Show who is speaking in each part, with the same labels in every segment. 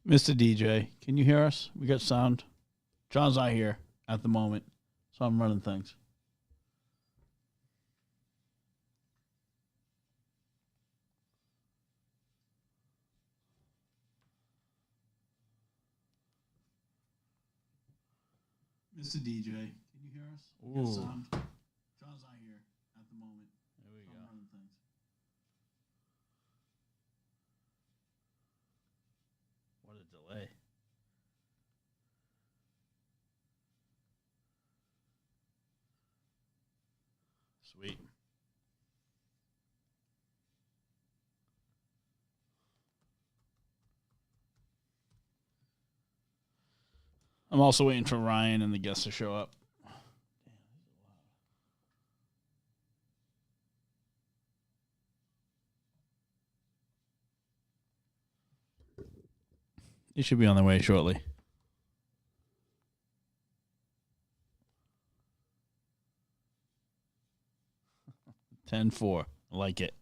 Speaker 1: Mr. DJ, can you hear us? We got sound. John's not here at the moment, so I'm running things. Mr. DJ, can you hear us? We got sound. John's not here at the moment. There we go. I'm running things. What a delay. Sweet. I'm also waiting for Ryan and the guests to show up. He should be on their way shortly. (10-4). I like it.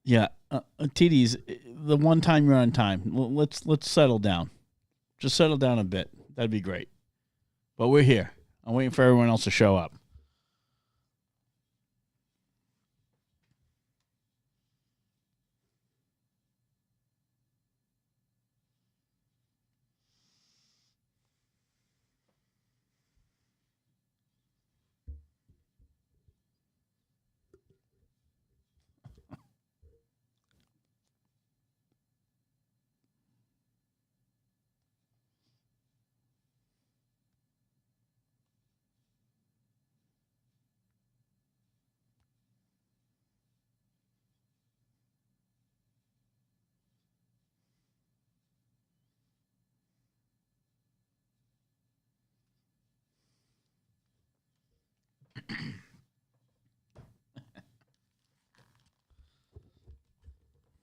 Speaker 1: Yeah, TDs. the one time you're on time. Let's settle down. Just settle down a bit. That'd be great. But we're here. I'm waiting for everyone else to show up.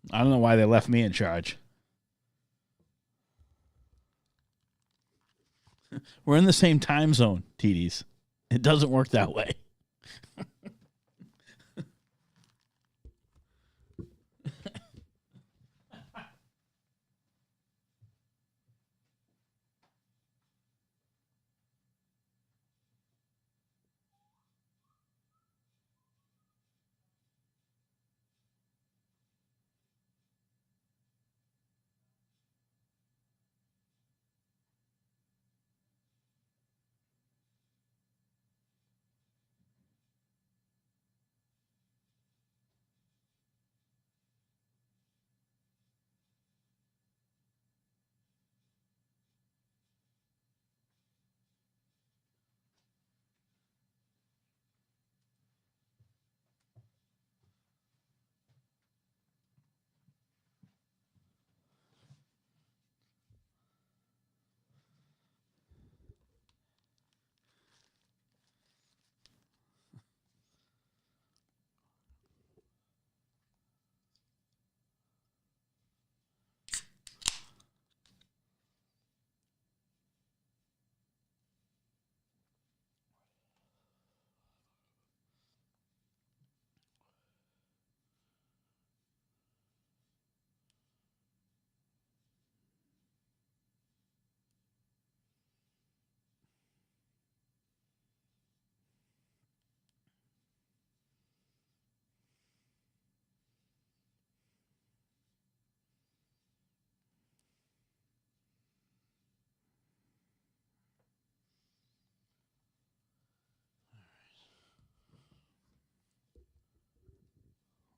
Speaker 1: I don't know why they left me in charge. We're in the same time zone, TDs. It doesn't work that way.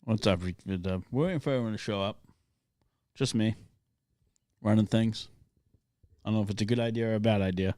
Speaker 1: What's up? We're waiting for everyone to show up. Just me. Running things. I don't know if it's a good idea or a bad idea.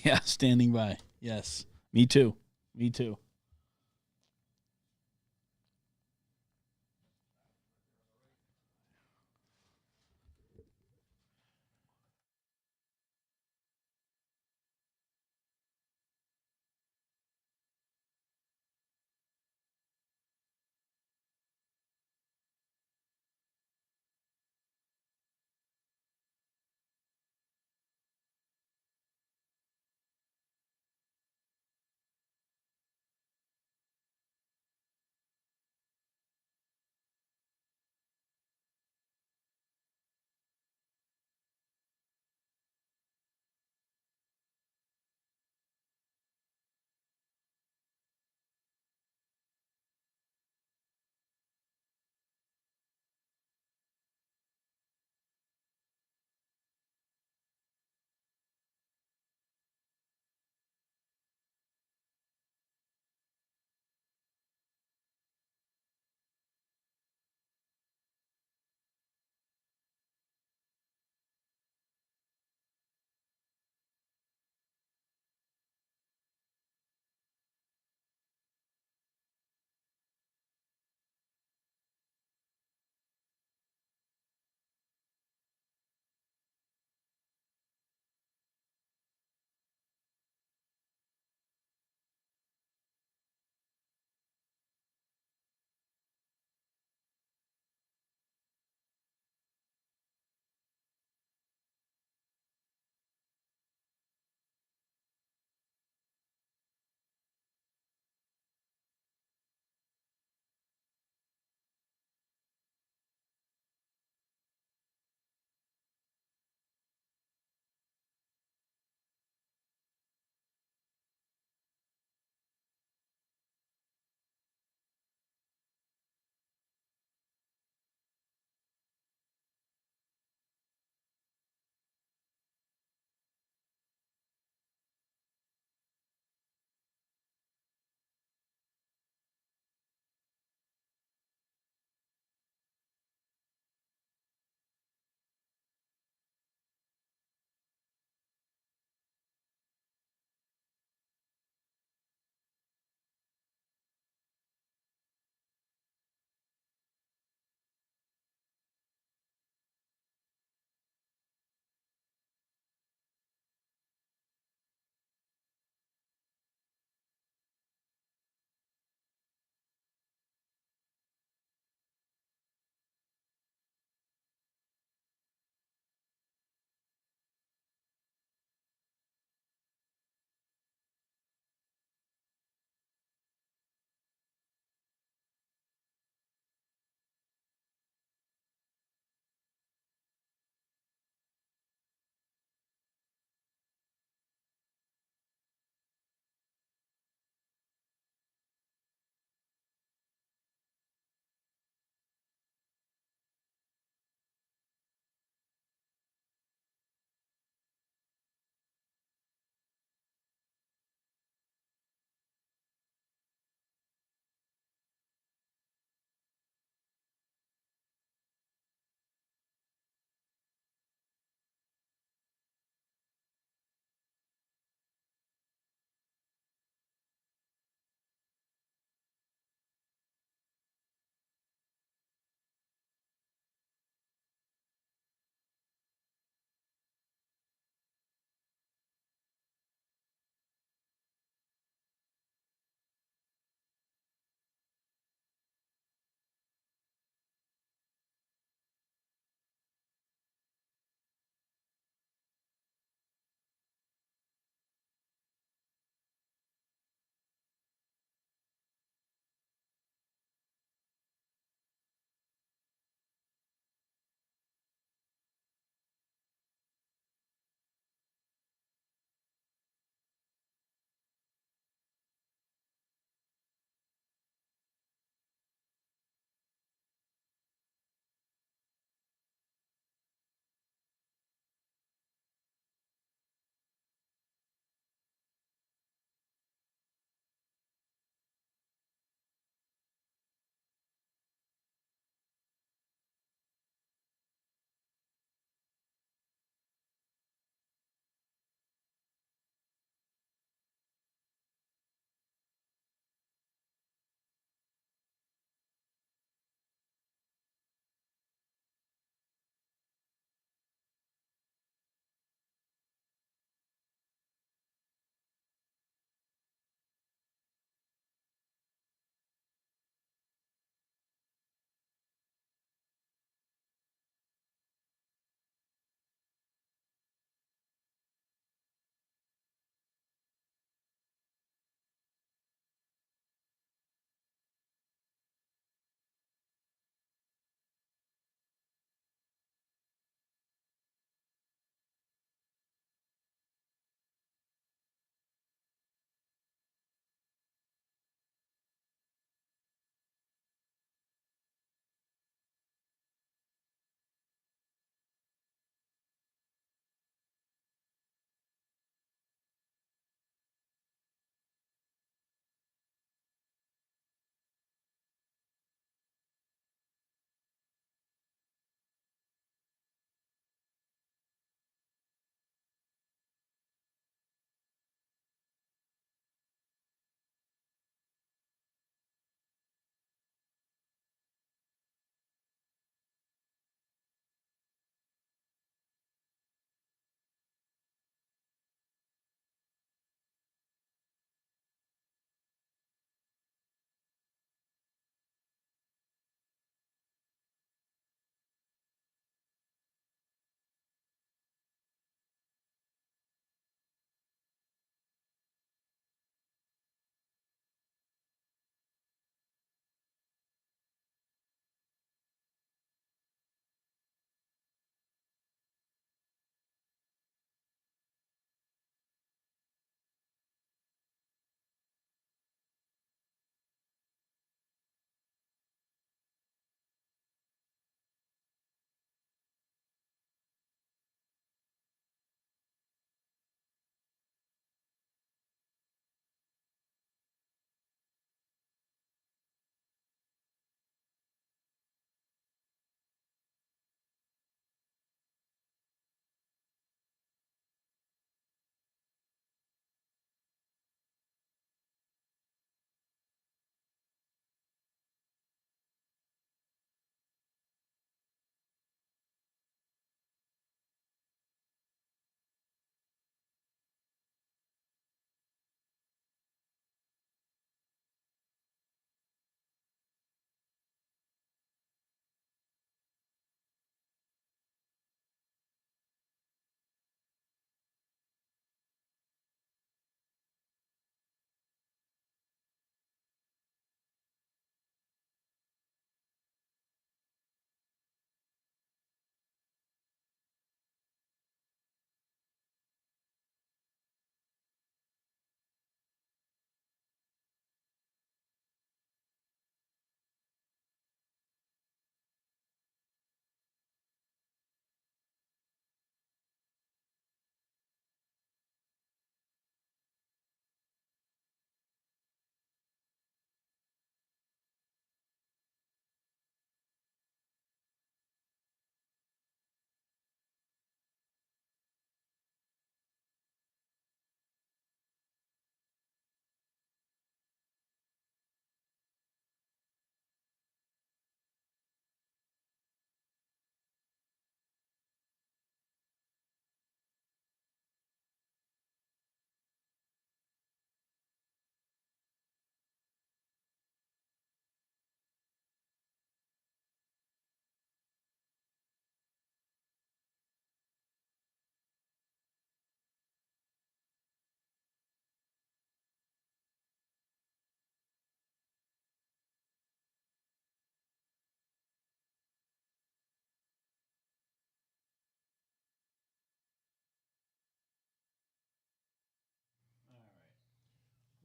Speaker 1: Yeah, standing by. Yes. Me too. Me too.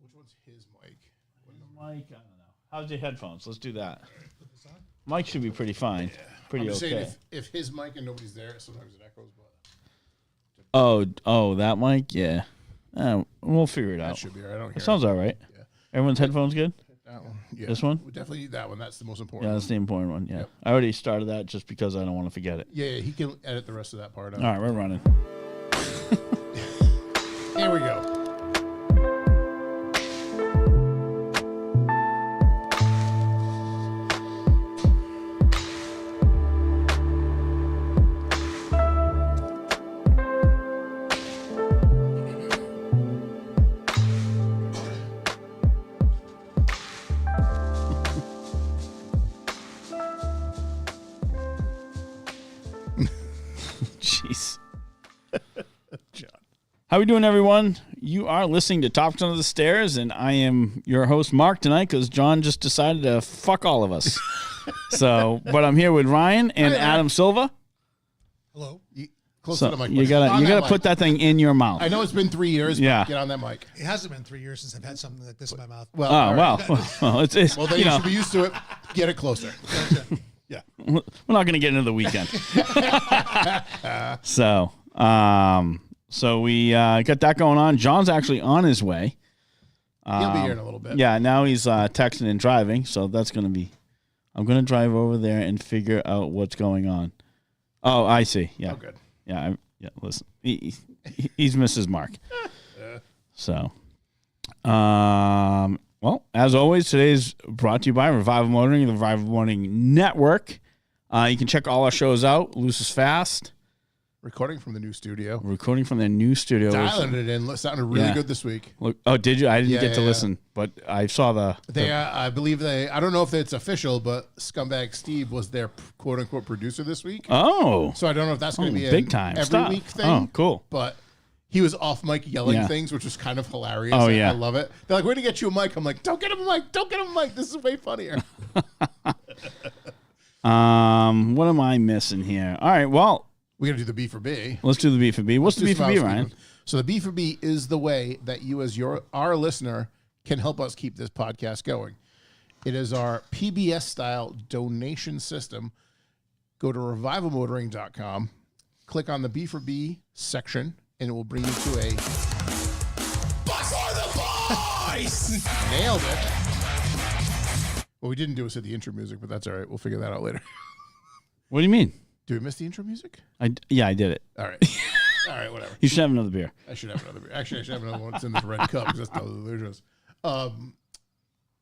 Speaker 2: Which one's his mic?
Speaker 1: Mike, I don't know. How's your headphones? Let's do that. Mike should be pretty fine.
Speaker 2: Yeah.
Speaker 1: Pretty
Speaker 2: I'm just
Speaker 1: okay.
Speaker 2: saying if his mic and nobody's there, sometimes it echoes. But
Speaker 1: That mic? Yeah. We'll figure it
Speaker 2: that
Speaker 1: out.
Speaker 2: should be all right. I don't hear
Speaker 1: It sounds all right.
Speaker 2: Yeah.
Speaker 1: Everyone's headphones good?
Speaker 2: that one. Yeah.
Speaker 1: This one?
Speaker 2: We definitely need that one. That's the most important.
Speaker 1: Yeah, that's the important one. Yeah.
Speaker 2: Yep.
Speaker 1: I already started that just because I don't want to forget it.
Speaker 2: Yeah, he can edit the rest of that part out.
Speaker 1: All right, we're running.
Speaker 2: Here we go.
Speaker 1: Jeez.
Speaker 2: John.
Speaker 1: How we doing, everyone? You are listening to Topics Under the Stairs, and I am your host, Mark, tonight, because John just decided to fuck all of us. But I'm here with Ryan and
Speaker 2: Hi there.
Speaker 1: Adam Silva.
Speaker 2: Hello. Close
Speaker 1: So
Speaker 2: to the mic.
Speaker 1: you
Speaker 2: On
Speaker 1: gotta
Speaker 2: that mic.
Speaker 1: put that thing in your mouth.
Speaker 2: I know it's been 3 years.
Speaker 1: Yeah.
Speaker 2: But get on that mic.
Speaker 3: It hasn't been 3 years since I've had something like this in my mouth.
Speaker 2: Well,
Speaker 1: Oh,
Speaker 2: all right.
Speaker 1: well, it's
Speaker 2: Well, then you should be used to it. Get it closer. Yeah.
Speaker 1: we're not going to get into the weekend. So we got that going on. John's actually on his way.
Speaker 2: He'll be here in a little bit.
Speaker 1: Yeah, now he's texting and driving, so that's going to be... I'm going to drive over there and figure out what's going on. Oh, I see. Yeah.
Speaker 2: Oh, good.
Speaker 1: Yeah, listen. He's Mrs. Mark. So, well, as always, today's brought to you by Revival Motoring, the Revival Motoring Network. You can check all our shows out. Loose is Fast.
Speaker 2: Recording from the new studio.
Speaker 1: Recording from their new studio.
Speaker 2: Dialing it in. Sounded really
Speaker 1: Yeah.
Speaker 2: good this week.
Speaker 1: Look, oh, did you? I didn't
Speaker 2: Yeah,
Speaker 1: get to
Speaker 2: yeah,
Speaker 1: listen, but I saw the...
Speaker 2: I believe I don't know if it's official, but Scumbag Steve was their quote unquote producer this week.
Speaker 1: Oh.
Speaker 2: So I don't know if that's going to be
Speaker 1: big
Speaker 2: a
Speaker 1: time
Speaker 2: every
Speaker 1: stuff.
Speaker 2: week thing.
Speaker 1: Oh, cool.
Speaker 2: But he was off mic yelling
Speaker 1: Yeah.
Speaker 2: things, which was kind of hilarious.
Speaker 1: Oh, yeah.
Speaker 2: I love it. They're like, we're going to get you a mic. I'm like, don't get him a mic. Don't get him a mic. This is way funnier.
Speaker 1: What am I missing here? All right, well,
Speaker 2: We're going to do the B for B.
Speaker 1: let's do the B for B. What's the B for B, Ryan?
Speaker 2: So the B for B is the way that you as our listener can help us keep this podcast going. It is our PBS style donation system. Go to revivalmotoring.com, click on the B for B section, and it will bring you to a Bucks for the Boys! Nailed it. What we didn't do was hit the intro music, but that's all right. We'll figure that out later.
Speaker 1: What do you mean?
Speaker 2: Do we miss the intro music?
Speaker 1: I did it.
Speaker 2: All right. All right, whatever.
Speaker 1: You should have another beer.
Speaker 2: I should have another beer. Actually, I should have another one that's in this red cup because that's how the is.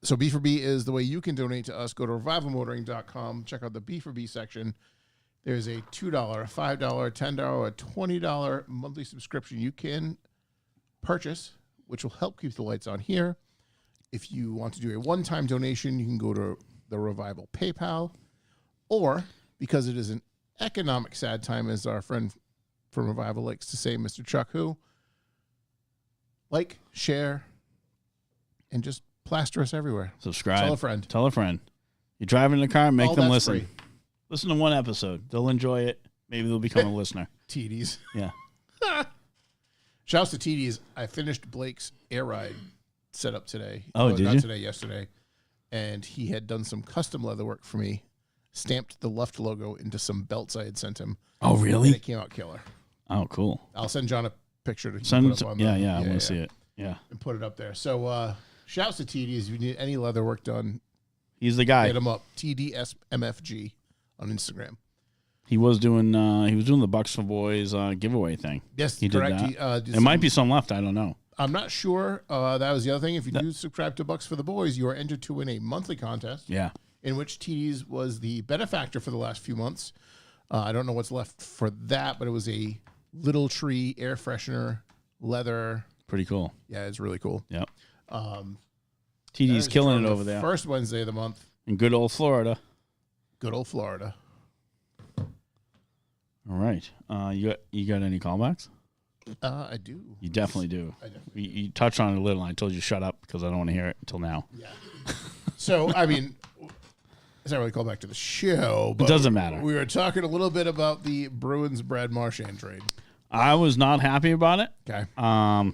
Speaker 2: So B for B is the way you can donate to us. Go to revivalmotoring.com. Check out the B for B section. There's a $2, $5, $10, a $20 monthly subscription you can purchase, which will help keep the lights on here. If you want to do a one-time donation, you can go to the Revival PayPal. Or, because it is an economic sad time, as our friend from Revival likes to say, Mr. Chuck Who, like, share, and just plaster us everywhere.
Speaker 1: Subscribe.
Speaker 2: Tell a friend.
Speaker 1: Tell a friend. You're driving in the car, make
Speaker 2: All
Speaker 1: them
Speaker 2: that's
Speaker 1: listen.
Speaker 2: free.
Speaker 1: Listen to one episode. They'll enjoy it. Maybe they'll become a listener.
Speaker 2: TDs.
Speaker 1: Yeah.
Speaker 2: Shouts to TDs. I finished Blake's air ride setup today.
Speaker 1: Oh, did
Speaker 2: not
Speaker 1: you?
Speaker 2: today, yesterday. And he had done some custom leather work for me, stamped the Luft logo into some belts I had sent him.
Speaker 1: Oh,
Speaker 2: And
Speaker 1: really?
Speaker 2: it came out killer.
Speaker 1: Oh, cool.
Speaker 2: I'll send John a picture to
Speaker 1: Send
Speaker 2: put
Speaker 1: it
Speaker 2: up on
Speaker 1: to,
Speaker 2: the,
Speaker 1: yeah, I want to see it. Yeah.
Speaker 2: and put it up there. So shouts to TDs. If you need any leather work done,
Speaker 1: He's the guy.
Speaker 2: hit him up. TDSMFG on Instagram.
Speaker 1: He was doing the Bucks for Boys giveaway thing.
Speaker 2: Yes,
Speaker 1: He did
Speaker 2: correct.
Speaker 1: that.
Speaker 2: He, did
Speaker 1: There might be some left. I don't know.
Speaker 2: I'm not sure. That was the other thing. If you do subscribe to Bucks for the Boys, you are entered to win a monthly contest
Speaker 1: Yeah.
Speaker 2: in which TDs was the benefactor for the last few months. I don't know what's left for that, but it was a Little Tree air freshener, leather.
Speaker 1: Pretty cool.
Speaker 2: Yeah, it's really cool.
Speaker 1: Yep.
Speaker 2: That
Speaker 1: TD's
Speaker 2: is
Speaker 1: killing
Speaker 2: on
Speaker 1: it
Speaker 2: the
Speaker 1: over there.
Speaker 2: First Wednesday of the month.
Speaker 1: In good old Florida.
Speaker 2: Good old Florida.
Speaker 1: All right. You got any callbacks?
Speaker 2: I do.
Speaker 1: You definitely do.
Speaker 2: I definitely
Speaker 1: You touched on it a little, and I told you to shut up because I don't want to hear it until now.
Speaker 2: Yeah. So, I mean, it's not really called back to the show, but
Speaker 1: It doesn't matter.
Speaker 2: We were talking a little bit about the Bruins Brad Marchand trade.
Speaker 1: I was not happy about it.
Speaker 2: Okay.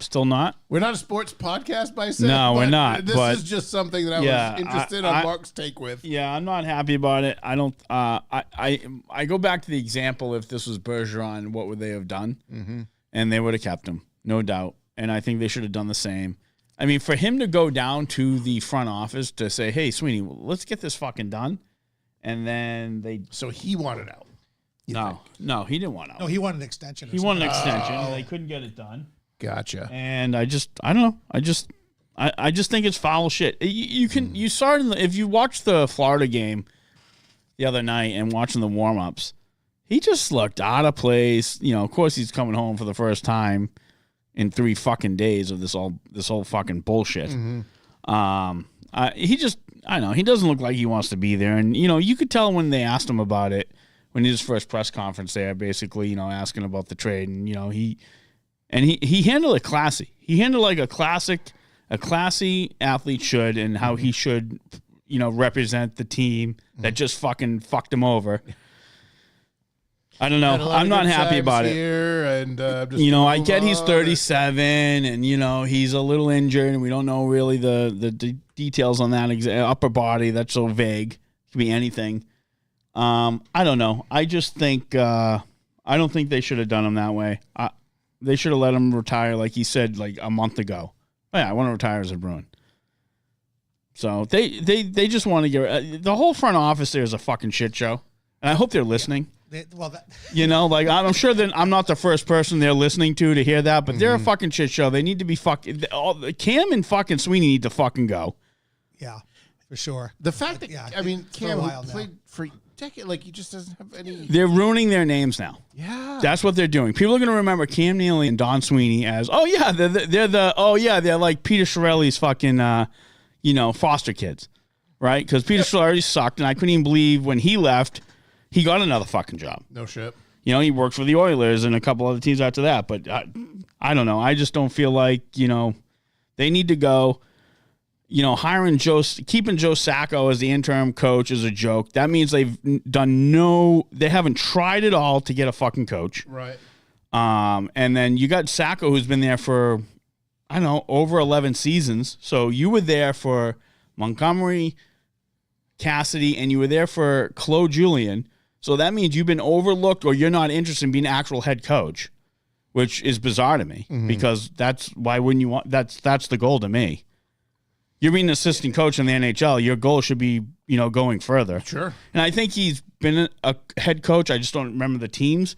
Speaker 1: Still not.
Speaker 2: We're not a sports podcast by saying.
Speaker 1: No, we're not,
Speaker 2: This
Speaker 1: but-
Speaker 2: is just something that I
Speaker 1: Yeah,
Speaker 2: was interested on Mark's take with.
Speaker 1: Yeah, I'm not happy about it. I don't. I go back to the example. If this was Bergeron, what would they have done? Mm-hmm. And they would have kept him, no doubt. And I think they should have done the same. I mean, for him to go down to the front office to say, "Hey, Sweeney, let's get this fucking done," and then they.
Speaker 2: So he wanted out.
Speaker 1: No, he didn't want out.
Speaker 3: No, he wanted an extension.
Speaker 1: He wanted an extension. And they couldn't get it done.
Speaker 2: Gotcha.
Speaker 1: And I don't know. I just think it's foul shit. You saw it if you watched the Florida game the other night and watching the warm-ups, he just looked out of place. You know, of course he's coming home for the first time in 3 fucking days of this whole fucking bullshit. Mm-hmm. I don't know, he doesn't look like he wants to be there. And you know, you could tell when they asked him about it when his first press conference there, basically, you know, asking about the trade, and you know, he handled it classy. He handled like a classy athlete should, and how he should, you know, represent the team that just fucking fucked him over. I don't know. I'm not happy about it.
Speaker 2: And, just
Speaker 1: you know, I get he's 37, and you know he's a little injured, and we don't know really the details on that upper body. That's so vague. It could be anything. I don't know. I just think I don't think they should have done him that way. They should have let him retire, like he said, like a month ago. Oh, yeah, I want to retire as a Bruin. So they just want to get the whole front office there is a fucking shit show, and I hope they're listening. You know, like I'm sure that I'm not the first person they're listening to hear that, but they're a fucking shit show. They need to be fucking. Cam and fucking Sweeney need to fucking go.
Speaker 3: Yeah, for sure.
Speaker 2: The fact that I mean, Cam played for decade, like he just doesn't have any.
Speaker 1: They're ruining their names now.
Speaker 2: Yeah,
Speaker 1: that's what they're doing. People are going to remember Cam Neely and Don Sweeney as they're like Peter Chiarelli's fucking you know, foster kids, right? Because Peter Chiarelli sucked, and I couldn't even believe when he left, he got another fucking job.
Speaker 2: No shit.
Speaker 1: You know, he worked for the Oilers and a couple other teams after that. But I don't know. I just don't feel like, you know, they need to go. You know, keeping Joe Sacco as the interim coach is a joke. That means they haven't tried at all to get a fucking coach.
Speaker 2: Right.
Speaker 1: And then you got Sacco, who's been there for, I don't know, over 11 seasons. So you were there for Montgomery, Cassidy, and you were there for Claude Julien. So that means you've been overlooked, or you're not interested in being an actual head coach, which is bizarre to me, because why wouldn't you want, that's the goal to me. You're being an assistant coach in the NHL. Your goal should be, you know, going further.
Speaker 2: Sure.
Speaker 1: And I think he's been a head coach. I just don't remember the teams,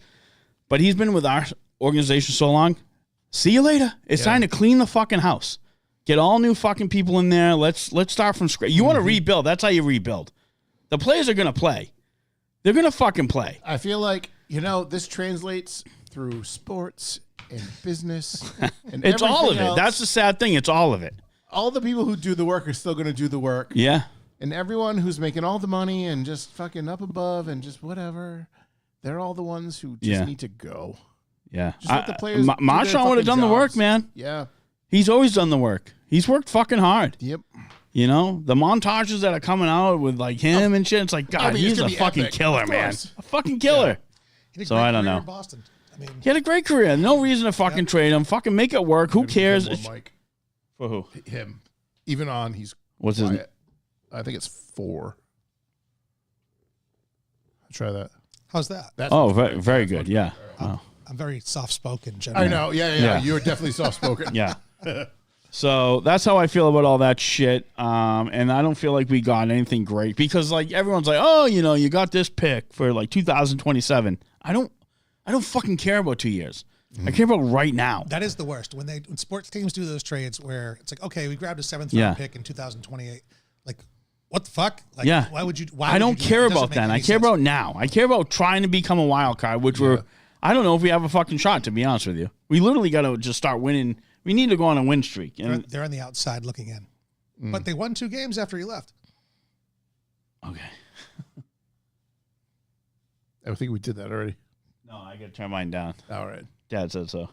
Speaker 1: but he's been with our organization so long. See you later. It's time to clean the fucking house. Get all new fucking people in there. Let's start from scratch. You want to rebuild. That's how you rebuild. The players are going to play. They're going to fucking play.
Speaker 2: I feel like, you know, this translates through sports and business. And
Speaker 1: it's all of it.
Speaker 2: Else.
Speaker 1: That's the sad thing. It's all of it.
Speaker 2: All the people who do the work are still going to do the work.
Speaker 1: Yeah.
Speaker 2: And everyone who's making all the money and just fucking up above and just whatever, they're all the ones who just need to go.
Speaker 1: Yeah.
Speaker 2: Just let the players
Speaker 1: Marchand would have done the work, man.
Speaker 2: Yeah.
Speaker 1: He's always done the work. He's worked fucking hard.
Speaker 2: Yep.
Speaker 1: You know, the montages that are coming out with like him and shit, it's like, God, he's a fucking killer, man. A fucking killer.
Speaker 3: Yeah.
Speaker 1: So I don't know.
Speaker 3: In Boston. I mean,
Speaker 1: he had a great career. No reason to fucking trade him. Fucking make it work. Who cares?
Speaker 2: Mike.
Speaker 1: For who?
Speaker 2: Him. Even on, he's
Speaker 1: what's his name?
Speaker 2: I think it's 4. Try that.
Speaker 3: How's that?
Speaker 1: Very, very good. Yeah.
Speaker 3: I'm very soft-spoken, generally.
Speaker 2: I know. Yeah. You're definitely soft-spoken.
Speaker 1: Yeah. So that's how I feel about all that shit. And I don't feel like we got anything great because like everyone's like, oh, you know, you got this pick for like 2027. I don't fucking care about 2 years. I care about right now.
Speaker 3: That is the worst. When sports teams do those trades where it's like, okay, we grabbed a 7th round pick in 2028. Like, what the fuck? Like, why would you?
Speaker 1: I don't care about that. I care about now. I care about trying to become a wild card, which I don't know if we have a fucking shot, to be honest with you. We literally got to just start winning. We need to go on a win streak. And
Speaker 3: they're on the outside looking in. But they won 2 games after he left.
Speaker 1: Okay.
Speaker 2: I think we did that already.
Speaker 1: No, I got to turn mine down.
Speaker 2: All right.
Speaker 1: Dad said so.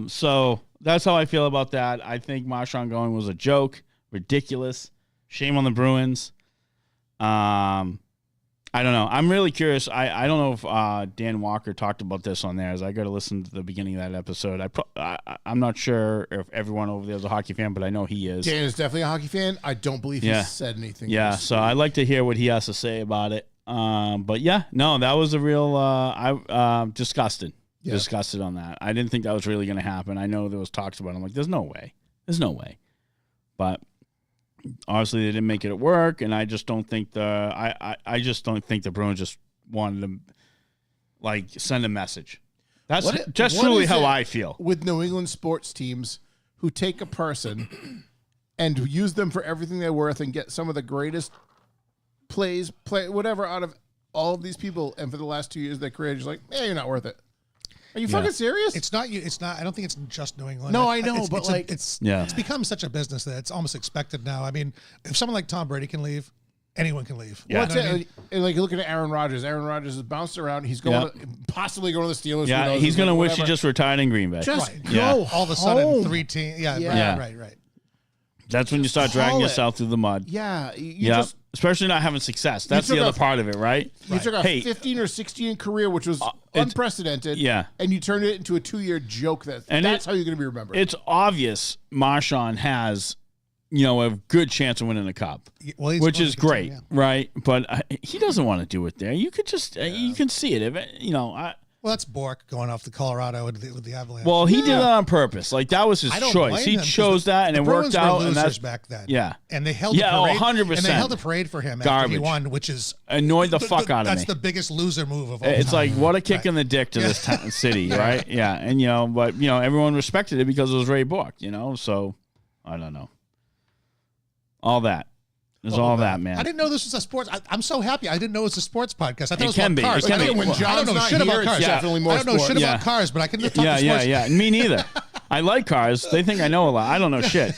Speaker 1: So that's how I feel about that. I think Marchand going was a joke, ridiculous. Shame on the Bruins. I don't know. I'm really curious. I don't know if Dan Walker talked about this on theirs. I got to listen to the beginning of that episode. I'm not sure if everyone over there is a hockey fan, but I know he is.
Speaker 2: Dan is definitely a hockey fan. I don't believe he said anything.
Speaker 1: Yeah, so I'd like to hear what he has to say about it. But yeah, no, that was a real. Disgusted. Yeah. Disgusted on that. I didn't think that was really going to happen. I know there was talks about it. I'm like, there's no way. There's no way. But obviously, they didn't make it work, and I just don't think I just don't think the Bruins just wanted to like send a message. That's just truly how I feel
Speaker 2: with New England sports teams who take a person and use them for everything they're worth and get some of the greatest play whatever out of all of these people, and for the last 2 years of their career, just like, you're not worth it. Are you fucking serious?
Speaker 3: It's not you. It's not. I don't think it's just New England.
Speaker 2: No, I know, but
Speaker 3: it's become such a business that it's almost expected now. I mean, if someone like Tom Brady can leave, anyone can leave.
Speaker 2: Yeah, like looking at Aaron Rodgers. Aaron Rodgers has bounced around. He's going possibly going to the Steelers.
Speaker 1: Yeah, he's going to wish he just retired in Green Bay.
Speaker 2: Just go
Speaker 3: all of a sudden 3 teams. Yeah, right.
Speaker 1: That's when you start dragging yourself through the mud.
Speaker 2: Yeah,
Speaker 1: especially not having success. That's the other part of it, right?
Speaker 2: You took a 15 or 16 career, which was unprecedented, and you turned it into a 2-year joke. That's how you're going to be remembered.
Speaker 1: It's obvious Marshawn has, a good chance of winning the cup, which is great, right? But he doesn't want to do it there. You could just, you can see it.
Speaker 3: Well, that's Bork going off to Colorado with the Avalanche.
Speaker 1: Well, he did that on purpose. Like, that was his choice. He chose that, and it worked out.
Speaker 3: And that's back then. Yeah, and they held a parade.
Speaker 1: 100%.
Speaker 3: And they held a parade for him after he won, which is
Speaker 1: annoyed the fuck out of me.
Speaker 3: That's the biggest loser move of all
Speaker 1: It's
Speaker 3: time.
Speaker 1: like, what a kick in the dick to this city, right? Yeah, and but everyone respected it because it was Ray Bork. So I don't know. All that. There's all that, man.
Speaker 3: I didn't know this was a sports. I'm so happy. I didn't know it was a sports podcast. I thought it was
Speaker 1: can
Speaker 3: about
Speaker 1: be.
Speaker 3: cars.
Speaker 1: It can be.
Speaker 2: When John's
Speaker 3: I don't know
Speaker 2: not
Speaker 3: shit
Speaker 2: here,
Speaker 3: about cars.
Speaker 2: it's definitely more
Speaker 3: I don't know shit about cars, but I can talk to sports.
Speaker 1: Yeah. Me neither. I like cars. They think I know a lot. I don't know shit.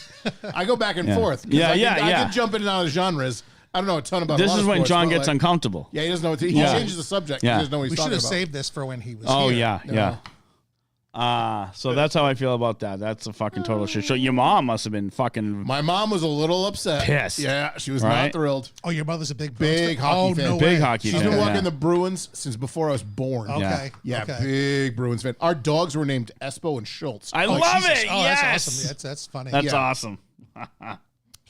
Speaker 2: I go back and forth. I can jump in and out of genres. I don't know a ton about.
Speaker 1: This is when
Speaker 2: sports,
Speaker 1: John gets uncomfortable.
Speaker 2: Yeah, he doesn't know. He changes the subject.
Speaker 3: Yeah.
Speaker 2: He doesn't know what he's talking about.
Speaker 3: We should have saved this for when he was.
Speaker 1: Oh
Speaker 3: here.
Speaker 1: yeah. So that's how I feel about that. That's a fucking total shit show. Your mom must have been fucking.
Speaker 2: My mom was a little upset.
Speaker 1: Pissed.
Speaker 2: Yeah, she was not thrilled.
Speaker 3: Oh, your mother's a big
Speaker 2: hockey fan.
Speaker 3: No
Speaker 1: big
Speaker 3: way.
Speaker 1: hockey fan.
Speaker 2: She's been watching the Bruins since before I was born.
Speaker 3: Okay.
Speaker 2: Yeah, big Bruins fan. Our dogs were named Espo and Schultz.
Speaker 1: I love it.
Speaker 3: Oh,
Speaker 1: yes.
Speaker 3: that's awesome. That's funny.
Speaker 1: That's awesome.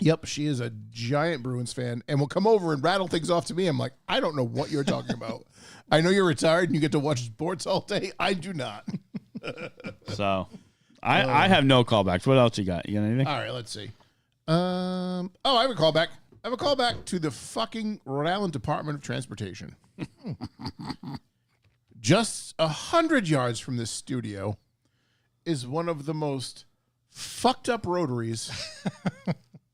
Speaker 2: Yep, she is a giant Bruins fan and will come over and rattle things off to me. I'm like, I don't know what you're talking about. I know you're retired and you get to watch sports all day. I do not.
Speaker 1: So, I have no callbacks. What else you got? You got anything?
Speaker 2: All right, let's see. I have a callback. I have a callback to the fucking Rhode Island Department of Transportation. Just 100 yards from this studio is one of the most fucked up rotaries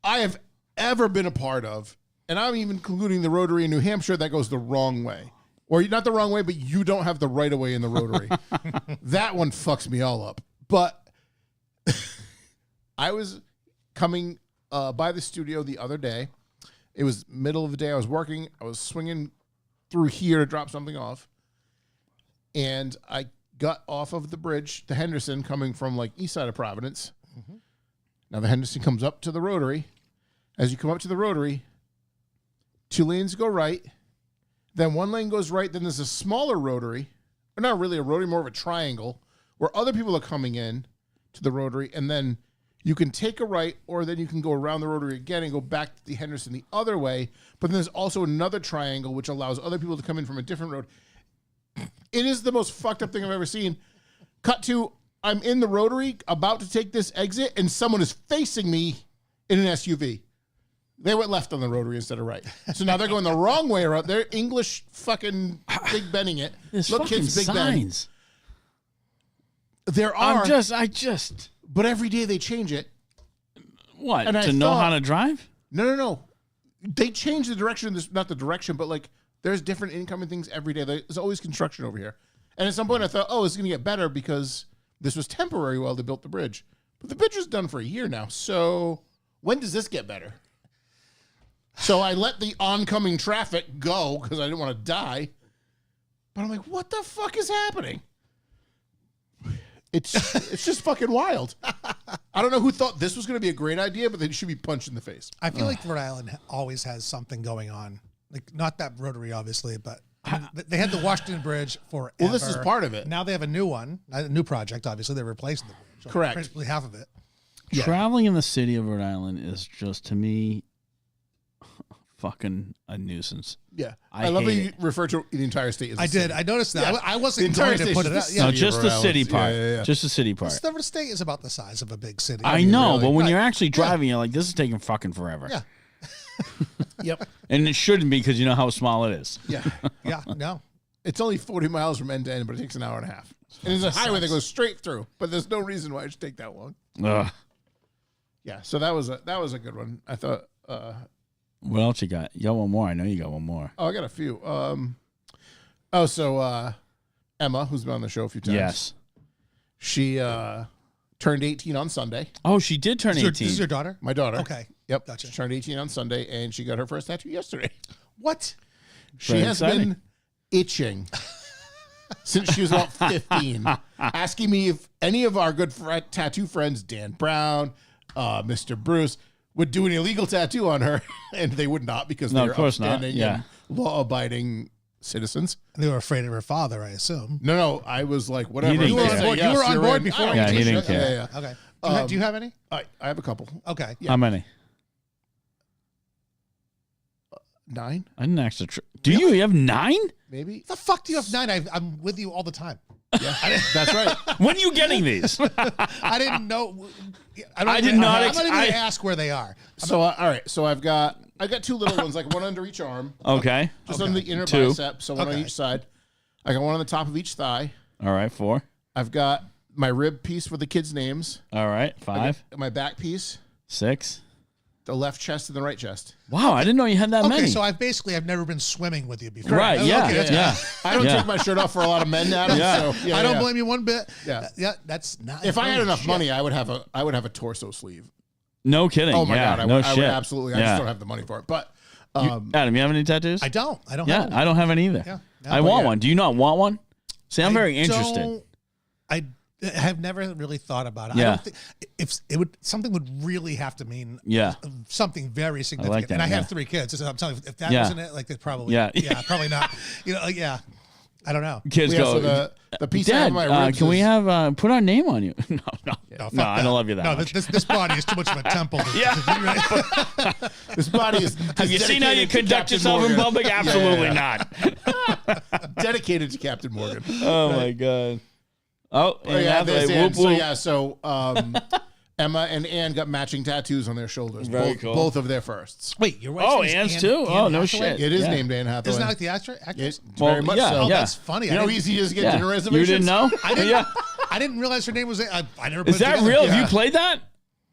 Speaker 2: I have ever been a part of. And I'm even including the rotary in New Hampshire that goes the wrong way. Or not the wrong way, but you don't have the right of way in the rotary. That one fucks me all up. But I was coming by the studio the other day. It was middle of the day. I was working. I was swinging through here to drop something off. And I got off of the bridge, the Henderson, coming from like east side of Providence. Mm-hmm. Now the Henderson comes up to the rotary. As you come up to the rotary, 2 lanes go right. Then 1 lane goes right. Then there's a smaller rotary, or not really a rotary, more of a triangle, where other people are coming in to the rotary. And then you can take a right, or then you can go around the rotary again and go back to the Henderson the other way. But then there's also another triangle, which allows other people to come in from a different road. It is the most fucked up thing I've ever seen. Cut to, I'm in the rotary, about to take this exit, and someone is facing me in an SUV. They went left on the rotary instead of right. So now they're going the wrong way around. They're English fucking Big Benning it.
Speaker 1: There's
Speaker 2: Look,
Speaker 1: fucking
Speaker 2: kids, Big
Speaker 1: signs.
Speaker 2: Ben. There are.
Speaker 1: I just.
Speaker 2: But every day they change it.
Speaker 1: What?
Speaker 2: And
Speaker 1: to know how to drive?
Speaker 2: No. They change the direction. Not the direction, but like there's different incoming things every day. There's always construction over here. And at some point I thought, it's going to get better because this was temporary while they built the bridge. But the bridge was done for a year now. So when does this get better? So I let the oncoming traffic go because I didn't want to die. But I'm like, what the fuck is happening? It's just fucking wild. I don't know who thought this was going to be a great idea, but they should be punched in the face.
Speaker 3: I feel like Rhode Island always has something going on Like not that rotary, obviously, but I mean, they had the Washington Bridge forever.
Speaker 2: Well, this is part of it.
Speaker 3: Now they have a new one, a new project. Obviously, they're replacing the bridge.
Speaker 2: Correct.
Speaker 3: Principally half of it.
Speaker 2: Yeah.
Speaker 1: Traveling in the city of Rhode Island is just, to me, fucking a nuisance.
Speaker 2: Yeah.
Speaker 1: I
Speaker 2: love that
Speaker 1: hate
Speaker 2: you refer to the entire state as a
Speaker 3: I
Speaker 2: city.
Speaker 3: did. I noticed that.
Speaker 2: Yeah.
Speaker 3: I wasn't
Speaker 2: The entire
Speaker 3: going to put it
Speaker 2: station's
Speaker 3: out.
Speaker 2: the
Speaker 3: Yeah.
Speaker 1: No,
Speaker 2: city.
Speaker 1: just the
Speaker 2: Rhode Island.
Speaker 1: city
Speaker 2: Yeah,
Speaker 1: part.
Speaker 2: yeah.
Speaker 1: Just the city part.
Speaker 3: The state is about the size of a big city.
Speaker 1: I know,
Speaker 2: really.
Speaker 1: but when
Speaker 3: Right.
Speaker 1: you're actually driving, you're like, this is taking fucking forever.
Speaker 3: Yeah.
Speaker 2: Yep.
Speaker 1: And it shouldn't be because you know how small it is.
Speaker 2: Yeah.
Speaker 3: Yeah. No.
Speaker 2: It's only 40 miles from end to end, but it takes an hour and a half. And it's a highway that goes straight through, but there's no reason why it should take that long.
Speaker 1: Ugh.
Speaker 2: Yeah, so that was a good one. I thought.
Speaker 1: What else you got? You got one more. I know you got one more.
Speaker 2: I got a few. Emma, who's been on the show a few times.
Speaker 1: Yes.
Speaker 2: She turned 18 on Sunday.
Speaker 1: Oh, she did turn 18.
Speaker 3: This is your daughter?
Speaker 2: My daughter.
Speaker 3: Okay.
Speaker 2: Yep.
Speaker 3: Gotcha.
Speaker 2: She turned 18 on Sunday, and she got her first tattoo yesterday.
Speaker 3: What?
Speaker 2: She
Speaker 1: Very
Speaker 2: has
Speaker 1: exciting.
Speaker 2: been itching since she was about 15, asking me if any of our good tattoo friends, Dan Brown, Mr. Bruce, would do an illegal tattoo on her, and they would not because
Speaker 1: No,
Speaker 2: they're
Speaker 1: of course not.
Speaker 2: upstanding
Speaker 1: Yeah.
Speaker 2: and law-abiding citizens.
Speaker 3: They were afraid of her father, I assume.
Speaker 2: No, I was like, whatever.
Speaker 1: He didn't
Speaker 2: They
Speaker 1: care.
Speaker 2: say,
Speaker 3: You
Speaker 2: yes,
Speaker 3: were on
Speaker 2: you're
Speaker 3: board
Speaker 2: in.
Speaker 3: before
Speaker 2: I don't
Speaker 1: Yeah, he
Speaker 2: give a
Speaker 1: didn't
Speaker 2: shit.
Speaker 1: care.
Speaker 2: Yeah.
Speaker 3: Okay. Do you have any?
Speaker 2: I have a couple.
Speaker 3: Okay.
Speaker 1: How many?
Speaker 2: 9,
Speaker 1: I didn't actually. Do you have 9?
Speaker 2: maybe.
Speaker 3: The fuck do you have 9? I'm with you all the time.
Speaker 2: Yeah, that's right.
Speaker 1: When are you getting these?
Speaker 3: I didn't know.
Speaker 1: I did not
Speaker 3: I'm
Speaker 1: ex-
Speaker 3: not even
Speaker 1: I-
Speaker 3: going to ask where they are.
Speaker 2: So, all right. So I got 2 little ones, like one under each arm,
Speaker 1: Okay.
Speaker 2: just under the inner
Speaker 1: 2.
Speaker 2: bicep. So one on
Speaker 3: Okay.
Speaker 2: each side. I got one on the top of each thigh.
Speaker 1: All right. 4.
Speaker 2: I've got my rib piece with the kids' names.
Speaker 1: All right.
Speaker 2: I
Speaker 1: 5.
Speaker 2: got my back piece,
Speaker 1: 6.
Speaker 2: the left chest and the right chest.
Speaker 1: Wow, I didn't know you had that
Speaker 3: Okay,
Speaker 1: many.
Speaker 3: so I've never been swimming with you before.
Speaker 1: Right.
Speaker 3: Okay,
Speaker 1: Yeah.
Speaker 3: that's-
Speaker 1: Yeah.
Speaker 2: I don't
Speaker 1: Yeah.
Speaker 2: take my shirt off for a lot of men, Adam.
Speaker 1: Yeah.
Speaker 2: So, yeah,
Speaker 3: I don't
Speaker 2: yeah.
Speaker 3: blame you one bit.
Speaker 2: Yeah.
Speaker 3: Yeah, that's not.
Speaker 2: If I had
Speaker 3: holy
Speaker 2: enough
Speaker 3: shit.
Speaker 2: money, I would have a torso sleeve.
Speaker 1: No kidding.
Speaker 2: Oh my
Speaker 1: yeah,
Speaker 2: god,
Speaker 1: no
Speaker 2: I
Speaker 1: shit.
Speaker 2: would absolutely. I
Speaker 1: Yeah.
Speaker 2: just don't have the money for it. But
Speaker 1: Adam, you have any tattoos?
Speaker 3: I don't. I don't
Speaker 1: yeah,
Speaker 3: have
Speaker 1: I don't have any either.
Speaker 3: Yeah.
Speaker 1: I want
Speaker 2: yeah.
Speaker 1: one. Do you not want one? See, I'm very
Speaker 3: I
Speaker 1: interested.
Speaker 3: don't- I have never really thought about it.
Speaker 1: Yeah.
Speaker 3: I don't think if it would something would really have to mean
Speaker 1: Yeah.
Speaker 3: something very significant.
Speaker 1: that,
Speaker 3: and I
Speaker 1: yeah.
Speaker 3: have 3 kids. So I'm telling you, if that
Speaker 1: Yeah.
Speaker 3: wasn't it, like it's probably
Speaker 1: Yeah.
Speaker 3: probably not. Yeah. I don't know.
Speaker 1: Kids
Speaker 2: yeah,
Speaker 1: go.
Speaker 2: so the piece I have
Speaker 1: Dad,
Speaker 2: in my ribs
Speaker 1: can we
Speaker 2: is-
Speaker 1: have put our name on you? No,
Speaker 3: No,
Speaker 1: no,
Speaker 3: fuck
Speaker 1: I
Speaker 3: that.
Speaker 1: don't love you that
Speaker 3: No,
Speaker 1: much.
Speaker 3: this body is too much of a temple.
Speaker 2: this body is
Speaker 1: Have you seen how you conduct yourself in public? Absolutely not.
Speaker 2: Dedicated to Captain Morgan.
Speaker 1: Oh my god. Oh,
Speaker 2: Oh, yeah,
Speaker 1: Hathaway,
Speaker 2: there's
Speaker 1: whoop,
Speaker 2: Ann.
Speaker 1: whoop.
Speaker 2: So Emma and Ann got matching tattoos on their shoulders.
Speaker 1: Very
Speaker 2: both,
Speaker 1: cool.
Speaker 2: both of their firsts.
Speaker 3: Wait, your wife?
Speaker 1: Oh, Ann's too? Oh, no shit.
Speaker 2: It is
Speaker 1: Yeah.
Speaker 2: named Anne Hathaway.
Speaker 3: Isn't that like the actress?
Speaker 2: It-
Speaker 1: Well,
Speaker 2: very much
Speaker 1: yeah,
Speaker 2: so.
Speaker 3: Oh,
Speaker 1: yeah.
Speaker 3: that's funny.
Speaker 2: You know,
Speaker 3: I didn't,
Speaker 2: easy to get
Speaker 1: Yeah.
Speaker 2: dinner
Speaker 1: You
Speaker 2: reservations.
Speaker 1: didn't know?
Speaker 3: didn't- I didn't realize her name was. I never. Put
Speaker 1: Is
Speaker 3: it
Speaker 1: that
Speaker 3: together.
Speaker 1: real? Have
Speaker 2: Yeah.
Speaker 1: you played that?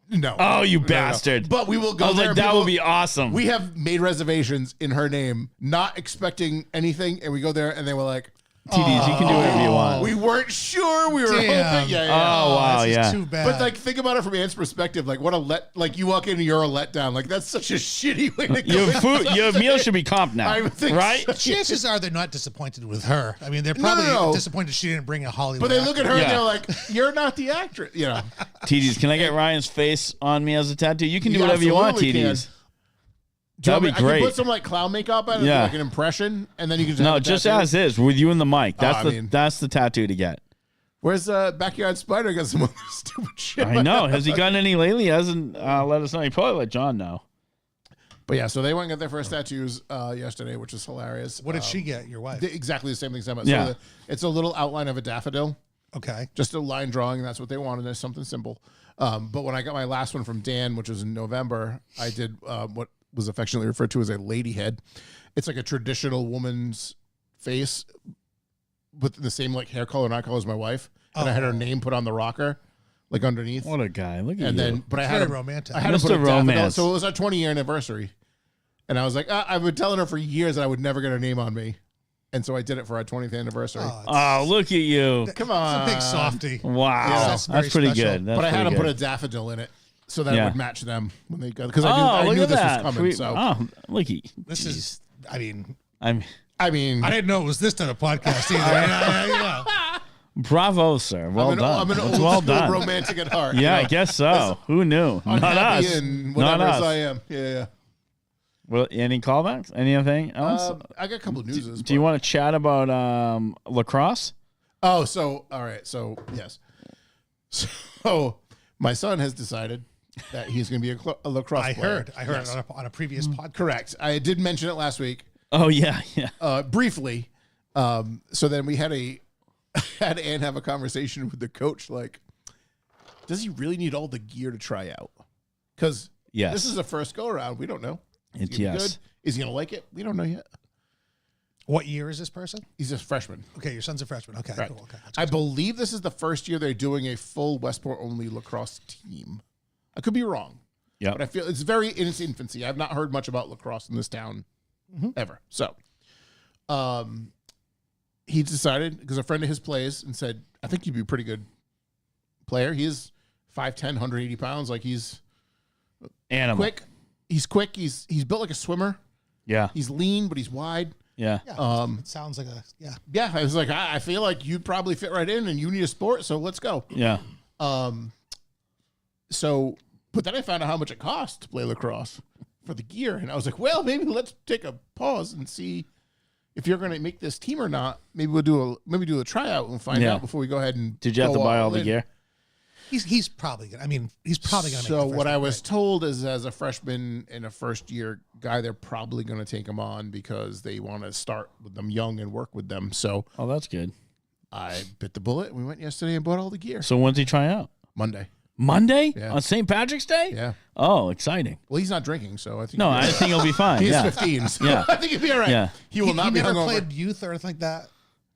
Speaker 2: No.
Speaker 1: Oh, you
Speaker 2: No, no.
Speaker 1: bastard.
Speaker 2: But we will go
Speaker 1: I was
Speaker 2: there.
Speaker 1: like, that
Speaker 2: People-
Speaker 1: would be awesome.
Speaker 2: We have made reservations in her name, not expecting anything, and we go there, and they were like,
Speaker 1: TDs, you can do whatever you want.
Speaker 2: we weren't sure. We were
Speaker 3: Damn.
Speaker 2: hoping. Yeah,
Speaker 1: Oh,
Speaker 2: yeah.
Speaker 1: wow,
Speaker 3: this is
Speaker 1: yeah.
Speaker 3: too bad.
Speaker 2: But like, think about it from Anne's perspective. Like, what a like you walk in and you're a letdown. Like, that's such a shitty way to go.
Speaker 1: Your
Speaker 2: into
Speaker 1: food, your
Speaker 2: something.
Speaker 1: meal should be comped now,
Speaker 2: I would think
Speaker 1: right?
Speaker 2: so.
Speaker 3: chances are they're not disappointed with her. I mean, they're
Speaker 2: No,
Speaker 3: probably
Speaker 2: no.
Speaker 3: disappointed she didn't bring a Hollywood.
Speaker 2: But they look at her
Speaker 1: Yeah.
Speaker 2: and they're like, "You're not the actress." You know,
Speaker 1: TDs, can I get Ryan's face on me as a tattoo? You can do
Speaker 2: You
Speaker 1: whatever you want,
Speaker 2: absolutely
Speaker 1: TDs.
Speaker 2: Do you
Speaker 1: That'd
Speaker 2: want
Speaker 1: be
Speaker 2: me- I
Speaker 1: great.
Speaker 2: can put some like clown makeup on it,
Speaker 1: Yeah.
Speaker 2: like an impression, and then you can just
Speaker 1: No,
Speaker 2: have a
Speaker 1: just
Speaker 2: tattoo.
Speaker 1: as is with you and the mic. That's
Speaker 2: I
Speaker 1: the
Speaker 2: mean-
Speaker 1: that's the tattoo to get.
Speaker 2: Where's Backyard Spider? Got some other stupid shit.
Speaker 1: I know. Has he gotten any lately? He hasn't let us know. He probably let John know.
Speaker 2: But yeah, so they went and got their first tattoos yesterday, which is hilarious.
Speaker 3: What did she get? Your wife?
Speaker 2: Exactly the same thing. So
Speaker 1: Yeah.
Speaker 2: it's a little outline of a daffodil.
Speaker 3: Okay.
Speaker 2: Just a line drawing. That's what they wanted. There's something simple. But when I got my last one from Dan, which was in November, I did what was affectionately referred to as a lady head. It's like a traditional woman's face with the same like hair color and eye color as my wife. And I had her name put on the rocker, like underneath.
Speaker 1: What a guy! Look at
Speaker 2: And
Speaker 1: you.
Speaker 2: then, but I
Speaker 3: It's
Speaker 2: had
Speaker 3: very
Speaker 2: a,
Speaker 3: romantic.
Speaker 2: I had to put
Speaker 1: Mr.
Speaker 2: a daffodil.
Speaker 1: Romance.
Speaker 2: So it was our 20-year anniversary. And I was like, I've been telling her for years that I would never get her name on me. And so I did it for our 20th anniversary.
Speaker 3: Oh,
Speaker 1: Oh, look at you!
Speaker 2: Come on.
Speaker 3: it's a big softy.
Speaker 1: Wow,
Speaker 2: Yeah,
Speaker 1: that's,
Speaker 3: that's very
Speaker 1: pretty
Speaker 3: special.
Speaker 1: good. That's
Speaker 2: But I had
Speaker 1: pretty
Speaker 2: them put a
Speaker 1: good.
Speaker 2: daffodil in it so that
Speaker 1: Yeah.
Speaker 2: it would match them when they got because
Speaker 1: Oh,
Speaker 2: I
Speaker 1: look
Speaker 2: knew
Speaker 1: at
Speaker 2: this
Speaker 1: that.
Speaker 2: was coming. So
Speaker 1: Oh, looky.
Speaker 3: This is. I mean,
Speaker 1: I'm
Speaker 2: I mean,
Speaker 3: I didn't know it was this type of podcast either. You know.
Speaker 1: bravo, sir. Well
Speaker 2: I'm
Speaker 1: done.
Speaker 2: an
Speaker 1: That's
Speaker 2: old
Speaker 1: well
Speaker 2: school
Speaker 1: done.
Speaker 2: romantic at heart.
Speaker 1: Yeah,
Speaker 2: you
Speaker 1: I guess so. Who knew? Not
Speaker 2: unhappy
Speaker 1: us.
Speaker 2: and
Speaker 1: Not
Speaker 2: whatever as
Speaker 1: us.
Speaker 2: I am. Yeah, yeah.
Speaker 1: Well, any callbacks? Anything else?
Speaker 2: I got a couple of newses.
Speaker 1: Do you want to chat about lacrosse?
Speaker 2: Oh, so all right. So yes. So my son has decided that he's going to be a lacrosse player.
Speaker 3: I heard it on a previous podcast.
Speaker 2: Correct. I did mention it last week.
Speaker 1: Oh yeah.
Speaker 2: Briefly. So then we had Ann have a conversation with the coach. Like, does he really need all the gear to try out? Because this is a first go around. We don't know. Is he gonna be good? Is he going to like it? We don't know yet.
Speaker 3: What year is this person?
Speaker 2: He's a freshman.
Speaker 3: Okay, your son's a freshman. Okay,
Speaker 2: Right.
Speaker 3: cool. Okay.
Speaker 2: I believe this is the first year they're doing a full Westport only lacrosse team. I could be wrong.
Speaker 1: Yeah.
Speaker 2: But I feel it's very in its infancy. I've not heard much about lacrosse in this town ever. So he decided, because a friend of his plays, and said, I think you'd be a pretty good player. He is 5'10", 180 pounds. Like, he's
Speaker 1: Animal.
Speaker 2: quick. He's quick. He's built like a swimmer.
Speaker 1: Yeah.
Speaker 2: He's lean, but he's wide.
Speaker 1: Yeah.
Speaker 3: It sounds like
Speaker 2: Yeah, I was like, I feel like you'd probably fit right in, and you need a sport, so let's go.
Speaker 1: Yeah.
Speaker 2: So, but then I found out how much it costs to play lacrosse for the gear, and I was like, well, maybe let's take a pause and see if you're going to make this team or not. Maybe we'll do a tryout and find out before we go ahead and.
Speaker 1: Did you have to
Speaker 2: go
Speaker 1: buy all the
Speaker 2: in.
Speaker 1: gear?
Speaker 3: he's probably gonna. I mean, he's probably gonna.
Speaker 2: So
Speaker 3: make the
Speaker 2: what I
Speaker 3: freshman
Speaker 2: was
Speaker 3: grade.
Speaker 2: told is, as a freshman and a first year guy, they're probably going to take him on because they want to start with them young and work with them. So
Speaker 1: Oh, that's good.
Speaker 2: I bit the bullet. We went yesterday and bought all the gear.
Speaker 1: So when's he try out?
Speaker 2: Monday.
Speaker 1: Monday?
Speaker 2: Yeah.
Speaker 1: On St. Patrick's Day?
Speaker 2: Yeah.
Speaker 1: Oh, exciting.
Speaker 2: Well, he's not drinking, so I think.
Speaker 1: No, I think he'll be fine.
Speaker 2: he's
Speaker 1: Yeah.
Speaker 2: 15. So
Speaker 1: Yeah.
Speaker 2: I think he'll be all right.
Speaker 1: Yeah.
Speaker 2: He will not be
Speaker 3: never
Speaker 2: hungover.
Speaker 3: played youth or anything like that.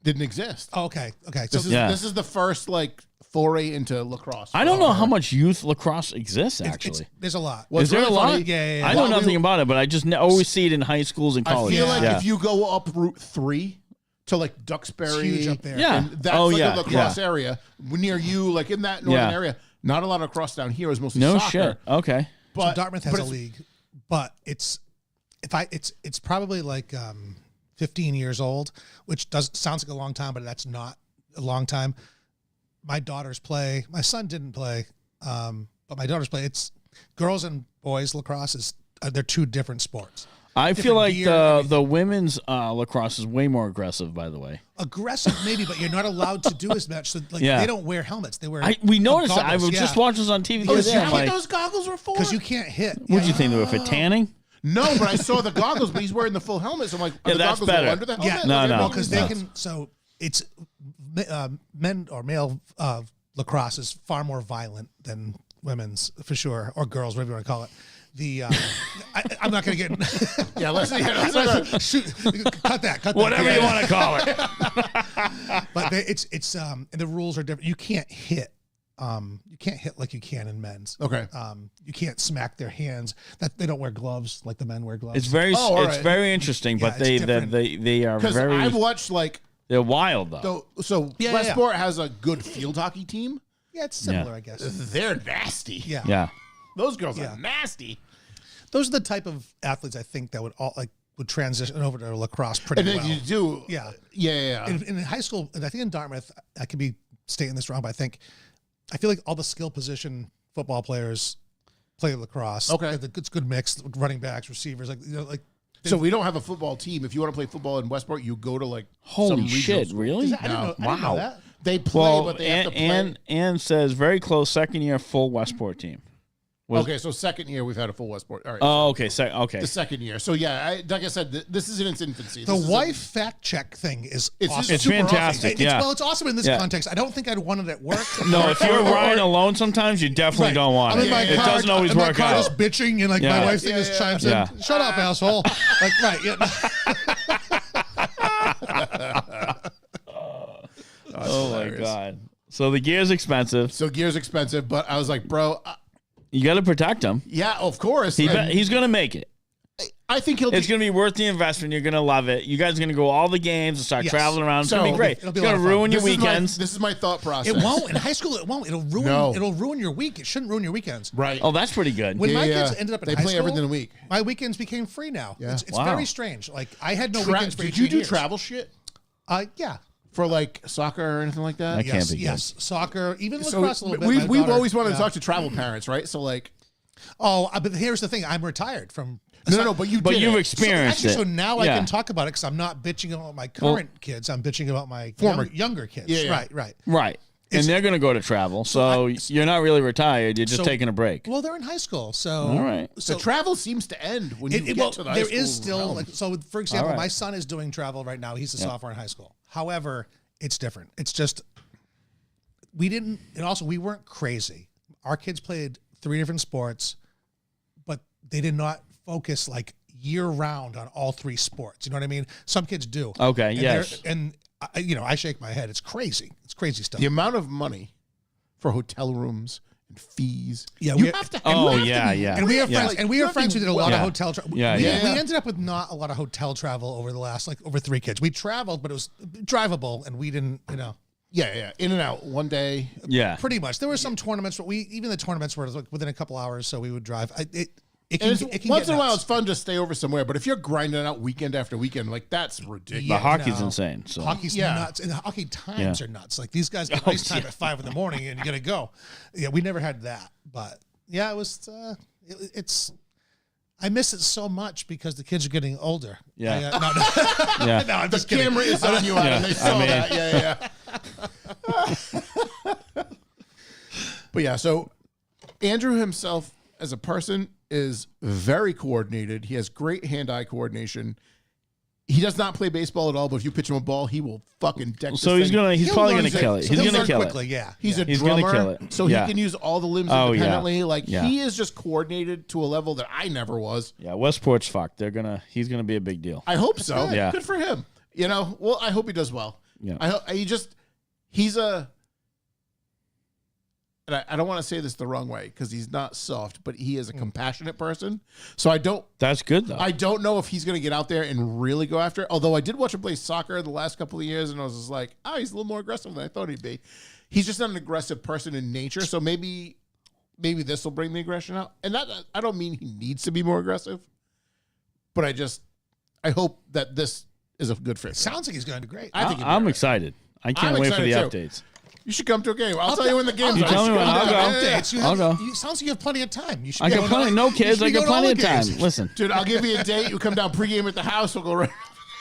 Speaker 2: Didn't exist.
Speaker 3: Oh, okay. So
Speaker 2: This is the first like foray into lacrosse.
Speaker 1: I don't know how much youth lacrosse exists, actually.
Speaker 3: there's a lot.
Speaker 2: Well,
Speaker 1: Is there a
Speaker 2: really
Speaker 1: lot?
Speaker 2: funny.
Speaker 3: Yeah.
Speaker 1: I know
Speaker 2: Well,
Speaker 1: nothing about it, but I just always see it in high schools and
Speaker 2: I
Speaker 1: colleges.
Speaker 2: feel like
Speaker 1: yeah.
Speaker 2: if you go up Route 3 to like Duxbury,
Speaker 3: It's huge up there.
Speaker 1: Yeah.
Speaker 2: and that's
Speaker 1: Oh,
Speaker 2: like
Speaker 1: yeah,
Speaker 2: a lacrosse
Speaker 1: yeah.
Speaker 2: area near you, like in that northern
Speaker 1: Yeah.
Speaker 2: area. Not a lot of lacrosse down here. Is mostly
Speaker 1: No
Speaker 2: soccer.
Speaker 1: shit. Okay.
Speaker 2: But
Speaker 3: So Dartmouth has
Speaker 2: but
Speaker 3: a
Speaker 2: it's-
Speaker 3: league, but it's probably like 15 years old, which sounds like a long time, but that's not a long time. My daughters play. My son didn't play, but my daughters play. It's girls and boys lacrosse is they're two different sports.
Speaker 1: I feel like
Speaker 3: gear,
Speaker 1: the women's lacrosse is way more aggressive, by the way.
Speaker 3: Aggressive maybe, but you're not allowed to do as much. So like
Speaker 1: Yeah.
Speaker 3: they don't wear helmets. They wear.
Speaker 1: We noticed that. I
Speaker 3: goggles,
Speaker 1: was just watching this on TV the
Speaker 2: Oh,
Speaker 1: other
Speaker 2: is
Speaker 1: day.
Speaker 2: that
Speaker 1: I'm
Speaker 2: what
Speaker 1: like,
Speaker 2: those goggles were for?
Speaker 3: because you can't hit.
Speaker 1: what do you think they were for tanning?
Speaker 2: No, but I saw the goggles, but he's wearing the full helmet. So I'm like, are
Speaker 1: Yeah,
Speaker 2: the
Speaker 1: that's
Speaker 2: goggles
Speaker 1: better.
Speaker 2: under the helmet?
Speaker 3: Yeah,
Speaker 1: No, no.
Speaker 3: Well, because they
Speaker 1: No.
Speaker 3: can. So it's men or male lacrosse is far more violent than women's for sure, or girls, whatever you want to call it. The I'm not going to get.
Speaker 2: Yeah, let's
Speaker 3: Shoot, cut that.
Speaker 1: Whatever you want to call it.
Speaker 3: But it's and the rules are different. You can't hit. You can't hit like you can in men's.
Speaker 2: Okay.
Speaker 3: You can't smack their hands. That they don't wear gloves like the men wear gloves.
Speaker 1: It's very
Speaker 2: all
Speaker 1: it's
Speaker 2: right.
Speaker 1: very interesting, but
Speaker 3: Yeah, it's different.
Speaker 1: they are
Speaker 2: Because
Speaker 1: very
Speaker 2: I've watched like
Speaker 1: they're wild though.
Speaker 2: so
Speaker 3: Yeah,
Speaker 2: Westport has a good field hockey team.
Speaker 3: yeah, it's similar, I guess.
Speaker 2: They're nasty.
Speaker 3: Yeah.
Speaker 1: Yeah.
Speaker 2: Those girls
Speaker 3: Yeah.
Speaker 2: are nasty.
Speaker 3: Those are the type of athletes I think that would transition over to lacrosse pretty
Speaker 2: And then
Speaker 3: well.
Speaker 2: you do.
Speaker 3: Yeah.
Speaker 2: Yeah.
Speaker 3: In high school, and I think in Dartmouth, I could be stating this wrong, but I feel like all the skill position football players play lacrosse.
Speaker 2: Okay.
Speaker 3: It's a good mix, running backs, receivers,
Speaker 2: So we don't have a football team. If you want to play football in Westport, you go to like
Speaker 1: Holy
Speaker 2: some regional
Speaker 1: shit,
Speaker 2: school.
Speaker 1: really?
Speaker 3: I didn't know
Speaker 1: Wow.
Speaker 3: that.
Speaker 2: They play,
Speaker 1: Well,
Speaker 2: but they have to play.
Speaker 1: Ann says very close second year full Westport team. Was-
Speaker 2: Okay, so second year we've had a full Westport. All right.
Speaker 1: Oh, okay. Okay.
Speaker 2: The second year. So yeah, like I said, this is in its infancy.
Speaker 3: The
Speaker 2: This is
Speaker 3: wife fact check thing is
Speaker 2: It's
Speaker 3: awesome.
Speaker 1: It's
Speaker 2: super
Speaker 1: fantastic.
Speaker 2: awesome.
Speaker 1: Yeah.
Speaker 3: Well, it's awesome in this
Speaker 1: Yeah.
Speaker 3: context. I don't think I'd want it at work.
Speaker 1: No, if you're riding alone, sometimes you definitely
Speaker 3: Right.
Speaker 1: don't want
Speaker 3: I'm
Speaker 1: it.
Speaker 3: in my
Speaker 1: It
Speaker 3: car,
Speaker 1: doesn't always
Speaker 3: in my
Speaker 1: work
Speaker 3: car
Speaker 1: out.
Speaker 3: just bitching, and like
Speaker 1: Yeah.
Speaker 3: my wife thing
Speaker 2: Yeah,
Speaker 3: just
Speaker 2: yeah.
Speaker 3: chimes
Speaker 1: Yeah.
Speaker 3: in. Shut up, asshole! Like right, yeah.
Speaker 1: Oh my
Speaker 2: hilarious.
Speaker 1: god. So the gear's expensive.
Speaker 2: So gear's expensive, but I was like, bro,
Speaker 1: You got to protect him.
Speaker 2: yeah, of course. And
Speaker 1: He's going to make it.
Speaker 2: I think he'll.
Speaker 1: It's going to be worth the investment. You're going to love it. You guys are going to go all the games and start
Speaker 3: Yes.
Speaker 1: traveling around. It's
Speaker 2: So,
Speaker 1: going to be great.
Speaker 3: it'll
Speaker 1: It's
Speaker 3: be a
Speaker 1: going
Speaker 3: lot
Speaker 1: to
Speaker 3: of fun.
Speaker 1: ruin your
Speaker 2: this is my-
Speaker 1: weekends.
Speaker 2: This is my thought process.
Speaker 3: It won't in high school. It won't. It'll ruin.
Speaker 2: No.
Speaker 3: It'll ruin your week. It shouldn't ruin your weekends.
Speaker 2: Right.
Speaker 1: Oh, that's pretty good.
Speaker 3: When my
Speaker 2: Yeah,
Speaker 3: kids ended up in
Speaker 2: they
Speaker 3: high
Speaker 2: play
Speaker 3: school,
Speaker 2: everything a week.
Speaker 3: My weekends became free now.
Speaker 2: Yeah.
Speaker 3: It's
Speaker 1: Wow.
Speaker 3: very strange. Like I had no weekends for
Speaker 2: Did
Speaker 3: 18
Speaker 2: you do
Speaker 3: years.
Speaker 2: travel shit
Speaker 3: Yeah.
Speaker 2: for like soccer or anything like that?
Speaker 1: I can't
Speaker 3: Yes.
Speaker 1: be good.
Speaker 3: Yes. Soccer, even
Speaker 2: So
Speaker 3: lacrosse a little bit.
Speaker 2: we've
Speaker 3: My daughter-
Speaker 2: always wanted to
Speaker 3: yeah.
Speaker 2: talk to travel parents, right? So like,
Speaker 3: Oh, but here's the thing. I'm retired from.
Speaker 2: No, but you.
Speaker 1: But
Speaker 2: did
Speaker 1: you've
Speaker 2: it.
Speaker 1: experienced
Speaker 3: So
Speaker 1: it.
Speaker 3: now I
Speaker 1: Yeah.
Speaker 3: can talk about it because I'm not bitching about my current kids. I'm bitching about my younger kids.
Speaker 2: Yeah.
Speaker 3: Right.
Speaker 1: Right. And they're going to go to travel. So you're not really retired. You're just taking a break.
Speaker 3: Well, they're in high school, so
Speaker 1: All right.
Speaker 2: The travel seems to end when you get to the high
Speaker 3: there
Speaker 2: school
Speaker 3: is still
Speaker 2: realm.
Speaker 3: for example,
Speaker 1: All right.
Speaker 3: my son is doing travel right now. He's a sophomore in high school. However, it's different. It's just we weren't crazy. Our kids played 3 different sports, but they did not focus like year round on all 3 sports. You know what I mean? Some kids do.
Speaker 1: Okay,
Speaker 3: And
Speaker 1: yes.
Speaker 3: I shake my head. It's crazy. It's crazy stuff.
Speaker 2: The amount of money for hotel rooms and fees.
Speaker 3: Yeah,
Speaker 2: you
Speaker 3: we-
Speaker 2: have to.
Speaker 1: Oh,
Speaker 2: you have to
Speaker 1: yeah,
Speaker 2: be
Speaker 1: yeah.
Speaker 3: And we have
Speaker 1: Yeah.
Speaker 3: friends, and we
Speaker 2: You
Speaker 3: are
Speaker 2: have
Speaker 3: friends
Speaker 2: to
Speaker 3: who
Speaker 2: be
Speaker 3: did a lot
Speaker 1: Yeah.
Speaker 3: of hotel travel.
Speaker 1: Yeah,
Speaker 3: we
Speaker 1: yeah.
Speaker 3: ended up with not a lot of hotel travel over the last, over 3 kids. We traveled, but it was drivable, and we didn't,
Speaker 2: Yeah, in and out one day.
Speaker 1: Yeah.
Speaker 3: pretty much. There were some tournaments, but even the tournaments were like within a couple hours, so we would drive. It
Speaker 2: And
Speaker 3: can
Speaker 2: once
Speaker 3: get
Speaker 2: in a while,
Speaker 3: nuts.
Speaker 2: it's fun to stay over somewhere. But if you're grinding out weekend after weekend, like that's ridiculous.
Speaker 1: The hockey's
Speaker 3: no.
Speaker 1: insane. So
Speaker 3: Hockey's
Speaker 2: Yeah.
Speaker 3: nuts, and the hockey times
Speaker 1: Yeah.
Speaker 3: are nuts. Like these guys get ice time at 5 a.m. and you gotta go. Yeah, we never had that, but yeah, it was. It's. I miss it so much because the kids are getting older.
Speaker 1: Yeah.
Speaker 3: No,
Speaker 1: yeah.
Speaker 3: no, I'm
Speaker 2: The
Speaker 3: just kidding.
Speaker 2: camera is on you, Adam.
Speaker 1: Yeah,
Speaker 2: They saw
Speaker 1: I mean-
Speaker 2: that. Yeah. But yeah, so Andrew himself as a person is very coordinated. He has great hand-eye coordination. He does not play baseball at all, but if you pitch him a ball, he will fucking deck this
Speaker 1: So he's
Speaker 2: thing.
Speaker 1: he's
Speaker 3: He'll
Speaker 1: probably
Speaker 3: learn
Speaker 1: gonna
Speaker 3: it.
Speaker 1: kill it.
Speaker 3: So
Speaker 1: He's
Speaker 3: he'll
Speaker 1: gonna
Speaker 3: learn
Speaker 1: kill
Speaker 3: quickly.
Speaker 1: it.
Speaker 3: Yeah,
Speaker 2: He's
Speaker 3: yeah.
Speaker 2: a
Speaker 1: He's gonna
Speaker 2: drummer,
Speaker 1: kill it.
Speaker 2: so
Speaker 1: Yeah.
Speaker 2: he can use all the limbs
Speaker 1: Oh, yeah.
Speaker 2: independently. Like
Speaker 1: Yeah.
Speaker 2: he is just coordinated to a level that I never was.
Speaker 1: Yeah, Westport's fucked. He's gonna be a big deal.
Speaker 2: I hope so.
Speaker 1: Yeah.
Speaker 2: Good for him. Well, I hope he does well.
Speaker 1: Yeah.
Speaker 2: He's a, and I don't want to say this the wrong way because he's not soft, but he is a compassionate person. So I
Speaker 1: That's good though.
Speaker 2: don't know if he's going to get out there and really go after it. Although I did watch him play soccer the last couple of years, and I was just like, he's a little more aggressive than I thought he'd be. He's just not an aggressive person in nature. So maybe this will bring the aggression out. And that I don't mean he needs to be more aggressive, but I hope that this is a good fit.
Speaker 3: Sounds like he's going to do great.
Speaker 2: I think
Speaker 1: I'm excited. I can't
Speaker 2: I'm
Speaker 1: wait for the
Speaker 2: excited, too.
Speaker 1: updates.
Speaker 2: You should come to a game. I'll tell you when the game's
Speaker 1: You
Speaker 2: are.
Speaker 1: tell me
Speaker 2: should
Speaker 1: when,
Speaker 2: come
Speaker 1: I'll
Speaker 2: down.
Speaker 1: go.
Speaker 2: Yeah, yeah.
Speaker 3: Updates. You
Speaker 1: I'll
Speaker 3: have,
Speaker 1: go.
Speaker 3: sounds like you have plenty of time. You should
Speaker 1: I
Speaker 3: be
Speaker 1: got
Speaker 3: going
Speaker 1: plenty.
Speaker 3: to-
Speaker 1: No
Speaker 3: you
Speaker 1: kids.
Speaker 3: should
Speaker 1: I
Speaker 3: be
Speaker 1: got
Speaker 3: going to all
Speaker 1: plenty of
Speaker 3: the
Speaker 1: time.
Speaker 3: games.
Speaker 1: Listen,
Speaker 2: Dude, I'll give you a date. You come down pregame at the house. We'll go right.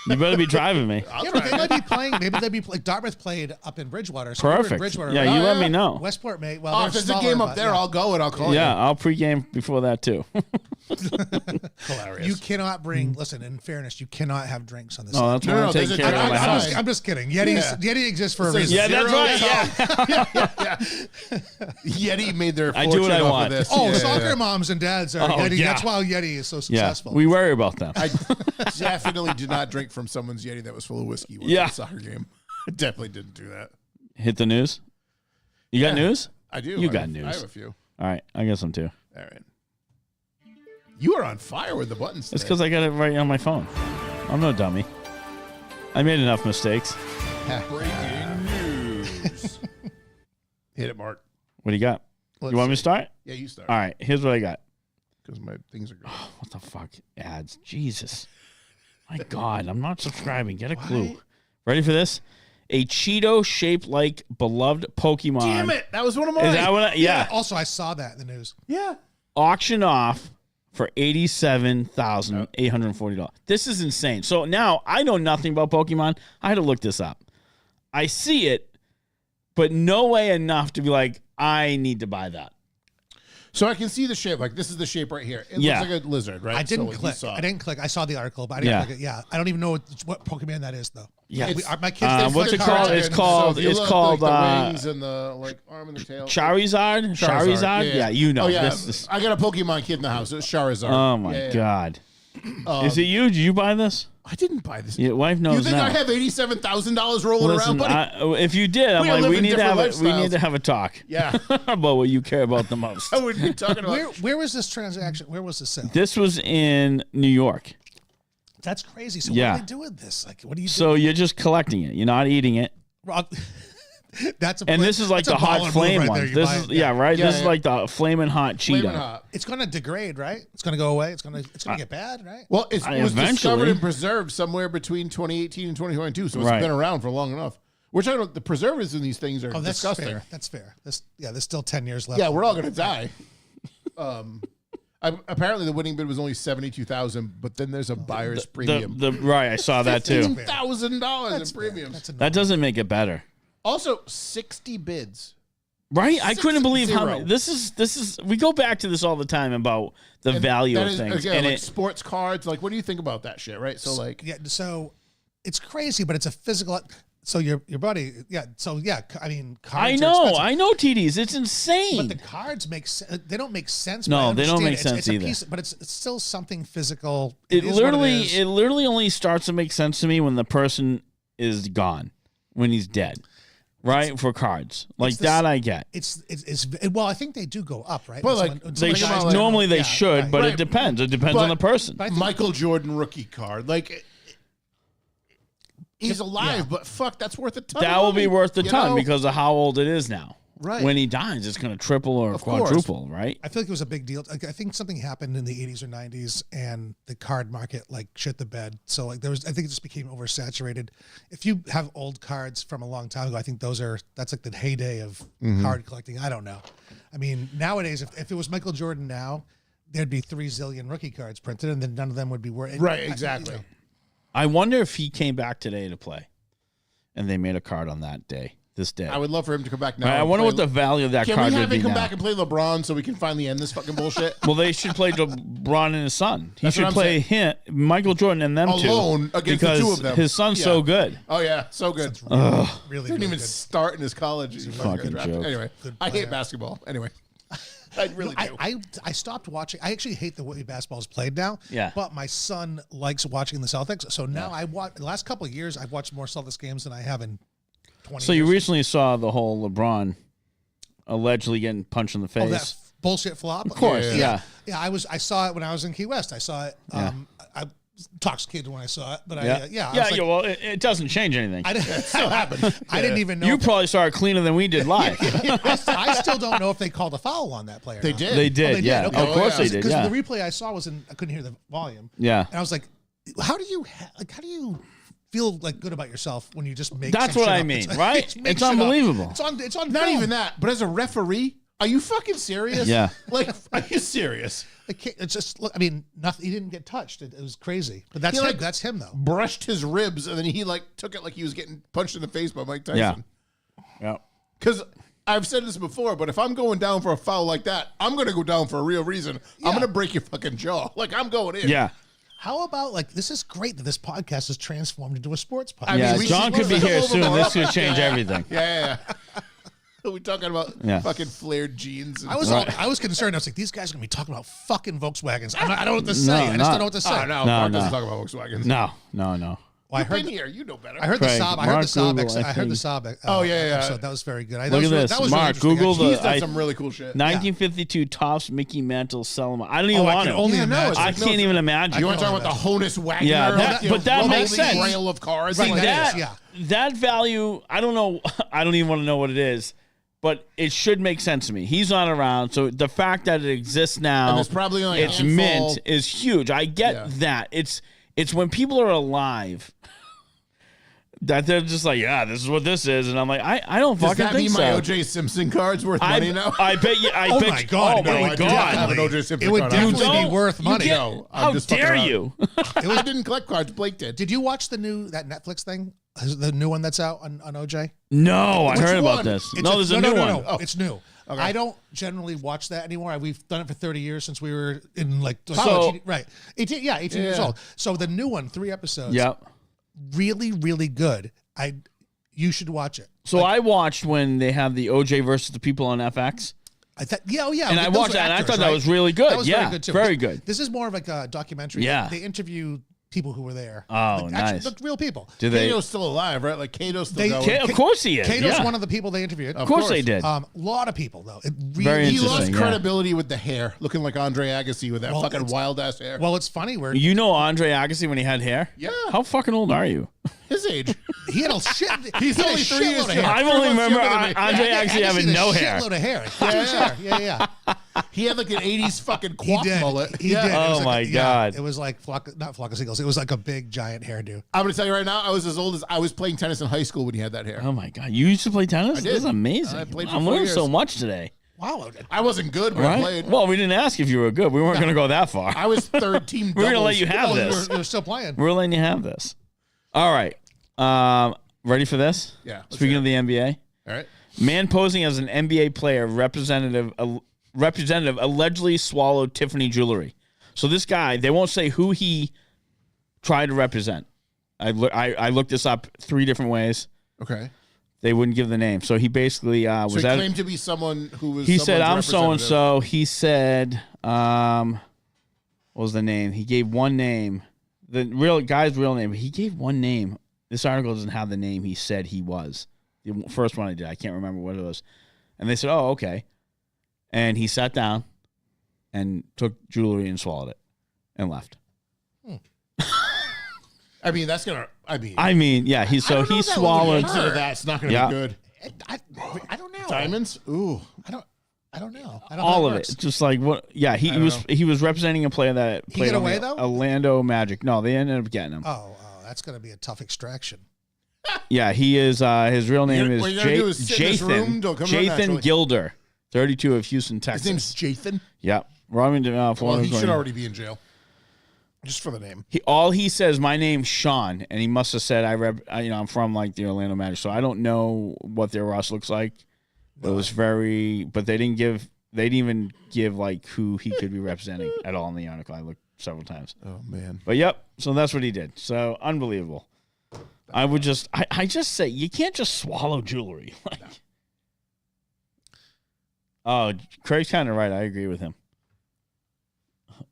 Speaker 1: you better be driving me.
Speaker 3: Yeah, but they might be playing. Maybe they'd be like Dartmouth played up in Bridgewater. So we were in
Speaker 1: Perfect.
Speaker 3: Bridgewater,
Speaker 1: Yeah,
Speaker 3: right?
Speaker 1: you
Speaker 2: Oh,
Speaker 1: let
Speaker 2: yeah.
Speaker 1: me know.
Speaker 3: Westport may. Well,
Speaker 2: Oh,
Speaker 3: they're
Speaker 2: if there's a
Speaker 3: smaller,
Speaker 2: game up
Speaker 3: but
Speaker 2: there,
Speaker 3: yeah.
Speaker 2: I'll go and I'll call
Speaker 1: Yeah,
Speaker 2: you.
Speaker 1: I'll pregame before that too.
Speaker 2: Hilarious.
Speaker 3: You cannot bring. Listen, in fairness, you cannot have drinks on this.
Speaker 1: No, that's
Speaker 2: No,
Speaker 1: why
Speaker 2: no,
Speaker 1: I'm taking
Speaker 2: there's a
Speaker 1: care of
Speaker 2: giant
Speaker 1: my
Speaker 2: sign.
Speaker 1: house.
Speaker 3: I'm just kidding. Yeti exists for a
Speaker 2: Says
Speaker 3: reason.
Speaker 1: Yeah, that's
Speaker 2: zero
Speaker 1: right.
Speaker 2: alcohol.
Speaker 1: Yeah.
Speaker 2: Yeti made their
Speaker 1: I
Speaker 2: fortune
Speaker 1: do what I
Speaker 2: off
Speaker 1: want.
Speaker 2: of this.
Speaker 3: Oh,
Speaker 2: Yeah,
Speaker 3: soccer
Speaker 2: yeah.
Speaker 3: moms and dads are
Speaker 1: Oh,
Speaker 3: Yeti.
Speaker 1: yeah.
Speaker 3: That's why Yeti is so
Speaker 1: Yeah,
Speaker 3: successful.
Speaker 1: we worry about them.
Speaker 2: I definitely did not drink from someone's Yeti that was full of whiskey. When
Speaker 1: Yeah.
Speaker 2: a soccer game. I definitely didn't do that.
Speaker 1: Hit the news. You got news?
Speaker 2: I do.
Speaker 1: You
Speaker 2: I
Speaker 1: got
Speaker 2: have-
Speaker 1: news.
Speaker 2: I have a few.
Speaker 1: All right, I got some too.
Speaker 2: All right. You are on fire with the buttons.
Speaker 1: It's
Speaker 2: today.
Speaker 1: because I got it right on my phone. I'm no dummy. I made enough mistakes.
Speaker 2: Breaking news. Hit it, Mark.
Speaker 1: What do you got?
Speaker 2: Let's
Speaker 1: You want me to
Speaker 2: see.
Speaker 1: start?
Speaker 2: Yeah, you start.
Speaker 1: All right, here's what I got.
Speaker 2: Because my things are good.
Speaker 1: What the fuck? Ads. Jesus. My God, I'm not subscribing. Get a clue. Ready for this? A Cheeto shaped like beloved Pokemon.
Speaker 2: Damn it! That was one of mine.
Speaker 1: Is that what yeah.
Speaker 3: Also, I saw that in the news.
Speaker 2: Yeah.
Speaker 1: Auctioned off for $87,840. This is insane. So now I know nothing about Pokemon. I had to look this up. I see it, but no way enough to be like, I need to buy that.
Speaker 2: So I can see the shape. Like this is the shape right here. It
Speaker 1: Yeah.
Speaker 2: looks like a lizard, right?
Speaker 3: I didn't
Speaker 2: So you
Speaker 3: click.
Speaker 2: saw it.
Speaker 3: I didn't click. I saw the article, but I didn't
Speaker 1: Yeah.
Speaker 3: click it. Yeah, I don't even know what Pokemon that is, though.
Speaker 1: Yeah.
Speaker 3: My kids. they
Speaker 1: what's
Speaker 3: flip
Speaker 1: it
Speaker 3: the cards
Speaker 1: called?
Speaker 3: in.
Speaker 1: It's called-
Speaker 2: So if you
Speaker 1: it's
Speaker 2: look,
Speaker 1: called,
Speaker 2: like, the wings and the like arm and the tail.
Speaker 1: Charizard? Charizard? Yeah, you know.
Speaker 2: Oh yeah.
Speaker 1: This.
Speaker 2: I got a Pokemon kid in the house. It's Charizard.
Speaker 1: Oh, my
Speaker 2: Yeah, yeah.
Speaker 1: God. Is it you? Did you buy this?
Speaker 2: I didn't buy this.
Speaker 1: Your wife knows
Speaker 2: You think
Speaker 1: now.
Speaker 2: I have $87,000 rolling
Speaker 1: Listen,
Speaker 2: around, buddy?
Speaker 1: if you did, I'm
Speaker 2: We
Speaker 1: like,
Speaker 2: live
Speaker 1: we
Speaker 2: in
Speaker 1: need to
Speaker 2: different
Speaker 1: have we
Speaker 2: lifestyles.
Speaker 1: need to have a talk
Speaker 2: Yeah.
Speaker 1: about what you care about the most.
Speaker 2: I would be talking about.
Speaker 3: Where was this transaction? Where was the sale?
Speaker 1: This was in New York.
Speaker 3: That's crazy. So
Speaker 1: Yeah.
Speaker 3: what are they doing this? Like, what do you do?
Speaker 1: So you're just collecting it. You're not eating it.
Speaker 3: Rob, that's a
Speaker 1: And this is like
Speaker 3: that's
Speaker 1: the
Speaker 3: a baller
Speaker 1: hot
Speaker 3: move
Speaker 1: flame
Speaker 3: right
Speaker 1: one.
Speaker 3: there. You
Speaker 1: This
Speaker 3: buy
Speaker 1: is
Speaker 3: it.
Speaker 1: right.
Speaker 2: Yeah,
Speaker 1: This is
Speaker 2: yeah.
Speaker 1: like the flaming hot
Speaker 2: Flaming
Speaker 1: Cheeto.
Speaker 2: hot.
Speaker 3: It's going to degrade, right? It's going to go away. It's going to get bad, right?
Speaker 2: Well, it was
Speaker 1: Eventually.
Speaker 2: discovered and preserved somewhere between 2018 and 2022, so it's
Speaker 1: Right.
Speaker 2: been around for long enough. Which I don't. The preservatives in these things are
Speaker 3: Oh, that's
Speaker 2: disgusting.
Speaker 3: fair. That's fair. There's still 10 years left.
Speaker 2: Yeah, we're all gonna die. Apparently, the winning bid was only $72,000, but then there's a buyer's premium.
Speaker 1: Right, I saw that too.
Speaker 2: $15,000 in premiums.
Speaker 1: That doesn't make it better.
Speaker 2: Also, 60 bids.
Speaker 1: Right, I couldn't believe how
Speaker 2: 0.
Speaker 1: many. This is. We go back to this all the time about the value of things,
Speaker 2: again,
Speaker 1: and
Speaker 2: like sports cards. Like, what do you think about that shit? Right. So, like,
Speaker 3: yeah, so it's crazy, but it's a physical. So your buddy, yeah. So yeah, I mean, cards
Speaker 1: I know TDs. It's insane.
Speaker 3: but the cards make sense. They don't make sense.
Speaker 1: No,
Speaker 3: but I
Speaker 1: they don't
Speaker 3: understand
Speaker 1: make sense
Speaker 3: it's
Speaker 1: either.
Speaker 3: A piece, but it's still something physical.
Speaker 1: It
Speaker 3: is what
Speaker 1: literally only starts to make sense to me when the person is gone, when he's dead. Right, for cards like that, I get.
Speaker 3: It's well, I think they do go up, right?
Speaker 2: But, like,
Speaker 1: They
Speaker 2: Think about, like-
Speaker 1: normally they
Speaker 3: Yeah,
Speaker 1: should,
Speaker 3: right.
Speaker 1: but
Speaker 2: Right.
Speaker 1: it depends. It depends
Speaker 2: But-
Speaker 1: on the person.
Speaker 3: But I think-
Speaker 2: Michael Jordan rookie card. Like, he's alive,
Speaker 3: Yeah.
Speaker 2: but fuck, that's worth a ton.
Speaker 1: That
Speaker 2: of
Speaker 1: will be
Speaker 2: money,
Speaker 1: worth the
Speaker 2: you
Speaker 1: ton
Speaker 2: know?
Speaker 1: because of how old it is now.
Speaker 2: Right.
Speaker 1: When he dies, it's going to triple or
Speaker 2: Of course.
Speaker 1: quadruple, right?
Speaker 3: I feel like it was a big deal. Like, I think something happened in the 80s or 90s, and the card market like shit the bed. So like I think it just became oversaturated. If you have old cards from a long time ago, I think that's like the heyday of card collecting. I don't know. I mean, nowadays, if it was Michael Jordan now, there'd be 3 zillion rookie cards printed, and then none of them would be worth.
Speaker 2: Right, exactly.
Speaker 1: I wonder if he came back today to play, and they made a card on that day. This day,
Speaker 2: I would love for him to come back now.
Speaker 1: I
Speaker 2: and
Speaker 1: wonder
Speaker 2: play-
Speaker 1: what the value of that
Speaker 2: Can
Speaker 1: card
Speaker 2: we
Speaker 1: would
Speaker 2: have
Speaker 1: be
Speaker 2: him come
Speaker 1: now.
Speaker 2: back and play LeBron so we can finally end this fucking bullshit?
Speaker 1: Well, they should play LeBron and his son. He
Speaker 2: That's what
Speaker 1: should
Speaker 2: I'm
Speaker 1: play him, Michael Jordan and them
Speaker 2: Alone
Speaker 1: two
Speaker 2: against the
Speaker 1: because
Speaker 2: two of them.
Speaker 1: his son's
Speaker 2: Yeah.
Speaker 1: so good.
Speaker 2: Oh yeah, so good.
Speaker 3: Really,
Speaker 2: Didn't
Speaker 3: really
Speaker 2: even
Speaker 3: good.
Speaker 2: start in his college. He was
Speaker 1: fucking
Speaker 2: drafted.
Speaker 1: joke.
Speaker 2: Anyway,
Speaker 3: Good
Speaker 2: I
Speaker 3: player.
Speaker 2: hate basketball. Anyway, I really do.
Speaker 3: I stopped watching. I actually hate the way basketball is played now.
Speaker 1: Yeah.
Speaker 3: But my son likes watching the Celtics, so now I watch. The last couple of years, I've watched more Celtics games than I have in 20
Speaker 1: So
Speaker 3: years.
Speaker 1: you recently saw the whole LeBron allegedly getting punched in the face.
Speaker 3: Oh, that bullshit flop. Of
Speaker 1: course, yeah.
Speaker 3: I saw it when I was in Key West. I saw it. I intoxicated when I saw it, but I was like,
Speaker 1: Well, it doesn't change anything.
Speaker 3: I didn't, still happened. I didn't even know.
Speaker 1: You
Speaker 3: if
Speaker 1: probably saw it cleaner than we did live.
Speaker 3: I still don't know if they called a foul on that player.
Speaker 2: They
Speaker 3: or not.
Speaker 2: did.
Speaker 1: They did,
Speaker 3: they
Speaker 1: yeah.
Speaker 3: did? Okay.
Speaker 1: Of course
Speaker 2: Oh, yeah.
Speaker 1: they did,
Speaker 3: Because
Speaker 1: yeah.
Speaker 3: the replay I saw I couldn't hear the volume.
Speaker 1: Yeah.
Speaker 3: And I was like, how do you feel like good about yourself when you just make
Speaker 1: That's
Speaker 3: some
Speaker 1: what
Speaker 3: shit
Speaker 1: I
Speaker 3: up?
Speaker 1: mean,
Speaker 3: It's-
Speaker 1: right?
Speaker 3: just make
Speaker 1: It's
Speaker 3: shit up.
Speaker 1: unbelievable.
Speaker 3: It's on
Speaker 2: Not
Speaker 3: film.
Speaker 2: even that, but as a referee, are you fucking serious?
Speaker 1: Yeah.
Speaker 2: Like, are you serious?
Speaker 3: It's just look. I mean, nothing. He didn't get touched. It was crazy. But that's
Speaker 2: He,
Speaker 3: him.
Speaker 2: like,
Speaker 3: That's him though.
Speaker 2: Brushed his ribs, and then he like took it like he was getting punched in the face by Mike Tyson.
Speaker 1: Yeah.
Speaker 2: Because I've said this before, but if I'm going down for a foul like that, I'm going to go down for a real reason. I'm going to break your fucking jaw. Like, I'm going in.
Speaker 1: Yeah.
Speaker 3: How about like this is great that this podcast is transformed into a sports podcast.
Speaker 2: I mean,
Speaker 1: Yeah.
Speaker 2: we
Speaker 1: John
Speaker 2: should-
Speaker 1: could be
Speaker 2: come
Speaker 1: here
Speaker 2: over
Speaker 1: soon.
Speaker 2: more
Speaker 1: This
Speaker 2: often.
Speaker 1: could change everything.
Speaker 2: Yeah. We talking about
Speaker 1: Yeah.
Speaker 2: fucking flared jeans. And
Speaker 3: I was concerned. I was like, these guys are gonna be talking about fucking Volkswagens. I don't know what to say. I just don't know what to say.
Speaker 2: Oh, no,
Speaker 1: No,
Speaker 2: Mark
Speaker 1: no.
Speaker 2: doesn't talk about Volkswagens.
Speaker 1: No.
Speaker 3: Well, I
Speaker 2: You've
Speaker 3: heard
Speaker 2: been
Speaker 3: the,
Speaker 2: here. You know better.
Speaker 3: I heard the
Speaker 1: Craig,
Speaker 3: Saab. I heard
Speaker 1: Mark
Speaker 3: the Saab.
Speaker 1: Google,
Speaker 3: I heard the
Speaker 1: think.
Speaker 3: Saab.
Speaker 2: Oh, yeah.
Speaker 3: episode. That was very good.
Speaker 1: Look at this.
Speaker 3: That was
Speaker 1: Mark,
Speaker 3: really
Speaker 1: Google
Speaker 3: interesting,
Speaker 2: He's
Speaker 1: the-
Speaker 2: done
Speaker 1: I-
Speaker 2: some really cool shit.
Speaker 1: 1952 Topps Mickey Mantle Selma. I don't even
Speaker 3: Oh, I
Speaker 1: want
Speaker 3: can
Speaker 1: to.
Speaker 3: only
Speaker 2: Yeah, no,
Speaker 3: imagine.
Speaker 2: it's
Speaker 1: I
Speaker 2: like,
Speaker 1: can't even imagine.
Speaker 2: You want to talk about the Honus Wagner?
Speaker 1: Yeah, that-
Speaker 2: like,
Speaker 1: but that
Speaker 2: Holy
Speaker 1: makes sense.
Speaker 2: Grail of cars.
Speaker 3: Right,
Speaker 2: Like,
Speaker 3: that is,
Speaker 1: that,
Speaker 3: yeah.
Speaker 1: that value, I don't know. I don't even want to know what it is, but it should make sense to me. He's not around, so the fact that it exists now,
Speaker 2: And there's probably only a
Speaker 1: it's
Speaker 2: handful.
Speaker 1: mint, is huge. I get
Speaker 2: Yeah.
Speaker 1: that. It's when people are alive that they're just like, yeah, this is what this is, and I'm like, I don't
Speaker 2: Does
Speaker 1: fucking
Speaker 2: that
Speaker 1: think
Speaker 2: mean my
Speaker 1: so.
Speaker 2: O.J. Simpson card's worth money now?
Speaker 1: I bet you.
Speaker 3: Oh my God,
Speaker 1: Oh
Speaker 3: no,
Speaker 1: my
Speaker 3: I
Speaker 1: God.
Speaker 2: have an O.J. Simpson
Speaker 3: It would
Speaker 2: card.
Speaker 3: definitely
Speaker 1: You
Speaker 3: be
Speaker 1: don't?
Speaker 3: worth
Speaker 1: You
Speaker 3: money.
Speaker 1: get-
Speaker 2: No, I'm
Speaker 1: How
Speaker 2: just fucking
Speaker 1: dare
Speaker 2: around.
Speaker 1: you?
Speaker 2: I didn't collect cards. Blake did.
Speaker 3: Did you watch that Netflix thing? The new one that's out on OJ?
Speaker 1: No, I
Speaker 2: Which
Speaker 1: heard about
Speaker 2: one?
Speaker 1: this.
Speaker 3: It's
Speaker 1: No, there's a new one.
Speaker 3: No. It's new. I don't generally watch that anymore. We've done it for 30 years since we were in like
Speaker 1: So-
Speaker 3: right. 18 years
Speaker 2: Yeah.
Speaker 3: old. So the new one, 3 episodes.
Speaker 1: Yep.
Speaker 3: Really, really good. You should watch it.
Speaker 1: So I watched when they have the OJ versus the people on FX.
Speaker 3: I thought, yeah.
Speaker 1: And I
Speaker 3: those
Speaker 1: watched
Speaker 3: were
Speaker 1: that, and I
Speaker 3: actors,
Speaker 1: thought that
Speaker 3: right?
Speaker 1: was really good.
Speaker 3: That was
Speaker 1: Yeah,
Speaker 3: very good too.
Speaker 1: very good.
Speaker 3: This is more of like a documentary.
Speaker 1: Yeah.
Speaker 3: They interview people who were there.
Speaker 1: Oh,
Speaker 3: Actually,
Speaker 1: nice.
Speaker 3: look, real people.
Speaker 1: Do they?
Speaker 2: Kato's still alive, right? Like Kato's still
Speaker 3: They-
Speaker 2: going.
Speaker 1: Of course he is.
Speaker 3: Kato's
Speaker 1: yeah.
Speaker 3: one of the people they interviewed.
Speaker 1: Of course they did.
Speaker 3: A lot of people though. It really,
Speaker 1: Very
Speaker 2: He
Speaker 1: interesting.
Speaker 2: lost
Speaker 1: yeah.
Speaker 2: credibility with the hair, looking like Andre Agassi with that
Speaker 3: Well,
Speaker 2: fucking
Speaker 3: it's-
Speaker 2: wild ass hair.
Speaker 3: Well, it's funny where
Speaker 1: You know Andre Agassi when he had hair?
Speaker 2: Yeah.
Speaker 1: How fucking old are you?
Speaker 2: His age.
Speaker 3: he had a shit.
Speaker 2: He's
Speaker 3: he had
Speaker 2: only
Speaker 3: a
Speaker 2: 3 years
Speaker 3: shitload of
Speaker 2: younger.
Speaker 3: hair.
Speaker 1: I only remember
Speaker 2: younger than me.
Speaker 1: Andre Agassi
Speaker 3: Agassi
Speaker 1: having
Speaker 3: had
Speaker 1: no
Speaker 3: a
Speaker 1: hair.
Speaker 3: shitload of hair. Yeah.
Speaker 2: He had like an 80s fucking
Speaker 3: He
Speaker 2: quaff
Speaker 3: did.
Speaker 2: mullet.
Speaker 3: He
Speaker 2: Yeah.
Speaker 3: did. It was
Speaker 1: Oh
Speaker 3: like
Speaker 1: my
Speaker 3: yeah,
Speaker 1: God.
Speaker 3: It was like not flock of seagulls. It was like a big giant hairdo.
Speaker 2: I'm going to tell you right now, I was as old as I was playing tennis in high school when he had that hair.
Speaker 1: Oh my God. You used to play tennis?
Speaker 2: did.
Speaker 1: This is amazing.
Speaker 2: I played for
Speaker 1: I'm
Speaker 2: 4
Speaker 1: learning so
Speaker 2: years.
Speaker 1: much today.
Speaker 3: Wow.
Speaker 2: I wasn't good when I played.
Speaker 1: Well, we didn't ask if you were good. We weren't going to go that far.
Speaker 2: I was third team.
Speaker 1: We're going to let you have
Speaker 3: Oh,
Speaker 1: this.
Speaker 3: you're still playing.
Speaker 1: We're letting you have this. All right. Ready for this?
Speaker 2: Yeah.
Speaker 1: Speaking of the NBA.
Speaker 2: All right.
Speaker 1: Man posing as an NBA player representative allegedly swallowed Tiffany jewelry. So this guy, they won't say who he tried to represent. I looked this up 3 different ways.
Speaker 2: Okay.
Speaker 1: They wouldn't give the name. So he basically was.
Speaker 2: So he claimed to be someone who was.
Speaker 1: He said, "I'm
Speaker 2: someone's
Speaker 1: so and
Speaker 2: representative."
Speaker 1: so." He said, "What was the name?" He gave one name, the real guy's real name. He gave one name. This article doesn't have the name he said he was. The first one I did, I can't remember what it was. And they said, "Oh, okay." And he sat down and took jewelry and swallowed it and left.
Speaker 2: I mean, that's gonna.
Speaker 1: I mean, yeah. He swallowed.
Speaker 2: Consider that it's not gonna
Speaker 1: Yeah.
Speaker 2: be good.
Speaker 3: I don't know.
Speaker 2: Diamonds. Ooh.
Speaker 3: I don't know. I don't know
Speaker 1: All
Speaker 3: how
Speaker 1: of
Speaker 3: works.
Speaker 1: it, just like what? Yeah, he was representing a player that
Speaker 3: He
Speaker 1: played
Speaker 3: get
Speaker 1: on
Speaker 3: away,
Speaker 1: the
Speaker 3: though?
Speaker 1: Orlando Magic. No, they ended up getting him.
Speaker 3: Oh, that's going to be a tough extraction.
Speaker 1: Yeah, he is. His real name
Speaker 2: What you're gonna do is sit in this room, don't come out
Speaker 1: Jathan
Speaker 2: naturally.
Speaker 1: Gilder, 32 of Houston, Texas.
Speaker 2: His name's Jathan.
Speaker 1: Yeah, Robin.
Speaker 2: Well, he should already be in jail. Just for the name.
Speaker 1: All he says, my name's Sean, and he must have said I'm from like the Orlando Magic, so I don't know what their roster looks like. It was but they didn't even give like who he could be representing at all in the article. I looked several times.
Speaker 2: Oh man.
Speaker 1: But yep, so that's what he did. So unbelievable. I just say you can't just swallow jewelry. Like, oh, Craig's kind of right. I agree with him.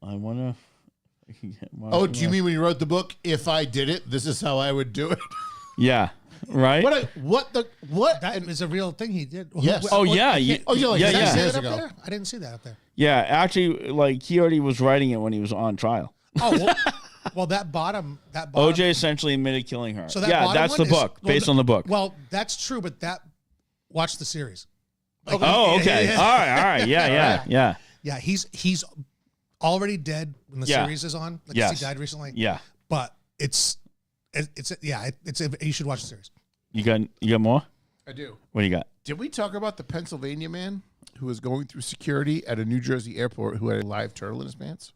Speaker 1: I wonder.
Speaker 2: Oh, do you mean when you wrote the book? If I did it, this is how I would do it.
Speaker 1: Yeah. Right.
Speaker 2: What?
Speaker 3: That is a real thing he did.
Speaker 2: Yes.
Speaker 1: Oh yeah.
Speaker 2: you're like
Speaker 1: yeah,
Speaker 3: Did I
Speaker 1: yeah.
Speaker 3: see
Speaker 2: years
Speaker 3: that up
Speaker 2: ago.
Speaker 3: there? I didn't see that up there.
Speaker 1: Yeah. Actually, like he already was writing it when he was on trial.
Speaker 3: Oh, well, that bottom.
Speaker 1: OJ essentially admitted killing her.
Speaker 3: So that
Speaker 1: yeah,
Speaker 3: bottom
Speaker 1: that's
Speaker 3: one
Speaker 1: the
Speaker 3: is-
Speaker 1: book, based on the book.
Speaker 3: Well, that's true, but watch the series.
Speaker 1: Oh, okay.
Speaker 3: Yeah.
Speaker 1: All right. Yeah.
Speaker 3: Yeah, he's already dead when the
Speaker 1: Yeah.
Speaker 3: series is on. Like
Speaker 1: Yes.
Speaker 3: he died recently.
Speaker 1: Yeah.
Speaker 3: But it's you should watch the series.
Speaker 1: You got more?
Speaker 2: I do.
Speaker 1: What do you got?
Speaker 2: Did we talk about the Pennsylvania man who was going through security at a New Jersey airport who had a live turtle in his pants?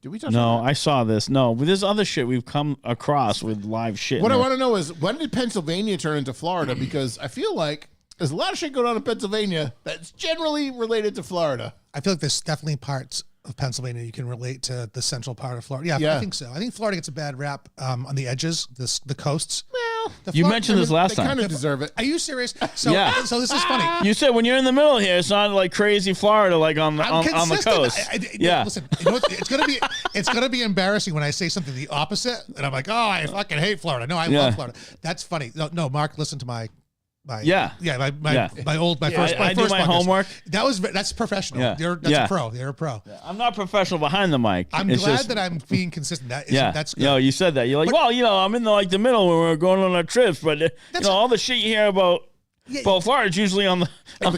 Speaker 2: Did we talk
Speaker 1: No,
Speaker 2: about that?
Speaker 1: I saw this. No, but there's other shit we've come across with live shit.
Speaker 2: What I
Speaker 1: in
Speaker 2: want to know is when did Pennsylvania turn into Florida? Because I feel like there's a lot of shit going on in Pennsylvania that's generally related to Florida.
Speaker 3: I feel like there's definitely parts of Pennsylvania you can relate to the central part of Florida. Yeah. I think so. I think Florida gets a bad rap on the edges, the coasts.
Speaker 2: Well,
Speaker 1: You mentioned this last
Speaker 2: they
Speaker 1: time.
Speaker 2: kind of deserve it.
Speaker 3: Are you serious? So,
Speaker 1: Yeah.
Speaker 3: so this is funny.
Speaker 1: You said when you're in the middle here, it's not like crazy Florida, like on the
Speaker 3: I'm
Speaker 1: on the
Speaker 3: consistent.
Speaker 1: coast. Yeah.
Speaker 3: Listen, you know what? It's gonna be embarrassing when I say something the opposite, and I'm like, oh, I fucking hate Florida. No, I
Speaker 1: Yeah.
Speaker 3: love Florida. That's funny. No, Mark, listen to my my
Speaker 1: Yeah.
Speaker 3: my
Speaker 1: Yeah.
Speaker 3: first
Speaker 1: I do
Speaker 3: first
Speaker 1: my
Speaker 3: podcast.
Speaker 1: homework.
Speaker 3: That's professional.
Speaker 1: Yeah.
Speaker 3: That's
Speaker 1: Yeah.
Speaker 3: a pro. You're a pro.
Speaker 1: I'm not professional behind the mic.
Speaker 3: I'm
Speaker 1: It's
Speaker 3: glad
Speaker 1: just-
Speaker 3: that I'm being consistent. That's good.
Speaker 1: You said that. You're like, well, I'm in the middle when we're going on our trips, but all the shit you hear about Florida is usually on
Speaker 2: the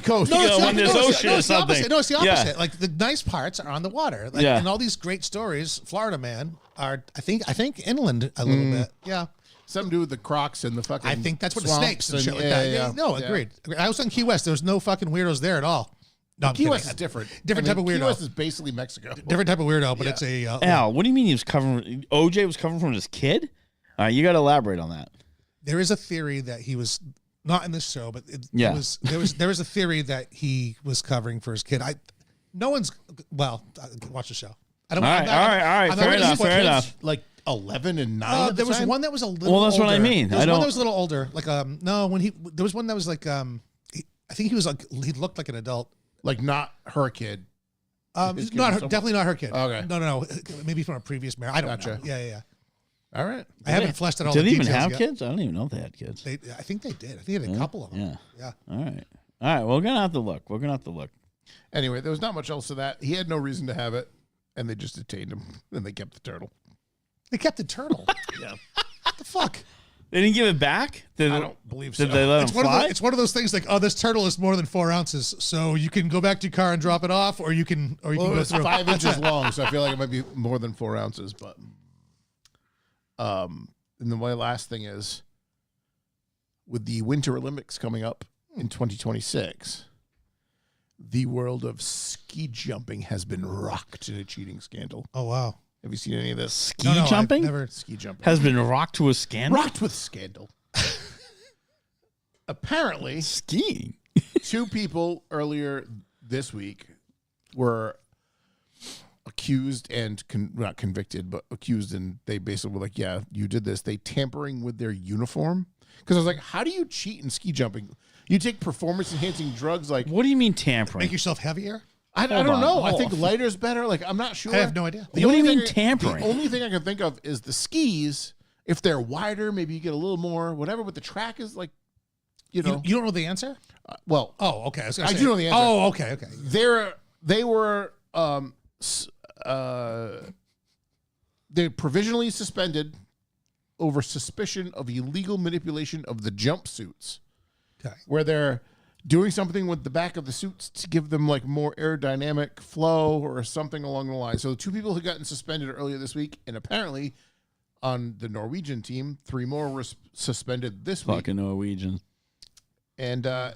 Speaker 2: coast.
Speaker 1: No,
Speaker 3: it's the
Speaker 1: when there's
Speaker 3: opposite.
Speaker 1: ocean
Speaker 3: No,
Speaker 1: or
Speaker 3: it's the
Speaker 1: something.
Speaker 3: opposite. No, it's the
Speaker 1: Yeah.
Speaker 3: opposite. Like the nice parts are on the water. Like,
Speaker 1: Yeah.
Speaker 3: and all these great stories, Florida man, are I think inland a little bit. Yeah.
Speaker 2: Something to do with the Crocs and the fucking.
Speaker 3: I think that's what the
Speaker 2: swamps
Speaker 3: snakes and shit like that.
Speaker 2: yeah.
Speaker 3: No,
Speaker 2: Yeah.
Speaker 3: agreed. I was on Key West. There was no fucking weirdos there at all. No, I'm
Speaker 2: Key
Speaker 3: kidding.
Speaker 2: West is different.
Speaker 3: Different type of
Speaker 2: Key
Speaker 3: weirdo.
Speaker 2: West is basically Mexico.
Speaker 3: Different type of weirdo, but it's a
Speaker 1: Al, what do you mean he was covering? OJ was covering from his kid? All right, you got to elaborate on that.
Speaker 3: there is a theory that he was not in this show, but
Speaker 1: Yeah.
Speaker 3: there was a theory that he was covering for his kid. Watch the show. I don't.
Speaker 1: All right.
Speaker 3: I'm not
Speaker 1: Fair
Speaker 3: gonna
Speaker 1: enough.
Speaker 3: spoil
Speaker 1: Fair
Speaker 3: kids.
Speaker 1: enough.
Speaker 2: Like 11 and 9.
Speaker 3: There was one that was a little.
Speaker 1: Well, that's what I
Speaker 3: older.
Speaker 1: mean.
Speaker 3: There was
Speaker 1: I
Speaker 3: one
Speaker 1: don't-
Speaker 3: that was a little older. Like there was one that was like I think he was like he looked like an adult.
Speaker 2: Like not her kid. His kid
Speaker 3: Not
Speaker 2: was
Speaker 3: her,
Speaker 2: someone-
Speaker 3: definitely not her kid.
Speaker 2: Okay.
Speaker 3: No. Maybe from a previous marriage. I don't
Speaker 2: Gotcha.
Speaker 3: know. Yeah.
Speaker 2: All right.
Speaker 3: I haven't fleshed out all
Speaker 1: Did
Speaker 3: the
Speaker 1: they even
Speaker 3: details
Speaker 1: have
Speaker 3: yet.
Speaker 1: kids? I don't even know if they had kids.
Speaker 3: I think they did. I think they had a couple of them.
Speaker 1: Yeah.
Speaker 3: Yeah.
Speaker 1: All right. We're gonna have to look.
Speaker 2: Anyway, there was not much else to that. He had no reason to have it, and they just detained him, and they kept the turtle.
Speaker 3: They kept the turtle.
Speaker 2: Yeah.
Speaker 3: What the fuck?
Speaker 1: They didn't give it back.
Speaker 2: I don't believe so.
Speaker 1: Did they let
Speaker 3: It's
Speaker 1: him
Speaker 3: one,
Speaker 1: fly?
Speaker 3: it's one of those things like, oh, this turtle is more than 4 ounces, so you can go back to your car and drop it off, or you can
Speaker 2: Well,
Speaker 3: go
Speaker 2: it's
Speaker 3: through.
Speaker 2: 5 inches long, so I feel like it might be more than 4 ounces. But, and then my last thing is, with the Winter Olympics coming up in 2026, the world of ski jumping has been rocked in a cheating scandal.
Speaker 3: Oh, wow.
Speaker 2: Have you seen any of this?
Speaker 1: Ski
Speaker 3: No, I've
Speaker 1: jumping
Speaker 3: never.
Speaker 2: Ski jumping
Speaker 1: has been rocked to a scandal.
Speaker 2: rocked with scandal. Apparently,
Speaker 1: Skiing.
Speaker 2: 2 people earlier this week were accused and not convicted, but accused, and they basically were like, yeah, you did this. They tampering with their uniform. Because I was like, how do you cheat in ski jumping? You take performance-enhancing drugs like...
Speaker 1: What do you mean tampering?
Speaker 3: Make yourself heavier?
Speaker 2: I don't know. I think lighter's better. Like, I'm not sure.
Speaker 3: I have no idea.
Speaker 1: What do you mean tampering?
Speaker 2: The only thing I can think of is the skis. If they're wider, maybe you get a little more, whatever. But the track is like, you know.
Speaker 3: You don't know the answer?
Speaker 2: Well,
Speaker 3: Oh, okay.
Speaker 2: I do know the answer.
Speaker 3: Oh, okay, okay.
Speaker 2: They were they're provisionally suspended over suspicion of illegal manipulation of the jumpsuits,
Speaker 3: Okay.
Speaker 2: where they're doing something with the back of the suits to give them like more aerodynamic flow or something along the line. So the 2 people had gotten suspended earlier this week, and apparently on the Norwegian team, 3 more were suspended this week.
Speaker 1: Fucking Norwegians.
Speaker 2: And
Speaker 3: I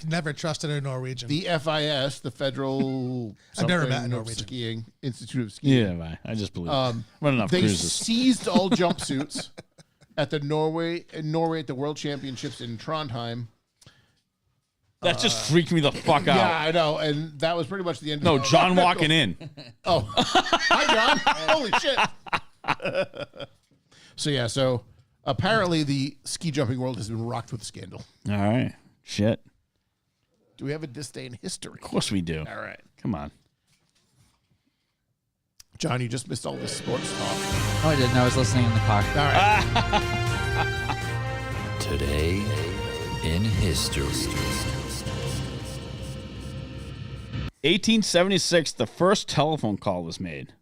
Speaker 3: never trusted a Norwegian.
Speaker 2: the FIS, the Federal
Speaker 3: I've never met a
Speaker 2: something of
Speaker 3: Norwegian.
Speaker 2: Skiing Institute of Skiing.
Speaker 1: Yeah, right. I just believe.
Speaker 2: Um,
Speaker 1: Run enough
Speaker 2: They
Speaker 1: cruises.
Speaker 2: seized all jumpsuits at the Norway at the World Championships in Trondheim.
Speaker 1: That just freaked me the fuck out.
Speaker 2: Yeah, I know, and that was pretty much the end.
Speaker 1: No,
Speaker 2: of
Speaker 1: John walking in.
Speaker 2: Oh, hi, John. Holy shit. So apparently the ski jumping world has been rocked with scandal.
Speaker 1: All right. Shit.
Speaker 2: Do we have a disdain history?
Speaker 1: Of course we do.
Speaker 2: All right.
Speaker 1: Come on.
Speaker 2: John, you just missed all this sports talk.
Speaker 4: Oh, I didn't. I was listening in the car.
Speaker 2: All right.
Speaker 5: Today in history.
Speaker 1: 1876, the first telephone call was made.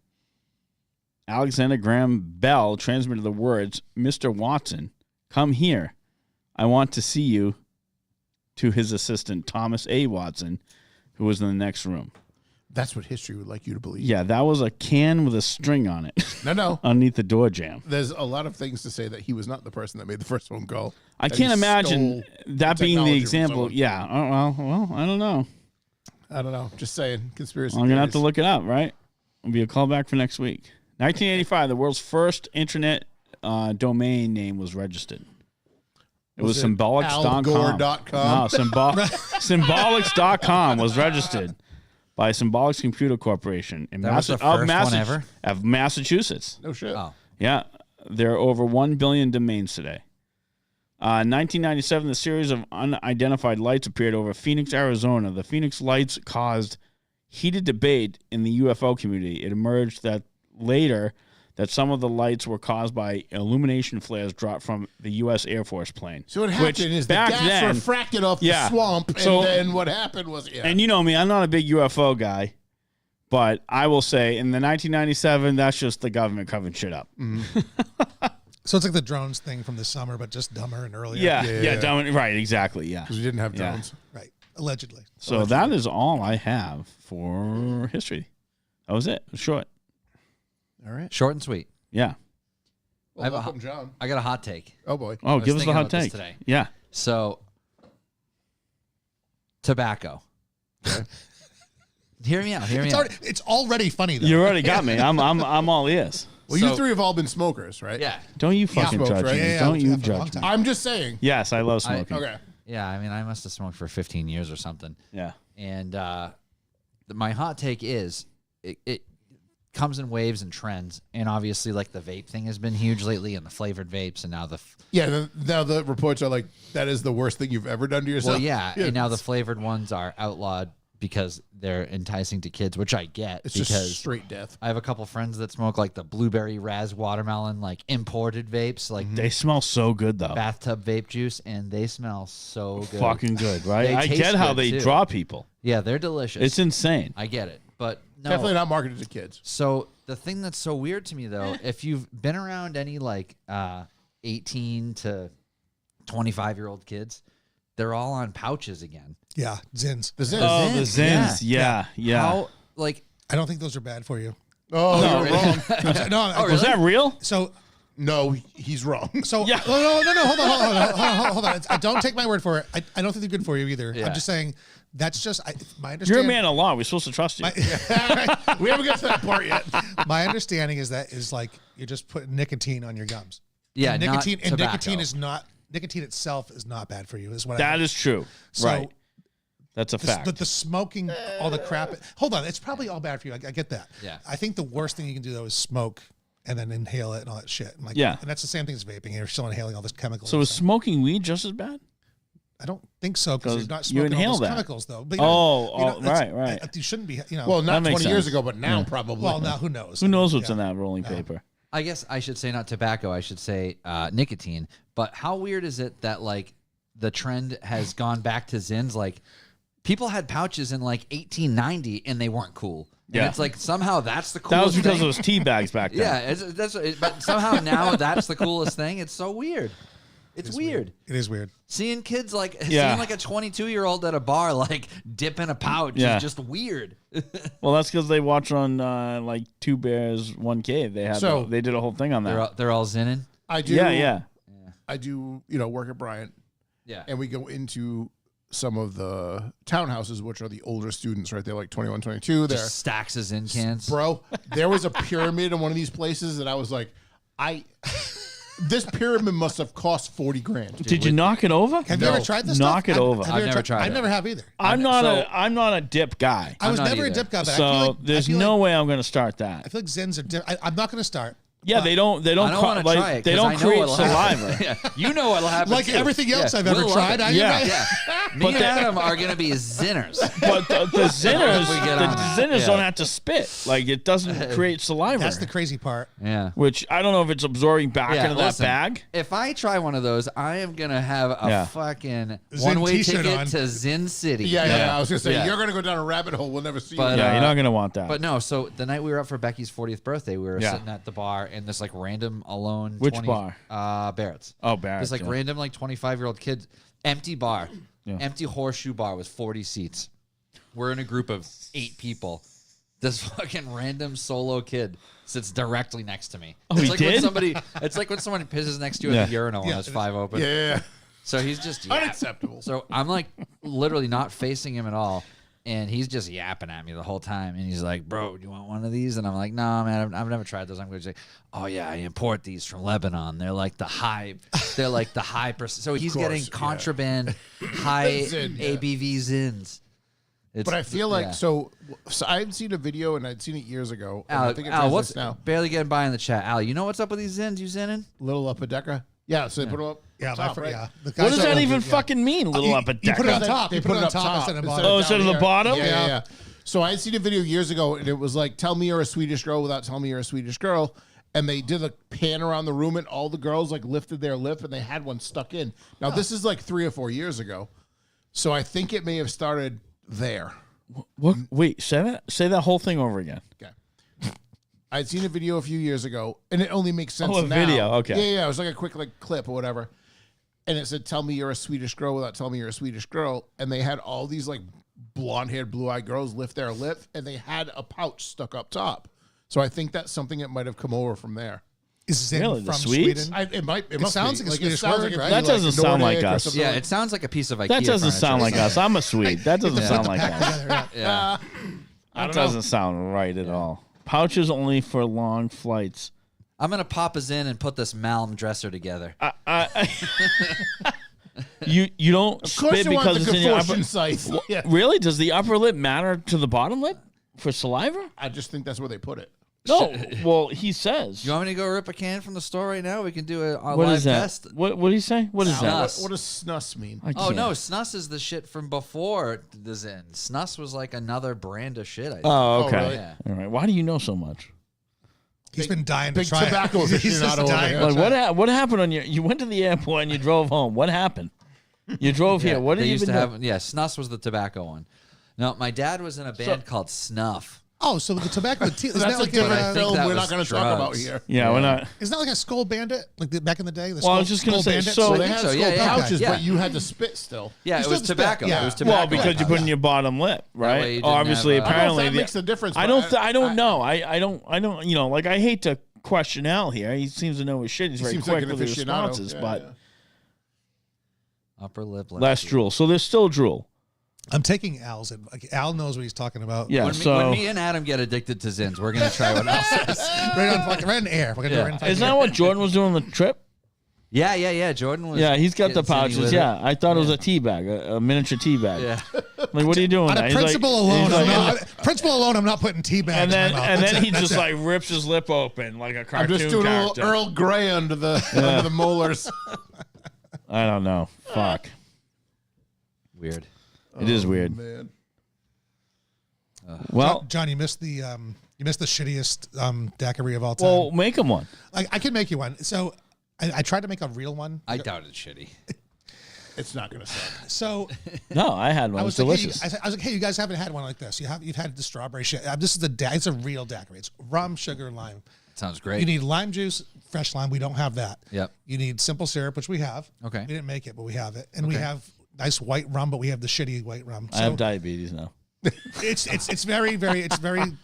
Speaker 1: Alexander Graham Bell transmitted the words, "Mr. Watson, come here. I want to see you," to his assistant, Thomas A. Watson, who was in the next room.
Speaker 2: That's what history would like you to believe.
Speaker 1: Yeah, that was a can with a string on it
Speaker 2: No.
Speaker 1: underneath the door jamb.
Speaker 2: There's a lot of things to say that he was not the person that made the first phone call.
Speaker 1: I
Speaker 2: That
Speaker 1: can't
Speaker 2: he
Speaker 1: imagine
Speaker 2: stole
Speaker 1: that being the
Speaker 2: technology from
Speaker 1: example.
Speaker 2: someone.
Speaker 1: Yeah. Oh, well, I don't know.
Speaker 2: I don't know. Just saying. Conspiracy
Speaker 1: I'm going to have to
Speaker 2: theories.
Speaker 1: look it up, right? It'll be a callback for next week. 1985, the world's first internet domain name was registered. It was
Speaker 2: Was it
Speaker 1: symbolics.com.
Speaker 2: algore.com?
Speaker 1: No, symbolics.com was registered by Symbolics Computer Corporation in
Speaker 4: That was the first one ever?
Speaker 1: of Massachusetts.
Speaker 2: No shit.
Speaker 4: Oh,
Speaker 1: Yeah, there are over 1 billion domains today. 1997, the series of unidentified lights appeared over Phoenix, Arizona. The Phoenix lights caused heated debate in the UFO community. It emerged that later that some of the lights were caused by illumination flares dropped from the U.S. Air Force plane.
Speaker 2: So what happened is the
Speaker 1: back
Speaker 2: gas
Speaker 1: then-
Speaker 2: refracted off
Speaker 1: Yeah.
Speaker 2: the swamp, and
Speaker 1: So-
Speaker 2: then what happened was,
Speaker 1: And you know me, I'm not a big UFO guy, but I will say in the 1997, that's just the government covering shit up.
Speaker 3: So it's like the drones thing from the summer, but just dumber and earlier.
Speaker 1: Yeah, right, exactly, yeah.
Speaker 2: because we didn't have
Speaker 1: Yeah.
Speaker 2: drones.
Speaker 3: Right. Allegedly.
Speaker 1: So that is all I have for history. That was it. It was short.
Speaker 2: All right.
Speaker 4: short and sweet.
Speaker 1: Yeah.
Speaker 2: Well,
Speaker 4: I have a
Speaker 2: welcome, John.
Speaker 4: I got a hot take.
Speaker 2: Oh boy.
Speaker 1: Oh,
Speaker 4: was
Speaker 1: give us the
Speaker 4: thinking
Speaker 1: hot
Speaker 4: about this
Speaker 1: take.
Speaker 4: today.
Speaker 1: Yeah.
Speaker 4: So, tobacco. Hear me out. Hear me out.
Speaker 3: It's already funny, though.
Speaker 1: You already got me. I'm all ears.
Speaker 2: Well,
Speaker 4: So-
Speaker 2: you 3 have all been smokers, right?
Speaker 4: Yeah.
Speaker 1: Don't you fucking
Speaker 2: smoked,
Speaker 1: judge
Speaker 2: right?
Speaker 1: me.
Speaker 3: Yeah,
Speaker 1: Don't you
Speaker 3: for a long
Speaker 1: judge me.
Speaker 3: time.
Speaker 2: I'm just saying.
Speaker 1: Yes, I love smoking.
Speaker 2: Okay.
Speaker 4: Yeah. I mean, I must have smoked for 15 years or something.
Speaker 1: Yeah.
Speaker 4: And my hot take is it comes in waves and trends. And obviously, like the vape thing has been huge lately, and the flavored vapes, and now
Speaker 2: Yeah. Now the reports are like that is the worst thing you've ever done to yourself.
Speaker 4: well, yeah. And now the flavored ones are outlawed because they're enticing to kids, which I get
Speaker 2: it's
Speaker 4: because
Speaker 2: just straight death.
Speaker 4: I have a couple friends that smoke like the blueberry raz watermelon, like imported vapes, like
Speaker 1: They smell so good, though.
Speaker 4: bathtub vape juice, and they smell so good.
Speaker 1: Fucking good, right?
Speaker 4: They
Speaker 1: I
Speaker 4: taste
Speaker 1: get how
Speaker 4: good,
Speaker 1: they
Speaker 4: too.
Speaker 1: draw people.
Speaker 4: Yeah, they're delicious.
Speaker 1: It's insane.
Speaker 4: I get it, but no.
Speaker 2: Definitely not marketed to kids.
Speaker 4: So the thing that's so weird to me though, if you've been around any like 18 to 25-year-old kids, they're all on pouches again.
Speaker 3: Yeah. Zins.
Speaker 2: The Zins.
Speaker 1: Oh, the
Speaker 4: Zins,
Speaker 1: Zins. Yeah.
Speaker 4: How like
Speaker 3: I don't think those are bad for you.
Speaker 2: Oh,
Speaker 1: No,
Speaker 2: you're wrong.
Speaker 3: No.
Speaker 1: Was that real?
Speaker 3: So
Speaker 2: No, he's wrong.
Speaker 3: So
Speaker 1: Yeah.
Speaker 3: no. Hold on. Don't take my word for it. I don't think they're good for you either.
Speaker 4: Yeah.
Speaker 3: I'm just saying That's just my
Speaker 1: You're a
Speaker 3: understanding.
Speaker 1: man of law. We're supposed to trust you.
Speaker 2: We haven't got to that part yet.
Speaker 3: My understanding is that is like you're just putting nicotine on your gums.
Speaker 4: Yeah,
Speaker 3: And
Speaker 4: not
Speaker 3: nicotine and
Speaker 4: tobacco.
Speaker 3: nicotine is not nicotine itself is not bad for you. Is what
Speaker 1: That is true.
Speaker 3: So,
Speaker 1: right. That's a fact.
Speaker 3: the smoking, all the crap. Hold on, it's probably all bad for you. I get that.
Speaker 4: Yeah.
Speaker 3: I think the worst thing you can do though is smoke and then inhale it and all that shit. And
Speaker 1: Yeah.
Speaker 3: and that's the same thing as vaping. You're still inhaling all this chemical.
Speaker 1: So is smoking weed just as bad?
Speaker 3: I don't think so because
Speaker 1: 'Cause
Speaker 3: you're not
Speaker 1: you
Speaker 3: smoking
Speaker 1: inhale
Speaker 3: all those
Speaker 1: that.
Speaker 3: chemicals though. But
Speaker 1: Right.
Speaker 3: You shouldn't be. You know.
Speaker 2: Well, not
Speaker 1: That makes
Speaker 2: 20 years
Speaker 1: sense.
Speaker 2: ago, but now
Speaker 1: Yeah.
Speaker 2: probably.
Speaker 3: well, now who knows?
Speaker 1: Who knows what's
Speaker 3: Yeah.
Speaker 1: in that rolling paper?
Speaker 4: I guess I should say not tobacco. I should say nicotine. But how weird is it that like the trend has gone back to Zins? Like people had pouches in like 1890 and they weren't cool. And
Speaker 1: Yeah.
Speaker 4: it's like somehow that's the coolest
Speaker 1: That was because
Speaker 4: thing.
Speaker 1: it was tea bags back then.
Speaker 4: Yeah, but somehow now that's the coolest thing. It's so weird. It's weird.
Speaker 3: It is weird.
Speaker 4: Seeing kids like
Speaker 1: Yeah.
Speaker 4: seeing like a 22-year-old at a bar like dip in a pouch
Speaker 1: Yeah.
Speaker 4: is just weird.
Speaker 1: Well, that's because they watch on like Two Bears, One Cave. They had
Speaker 2: So-
Speaker 1: they did a whole thing on that.
Speaker 4: They're all zinning.
Speaker 2: I do.
Speaker 1: Yeah.
Speaker 2: I do, work at Bryant,
Speaker 4: Yeah.
Speaker 2: and we go into some of the townhouses, which are the older students, right? They're like 21, 22. They're,
Speaker 4: Just stacks of Zin cans.
Speaker 2: bro, there was a pyramid in one of these places that I was like, this pyramid must have cost 40 grand.
Speaker 1: Did you knock it over?
Speaker 3: Have you ever tried this?
Speaker 1: Knock
Speaker 3: stuff?
Speaker 1: it over.
Speaker 3: you
Speaker 4: I've
Speaker 3: ever
Speaker 4: never tried
Speaker 3: I
Speaker 4: it.
Speaker 3: never have either.
Speaker 1: I'm not a dip guy.
Speaker 3: I was
Speaker 4: not
Speaker 3: never
Speaker 4: either.
Speaker 3: a dip guy. But
Speaker 1: So
Speaker 3: I feel like,
Speaker 1: there's
Speaker 3: I feel
Speaker 1: no
Speaker 3: like,
Speaker 1: way I'm going to start that.
Speaker 3: I feel like Zins are. I'm not going to start.
Speaker 1: Yeah, they don't.
Speaker 4: I don't want to
Speaker 1: like,
Speaker 4: try it.
Speaker 1: They
Speaker 4: 'cause
Speaker 1: don't
Speaker 4: I know
Speaker 1: create
Speaker 4: what'll happen.
Speaker 1: saliva.
Speaker 4: Yeah. You know what'll happen.
Speaker 3: Like
Speaker 4: too.
Speaker 3: everything else
Speaker 4: Yeah.
Speaker 3: I've ever
Speaker 4: We'll love
Speaker 3: tried.
Speaker 4: it.
Speaker 3: I
Speaker 1: Yeah.
Speaker 4: Yeah. Me and Adam are gonna be zinners.
Speaker 1: But the zinners,
Speaker 4: We get on that. Yeah.
Speaker 1: don't have to spit. Like it doesn't create saliva.
Speaker 3: That's the crazy part.
Speaker 4: Yeah.
Speaker 1: Which I don't know if it's absorbing back
Speaker 4: Yeah,
Speaker 1: into that
Speaker 4: listen,
Speaker 1: bag.
Speaker 4: If I try one of those, I am gonna have a
Speaker 1: Yeah.
Speaker 4: fucking
Speaker 3: Zin
Speaker 4: one-way
Speaker 3: t-shirt
Speaker 4: ticket
Speaker 3: on.
Speaker 4: to Zin City.
Speaker 2: Yeah. I was going to say,
Speaker 4: Yeah.
Speaker 2: you're going to go down a rabbit hole. We'll never see
Speaker 4: But,
Speaker 2: you.
Speaker 1: Yeah, you're not going to want that.
Speaker 4: But no, so the night we were up for Becky's 40th birthday, we were
Speaker 1: Yeah.
Speaker 4: sitting at the bar and this like random alone.
Speaker 1: Which bar?
Speaker 4: Barrett's.
Speaker 1: Oh, Barrett's,
Speaker 4: This like
Speaker 1: yeah.
Speaker 4: random like 25-year-old kid, empty bar,
Speaker 1: Yeah.
Speaker 4: empty horseshoe bar with 40 seats. We're in a group of 8 people. This fucking random solo kid sits directly next to me.
Speaker 1: Oh, he
Speaker 4: like
Speaker 1: did?
Speaker 4: It's like when someone pisses next to you
Speaker 1: Yeah.
Speaker 4: at the urinal and has 5 open.
Speaker 2: Yeah.
Speaker 4: So he's just
Speaker 2: Unacceptable.
Speaker 4: So I'm like literally not facing him at all. And he's just yapping at me the whole time. And he's like, bro, do you want one of these? And I'm like, no, man, I've never tried those. I'm going to say, oh, yeah, I import these from Lebanon. They're like the high percent. So he's
Speaker 2: course,
Speaker 4: getting
Speaker 2: yeah.
Speaker 4: contraband, high
Speaker 2: Zin, yeah.
Speaker 4: ABV Zins. It's,
Speaker 2: But I feel like,
Speaker 4: yeah.
Speaker 2: so I had seen a video, and I'd seen it years ago. And
Speaker 4: Al,
Speaker 2: I think it
Speaker 4: Al, what's
Speaker 2: translates now.
Speaker 4: barely getting by in the chat? Al, you know what's up with these Zins you zinning?
Speaker 2: Little upper decker. Yeah, so they put them up.
Speaker 3: Yeah,
Speaker 2: top,
Speaker 3: my
Speaker 2: right?
Speaker 3: yeah. The
Speaker 1: what
Speaker 3: guys
Speaker 1: does
Speaker 3: that
Speaker 1: that
Speaker 3: love
Speaker 1: even
Speaker 3: it, yeah.
Speaker 1: fucking mean? Little up a
Speaker 3: You put it on
Speaker 1: decker.
Speaker 3: top.
Speaker 2: They
Speaker 3: You put it on top instead of bottom.
Speaker 1: Oh, instead of the
Speaker 2: here.
Speaker 1: bottom?
Speaker 2: Yeah. So I had seen a video years ago, and it was like, tell me you're a Swedish girl without telling me you're a Swedish girl. And they did a pan around the room, and all the girls like lifted their lip, and they had one stuck in. Now, this is like 3 or 4 years ago. So I think it may have started there.
Speaker 1: What? Wait, say that whole thing over again.
Speaker 2: Okay. I'd seen a video a few years ago, and it only makes sense
Speaker 1: Oh, a
Speaker 2: now.
Speaker 1: video, okay.
Speaker 2: Yeah. It was like a quick clip or whatever. And it said, tell me you're a Swedish girl without telling me you're a Swedish girl. And they had all these like blonde-haired, blue-eyed girls lift their lip, and they had a pouch stuck up top. So I think that's something that might have come over from there.
Speaker 3: Is Zin
Speaker 1: Really? The
Speaker 3: from
Speaker 1: Swedes?
Speaker 3: Sweden?
Speaker 2: It must
Speaker 3: sounds
Speaker 2: be.
Speaker 3: like a
Speaker 2: it
Speaker 3: Swedish
Speaker 2: sounds
Speaker 3: word,
Speaker 2: like it'd
Speaker 3: right?
Speaker 2: be
Speaker 1: That doesn't sound like
Speaker 2: Nordic or
Speaker 1: us.
Speaker 2: something
Speaker 4: Yeah,
Speaker 2: like-
Speaker 4: it sounds like a piece of IKEA
Speaker 1: That doesn't sound like
Speaker 4: furniture.
Speaker 1: us. I'm a Swede. That doesn't sound like us.
Speaker 3: Together, yeah.
Speaker 4: Yeah.
Speaker 1: That doesn't sound right at all. Pouches only for long flights.
Speaker 4: I'm going to pop a Zin and put this Malm dresser together.
Speaker 1: You don't
Speaker 2: Of course
Speaker 1: spit
Speaker 2: you want
Speaker 1: because
Speaker 2: the
Speaker 1: it's in your upper.
Speaker 2: contortion size. Yeah.
Speaker 1: Really? Does the upper lip matter to the bottom lip for saliva?
Speaker 2: I just think that's where they put it.
Speaker 1: No. Well, he says.
Speaker 4: You want me to go rip a can from the store right now? We can do a
Speaker 1: What
Speaker 4: live
Speaker 1: is that?
Speaker 4: test.
Speaker 1: What did he say? What is that?
Speaker 4: Snus.
Speaker 2: What does snus mean?
Speaker 1: I
Speaker 4: Oh
Speaker 1: can't.
Speaker 4: no, Snus is the shit from before the Zin. Snus was like another brand of shit. I think.
Speaker 1: Oh, okay.
Speaker 2: really?
Speaker 4: Yeah.
Speaker 1: All right. Why do you know so much?
Speaker 3: He's been dying to
Speaker 2: big
Speaker 3: try
Speaker 2: tobacco
Speaker 3: it. He's
Speaker 2: aficionado
Speaker 3: just
Speaker 2: over
Speaker 3: dying.
Speaker 2: here.
Speaker 3: to
Speaker 1: Like
Speaker 3: try it.
Speaker 1: what happened on your? You went to the airport and you drove home. What happened? You drove here. What did
Speaker 4: they
Speaker 1: you
Speaker 4: used to
Speaker 1: been
Speaker 4: have? Yeah, Snus was the tobacco one. No, my dad was in a band called Snuff.
Speaker 3: Oh, so the tobacco tea. Isn't
Speaker 2: That's
Speaker 3: that
Speaker 2: a
Speaker 3: like
Speaker 2: different
Speaker 4: I think
Speaker 2: film
Speaker 4: that
Speaker 2: we're
Speaker 4: was
Speaker 2: not going to talk about
Speaker 4: drugs.
Speaker 2: here.
Speaker 1: Yeah, we're not.
Speaker 3: Isn't that like a Skull Bandit? Like back in the day?
Speaker 1: Well, I was just gonna say,
Speaker 3: Bandit?
Speaker 1: so-
Speaker 2: So
Speaker 1: I
Speaker 2: they
Speaker 4: think
Speaker 2: had
Speaker 4: so,
Speaker 2: skull
Speaker 4: yeah, yeah.
Speaker 2: pouches,
Speaker 4: Yeah.
Speaker 2: but you had to spit still.
Speaker 4: Yeah,
Speaker 3: You
Speaker 4: it
Speaker 3: still
Speaker 4: was
Speaker 3: have to spit,
Speaker 4: tobacco.
Speaker 3: yeah.
Speaker 4: It was tobacco.
Speaker 1: Well, because you put in your bottom lip,
Speaker 4: way
Speaker 1: right?
Speaker 4: you didn't
Speaker 1: Obviously,
Speaker 4: have,
Speaker 2: I don't know if
Speaker 1: apparently,
Speaker 2: that makes a difference.
Speaker 1: I
Speaker 2: but
Speaker 1: don't. I don't know. I don't. You know, like I hate to question Al here. He seems to know his shit. He's very
Speaker 2: seems
Speaker 1: quick
Speaker 2: like an
Speaker 1: with his
Speaker 2: aficionado.
Speaker 1: responses,
Speaker 2: Yeah,
Speaker 1: but
Speaker 2: yeah.
Speaker 4: Upper lip.
Speaker 1: less drool. So there's still drool.
Speaker 3: I'm taking Al's. Like, Al knows what he's talking about.
Speaker 1: Yeah.
Speaker 4: When me and Adam get addicted to Zins, we're gonna try what else is.
Speaker 3: right on air. We're gonna do it right in fucking
Speaker 1: Is that
Speaker 3: air.
Speaker 1: what Jordan was doing on the trip?
Speaker 4: Yeah. Jordan was.
Speaker 1: Yeah, he's got the
Speaker 4: getting skinny
Speaker 1: pouches.
Speaker 4: with
Speaker 1: Yeah,
Speaker 4: it.
Speaker 1: I thought it was a tea bag, a miniature tea bag.
Speaker 4: Yeah.
Speaker 1: Like, what are you doing?
Speaker 3: On
Speaker 1: there?
Speaker 3: a
Speaker 1: He's like-
Speaker 3: principle alone,
Speaker 1: he's like-
Speaker 3: I'm not putting tea bags
Speaker 1: and then
Speaker 3: in my mouth.
Speaker 1: and
Speaker 3: That's
Speaker 1: then
Speaker 3: it.
Speaker 1: he
Speaker 3: That's
Speaker 1: just
Speaker 3: it.
Speaker 1: like rips his lip open like a
Speaker 2: I'm
Speaker 1: cartoon
Speaker 2: just doing a
Speaker 1: character.
Speaker 2: little Earl Grey under the molars.
Speaker 1: I don't know. Fuck.
Speaker 4: Weird.
Speaker 1: It is weird.
Speaker 2: Man.
Speaker 1: Well,
Speaker 3: John, you missed the shittiest daiquiri of all time.
Speaker 1: well, make him one.
Speaker 3: I can make you one. So I tried to make a real one.
Speaker 4: I doubt it's shitty.
Speaker 2: It's not gonna suck.
Speaker 3: So
Speaker 1: No, I had one.
Speaker 3: I
Speaker 1: It
Speaker 3: was
Speaker 1: was
Speaker 3: like,
Speaker 1: delicious.
Speaker 3: hey, I was like, hey, you guys haven't had one like this. You've had the strawberry shit. This is it's a real daiquiri. It's rum, sugar, and lime.
Speaker 4: Sounds great.
Speaker 3: You need lime juice, fresh lime. We don't have that.
Speaker 4: Yep.
Speaker 3: You need simple syrup, which we have.
Speaker 4: Okay.
Speaker 3: We didn't make it, but we have it, and we have nice white rum, but we have the shitty white rum.
Speaker 1: I have diabetes now.
Speaker 3: It's very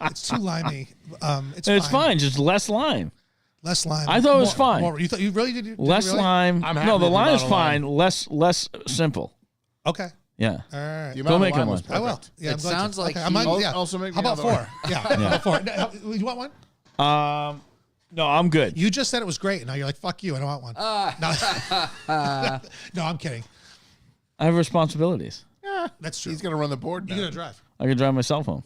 Speaker 3: it's too limey.
Speaker 1: It's fine. Just less lime.
Speaker 3: Less lime.
Speaker 1: I thought it was fine.
Speaker 3: You thought you really did?
Speaker 1: Less
Speaker 3: really?
Speaker 1: lime.
Speaker 2: I'm
Speaker 1: No,
Speaker 2: happy
Speaker 1: the
Speaker 2: with the
Speaker 1: lime's
Speaker 2: amount of
Speaker 1: fine. Less simple.
Speaker 3: Okay.
Speaker 1: Yeah.
Speaker 3: All right.
Speaker 2: The
Speaker 1: Go
Speaker 2: amount
Speaker 1: make
Speaker 2: of lime
Speaker 1: him
Speaker 2: was
Speaker 1: one.
Speaker 3: I will.
Speaker 2: perfect.
Speaker 3: Yeah,
Speaker 4: It
Speaker 3: I'm going
Speaker 4: sounds
Speaker 3: to.
Speaker 4: like
Speaker 3: okay, I might,
Speaker 2: Al-
Speaker 3: yeah.
Speaker 2: also make me
Speaker 3: How about
Speaker 2: another
Speaker 3: four? Yeah. How about four? You want one?
Speaker 1: No, I'm good.
Speaker 3: You just said it was great, and now you're like, "Fuck you! I don't want one." No, no, I'm kidding.
Speaker 1: I have responsibilities.
Speaker 3: That's true.
Speaker 2: He's gonna run the board now.
Speaker 3: You're gonna drive.
Speaker 1: I can drive myself home.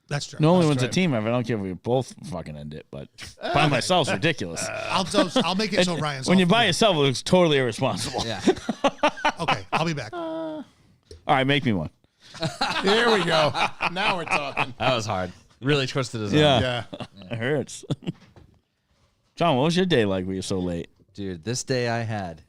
Speaker 3: That's true.
Speaker 1: No, only
Speaker 2: That's
Speaker 1: one's a
Speaker 2: right.
Speaker 1: team effort. I don't care if we both fucking end it, but by myself's ridiculous.
Speaker 3: I'll make it so Ryan's.
Speaker 1: When
Speaker 3: off
Speaker 1: you
Speaker 3: the
Speaker 1: by
Speaker 3: air.
Speaker 1: yourself, it looks totally irresponsible.
Speaker 4: Yeah.
Speaker 3: Okay, I'll be back.
Speaker 1: All right, make me one.
Speaker 2: Here we go. Now we're talking.
Speaker 4: That was hard. Really twisted his arm.
Speaker 1: Yeah.
Speaker 2: Yeah.
Speaker 1: It hurts. John, what was your day like when you were so late?
Speaker 4: Dude, this day I had.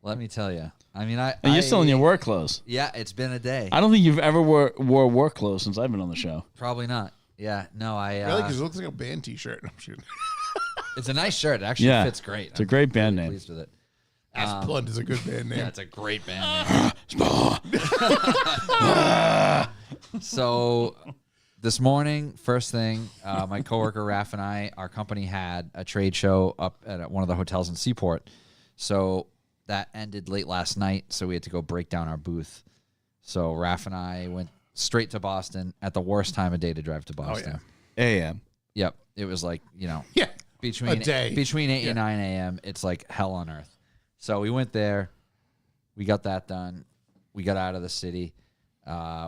Speaker 4: Let me tell you. I mean,
Speaker 1: And you're still in your work clothes.
Speaker 4: Yeah, it's been a day.
Speaker 1: I don't think you've ever wore work clothes since I've been on the show.
Speaker 4: Probably not. Yeah, no, I.
Speaker 2: Really? Because it looks like a band T-shirt. I'm shooting.
Speaker 4: It's a nice shirt. It actually
Speaker 1: Yeah.
Speaker 4: fits great.
Speaker 1: It's a great band name.
Speaker 4: Pleased with it.
Speaker 2: Ass Blunt is a good band name.
Speaker 4: Yeah, it's a great band name. So this morning, first thing, my coworker Raph and I, our company had a trade show up at one of the hotels in Seaport. So that ended late last night, so we had to go break down our booth. So Raph and I went straight to Boston at the worst time of day to drive to Boston.
Speaker 1: AM.
Speaker 4: Yep. It was like,
Speaker 2: Yeah.
Speaker 4: between
Speaker 2: A day.
Speaker 4: between 8
Speaker 2: Yeah.
Speaker 4: and 9 a.m. It's like hell on earth. So we went there. We got that done. We got out of the city.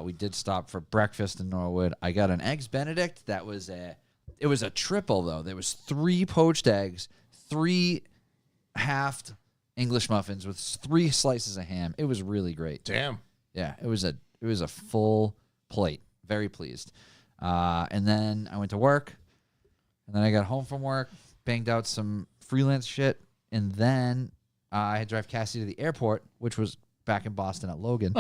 Speaker 4: We did stop for breakfast in Norwood. I got an eggs Benedict. It was a triple though. There was 3 poached eggs, 3 halved English muffins with 3 slices of ham. It was really great.
Speaker 2: Damn.
Speaker 4: Yeah, it was a full plate. Very pleased. And then I went to work. And then I got home from work, banged out some freelance shit, and then I had to drive Cassie to the airport, which was back in Boston at Logan.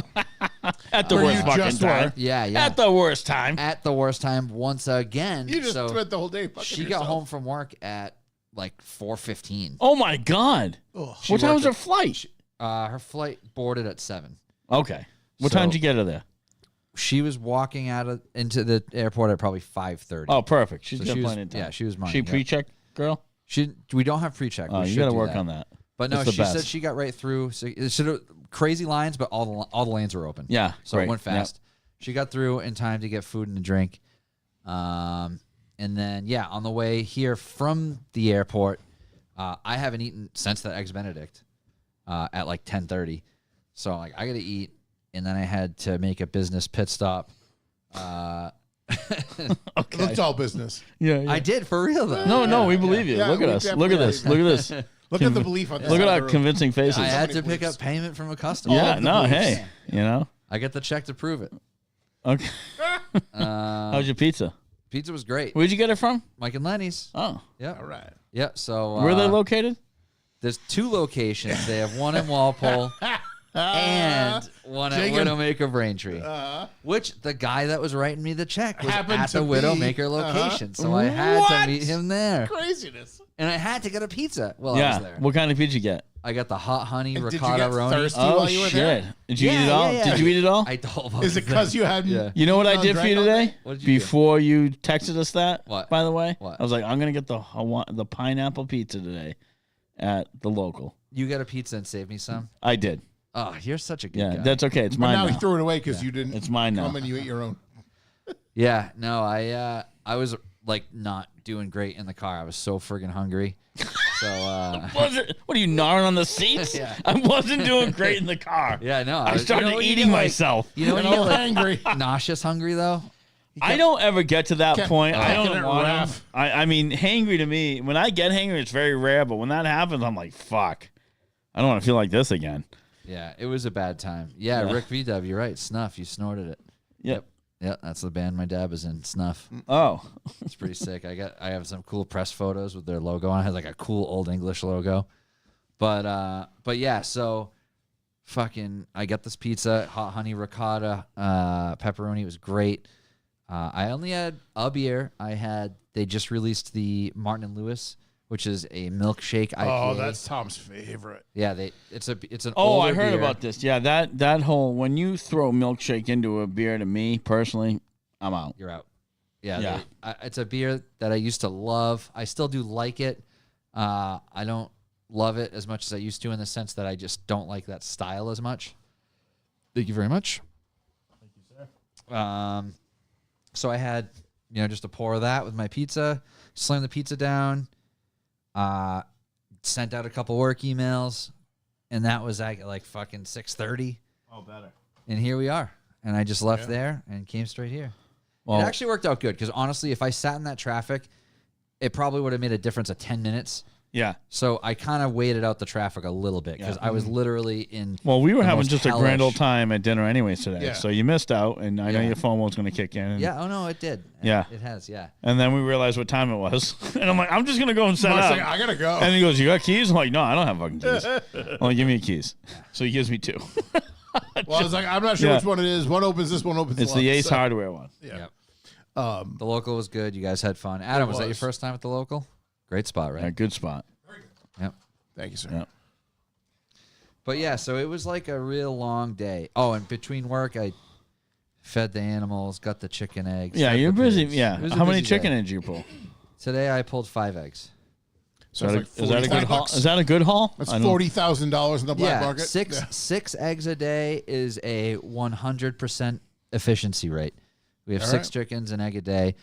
Speaker 1: At the
Speaker 2: Where
Speaker 1: worst
Speaker 2: you
Speaker 1: fucking
Speaker 2: just
Speaker 1: time.
Speaker 2: were.
Speaker 4: Yeah.
Speaker 1: At the worst time.
Speaker 4: At the worst time once again.
Speaker 2: You just
Speaker 4: so
Speaker 2: spent the whole day fucking
Speaker 4: she
Speaker 2: yourself.
Speaker 4: got home from work at like 4:15.
Speaker 1: Oh my God.
Speaker 4: She
Speaker 1: What time was
Speaker 4: worked
Speaker 1: her flight?
Speaker 4: Her flight boarded at 7.
Speaker 1: Okay. What
Speaker 4: So-
Speaker 1: time did you get her there?
Speaker 4: She was walking into the airport at probably 5:30.
Speaker 1: Oh, perfect. She's
Speaker 4: So
Speaker 1: got
Speaker 4: she was-
Speaker 1: plenty of time.
Speaker 4: yeah, she was mine,
Speaker 1: She
Speaker 4: yeah.
Speaker 1: pre-check girl?
Speaker 4: We don't have pre-check.
Speaker 1: Oh,
Speaker 4: We
Speaker 1: you
Speaker 4: should
Speaker 1: got to
Speaker 4: do
Speaker 1: work
Speaker 4: that.
Speaker 1: on that.
Speaker 4: But no,
Speaker 1: It's the
Speaker 4: she
Speaker 1: best.
Speaker 4: said she got right through. So it should have crazy lines, but all the lanes were open.
Speaker 1: Yeah,
Speaker 4: so
Speaker 1: great.
Speaker 4: it went fast. She got through in time to get food and a drink. And then on the way here from the airport, I haven't eaten since that eggs Benedict at like 10:30. So like I got to eat, and then I had to make a business pit stop.
Speaker 2: It looked all business.
Speaker 1: Yeah, yeah.
Speaker 4: I did for real though.
Speaker 1: No, we believe you.
Speaker 2: Yeah,
Speaker 1: Look at
Speaker 2: we
Speaker 1: us. Look at
Speaker 2: definitely
Speaker 1: this.
Speaker 2: believe
Speaker 1: Look at this.
Speaker 2: Look at the belief on this.
Speaker 1: Look at
Speaker 2: side
Speaker 1: our
Speaker 2: of the room.
Speaker 1: convincing faces.
Speaker 4: I had
Speaker 2: many
Speaker 4: to pick
Speaker 2: beliefs.
Speaker 4: up payment from a customer.
Speaker 1: Yeah,
Speaker 2: the
Speaker 1: no,
Speaker 2: beliefs.
Speaker 1: hey, you know.
Speaker 4: I got the check to prove it.
Speaker 1: Okay. How's your pizza?
Speaker 4: Pizza was great.
Speaker 1: Where'd you get it from?
Speaker 4: Mike and Lenny's.
Speaker 1: Oh,
Speaker 4: Yep.
Speaker 2: All right.
Speaker 4: Yep. So
Speaker 1: where are they located?
Speaker 4: there's 2 locations. They have one in Walpole and one at
Speaker 2: Jiggin'.
Speaker 4: Widowmaker Braintree. Which the guy that was writing me the check was
Speaker 2: Happened
Speaker 4: at
Speaker 2: to
Speaker 4: the
Speaker 2: be,
Speaker 4: Widowmaker location. So I had
Speaker 1: What?
Speaker 4: to meet him there.
Speaker 2: Craziness.
Speaker 4: And I had to get a pizza while I was
Speaker 1: Yeah.
Speaker 4: there.
Speaker 1: What kind of pizza you get?
Speaker 4: I got the hot honey
Speaker 2: Did you
Speaker 4: ricotta
Speaker 2: get
Speaker 4: roni.
Speaker 2: thirsty
Speaker 1: Oh
Speaker 2: while you were
Speaker 1: shit!
Speaker 2: there?
Speaker 1: Did you eat
Speaker 4: Yeah,
Speaker 1: it all?
Speaker 4: yeah, yeah.
Speaker 1: Did you eat it all?
Speaker 4: I told him.
Speaker 2: Is it because you hadn't?
Speaker 4: Yeah.
Speaker 1: You know what I did for you
Speaker 2: drank all
Speaker 1: today?
Speaker 2: day?
Speaker 4: What did you do?
Speaker 1: Before you texted us that,
Speaker 4: What?
Speaker 1: by the way,
Speaker 4: What?
Speaker 1: I was like, I'm gonna get the pineapple pizza today at the local.
Speaker 4: You got a pizza and saved me some?
Speaker 1: I did.
Speaker 4: Oh, you're such a good
Speaker 1: Yeah,
Speaker 4: guy.
Speaker 1: that's okay. It's
Speaker 2: But
Speaker 1: mine
Speaker 2: now
Speaker 1: now.
Speaker 2: he threw it away because you didn't.
Speaker 1: It's mine now.
Speaker 2: Come and you ate your own.
Speaker 4: Yeah, no, I was like not doing great in the car. I was so friggin' hungry. So
Speaker 1: What are you gnawing on the seats?
Speaker 4: Yeah.
Speaker 1: I wasn't doing great in the car.
Speaker 4: yeah, no,
Speaker 1: I
Speaker 4: was-
Speaker 1: started
Speaker 4: when you
Speaker 1: eating
Speaker 4: get, like-
Speaker 1: myself.
Speaker 4: You know when you
Speaker 2: And
Speaker 4: get
Speaker 2: I'm
Speaker 4: like
Speaker 2: hangry.
Speaker 4: nauseous hungry though?
Speaker 1: I don't ever get to that
Speaker 2: Kept
Speaker 1: point. I
Speaker 2: looking
Speaker 1: don't
Speaker 2: at
Speaker 1: want
Speaker 2: Raph.
Speaker 1: to. I mean, hangry to me, when I get hangry, it's very rare. But when that happens, I'm like, fuck. I don't want to feel like this again.
Speaker 4: Yeah, it was a bad time. Yeah,
Speaker 1: Yeah.
Speaker 4: Rick VW, you're right. Snuff, you snorted it.
Speaker 1: Yep.
Speaker 4: Yep, that's the band my dad was in. Snuff.
Speaker 1: Oh.
Speaker 4: It's pretty sick. I have some cool press photos with their logo on. It has like a cool old English logo. But yeah, so fucking I got this pizza, hot honey ricotta, pepperoni. It was great. I only had a beer. They just released the Martin and Lewis, which is a milkshake IPA.
Speaker 2: Oh, that's Tom's favorite.
Speaker 4: yeah. It's an
Speaker 1: Oh, I
Speaker 4: older
Speaker 1: heard
Speaker 4: beer.
Speaker 1: about this. Yeah, that whole, when you throw milkshake into a beer, to me personally, I'm out.
Speaker 4: You're out. Yeah,
Speaker 1: Yeah.
Speaker 4: it's a beer that I used to love. I still do like it. I don't love it as much as I used to in the sense that I just don't like that style as much. Thank you very much. Thank you, sir. So I had, just a pour of that with my pizza, slammed the pizza down, sent out a couple work emails, and that was at like fucking 6:30.
Speaker 1: Oh, better.
Speaker 4: And here we are. And I just left there and came straight here.
Speaker 1: Well,
Speaker 4: It actually worked out good because honestly, if I sat in that traffic, it probably would have made a difference of 10 minutes.
Speaker 1: yeah.
Speaker 4: So I kind of waited out the traffic a little bit because I was literally in.
Speaker 1: Well, we were
Speaker 4: the
Speaker 1: having
Speaker 4: most
Speaker 1: just a grand
Speaker 4: hellish-
Speaker 1: old time at dinner anyways today.
Speaker 2: Yeah.
Speaker 1: So you missed out, and I know
Speaker 4: Yeah.
Speaker 1: your phone was going to kick in. And,
Speaker 4: Yeah. Oh no, it did.
Speaker 1: Yeah.
Speaker 4: It has. Yeah.
Speaker 1: And then we realized what time it was. And I'm like, I'm just going to go and set
Speaker 2: Mark's
Speaker 1: up.
Speaker 2: like, I gotta go.
Speaker 1: And he goes, you got keys? I'm like, no, I don't have fucking keys. I'm like, give me your keys. So he gives me two.
Speaker 2: Well, I was like, I'm not sure
Speaker 1: Yeah.
Speaker 2: which one it is. One opens this, one opens
Speaker 1: It's
Speaker 2: left.
Speaker 1: the Ace
Speaker 2: So-
Speaker 1: Hardware one.
Speaker 2: Yeah.
Speaker 4: Yep. The local was good. You guys had fun. Adam, was that your
Speaker 2: was.
Speaker 4: first time at the local? Great spot,
Speaker 1: Yeah,
Speaker 4: right?
Speaker 1: good spot.
Speaker 4: Yep.
Speaker 2: Thank you, sir.
Speaker 1: Yeah.
Speaker 4: But yeah, so it was like a real long day. Oh, and between work, I fed the animals, got the chicken eggs.
Speaker 1: Yeah,
Speaker 4: fed
Speaker 1: you're
Speaker 4: the
Speaker 1: busy.
Speaker 4: pigs.
Speaker 1: Yeah.
Speaker 4: It was a
Speaker 1: How many
Speaker 4: busy
Speaker 1: chicken
Speaker 4: day.
Speaker 1: eggs you pull?
Speaker 4: Today I pulled 5 eggs.
Speaker 2: So
Speaker 1: Is
Speaker 2: it's
Speaker 1: that,
Speaker 2: like
Speaker 1: is that a good haul?
Speaker 2: $45.
Speaker 1: Is that a good haul?
Speaker 2: That's
Speaker 1: I don't-
Speaker 2: $40,000 in the black
Speaker 4: Yeah,
Speaker 2: market.
Speaker 4: six eggs a day is a 100% efficiency rate. We have
Speaker 2: All
Speaker 4: 6
Speaker 2: right.
Speaker 4: chickens an egg a day.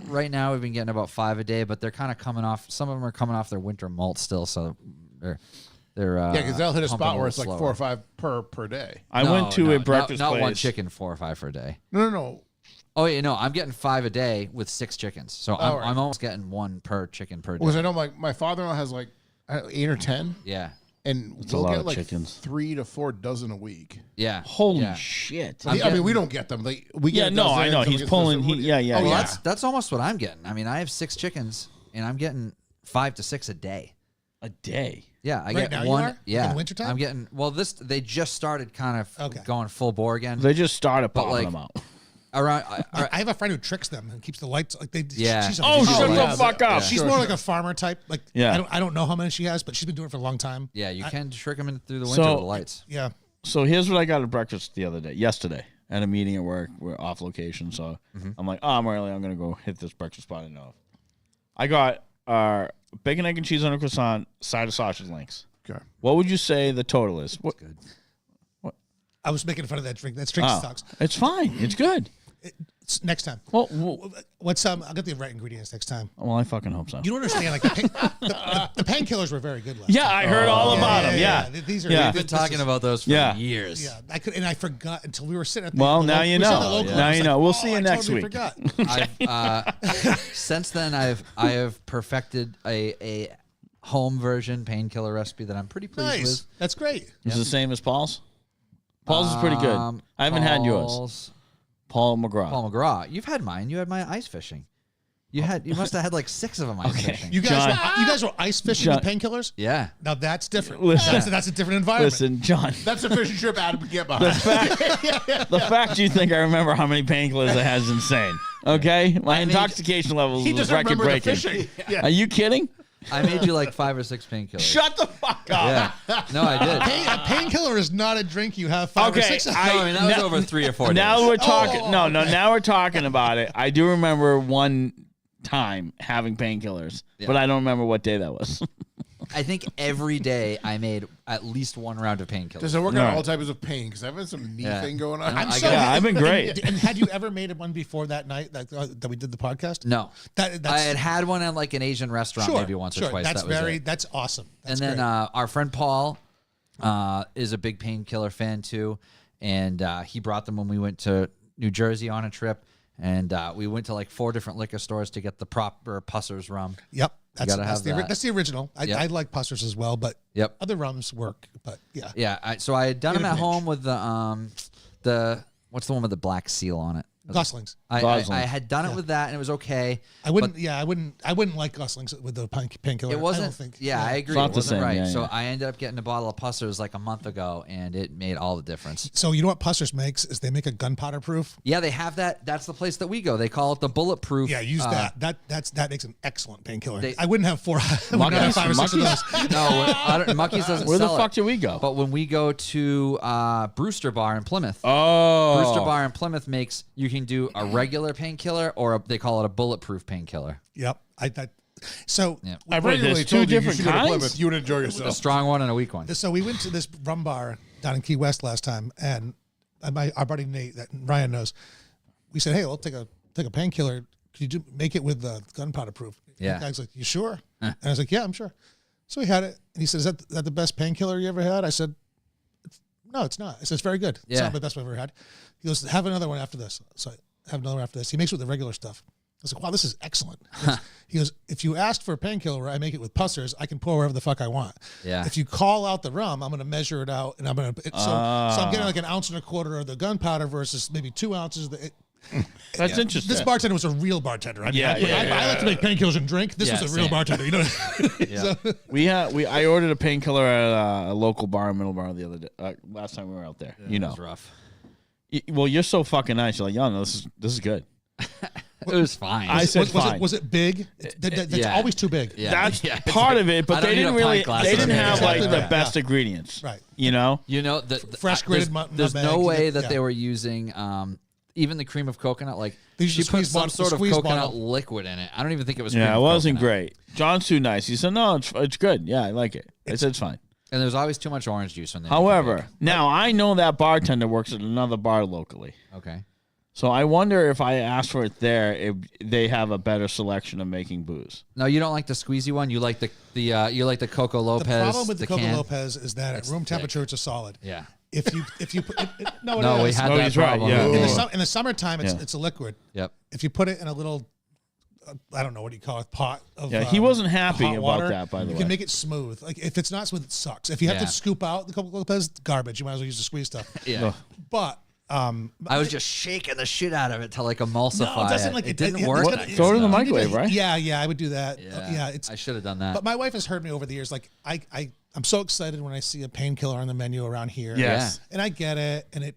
Speaker 4: Right now we've been getting about 5 a day, but they're kind of coming off. Some of them are coming off their winter molt still, so they're
Speaker 2: Yeah, because they'll hit a
Speaker 4: pumping
Speaker 2: spot where it's
Speaker 4: little
Speaker 2: like
Speaker 4: slower.
Speaker 2: 4 or 5 per day.
Speaker 1: I went to a breakfast
Speaker 4: not
Speaker 1: place.
Speaker 4: one chicken, 4 or 5 for a day.
Speaker 2: No.
Speaker 4: Oh yeah, no, I'm getting 5 a day with 6 chickens, so I'm,
Speaker 2: right.
Speaker 4: I'm almost getting 1 per chicken per day.
Speaker 2: Because I know my father-in-law has like 8 or 10,
Speaker 4: Yeah,
Speaker 2: and
Speaker 1: That's a
Speaker 2: we'll
Speaker 1: lot
Speaker 2: get
Speaker 1: of
Speaker 2: like
Speaker 1: chickens.
Speaker 2: 3 to 4 dozen a week.
Speaker 4: yeah.
Speaker 1: Holy
Speaker 4: yeah.
Speaker 1: shit.
Speaker 4: I'm
Speaker 2: I mean,
Speaker 4: getting-
Speaker 2: we don't get them. Like, we
Speaker 1: Yeah,
Speaker 2: get a
Speaker 1: no,
Speaker 2: dozen,
Speaker 1: I know.
Speaker 2: someone
Speaker 1: He's
Speaker 2: gets
Speaker 1: pulling.
Speaker 2: dozen.
Speaker 1: Yeah, yeah.
Speaker 2: Oh,
Speaker 4: Well,
Speaker 2: yeah.
Speaker 4: that's almost what I'm getting. I mean, I have 6 chickens, and I'm getting 5 to 6 a day.
Speaker 1: A day.
Speaker 4: Yeah, I
Speaker 3: Right
Speaker 4: get
Speaker 3: now you
Speaker 4: one.
Speaker 3: are?
Speaker 4: Yeah,
Speaker 3: In the wintertime?
Speaker 4: I'm getting. Well, they just started kind of
Speaker 3: Okay.
Speaker 4: going full bore again.
Speaker 1: They just started
Speaker 4: But,
Speaker 1: popping
Speaker 4: like,
Speaker 1: them out.
Speaker 4: Around.
Speaker 3: I have a friend who tricks them and keeps the lights like they.
Speaker 4: Yeah.
Speaker 3: She's a
Speaker 1: Oh,
Speaker 3: she's
Speaker 1: shut
Speaker 3: a-
Speaker 1: the
Speaker 2: yeah,
Speaker 1: fuck up.
Speaker 3: She's
Speaker 2: Sure,
Speaker 3: more
Speaker 2: sure.
Speaker 3: like a farmer type. Like,
Speaker 1: Yeah.
Speaker 3: I don't know how many she has, but she's been doing it for a long time.
Speaker 4: Yeah, you can trick them in through the winter
Speaker 1: So-
Speaker 4: with the lights.
Speaker 3: Yeah.
Speaker 1: So here's what I got at breakfast yesterday at a meeting at work. We're off location, so I'm like, oh, I'm early. I'm gonna go hit this breakfast spot I know of. I got bacon, egg, and cheese on a croissant, side of sausage links.
Speaker 2: Okay.
Speaker 1: What would you say the total is? What?
Speaker 4: Good.
Speaker 3: I was making fun of that drink. That drink
Speaker 1: Oh,
Speaker 3: sucks.
Speaker 1: it's fine. It's good.
Speaker 3: It's next time.
Speaker 1: Well,
Speaker 3: What's I'll get the right ingredients next time.
Speaker 1: I fucking hope so.
Speaker 3: You don't understand. Like the painkillers were very good last.
Speaker 1: Yeah, I heard all about them. Yeah.
Speaker 3: These are.
Speaker 1: Yeah.
Speaker 4: We've been talking about those for
Speaker 1: Yeah.
Speaker 4: years.
Speaker 3: Yeah, I forgot until we were sitting at the.
Speaker 1: Well,
Speaker 3: the
Speaker 1: now
Speaker 3: lo-
Speaker 1: you
Speaker 3: we sat at
Speaker 1: know.
Speaker 3: the local,
Speaker 1: Now
Speaker 3: I was
Speaker 1: you
Speaker 3: like,
Speaker 1: know. We'll
Speaker 3: oh,
Speaker 1: see you
Speaker 3: I
Speaker 1: next
Speaker 3: totally
Speaker 1: week.
Speaker 3: Forgot.
Speaker 4: Since then, I have perfected a home version painkiller recipe that I'm pretty pleased
Speaker 3: Nice.
Speaker 4: with.
Speaker 3: That's great.
Speaker 1: Is it the same as Paul's? Paul's is pretty good. I haven't had yours.
Speaker 4: Paul's-
Speaker 1: Paul McGraw.
Speaker 4: Paul McGraw. You've had mine. You had my ice fishing. You must have had like 6 of them ice
Speaker 1: Okay.
Speaker 4: fishing.
Speaker 3: You guys,
Speaker 1: John-
Speaker 3: you guys were ice fishing
Speaker 1: John-
Speaker 3: with painkillers.
Speaker 4: yeah.
Speaker 3: Now that's different.
Speaker 1: Listen.
Speaker 3: That's a different environment.
Speaker 1: Listen, John.
Speaker 2: That's a fishing trip Adam can get behind.
Speaker 1: The fact you think I remember how many painkillers I had is insane. Okay? My intoxication levels
Speaker 2: He
Speaker 1: was
Speaker 2: doesn't
Speaker 1: record
Speaker 2: remember the
Speaker 1: breaking.
Speaker 2: fishing.
Speaker 1: Are you kidding?
Speaker 4: I made you like 5 or 6 painkillers.
Speaker 1: Shut the fuck up.
Speaker 4: Yeah. No, I did.
Speaker 3: A painkiller is not a drink you have 5 or
Speaker 1: Okay,
Speaker 3: 6
Speaker 4: No, I mean, that was
Speaker 1: Now-
Speaker 4: over 3 or 4 days.
Speaker 1: Now we're talking. No. Now we're talking about it. I do remember one time having painkillers, but I don't remember what day that was.
Speaker 4: I think every day I made at least one round of painkillers.
Speaker 2: Does it work
Speaker 1: No.
Speaker 2: on all types of pain? Because I've had some knee thing going on.
Speaker 4: I'm
Speaker 3: so
Speaker 1: Yeah,
Speaker 3: happy-
Speaker 1: I've been great.
Speaker 3: And had you ever made one before that night that we did the podcast?
Speaker 4: No,
Speaker 3: That's,
Speaker 4: I had one at like an Asian restaurant maybe once or twice.
Speaker 3: That's
Speaker 4: that was it.
Speaker 3: That's awesome. That's
Speaker 4: And then
Speaker 3: great.
Speaker 4: our friend Paul is a big painkiller fan too, and he brought them when we went to New Jersey on a trip, and we went to like 4 different liquor stores to get the proper Pussers rum.
Speaker 3: Yep. That's
Speaker 4: that.
Speaker 3: that's the original.
Speaker 4: Yep.
Speaker 3: I like Pussers as well, but
Speaker 4: Yep.
Speaker 3: other rums work. But yeah.
Speaker 4: Yeah. So I had done
Speaker 3: Get
Speaker 4: them
Speaker 3: a
Speaker 4: at
Speaker 3: pinch.
Speaker 4: home with the what's the one with the black seal on it?
Speaker 3: Goslings.
Speaker 4: I
Speaker 1: Gosling.
Speaker 4: had done it with that, and it was okay.
Speaker 3: I wouldn't like Goslings with the painkiller.
Speaker 4: It wasn't.
Speaker 3: I don't think.
Speaker 4: Yeah, I agree.
Speaker 1: not
Speaker 4: It
Speaker 1: the
Speaker 4: wasn't
Speaker 1: same,
Speaker 4: right.
Speaker 1: yeah,
Speaker 4: So
Speaker 1: yeah.
Speaker 4: I ended up getting a bottle of Pussers like a month ago, and it made all the difference.
Speaker 3: So you know what Pussers makes is they make a gunpowder proof.
Speaker 4: Yeah, they have that. That's the place that we go. They call it the bulletproof.
Speaker 3: Yeah, use that. That makes an excellent painkiller.
Speaker 4: They-
Speaker 3: I wouldn't have 4. I wouldn't have 5 or 6 of those.
Speaker 4: No, Muckies doesn't
Speaker 1: Where the
Speaker 4: sell
Speaker 1: fuck
Speaker 4: it.
Speaker 1: do we go?
Speaker 4: But when we go to Brewster Bar in Plymouth,
Speaker 1: Oh,
Speaker 4: Brewster Bar in Plymouth makes you can do a regular painkiller or they call it a bulletproof painkiller.
Speaker 3: Yep. So
Speaker 4: Yeah.
Speaker 2: I
Speaker 1: Wait,
Speaker 2: regularly
Speaker 1: there's
Speaker 2: told
Speaker 1: two
Speaker 2: you
Speaker 1: different
Speaker 2: should go to
Speaker 1: kinds?
Speaker 2: Plymouth. You would enjoy
Speaker 4: A
Speaker 2: yourself.
Speaker 4: strong one and a weak one.
Speaker 3: So we went to this rum bar down in Key West last time, and our buddy Nate, that Ryan knows, we said, "Hey, we'll take a painkiller. Could you make it with the gunpowder proof?"
Speaker 4: Yeah.
Speaker 3: The guy's like, "You sure?" And I was like, "Yeah, I'm sure." So we had it, and he said, "Is that the best painkiller you ever had?" I said, "No, it's not." I said, "It's very good. It's
Speaker 4: Yeah.
Speaker 3: not the best I've ever had." He goes, "Have another one after this." So I have another one after this. He makes it with the regular stuff. I was like, "Wow, this is excellent." He goes, "If you ask for a painkiller, I make it with Pussers. I can pour wherever the fuck I want.
Speaker 4: Yeah.
Speaker 3: If you call out the rum, I'm going to measure it out, and I'm going to so I'm getting like an ounce and a quarter of the gunpowder versus maybe 2 ounces.
Speaker 1: that's interesting.
Speaker 3: This bartender was a real bartender. I mean,
Speaker 1: Yeah,
Speaker 3: I like to make painkillers and drink. This
Speaker 4: Yeah,
Speaker 3: was a real
Speaker 4: same.
Speaker 3: bartender. You know.
Speaker 4: Yeah.
Speaker 1: I ordered a painkiller at a local bar, Middleborough, the other day. Last time we were out there. You
Speaker 4: It
Speaker 1: know.
Speaker 4: was rough.
Speaker 1: Well, you're so fucking nice. You're like, no, this is good.
Speaker 4: It was fine.
Speaker 1: I said
Speaker 3: was
Speaker 1: fine.
Speaker 3: it big? It's
Speaker 4: yeah.
Speaker 3: always too big.
Speaker 4: Yeah.
Speaker 1: That's
Speaker 4: Yeah, it's
Speaker 1: part
Speaker 4: like,
Speaker 1: of it,
Speaker 4: I
Speaker 1: but
Speaker 4: don't
Speaker 1: they
Speaker 4: need
Speaker 1: didn't
Speaker 4: a
Speaker 1: really.
Speaker 4: pint glass
Speaker 1: They
Speaker 4: of
Speaker 1: didn't
Speaker 4: it.
Speaker 1: have like
Speaker 3: Exactly
Speaker 1: the
Speaker 3: right.
Speaker 1: best ingredients.
Speaker 3: Right.
Speaker 1: You know.
Speaker 4: You know,
Speaker 3: Fresh grated
Speaker 4: there's
Speaker 3: nutmeg,
Speaker 4: no way that
Speaker 3: yeah.
Speaker 4: they were using even the cream of coconut. Like
Speaker 3: They used
Speaker 4: she
Speaker 3: the
Speaker 4: put
Speaker 3: squeeze
Speaker 4: some
Speaker 3: bottle-
Speaker 4: sort
Speaker 3: the
Speaker 4: of
Speaker 3: squeeze
Speaker 4: coconut
Speaker 3: bottle.
Speaker 4: liquid in it. I don't even think it was.
Speaker 1: Yeah,
Speaker 4: cream
Speaker 1: it
Speaker 4: of
Speaker 1: wasn't
Speaker 4: coconut.
Speaker 1: great. John's too nice. He said, no, it's good. Yeah, I like it. I said it's fine.
Speaker 4: And there's always too much orange juice when they. make it
Speaker 1: However, now I know that bartender works at another bar locally.
Speaker 4: big. Okay.
Speaker 1: So I wonder if I ask for it there, if they have a better selection of making booze.
Speaker 4: No, you don't like the squeezy one. You like the you like the Coco Lopez.
Speaker 3: The problem with the Coco
Speaker 4: can.
Speaker 3: Lopez is that
Speaker 4: It's
Speaker 3: at room
Speaker 4: thick.
Speaker 3: temperature, it's a solid.
Speaker 4: Yeah.
Speaker 3: If you put no, it
Speaker 4: No, we
Speaker 3: is.
Speaker 4: had
Speaker 1: No,
Speaker 4: that
Speaker 1: he's right,
Speaker 4: problem.
Speaker 1: yeah.
Speaker 3: In the summertime,
Speaker 1: Yeah.
Speaker 3: it's a liquid.
Speaker 4: Yep.
Speaker 3: If you put it in a little, I don't know what do you call it, pot of
Speaker 1: Yeah, he wasn't
Speaker 3: hot
Speaker 1: happy about
Speaker 3: water,
Speaker 1: that, by the
Speaker 3: you
Speaker 1: way.
Speaker 3: can make it smooth. Like if it's not smooth, it sucks. If you have
Speaker 4: Yeah.
Speaker 3: to scoop out the Coco Lopez, garbage. You might as well use the squeeze stuff.
Speaker 4: Yeah.
Speaker 1: Ugh.
Speaker 3: But
Speaker 4: I was just shaking the shit out of it to like emulsify
Speaker 3: no, it doesn't
Speaker 4: it.
Speaker 3: like
Speaker 4: It didn't work.
Speaker 3: it's gonna-
Speaker 4: nice,
Speaker 1: Throw it in the
Speaker 4: though.
Speaker 1: microwave, right?
Speaker 3: Yeah, I would do that.
Speaker 4: Yeah.
Speaker 3: It's.
Speaker 4: I should have done that.
Speaker 3: But my wife has heard me over the years. Like I'm so excited when I see a painkiller on the menu around here.
Speaker 1: Yes.
Speaker 3: And I get it, and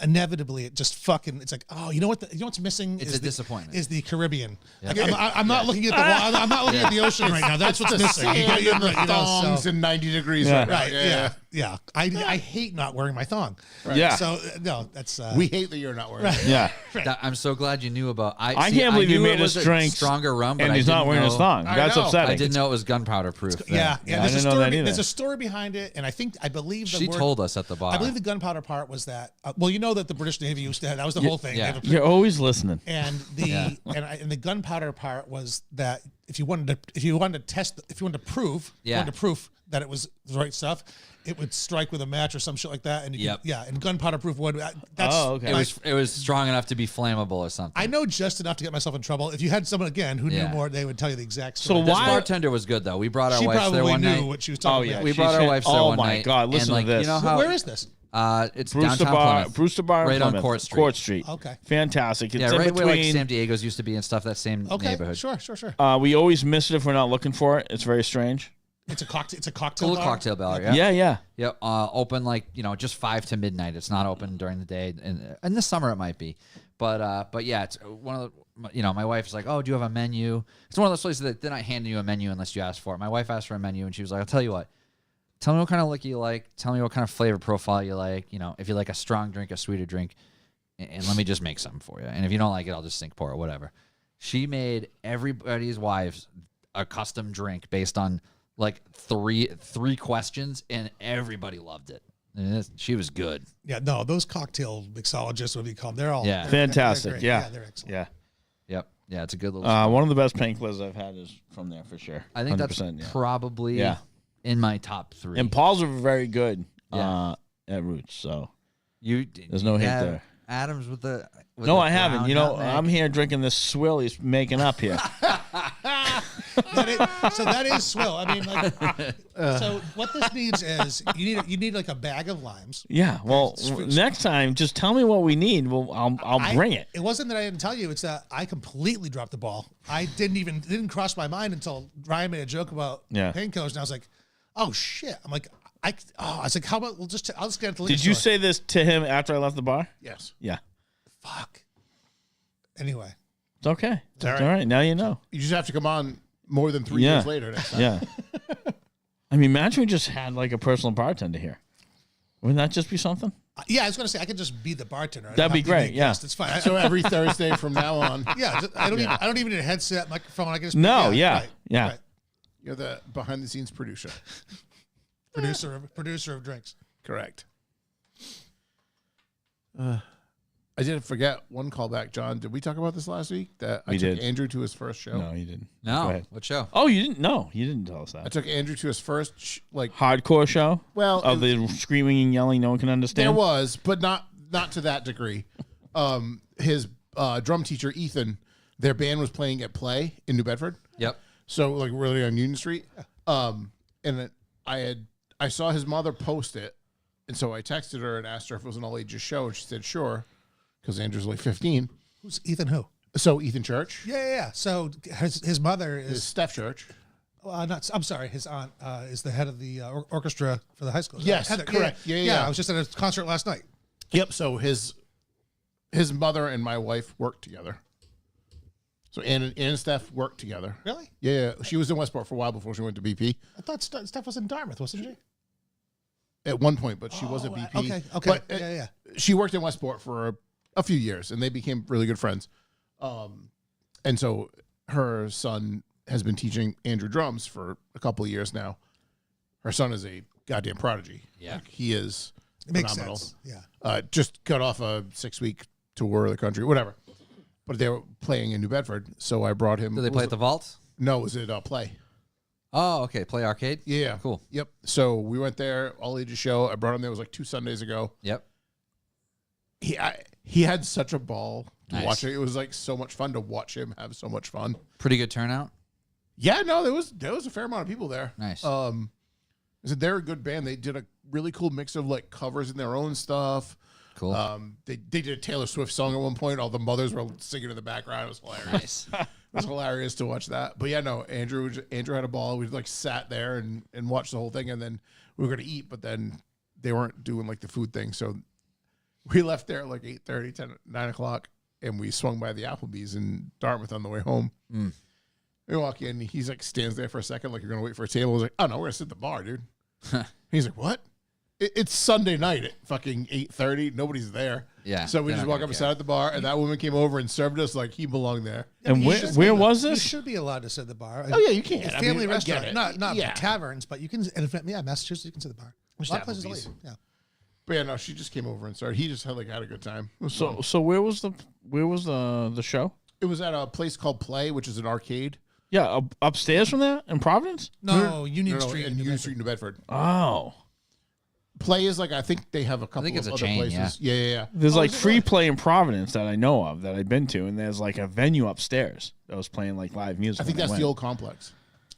Speaker 3: inevitably it just fucking. It's like, oh, you know what's missing?
Speaker 4: It's
Speaker 3: is
Speaker 4: a disappointment.
Speaker 3: Is the Caribbean?
Speaker 4: Yeah.
Speaker 3: Like, I'm not looking at the I'm not looking at the ocean right now. That's what's missing.
Speaker 2: Sand and the
Speaker 3: You know,
Speaker 2: thongs
Speaker 3: so-
Speaker 2: and 90 degrees
Speaker 1: Yeah.
Speaker 2: right now.
Speaker 3: Right? Yeah. I hate not wearing my thong.
Speaker 1: Yeah.
Speaker 3: So no, that's
Speaker 2: We hate that you're not wearing it.
Speaker 1: Yeah.
Speaker 4: I'm so glad you knew about.
Speaker 1: I can't believe he
Speaker 4: knew
Speaker 1: made
Speaker 4: it was
Speaker 1: us
Speaker 4: a
Speaker 1: drink
Speaker 4: stronger rum, but
Speaker 1: and
Speaker 4: I
Speaker 1: he's not
Speaker 4: didn't
Speaker 1: wearing
Speaker 4: know,
Speaker 1: his thong.
Speaker 2: I
Speaker 1: That's
Speaker 2: know.
Speaker 1: upsetting.
Speaker 4: I didn't know it was gunpowder proof.
Speaker 3: Yeah.
Speaker 1: Yeah, I
Speaker 3: There's a
Speaker 1: didn't know
Speaker 3: story.
Speaker 1: that either.
Speaker 3: There's a story behind it, and I believe the
Speaker 4: She
Speaker 3: word,
Speaker 4: told us at the bar.
Speaker 3: I believe the gunpowder part was that. Well, you know that the British Navy used to have, that was the whole thing.
Speaker 4: yeah.
Speaker 3: They have a-
Speaker 1: You're always listening.
Speaker 3: And the
Speaker 4: Yeah.
Speaker 3: and the gunpowder part was that if you wanted to prove that it was the right stuff, it would strike with a match or some shit like that. And you
Speaker 4: Yep.
Speaker 3: could, and gunpowder proof wood. That's
Speaker 1: Oh, okay.
Speaker 4: it was strong enough to be flammable or something.
Speaker 3: I know just enough to get myself in trouble. If you had someone again who
Speaker 4: Yeah.
Speaker 3: knew more, they would tell you the exact
Speaker 1: So
Speaker 3: story.
Speaker 4: This
Speaker 1: why-
Speaker 4: bartender was good though. We brought our
Speaker 3: She
Speaker 4: wives there
Speaker 3: probably
Speaker 4: one
Speaker 3: knew
Speaker 4: night.
Speaker 3: what she was
Speaker 1: Oh,
Speaker 3: talking
Speaker 1: yeah.
Speaker 3: about.
Speaker 4: We
Speaker 1: She's
Speaker 4: brought our
Speaker 1: hit-
Speaker 4: wives there
Speaker 1: oh
Speaker 4: one
Speaker 1: my
Speaker 4: night.
Speaker 1: God, listen
Speaker 4: and like,
Speaker 1: to this.
Speaker 4: You know how
Speaker 3: Where is this?
Speaker 4: it's
Speaker 1: Brewster
Speaker 4: downtown
Speaker 1: Bar,
Speaker 4: Plymouth.
Speaker 1: Brewster Bar, in
Speaker 4: Right on
Speaker 1: Plymouth.
Speaker 4: Court Street.
Speaker 1: Court Street.
Speaker 3: Okay.
Speaker 1: Fantastic. It's
Speaker 4: Yeah,
Speaker 1: in
Speaker 4: right where like
Speaker 1: between.
Speaker 4: San Diego's used to be and stuff. That same
Speaker 3: Okay,
Speaker 4: neighborhood.
Speaker 3: sure.
Speaker 1: We always miss it if we're not looking for it. It's very strange.
Speaker 3: It's a cocktail. It's a
Speaker 4: It's a
Speaker 3: cocktail.
Speaker 4: little
Speaker 3: bar?
Speaker 4: cocktail bar. Yeah.
Speaker 1: Yeah, yeah.
Speaker 4: Yep. Open like just 5 to midnight. It's not open during the day. And in the summer it might be, but yeah, it's one of the. My wife's like, oh, do you have a menu? It's one of those places that they're not handing you a menu unless you ask for it. My wife asked for a menu and she was like, I'll tell you what. Tell me what kind of liquor you like. Tell me what kind of flavor profile you like. If you like a strong drink, a sweeter drink, and let me just make something for you. And if you don't like it, I'll just sink pour it, whatever. She made everybody's wives a custom drink based on like three questions, and everybody loved it. And she was good.
Speaker 3: Yeah, no, those cocktail mixologists, what do you call them? They're all
Speaker 4: Yeah.
Speaker 1: Fantastic.
Speaker 3: great.
Speaker 1: Yeah.
Speaker 3: They're excellent.
Speaker 1: Yeah.
Speaker 4: Yep. Yeah, it's a good little.
Speaker 1: One of the best painkillers I've had is from there for sure.
Speaker 4: I think that's
Speaker 1: 100%,
Speaker 4: probably in my top 3.
Speaker 1: And Paul's are very good
Speaker 4: Yeah.
Speaker 1: at Roots, so
Speaker 4: There's
Speaker 1: no hate there.
Speaker 4: Adams with the.
Speaker 1: no, I haven't. You know, I'm here drinking this swill he's making up here.
Speaker 3: So that is swill. I mean, like, so what this needs is you need like a bag of limes.
Speaker 1: Yeah. Well, next time, just tell me what we need. Well, I'll bring it.
Speaker 3: It wasn't that I didn't tell you; it's that I completely dropped the ball. I didn't cross my mind until Ryan made a joke about painkillers, and I was like, "Oh shit!" I'm like, I was like, "How about I'll just get it to the
Speaker 1: Did you say this to him after I left the bar?
Speaker 2: Yes.
Speaker 1: Yeah.
Speaker 3: Fuck. Anyway,
Speaker 1: It's okay. It's
Speaker 2: all
Speaker 1: all
Speaker 2: right.
Speaker 1: right. Now you know.
Speaker 2: You just have to come on more than 3 years later next time.
Speaker 1: Yeah. I mean, imagine we just had like a personal bartender here. Wouldn't that just be something?
Speaker 3: yeah, I was gonna say I could just be the bartender. I don't
Speaker 1: That'd be
Speaker 3: have to
Speaker 1: great,
Speaker 3: a
Speaker 1: yeah.
Speaker 3: guest. It's fine.
Speaker 2: So every Thursday from now on,
Speaker 3: I don't even need a headset, microphone. I can just
Speaker 1: No,
Speaker 3: right,
Speaker 1: yeah.
Speaker 3: right.
Speaker 2: you're the behind the scenes producer.
Speaker 3: Producer of drinks.
Speaker 2: Correct. I didn't forget one callback, John. Did we talk about this last week? That I
Speaker 1: We
Speaker 2: took
Speaker 1: did.
Speaker 2: Andrew to his first show.
Speaker 1: No, you didn't. Go
Speaker 4: No.
Speaker 1: ahead.
Speaker 4: What show?
Speaker 1: Oh, you didn't? No, you didn't tell us
Speaker 2: I
Speaker 1: that.
Speaker 2: took Andrew to his first
Speaker 1: Hardcore show
Speaker 2: well,
Speaker 1: of the screaming and yelling no one can understand.
Speaker 2: there was, but not to that degree. His drum teacher Ethan, their band was playing at Play in New Bedford.
Speaker 4: Yep.
Speaker 2: So like really on Union Street. And I saw his mother post it, and so I texted her and asked her if it was an all ages show, and she said sure, because Andrew's like 15.
Speaker 3: Who's Ethan? Who?
Speaker 2: So Ethan Church,
Speaker 3: Yeah. So his mother
Speaker 2: is
Speaker 3: is
Speaker 2: Steph Church.
Speaker 3: not. I'm sorry. His aunt is the head of the orchestra for the high school.
Speaker 2: Yes,
Speaker 3: Heather.
Speaker 2: correct. Yeah.
Speaker 3: I was just at a concert last night.
Speaker 2: Yep. So his mother and my wife worked together. So Ann and Steph worked together.
Speaker 3: Really?
Speaker 2: Yeah. She was in Westport for a while before she went to BP.
Speaker 3: I thought Steph was in Dartmouth, wasn't she?
Speaker 2: At one point, but she was at BP.
Speaker 3: Okay.
Speaker 2: But
Speaker 3: Yeah.
Speaker 2: she worked in Westport for a few years, and they became really good friends. And so her son has been teaching Andrew drums for a couple of years now. Her son is a goddamn prodigy.
Speaker 4: Yeah.
Speaker 2: Like, he is
Speaker 3: It makes
Speaker 2: phenomenal.
Speaker 3: sense. Yeah.
Speaker 2: Just got off a 6-week tour of the country, whatever. But they were playing in New Bedford, so I brought him.
Speaker 4: Did they play at the Vault?
Speaker 2: No, was it Play?
Speaker 4: Oh, okay. Play arcade?
Speaker 2: Yeah.
Speaker 4: Cool.
Speaker 2: Yep. So we went there, all ages show. I brought him there. It was like 2 Sundays ago.
Speaker 4: Yep.
Speaker 2: He had such a ball to
Speaker 4: Nice.
Speaker 2: watch it. It was like so much fun to watch him have so much fun.
Speaker 4: Pretty good turnout.
Speaker 2: Yeah, no, there was a fair amount of people there.
Speaker 4: Nice.
Speaker 2: I said they're a good band. They did a really cool mix of like covers and their own stuff.
Speaker 4: Cool.
Speaker 2: They did a Taylor Swift song at one point. All the mothers were singing in the background. It was hilarious.
Speaker 4: Nice.
Speaker 2: It was hilarious to watch that. But yeah, no, Andrew had a ball. We like sat there and watched the whole thing, and then we were going to eat, but then they weren't doing like the food thing. So we left there at like 8:30, 9 o'clock, and we swung by the Applebee's in Dartmouth on the way home. We walk in, he's like stands there for a second, like you're going to wait for a table. I was like, oh no, we're going to sit at the bar, dude. He's like, what? It's Sunday night at fucking 8:30. Nobody's there.
Speaker 4: Yeah,
Speaker 2: So we
Speaker 4: they're
Speaker 2: just
Speaker 4: not
Speaker 2: walk
Speaker 4: gonna
Speaker 2: up and
Speaker 4: care.
Speaker 2: sat at the bar, and that woman came over and served us like he belonged there.
Speaker 1: And
Speaker 3: You
Speaker 1: where
Speaker 3: should
Speaker 1: where
Speaker 3: be-
Speaker 1: was
Speaker 3: You
Speaker 1: this?
Speaker 3: should be allowed to sit at the bar.
Speaker 2: Oh yeah, you can.
Speaker 3: It's
Speaker 2: I
Speaker 3: family
Speaker 2: mean, I get
Speaker 3: restaurant,
Speaker 2: it.
Speaker 3: not
Speaker 2: Yeah.
Speaker 3: taverns, but you can. Yeah, Massachusetts, you can sit at the bar. A lot of places
Speaker 2: Applebee's.
Speaker 3: leave. Yeah.
Speaker 2: But yeah, no, she just came over and started. He just had a good time. It was fun.
Speaker 1: So where was the show?
Speaker 2: It was at a place called Play, which is an arcade.
Speaker 1: Yeah, upstairs from there in Providence.
Speaker 3: No, Union Street.
Speaker 2: in
Speaker 3: in New
Speaker 2: Union
Speaker 3: Bedford.
Speaker 2: Street, New Bedford.
Speaker 1: Oh,
Speaker 2: Play is like I think they have a couple
Speaker 4: it's
Speaker 2: of
Speaker 4: a
Speaker 2: other
Speaker 4: chain,
Speaker 2: places. Yeah.
Speaker 1: there's like
Speaker 3: is it
Speaker 1: free
Speaker 3: really?
Speaker 1: play in Providence that I know of that I've been to, and there's like a venue upstairs that was playing like live music.
Speaker 2: I think
Speaker 1: when
Speaker 2: that's
Speaker 1: went.
Speaker 2: the old complex.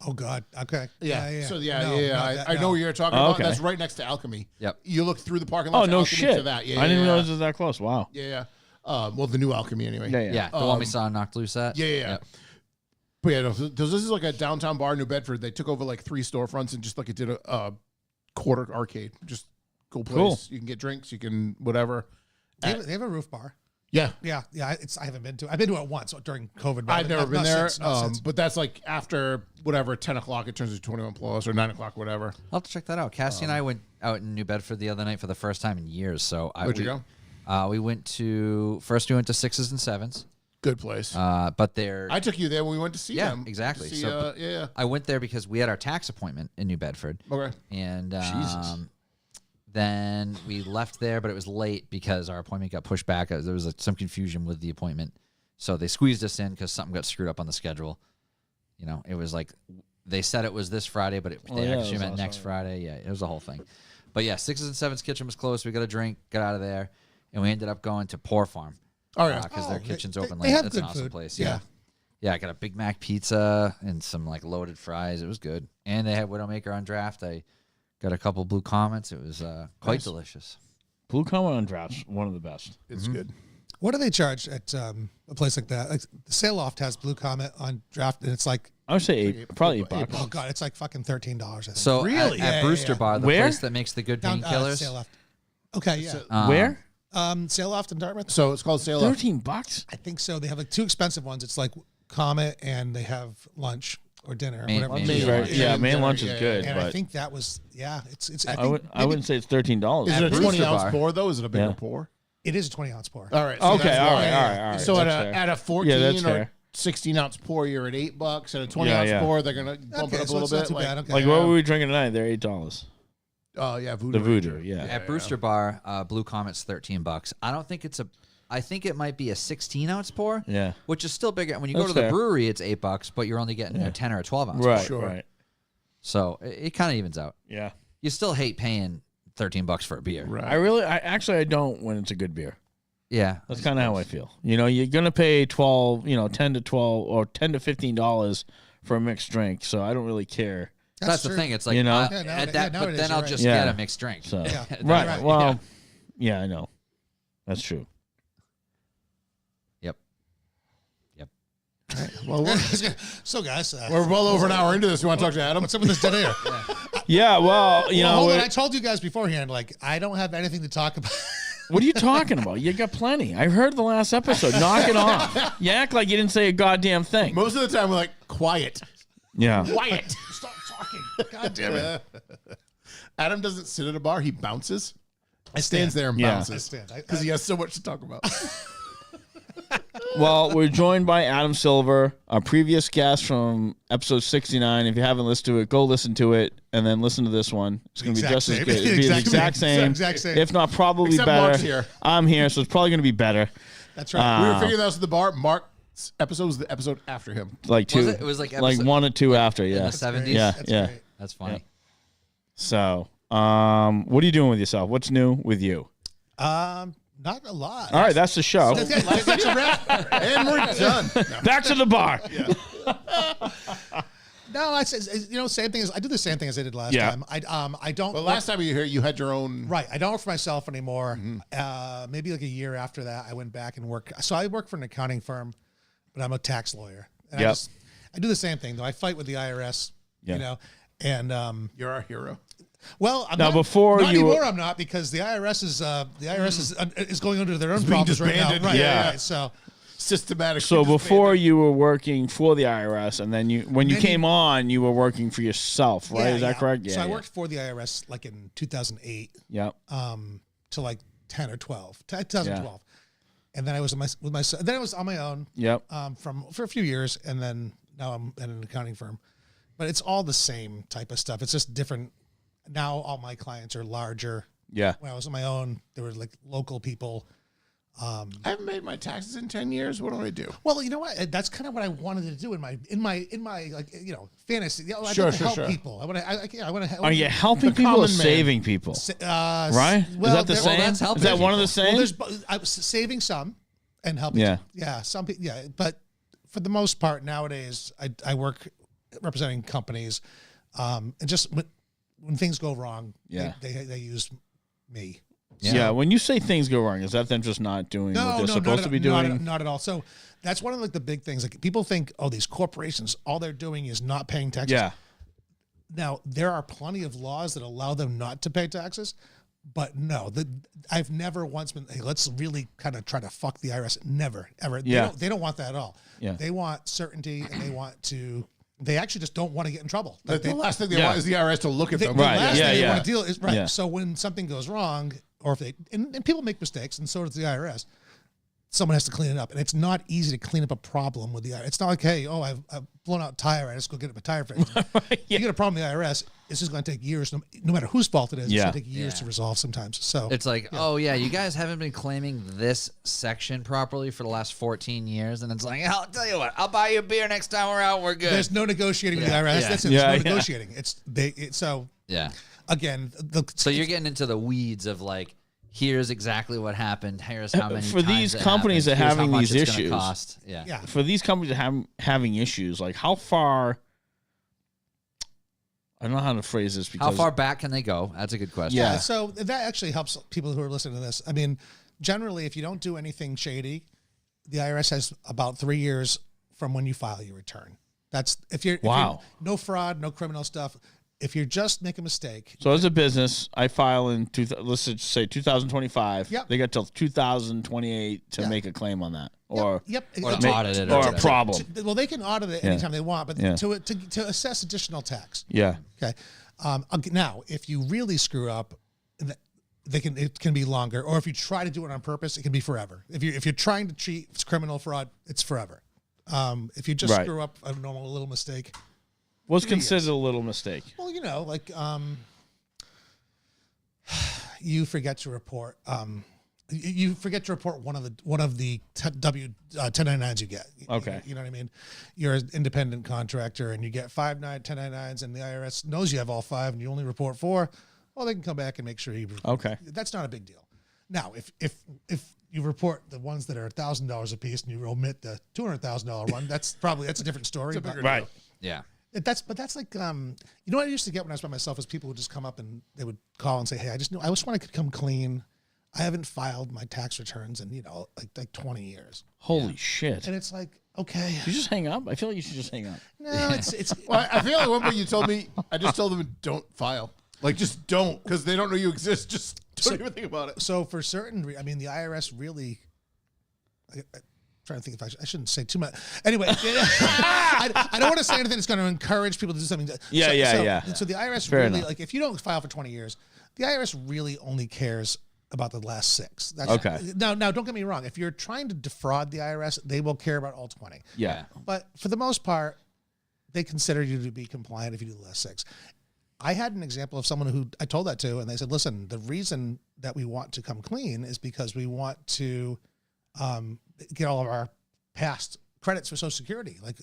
Speaker 3: Oh God. Okay.
Speaker 2: Yeah. So
Speaker 3: No,
Speaker 2: yeah.
Speaker 3: not that,
Speaker 2: I know
Speaker 3: no.
Speaker 2: what you're talking
Speaker 1: Oh,
Speaker 2: about.
Speaker 1: okay.
Speaker 2: That's right next to Alchemy.
Speaker 4: Yep.
Speaker 2: You look through the parking lot.
Speaker 1: Oh
Speaker 2: to
Speaker 1: no
Speaker 2: Alchemy
Speaker 1: shit!
Speaker 2: To that. Yeah.
Speaker 1: I didn't
Speaker 2: yeah.
Speaker 1: realize it was that close. Wow.
Speaker 2: Yeah. Well, the new Alchemy anyway.
Speaker 1: Yeah.
Speaker 4: Yeah, the one we saw Knocked Loose at.
Speaker 2: Yeah.
Speaker 4: Yep.
Speaker 2: But yeah, no, so this is like a downtown bar in New Bedford. They took over like 3 storefronts and just like it did a quarter arcade. Just cool place.
Speaker 1: Cool.
Speaker 2: You can get drinks. You can whatever.
Speaker 3: They have a roof bar.
Speaker 2: Yeah.
Speaker 3: Yeah. I haven't been to. I've been to it once during COVID. but
Speaker 2: I've never been
Speaker 3: not
Speaker 2: there,
Speaker 3: since, not since.
Speaker 2: but that's like after whatever 10 o'clock it turns to 21 plus or 9 o'clock, whatever.
Speaker 4: I'll have to check that out. Cassie and I went out in New Bedford the other night for the first time in years. So
Speaker 2: Where'd you go?
Speaker 4: We went to Sixes and Sevens.
Speaker 2: Good place.
Speaker 4: But they're
Speaker 2: I took you there when we went to see them.
Speaker 4: Exactly.
Speaker 2: To see,
Speaker 4: So
Speaker 2: yeah.
Speaker 4: I went there because we had our tax appointment in New Bedford.
Speaker 2: Okay.
Speaker 4: And
Speaker 1: Jesus.
Speaker 4: then we left there, but it was late because our appointment got pushed back. There was some confusion with the appointment. So they squeezed us in because something got screwed up on the schedule. You know, it was like they said it was this Friday, but they actually meant next Friday. Yeah, it was a whole thing. But yeah, 6's and 7's kitchen was closed. We got a drink, got out of there, and we ended up going to Pour Farm.
Speaker 2: Oh, yeah.
Speaker 4: Because their kitchen's open
Speaker 3: they
Speaker 4: late.
Speaker 3: have
Speaker 4: That's
Speaker 3: good
Speaker 4: an awesome
Speaker 3: food.
Speaker 4: place.
Speaker 3: Yeah.
Speaker 4: Yeah, I got a Big Mac pizza and some like loaded fries. It was good. And they had Widowmaker on draft. I got a couple Blue Comets. It was quite delicious.
Speaker 1: Blue Comet on draft's one of the best.
Speaker 2: It's good.
Speaker 3: What do they charge at a place like that? Like the Sail Loft has Blue Comet on draft, and it's like,
Speaker 1: I would say probably $8.
Speaker 3: oh god, it's like fucking $13. I think.
Speaker 4: So
Speaker 2: Really?
Speaker 4: at
Speaker 3: Yeah,
Speaker 4: Brewster
Speaker 3: yeah.
Speaker 4: Bar, the
Speaker 1: Where?
Speaker 4: place that makes the good
Speaker 3: Down,
Speaker 4: painkillers.
Speaker 3: Sail Loft. Okay, yeah.
Speaker 2: So-
Speaker 1: Where?
Speaker 3: Sail Loft in Dartmouth.
Speaker 2: So it's called Sail Off.
Speaker 1: $13.
Speaker 3: I think so. They have like two expensive ones. It's like Comet, and they have lunch or dinner,
Speaker 4: Main-
Speaker 3: whatever.
Speaker 4: main
Speaker 3: Yeah,
Speaker 4: lunch.
Speaker 1: Yeah, main
Speaker 2: dinner,
Speaker 1: lunch is
Speaker 2: yeah,
Speaker 1: good,
Speaker 3: And I
Speaker 1: but
Speaker 3: think that was it's. I,
Speaker 1: I
Speaker 3: think maybe
Speaker 1: wouldn't say it's $13.
Speaker 2: Is it a
Speaker 4: Brewster
Speaker 2: 20 ounce
Speaker 4: Bar.
Speaker 2: pour though? Is it a bigger
Speaker 1: Yeah.
Speaker 2: pour?
Speaker 3: it is a 20-ounce pour.
Speaker 2: All right.
Speaker 1: Okay,
Speaker 2: that's
Speaker 1: all
Speaker 2: why.
Speaker 1: right, all right.
Speaker 2: So
Speaker 1: That's
Speaker 2: at
Speaker 1: fair.
Speaker 2: a 14
Speaker 1: Yeah, that's
Speaker 2: or
Speaker 1: fair.
Speaker 2: 16 ounce pour, you're at $8. At a 20
Speaker 1: Yeah,
Speaker 2: ounce
Speaker 1: yeah.
Speaker 2: pour, they're gonna bump it up a
Speaker 3: so
Speaker 2: little
Speaker 3: it's not
Speaker 2: bit.
Speaker 3: too bad. Okay.
Speaker 1: Like, what were we drinking tonight? They're $8.
Speaker 2: Oh yeah, Voodoo.
Speaker 1: The Voodoo,
Speaker 2: Ranger.
Speaker 1: yeah.
Speaker 4: At Brewster Bar, Blue Comet's $13. I don't think I think it might be a 16-ounce pour.
Speaker 1: Yeah.
Speaker 4: Which is still bigger. When you go
Speaker 1: That's
Speaker 4: to the
Speaker 1: fair.
Speaker 4: brewery, it's $8, but you're only getting a 10 or a 12-ounce.
Speaker 1: Right,
Speaker 2: Sure.
Speaker 1: right.
Speaker 4: So it kind of evens out.
Speaker 1: Yeah.
Speaker 4: You still hate paying $13 for a beer.
Speaker 2: Right.
Speaker 1: I don't when it's a good beer.
Speaker 4: Yeah.
Speaker 1: That's kind of how I feel. You know, you're going to pay 12, 10 to 12 or $10 to $15 for a mixed drink. So I don't really care.
Speaker 4: That's the
Speaker 3: true.
Speaker 4: thing. It's like,
Speaker 1: You know?
Speaker 3: Yeah,
Speaker 4: at that, but
Speaker 3: nowadays,
Speaker 4: then
Speaker 3: you're
Speaker 4: I'll
Speaker 3: right.
Speaker 4: just
Speaker 1: Yeah.
Speaker 4: get a mixed drink.
Speaker 1: So,
Speaker 3: Yeah.
Speaker 1: right.
Speaker 3: Right.
Speaker 1: Well, yeah, I know. That's true.
Speaker 4: Yep.
Speaker 2: Well,
Speaker 3: So guys,
Speaker 2: we're well over an hour into this. You want to talk to Adam?
Speaker 3: what's up with this dead air?
Speaker 1: Yeah, well, you
Speaker 3: Well,
Speaker 1: know,
Speaker 3: hold on. I told you guys beforehand, like I don't have anything to talk about.
Speaker 1: what are you talking about? You got plenty. I heard the last episode. Knock it off. You act like you didn't say a goddamn thing.
Speaker 2: Most of the time, we're like, quiet.
Speaker 1: Yeah.
Speaker 2: Quiet.
Speaker 3: Stop talking. God damn it.
Speaker 2: Adam doesn't sit at a bar. He bounces. He stands there and
Speaker 1: Yeah.
Speaker 2: bounces.
Speaker 3: I stand.
Speaker 2: Because he has so much to talk about.
Speaker 1: Well, we're joined by Adam Silva, our previous guest from episode 69. If you haven't listened to it, go listen to it and then listen to this one. It's going to be
Speaker 3: Exact
Speaker 1: just as
Speaker 3: same.
Speaker 1: good. It'll be the exact same.
Speaker 3: Exact same.
Speaker 1: If not, probably
Speaker 2: Except
Speaker 1: better.
Speaker 2: Mark's here.
Speaker 1: I'm here, so it's probably going to be better.
Speaker 3: That's right.
Speaker 2: We were figuring that out at the bar. Mark's episode was the episode after him.
Speaker 1: Like two.
Speaker 4: Was it? It was like episode-
Speaker 1: one or two after,
Speaker 4: In
Speaker 1: yeah.
Speaker 4: the 70s?
Speaker 1: Yeah,
Speaker 3: That's
Speaker 1: yeah.
Speaker 3: great.
Speaker 4: That's funny.
Speaker 1: So, what are you doing with yourself? What's new with you?
Speaker 3: Not a lot.
Speaker 1: All right, that's the show.
Speaker 2: That's a wrap. And we're done.
Speaker 1: Back to the bar.
Speaker 3: No, it's same thing as I do the same thing as I did last
Speaker 1: Yeah.
Speaker 3: time. I don't.
Speaker 2: Well, last time you were here, you had your own.
Speaker 3: Right. I don't work for myself anymore.
Speaker 1: Mm-hmm.
Speaker 3: Maybe like a year after that, I went back and worked. So I work for an accounting firm, but I'm a tax lawyer. And
Speaker 1: Yep.
Speaker 3: I do the same thing though. I fight with the IRS,
Speaker 1: Yeah.
Speaker 3: and
Speaker 2: You're our hero.
Speaker 3: well, I'm
Speaker 1: Now,
Speaker 3: not,
Speaker 1: before
Speaker 3: not
Speaker 1: you-
Speaker 3: anymore. I'm not because the IRS is going under their own
Speaker 2: being
Speaker 3: problems right now.
Speaker 2: disbanded.
Speaker 3: Right.
Speaker 1: Yeah.
Speaker 3: Right. So
Speaker 2: Systematic.
Speaker 1: So before you were working for the IRS, and then when you came on, you were working for yourself, right?
Speaker 3: yeah,
Speaker 1: Is that
Speaker 3: yeah.
Speaker 1: correct? Yeah.
Speaker 3: So I
Speaker 1: yeah.
Speaker 3: worked for the IRS like in 2008
Speaker 1: Yep.
Speaker 3: to like 10 or 12, 2012, and then I was with my son. Then I was on my own.
Speaker 1: Yep.
Speaker 3: For a few years, and then now I'm at an accounting firm. But it's all the same type of stuff. It's just different. Now all my clients are larger.
Speaker 1: Yeah.
Speaker 3: When I was on my own, there were like local people.
Speaker 2: I haven't made my taxes in 10 years. What do I do?
Speaker 3: Well, you know what? That's kind of what I wanted to do in my like fantasy. You know, I
Speaker 2: Sure,
Speaker 3: want to
Speaker 2: sure,
Speaker 3: help
Speaker 2: sure.
Speaker 3: people. I want to.
Speaker 1: Are you helping
Speaker 2: The
Speaker 1: people or
Speaker 2: common man.
Speaker 1: saving people? Right?
Speaker 3: Well,
Speaker 1: Is that the
Speaker 3: there-
Speaker 1: same?
Speaker 4: that's helping
Speaker 1: Is that one of the
Speaker 3: Well,
Speaker 1: same?
Speaker 3: there's I was saving some and helping.
Speaker 1: Yeah.
Speaker 3: Yeah. Some people. Yeah. But for the most part nowadays, I work representing companies, and just when things go wrong,
Speaker 1: Yeah.
Speaker 3: they use me.
Speaker 1: Yeah. When you say things go wrong, is that them just not doing what they're supposed to be doing?
Speaker 3: Not at all. So that's one of like the big things. Like people think, oh, these corporations, all they're doing is not paying taxes.
Speaker 1: Yeah.
Speaker 3: Now there are plenty of laws that allow them not to pay taxes, but no, I've never once been. Hey, let's really kind of try to fuck the IRS. Never, ever.
Speaker 1: Yeah.
Speaker 3: They don't want that at all.
Speaker 1: Yeah.
Speaker 3: They want certainty, and they want to. They actually just don't want to get in trouble. Like
Speaker 2: The last thing they
Speaker 1: Yeah.
Speaker 2: want is the IRS to look at them.
Speaker 3: the
Speaker 1: Right,
Speaker 3: last
Speaker 1: yeah,
Speaker 3: thing they
Speaker 1: yeah.
Speaker 3: want to deal is
Speaker 1: Yeah.
Speaker 3: So when something goes wrong, or if they and people make mistakes, and so does the IRS. someone has to clean it up, and it's not easy to clean up a problem with the IRS. It's not like, hey, I've blown out a tire, I just go get my tire fixed. You get a problem with the IRS, it's just going to take years, no matter whose fault it is. It's going to take years to resolve sometimes. So
Speaker 4: it's like, oh yeah, you guys haven't been claiming this section properly for the last 14 years, and it's like, I'll tell you what, I'll buy you a beer next time we're out. We're good.
Speaker 3: There's no negotiating with the IRS. That's it. There's no negotiating. Again,
Speaker 4: so you're getting into the weeds of like, here's exactly what happened. Here's how many
Speaker 1: for
Speaker 4: times
Speaker 1: these
Speaker 4: it
Speaker 1: companies that
Speaker 4: happened.
Speaker 1: having
Speaker 4: Here's how much
Speaker 1: these
Speaker 4: it's gonna
Speaker 1: issues.
Speaker 4: cost. Yeah.
Speaker 1: For these companies that having issues, like how far? I don't know how to phrase this because
Speaker 4: How far back can they go? That's a good question.
Speaker 3: Yeah, so that actually helps people who are listening to this. I mean, generally, if you don't do anything shady, the IRS has about 3 years from when you file your return. That's if you're no fraud, no criminal stuff. If you just make a mistake.
Speaker 1: So as a business, I file in let's just say 2025.
Speaker 3: Yep.
Speaker 1: They got till 2028 to make a claim on that, or
Speaker 4: Or to audit it,
Speaker 1: or a problem.
Speaker 3: Well, they can audit it anytime they want, but to assess additional tax.
Speaker 1: Yeah.
Speaker 3: Okay. Now, if you really screw up, it can be longer. Or if you try to do it on purpose, it can be forever. If you're trying to cheat, it's criminal fraud, it's forever. If you just screw up a little mistake.
Speaker 1: What's considered a little mistake?
Speaker 3: Well, like you forget to report. You forget to report one of the 1099s you get.
Speaker 1: Okay.
Speaker 3: You know what I mean? You're an independent contractor and you get 5 1099s, and the IRS knows you have all 5 and you only report 4. Well, they can come back and make sure you report.
Speaker 1: Okay.
Speaker 3: That's not a big deal. Now, if you report the ones that are $1,000 a piece and you omit the $200,000 one, that's a different story.
Speaker 1: Right.
Speaker 4: Yeah.
Speaker 3: That's like you know what I used to get when I was by myself is people would just come up and they would call and say, hey, I just want to come clean. I haven't filed my tax returns in like 20 years.
Speaker 1: Holy shit!
Speaker 3: And it's like, okay,
Speaker 1: you just hang up. I feel like you should just hang up.
Speaker 3: No, it's.
Speaker 2: Well, I feel like one point you told me, I just told them don't file. Like, just don't, because they don't know you exist. Just don't even think about it.
Speaker 3: So for certain, the IRS really. I'm trying to think if I shouldn't say too much. Anyway, I don't want to say anything that's going to encourage people to do something. So the IRS
Speaker 1: Fair
Speaker 3: really,
Speaker 1: enough.
Speaker 3: like, if you don't file for 20 years, the IRS really only cares about the last 6. That's
Speaker 1: okay.
Speaker 3: Now, don't get me wrong. If you're trying to defraud the IRS, they will care about all 20.
Speaker 1: Yeah.
Speaker 3: But for the most part, they consider you to be compliant if you do the last 6. I had an example of someone who I told that to, and they said, listen, the reason that we want to come clean is because we want to get all of our past credits for Social Security. Like,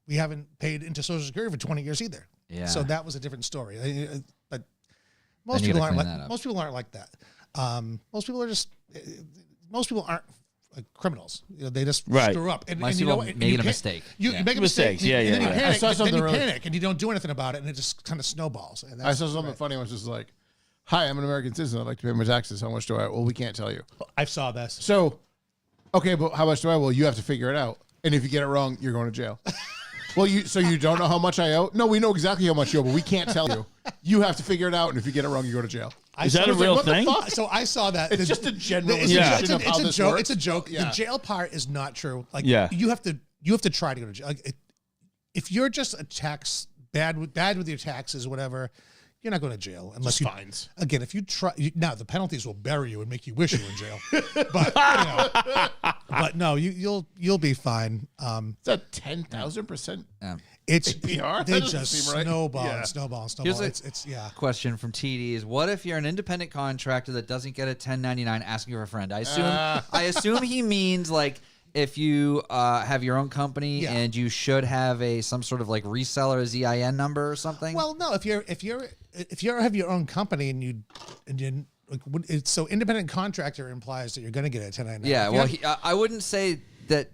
Speaker 3: we haven't paid into Social Security for 20 years either.
Speaker 4: Yeah.
Speaker 3: So that was a different story. But most people aren't like that. Most people aren't like criminals. They just screw up. And
Speaker 4: most people making a mistake.
Speaker 3: You make a mistake.
Speaker 1: Yeah.
Speaker 3: And then you panic.
Speaker 2: I saw something
Speaker 3: then you
Speaker 2: really-
Speaker 3: panic and you don't do anything about it, and it just kind of snowballs. And
Speaker 2: I saw something funny. I was just like, hi, I'm an American citizen. I'd like to pay my taxes. How much do I? Well, we can't tell you.
Speaker 3: I saw this.
Speaker 2: So, okay, but how much do I? Well, you have to figure it out. And if you get it wrong, you're going to jail. Well, so you don't know how much I owe? No, we know exactly how much you owe, but we can't tell you. You have to figure it out, and if you get it wrong, you go to jail.
Speaker 1: Is that a real thing?
Speaker 3: So I saw that.
Speaker 2: It's just a general.
Speaker 3: It's
Speaker 2: It's
Speaker 3: a joke.
Speaker 2: works.
Speaker 3: It's a joke.
Speaker 2: Yeah.
Speaker 3: The jail part is not true. Like,
Speaker 1: Yeah.
Speaker 3: you have to try to go to jail. Like, if you're just a tax bad with your taxes, whatever, you're not going to jail unless
Speaker 2: Just
Speaker 3: you
Speaker 2: fines.
Speaker 3: Again, if you try now, the penalties will bury you and make you wish you were in jail. But no, you'll be fine.
Speaker 2: Is that 10,000%?
Speaker 3: It's
Speaker 2: APR?
Speaker 3: they
Speaker 2: That doesn't
Speaker 3: just
Speaker 2: seem right.
Speaker 3: snowball
Speaker 2: Yeah.
Speaker 3: and snowball and
Speaker 4: Here's
Speaker 3: snowball.
Speaker 4: a-
Speaker 3: It's
Speaker 4: Question from TD is: what if you're an independent contractor that doesn't get a 1099 asking for a friend? I assume he means like if you have your own company and you should have some sort of like reseller EIN number or something.
Speaker 3: well, no. If you have your own company and you like, so independent contractor implies that you're going to get a 1099.
Speaker 4: yeah.
Speaker 3: If you
Speaker 4: Well,
Speaker 3: have-
Speaker 4: I wouldn't say that.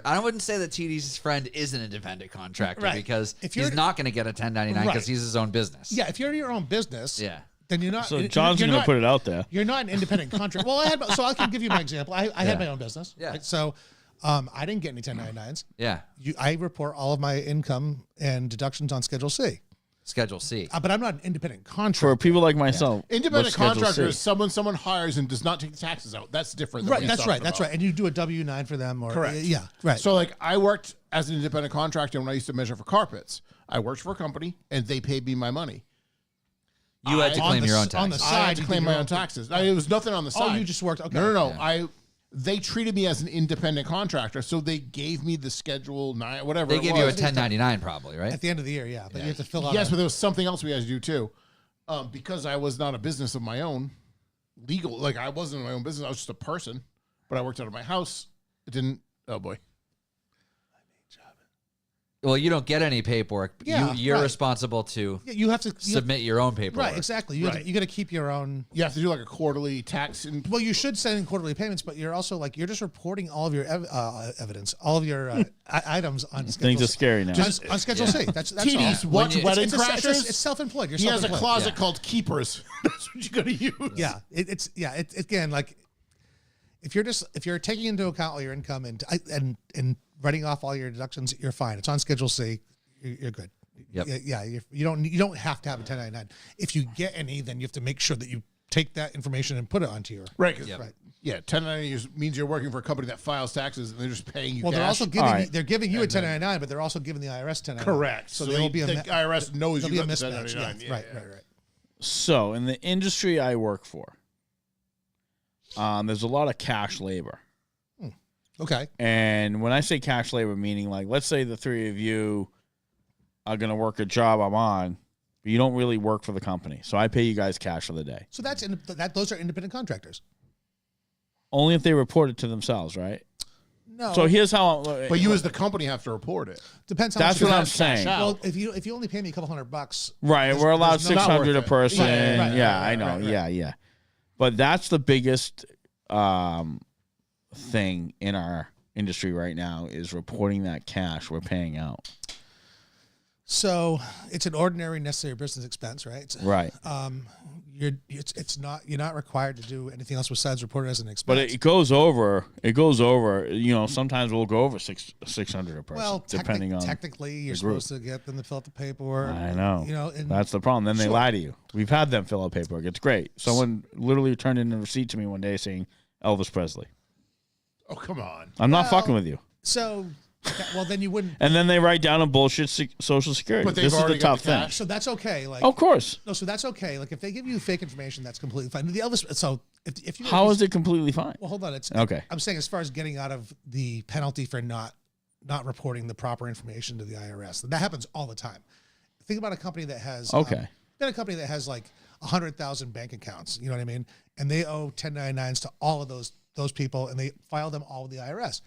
Speaker 4: I wouldn't say that TD's friend is an independent contractor
Speaker 3: Right.
Speaker 4: because
Speaker 3: If
Speaker 4: he's
Speaker 3: you're-
Speaker 4: not going to get a 1099 because
Speaker 3: Right.
Speaker 4: he's his own business.
Speaker 3: yeah, if you're your own business,
Speaker 4: Yeah.
Speaker 3: then you're not.
Speaker 1: So
Speaker 3: you're-
Speaker 1: John's
Speaker 3: you're
Speaker 1: going to
Speaker 3: not-
Speaker 1: put it out there.
Speaker 3: You're not an independent contractor. Well, I can give you my example. I had my own business.
Speaker 4: Yeah.
Speaker 3: Right? So I didn't get any 1099s.
Speaker 4: Yeah.
Speaker 3: I report all of my income and deductions on Schedule C.
Speaker 4: Schedule C.
Speaker 3: But I'm not an independent
Speaker 1: For
Speaker 3: contractor.
Speaker 1: people like myself,
Speaker 2: Independent
Speaker 1: what's Schedule
Speaker 2: contractor
Speaker 1: C?
Speaker 2: is someone hires and does not take the taxes out. That's different. Than
Speaker 3: Right,
Speaker 2: what he's
Speaker 3: that's
Speaker 2: talking
Speaker 3: right. That's
Speaker 2: about.
Speaker 3: right. And you do a W-9 for them, or
Speaker 2: Correct.
Speaker 3: Yeah, right.
Speaker 2: So, like, I worked as an independent contractor when I used to measure for carpets. I worked for a company, and they paid me my money.
Speaker 4: You had to
Speaker 3: on
Speaker 4: claim
Speaker 3: the
Speaker 4: your own
Speaker 3: s- on
Speaker 4: taxes.
Speaker 3: the
Speaker 2: I had
Speaker 3: side,
Speaker 2: to
Speaker 3: you
Speaker 2: claim
Speaker 3: did
Speaker 2: my
Speaker 3: your
Speaker 2: own
Speaker 3: own
Speaker 2: taxes. It was nothing on the side.
Speaker 3: you just worked. Okay.
Speaker 2: No.
Speaker 4: Yeah.
Speaker 2: they treated me as an independent contractor, so they gave me the schedule, whatever.
Speaker 4: They
Speaker 2: it
Speaker 4: gave you a
Speaker 2: was.
Speaker 4: 1099 probably, right?
Speaker 3: At the end of the year, yeah. But you have to fill out.
Speaker 2: Yes, but there was something else we had to do too. Because I was not a business of my own, legal, like I wasn't my own business. I was just a person, but I worked out of my house. It didn't. Oh boy.
Speaker 4: Well, you don't get any paperwork.
Speaker 3: Yeah,
Speaker 4: you're
Speaker 3: right.
Speaker 4: responsible to
Speaker 3: you have to
Speaker 4: submit your own paperwork.
Speaker 3: Right, exactly. You got to keep your own.
Speaker 2: You have to do like a quarterly tax.
Speaker 3: Well, you should send in quarterly payments, but you're also like you're just reporting all of your evidence, all of your items on Schedule
Speaker 1: Things are scary now.
Speaker 3: On Schedule C. That's
Speaker 2: TDs,
Speaker 3: all.
Speaker 2: watch wedding
Speaker 3: It's
Speaker 2: crashers.
Speaker 3: self-employed. You're
Speaker 2: He has a
Speaker 3: self-employed.
Speaker 2: closet called Keepers. That's what you got to use.
Speaker 3: Yeah, it's again like if you're taking into account all your income and writing off all your deductions, you're fine. It's on Schedule C. You're good.
Speaker 4: Yep.
Speaker 3: Yeah. You don't have to have a 1099. If you get any, then you have to make sure that you take that information and put it onto your
Speaker 2: Right.
Speaker 4: Yep.
Speaker 3: right.
Speaker 2: Yeah. 1099 means you're working for a company that files taxes and they're just paying you.
Speaker 3: Well,
Speaker 2: cash.
Speaker 3: they're also giving
Speaker 1: right.
Speaker 3: they're giving you a 1099, but they're also giving the IRS 1099.
Speaker 2: correct.
Speaker 3: So there will be
Speaker 2: the IRS knows
Speaker 3: there'll
Speaker 2: you
Speaker 3: be a
Speaker 2: got the
Speaker 3: mismatch.
Speaker 2: 1099.
Speaker 3: Yeah, right.
Speaker 1: So in the industry I work for, there's a lot of cash labor.
Speaker 3: Okay.
Speaker 1: And when I say cash labor, meaning like, let's say the three of you are going to work a job I'm on, but you don't really work for the company. So I pay you guys cash for the day.
Speaker 3: So those are independent contractors.
Speaker 1: Only if they report it to themselves, right?
Speaker 3: No.
Speaker 1: So here's how.
Speaker 2: But you as the company have to report it.
Speaker 3: depends how
Speaker 1: That's
Speaker 3: much
Speaker 1: what
Speaker 3: you
Speaker 1: I'm
Speaker 3: have.
Speaker 1: saying.
Speaker 3: Well, if you only pay me a couple $100,
Speaker 1: Right, we're allowed
Speaker 3: there's no-
Speaker 1: $600
Speaker 2: Not
Speaker 1: a
Speaker 2: worth it.
Speaker 1: person.
Speaker 3: Right,
Speaker 1: Yeah,
Speaker 2: right,
Speaker 1: I know.
Speaker 2: right, right.
Speaker 1: Yeah. But that's the biggest thing in our industry right now is reporting that cash we're paying out.
Speaker 3: So it's an ordinary necessary business expense, right?
Speaker 1: Right.
Speaker 3: You're not required to do anything else besides report it as an expense.
Speaker 1: But it goes over. Sometimes we'll go over 600 a person,
Speaker 3: well,
Speaker 1: depending on.
Speaker 3: technically, you're
Speaker 1: group.
Speaker 3: supposed to get them to fill out the paperwork.
Speaker 1: I know.
Speaker 3: And
Speaker 1: That's the problem. Then they
Speaker 3: Sure.
Speaker 1: lie to you. We've had them fill out paperwork. It's great. Someone literally turned in a receipt to me one day saying Elvis Presley.
Speaker 2: Oh, come on.
Speaker 1: I'm not fucking with you.
Speaker 3: so, then you wouldn't.
Speaker 1: And then they write down a bullshit Social Security.
Speaker 2: But they've
Speaker 1: This is the
Speaker 2: already got
Speaker 1: tough
Speaker 2: the
Speaker 1: thing.
Speaker 2: cash.
Speaker 3: So that's okay. Like,
Speaker 1: Of course.
Speaker 3: no, so that's okay. Like if they give you fake information, that's completely fine. The Elvis. So if you
Speaker 1: How is it completely fine?
Speaker 3: Well, hold on. It's
Speaker 1: Okay.
Speaker 3: I'm saying as far as getting out of the penalty for not reporting the proper information to the IRS, that happens all the time. Think about a company that has got a company that has like 100,000 bank accounts. You know what I mean? And they owe 1099s to all of those people, and they file them all with the IRS.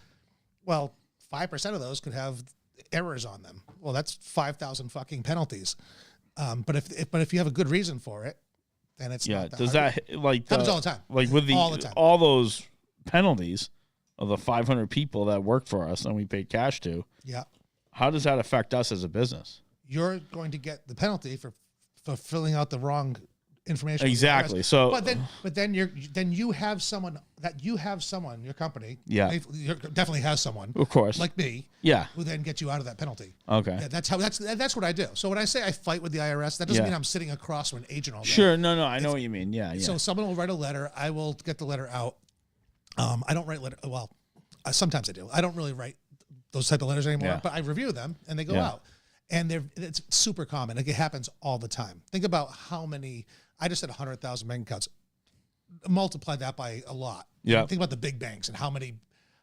Speaker 3: Well, 5% of those could have errors on them. Well, that's 5,000 fucking penalties. But if you have a good reason for it, then it's
Speaker 1: Yeah.
Speaker 3: not that
Speaker 1: Does
Speaker 3: hard.
Speaker 1: that like
Speaker 3: Happens all the time.
Speaker 1: Like with
Speaker 3: All the time.
Speaker 1: all those penalties of the 500 people that work for us and we pay cash to?
Speaker 3: Yeah.
Speaker 1: How does that affect us as a business?
Speaker 3: You're going to get the penalty for filling out the wrong information. with the
Speaker 1: Exactly.
Speaker 3: IRS.
Speaker 1: So,
Speaker 3: but then you have someone your company.
Speaker 1: Yeah.
Speaker 3: Definitely has someone
Speaker 1: of course,
Speaker 3: like me.
Speaker 1: Yeah.
Speaker 3: Who then gets you out of that penalty.
Speaker 1: Okay.
Speaker 3: Yeah, that's what I do. So when I say I fight with the IRS, that doesn't
Speaker 1: Yeah.
Speaker 3: mean I'm sitting across from an agent all day.
Speaker 1: Sure. No. I know what you mean. Yeah.
Speaker 3: So someone will write a letter. I will get the letter out. I don't write letter. Well, sometimes I do. I don't really write those type of letters anymore.
Speaker 1: Yeah.
Speaker 3: But I review them and they go
Speaker 1: Yeah.
Speaker 3: out. And it's super common. Like it happens all the time. Think about how many. I just said 100,000 bank accounts. Multiply that by a lot.
Speaker 1: Yeah.
Speaker 3: Think about the big banks and how many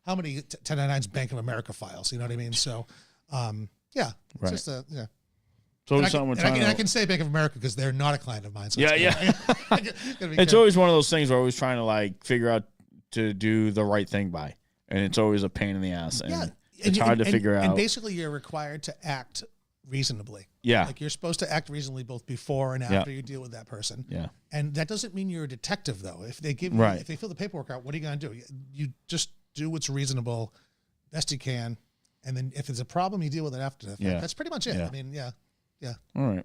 Speaker 3: 1099s Bank of America files. You know what I mean? So, yeah. It's
Speaker 1: Right.
Speaker 3: just yeah.
Speaker 1: It's always something we're
Speaker 3: And
Speaker 1: trying
Speaker 3: I
Speaker 1: to.
Speaker 3: can say Bank of America because they're not a client of mine. So
Speaker 1: Yeah.
Speaker 3: gotta be
Speaker 1: It's
Speaker 3: careful.
Speaker 1: always one of those things we're always trying to like figure out to do the right thing by, and it's always a pain in the ass, and it's hard to figure out.
Speaker 3: And basically, you're required to act reasonably.
Speaker 1: Yeah.
Speaker 3: Like you're supposed to act reasonably both before and after you deal with that person.
Speaker 1: Yeah.
Speaker 3: And that doesn't mean you're a detective, though. If they give you,
Speaker 1: Right.
Speaker 3: if they fill the paperwork out, what are you going to do? You just do what's reasonable, best you can, and then if it's a problem, you deal with it after the fact.
Speaker 1: Yeah.
Speaker 3: That's pretty much it.
Speaker 1: Yeah.
Speaker 3: I mean, yeah.
Speaker 1: All right.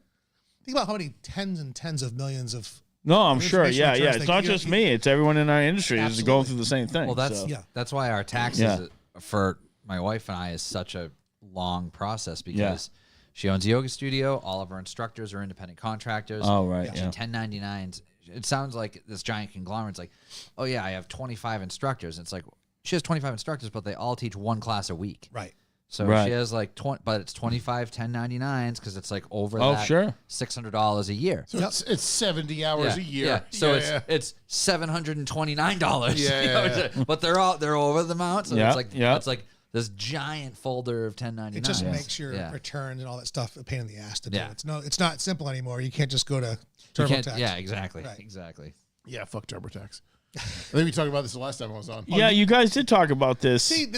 Speaker 3: Think about how many tens and tens of millions of.
Speaker 1: No, I'm
Speaker 3: The
Speaker 1: sure.
Speaker 3: information
Speaker 1: Yeah.
Speaker 3: returns
Speaker 1: It's
Speaker 3: they-
Speaker 1: not
Speaker 3: you-
Speaker 1: just
Speaker 3: you-
Speaker 1: me. It's everyone in our industry is
Speaker 3: Absolutely.
Speaker 1: going through the same thing.
Speaker 4: Well, that's
Speaker 1: so.
Speaker 4: that's why our taxes
Speaker 1: Yeah.
Speaker 4: for my wife and I is such a long process because she owns a yoga studio. All of her instructors are independent contractors.
Speaker 1: Oh, right,
Speaker 4: She
Speaker 1: yeah.
Speaker 4: 1099s. It sounds like this giant conglomerate. It's like, oh yeah, I have 25 instructors. It's like she has 25 instructors, but they all teach one class a week.
Speaker 3: Right.
Speaker 4: So
Speaker 1: Right.
Speaker 4: she has like 20, but it's 25 1099s because it's like over
Speaker 1: Oh,
Speaker 4: that
Speaker 1: sure.
Speaker 4: $600 a year.
Speaker 2: So it's 70 hours a year.
Speaker 4: Yeah. So
Speaker 2: Yeah.
Speaker 4: it's $729.
Speaker 2: Yeah,
Speaker 4: you know,
Speaker 2: yeah.
Speaker 4: but they're over the amount. So
Speaker 1: Yeah,
Speaker 4: it's like
Speaker 1: yeah.
Speaker 4: it's like this giant folder of 1099s.
Speaker 3: It just makes your
Speaker 4: Yeah.
Speaker 3: returns and all that stuff a pain in the ass to do.
Speaker 4: Yeah.
Speaker 3: It's not simple anymore. You can't just go to
Speaker 4: You can't-
Speaker 3: TurboTax.
Speaker 4: Yeah, exactly.
Speaker 3: Right.
Speaker 4: Exactly.
Speaker 2: Yeah, fuck TurboTax. I think we talked about this the last time I was on.
Speaker 1: Yeah, you guys did talk about this.
Speaker 3: See,